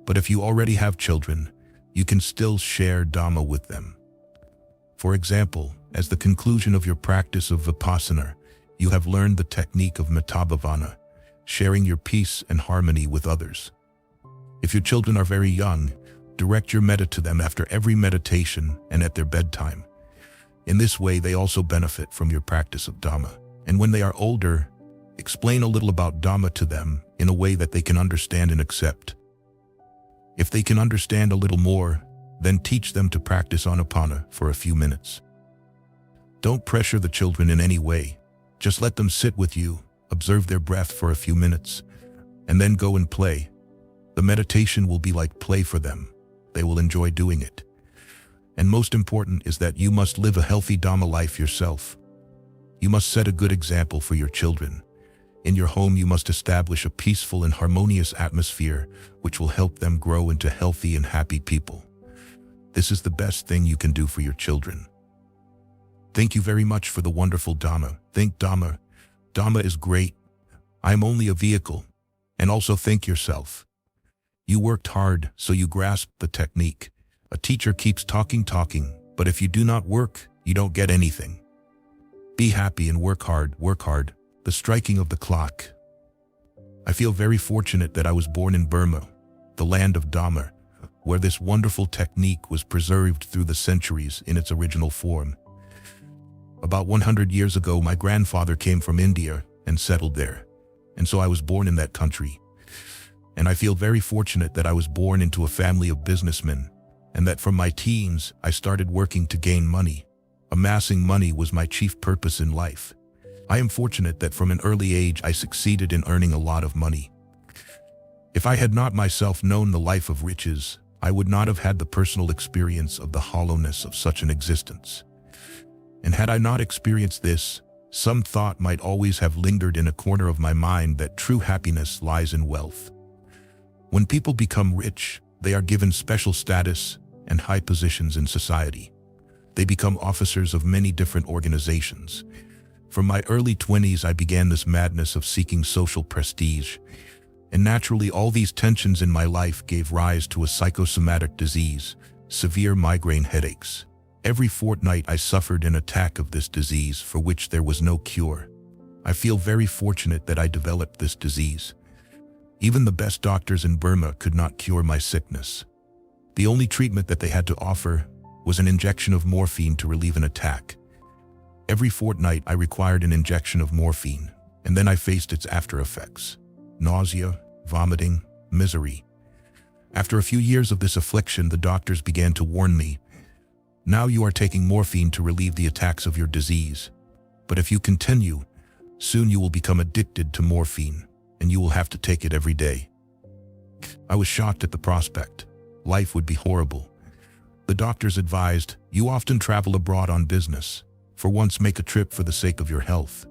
But if you already have children, you can still share Dhamma with them. For example, as the conclusion of your practice of Vipassana, you have learned the technique of Metabhavana, sharing your peace and harmony with others. If your children are very young, direct your metta to them after every meditation and at their bedtime. In this way, they also benefit from your practice of Dhamma. And when they are older, explain a little about Dhamma to them in a way that they can understand and accept. If they can understand a little more, then teach them to practice Anapana for a few minutes. Don't pressure the children in any way. Just let them sit with you, observe their breath for a few minutes, and then go and play. The meditation will be like play for them. They will enjoy doing it. And most important is that you must live a healthy Dhamma life yourself. You must set a good example for your children. In your home, you must establish a peaceful and harmonious atmosphere which will help them grow into healthy and happy people. This is the best thing you can do for your children. Thank you very much for the wonderful Dhamma. Think Dhamma. Dhamma is great. I am only a vehicle. And also think yourself. You worked hard, so you grasped the technique. A teacher keeps talking, but if you do not work, you don't get anything. Be happy and work hard. The striking of the clock. I feel very fortunate that I was born in Burma, the land of Dhamma, where this wonderful technique was preserved through the centuries in its original form. About 100 years ago, my grandfather came from India and settled there, and so I was born in that country. And I feel very fortunate that I was born into a family of businessmen, and that from my teens, I started working to gain money. Amassing money was my chief purpose in life. I am fortunate that from an early age, I succeeded in earning a lot of money. If I had not myself known the life of riches, I would not have had the personal experience of the hollowness of such an existence. And had I not experienced this, some thought might always have lingered in a corner of my mind that true happiness lies in wealth. When people become rich, they are given special status and high positions in society. They become officers of many different organizations. From my early 20s, I began this madness of seeking social prestige. And naturally, all these tensions in my life gave rise to a psychosomatic disease, severe migraine headaches. Every fortnight I suffered an attack of this disease for which there was no cure. I feel very fortunate that I developed this disease. Even the best doctors in Burma could not cure my sickness. The only treatment that they had to offer was an injection of morphine to relieve an attack. Every fortnight I required an injection of morphine, and then I faced its after effects: nausea, vomiting, misery. After a few years of this affliction, the doctors began to warn me, "Now you are taking morphine to relieve the attacks of your disease. But if you continue, soon you will become addicted to morphine, and you will have to take it every day." I was shocked at the prospect. Life would be horrible. The doctors advised, "You often travel abroad on business. For once, make a trip for the sake of your health.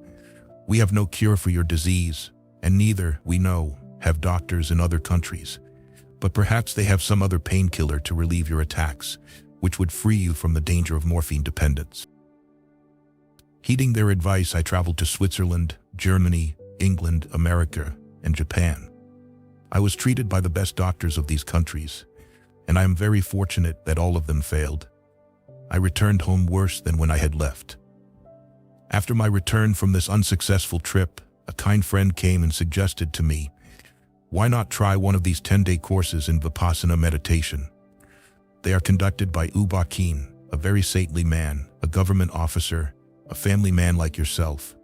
We have no cure for your disease, and neither, we know, have doctors in other countries. But perhaps they have some other painkiller to relieve your attacks, which would free you from the danger of morphine dependence." Heeding their advice, I traveled to Switzerland, Germany, England, America, and Japan. I was treated by the best doctors of these countries, and I am very fortunate that all of them failed. I returned home worse than when I had left. After my return from this unsuccessful trip, a kind friend came and suggested to me, "Why not try one of these 10-day courses in Vipassana meditation? They are conducted by U Ba Khin, a very saintly man, a government officer, a family man like yourself.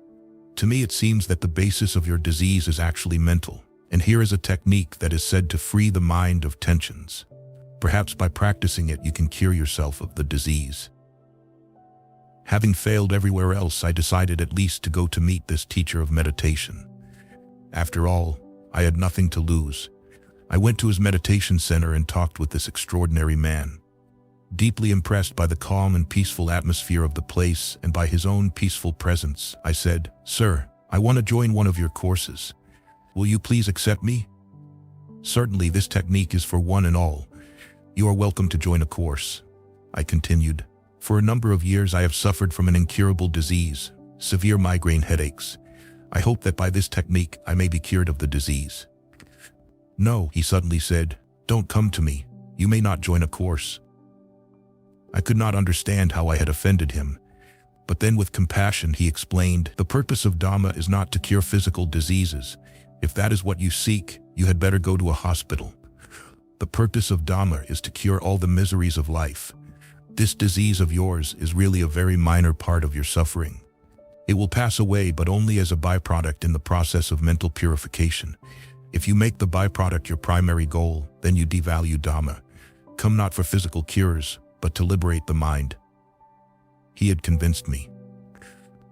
To me it seems that the basis of your disease is actually mental, and here is a technique that is said to free the mind of tensions. Perhaps by practicing it you can cure yourself of the disease. Having failed everywhere else, I decided at least to go to meet this teacher of meditation. After all, I had nothing to lose. I went to his meditation center and talked with this extraordinary man. Deeply impressed by the calm and peaceful atmosphere of the place and by his own peaceful presence, I said, "Sir, I want to join one of your courses. Will you please accept me?" "Certainly, this technique is for one and all. You are welcome to join a course," I continued. "For a number of years I have suffered from an incurable disease, severe migraine headaches. I hope that by this technique I may be cured of the disease." "No," he suddenly said, "don't come to me. You may not join a course." I could not understand how I had offended him, but then with compassion he explained, "The purpose of Dhamma is not to cure physical diseases. If that is what you seek, you had better go to a hospital. The purpose of Dhamma is to cure all the miseries of life. This disease of yours is really a very minor part of your suffering. It will pass away, but only as a byproduct in the process of mental purification. If you make the byproduct your primary goal, then you devalue Dhamma. Come not for physical cures, but to liberate the mind." He had convinced me.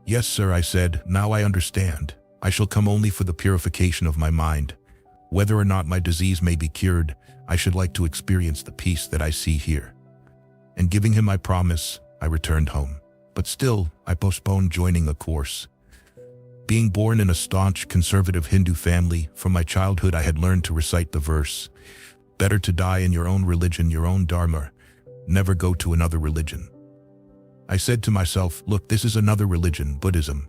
"Yes, sir," I said, "now I understand. I shall come only for the purification of my mind. Whether or not my disease may be cured, I should like to experience the peace that I see here." And giving him my promise, I returned home. But still, I postponed joining a course. Being born in a staunch, conservative Hindu family, from my childhood I had learned to recite the verse, "Better to die in your own religion, your own dharma. Never go to another religion." I said to myself, look, this is another religion, Buddhism.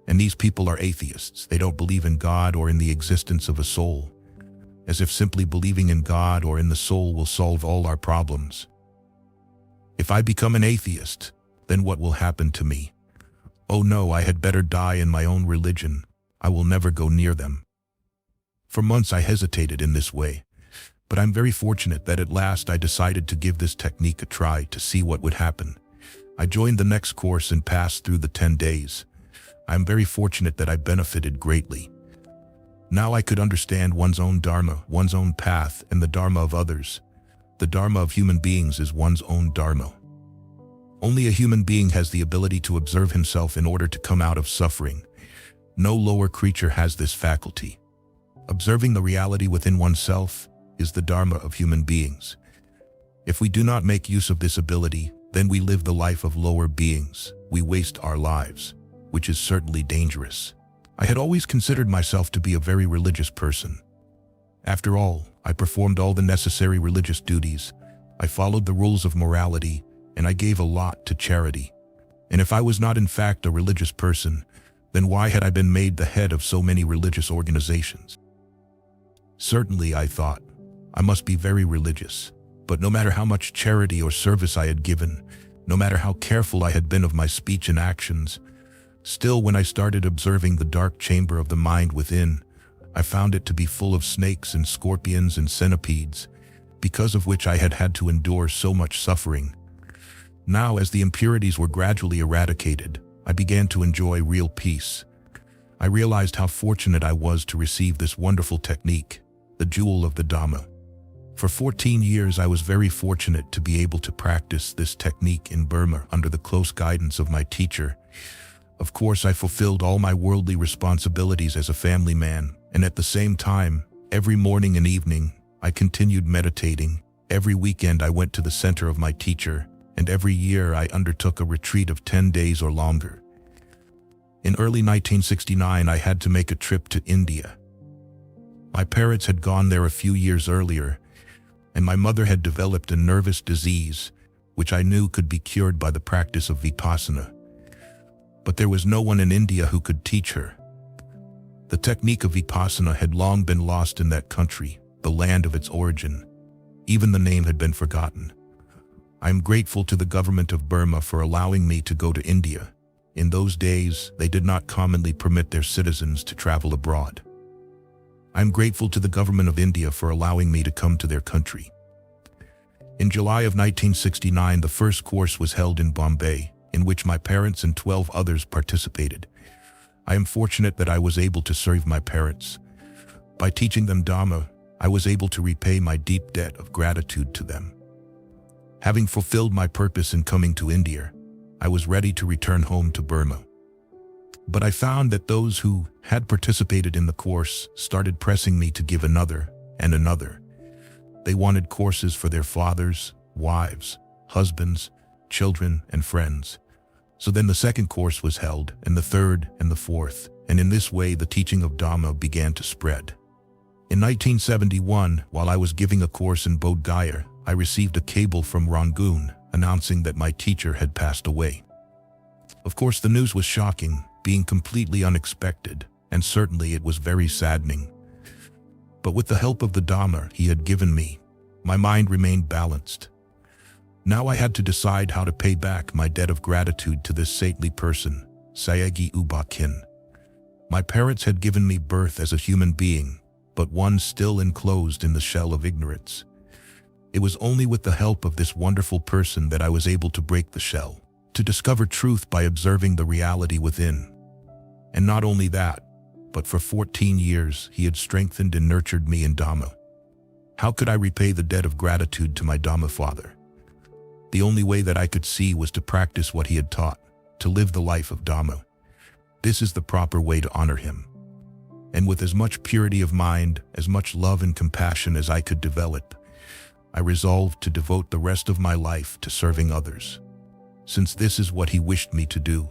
And these people are atheists. They don't believe in God or in the existence of a soul. As if simply believing in God or in the soul will solve all our problems. If I become an atheist, then what will happen to me? Oh no, I had better die in my own religion. I will never go near them. For months I hesitated in this way. But I'm very fortunate that at last I decided to give this technique a try to see what would happen. I joined the next course and passed through the 10 days. I am very fortunate that I benefited greatly. Now I could understand one's own dharma, one's own path, and the dharma of others. The dharma of human beings is one's own dharma. Only a human being has the ability to observe himself in order to come out of suffering. No lower creature has this faculty. Observing the reality within oneself is the dharma of human beings. If we do not make use of this ability, then we live the life of lower beings. We waste our lives, which is certainly dangerous. I had always considered myself to be a very religious person. After all, I performed all the necessary religious duties. I followed the rules of morality, and I gave a lot to charity. And if I was not in fact a religious person, then why had I been made the head of so many religious organizations? Certainly, I thought, I must be very religious. But no matter how much charity or service I had given, no matter how careful I had been of my speech and actions, still when I started observing the dark chamber of the mind within, I found it to be full of snakes and scorpions and centipedes, because of which I had had to endure so much suffering. Now, as the impurities were gradually eradicated, I began to enjoy real peace. I realized how fortunate I was to receive this wonderful technique, the jewel of the Dhamma. For 14 years I was very fortunate to be able to practice this technique in Burma under the close guidance of my teacher. Of course, I fulfilled all my worldly responsibilities as a family man, and at the same time, every morning and evening, I continued meditating. Every weekend I went to the center of my teacher, and every year I undertook a retreat of 10 days or longer. In early 1969, I had to make a trip to India. My parents had gone there a few years earlier, and my mother had developed a nervous disease, which I knew could be cured by the practice of Vipassana. But there was no one in India who could teach her. The technique of Vipassana had long been lost in that country, the land of its origin. Even the name had been forgotten. I am grateful to the government of Burma for allowing me to go to India. In those days, they did not commonly permit their citizens to travel abroad. I am grateful to the government of India for allowing me to come to their country. In July of 1969, the first course was held in Bombay, in which my parents and 12 others participated. I am fortunate that I was able to serve my parents. By teaching them Dhamma, I was able to repay my deep debt of gratitude to them. Having fulfilled my purpose in coming to India, I was ready to return home to Burma. But I found that those who had participated in the course started pressing me to give another and another. They wanted courses for their fathers, wives, husbands, children, and friends. So then the second course was held, and the third and the fourth, and in this way the teaching of Dhamma began to spread. In 1971, while I was giving a course in Bodh Gaya, I received a cable from Rangoon announcing that my teacher had passed away. Of course, the news was shocking, being completely unexpected, and certainly it was very saddening. But with the help of the Dhamma he had given me, my mind remained balanced. Now I had to decide how to pay back my debt of gratitude to this saintly person, Sayagyi Ubakin. My parents had given me birth as a human being, but one still enclosed in the shell of ignorance. It was only with the help of this wonderful person that I was able to break the shell, to discover truth by observing the reality within. And not only that, but for 14 years he had strengthened and nurtured me in Dhamma. How could I repay the debt of gratitude to my Dhamma father? The only way that I could see was to practice what he had taught, to live the life of Dhamma. This is the proper way to honor him. And with as much purity of mind, as much love and compassion as I could develop, I resolved to devote the rest of my life to serving others, since this is what he wished me to do.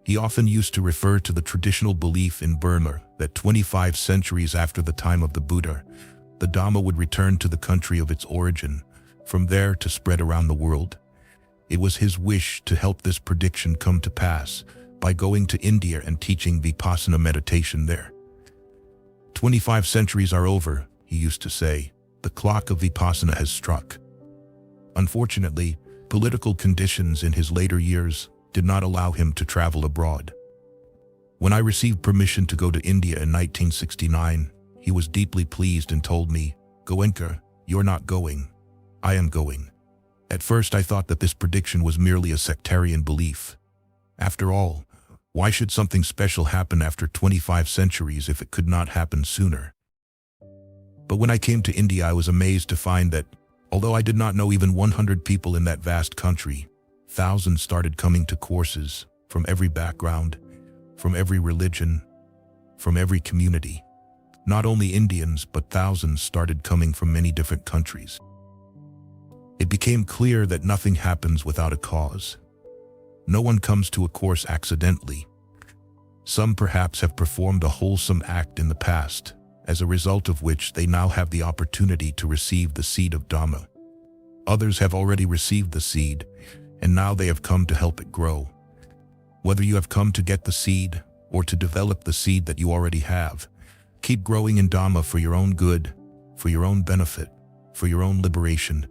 He often used to refer to the traditional belief in Burma that 25 centuries after the time of the Buddha, the Dhamma would return to the country of its origin, from there to spread around the world. It was his wish to help this prediction come to pass by going to India and teaching Vipassana meditation there. 25 centuries are over, he used to say. The clock of Vipassana has struck. Unfortunately, political conditions in his later years did not allow him to travel abroad. When I received permission to go to India in 1969, he was deeply pleased and told me, "Goenka, you're not going. I am going." At first I thought that this prediction was merely a sectarian belief. After all, why should something special happen after 25 centuries if it could not happen sooner? But when I came to India, I was amazed to find that, although I did not know even 100 people in that vast country, thousands started coming to courses from every background, from every religion, from every community. Not only Indians, but thousands started coming from many different countries. It became clear that nothing happens without a cause. No one comes to a course accidentally. Some perhaps have performed a wholesome act in the past, as a result of which they now have the opportunity to receive the seed of Dhamma. Others have already received the seed, and now they have come to help it grow. Whether you have come to get the seed or to develop the seed that you already have, keep growing in Dhamma for your own good, for your own benefit, for your own liberation,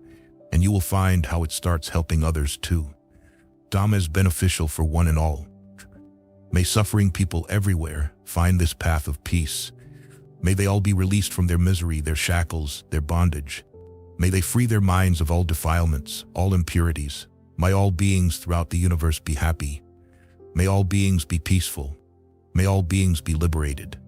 and you will find how it starts helping others too. Dhamma is beneficial for one and all. May suffering people everywhere find this path of peace. May they all be released from their misery, their shackles, their bondage. May they free their minds of all defilements, all impurities. May all beings throughout the universe be happy. May all beings be peaceful. May all beings be liberated.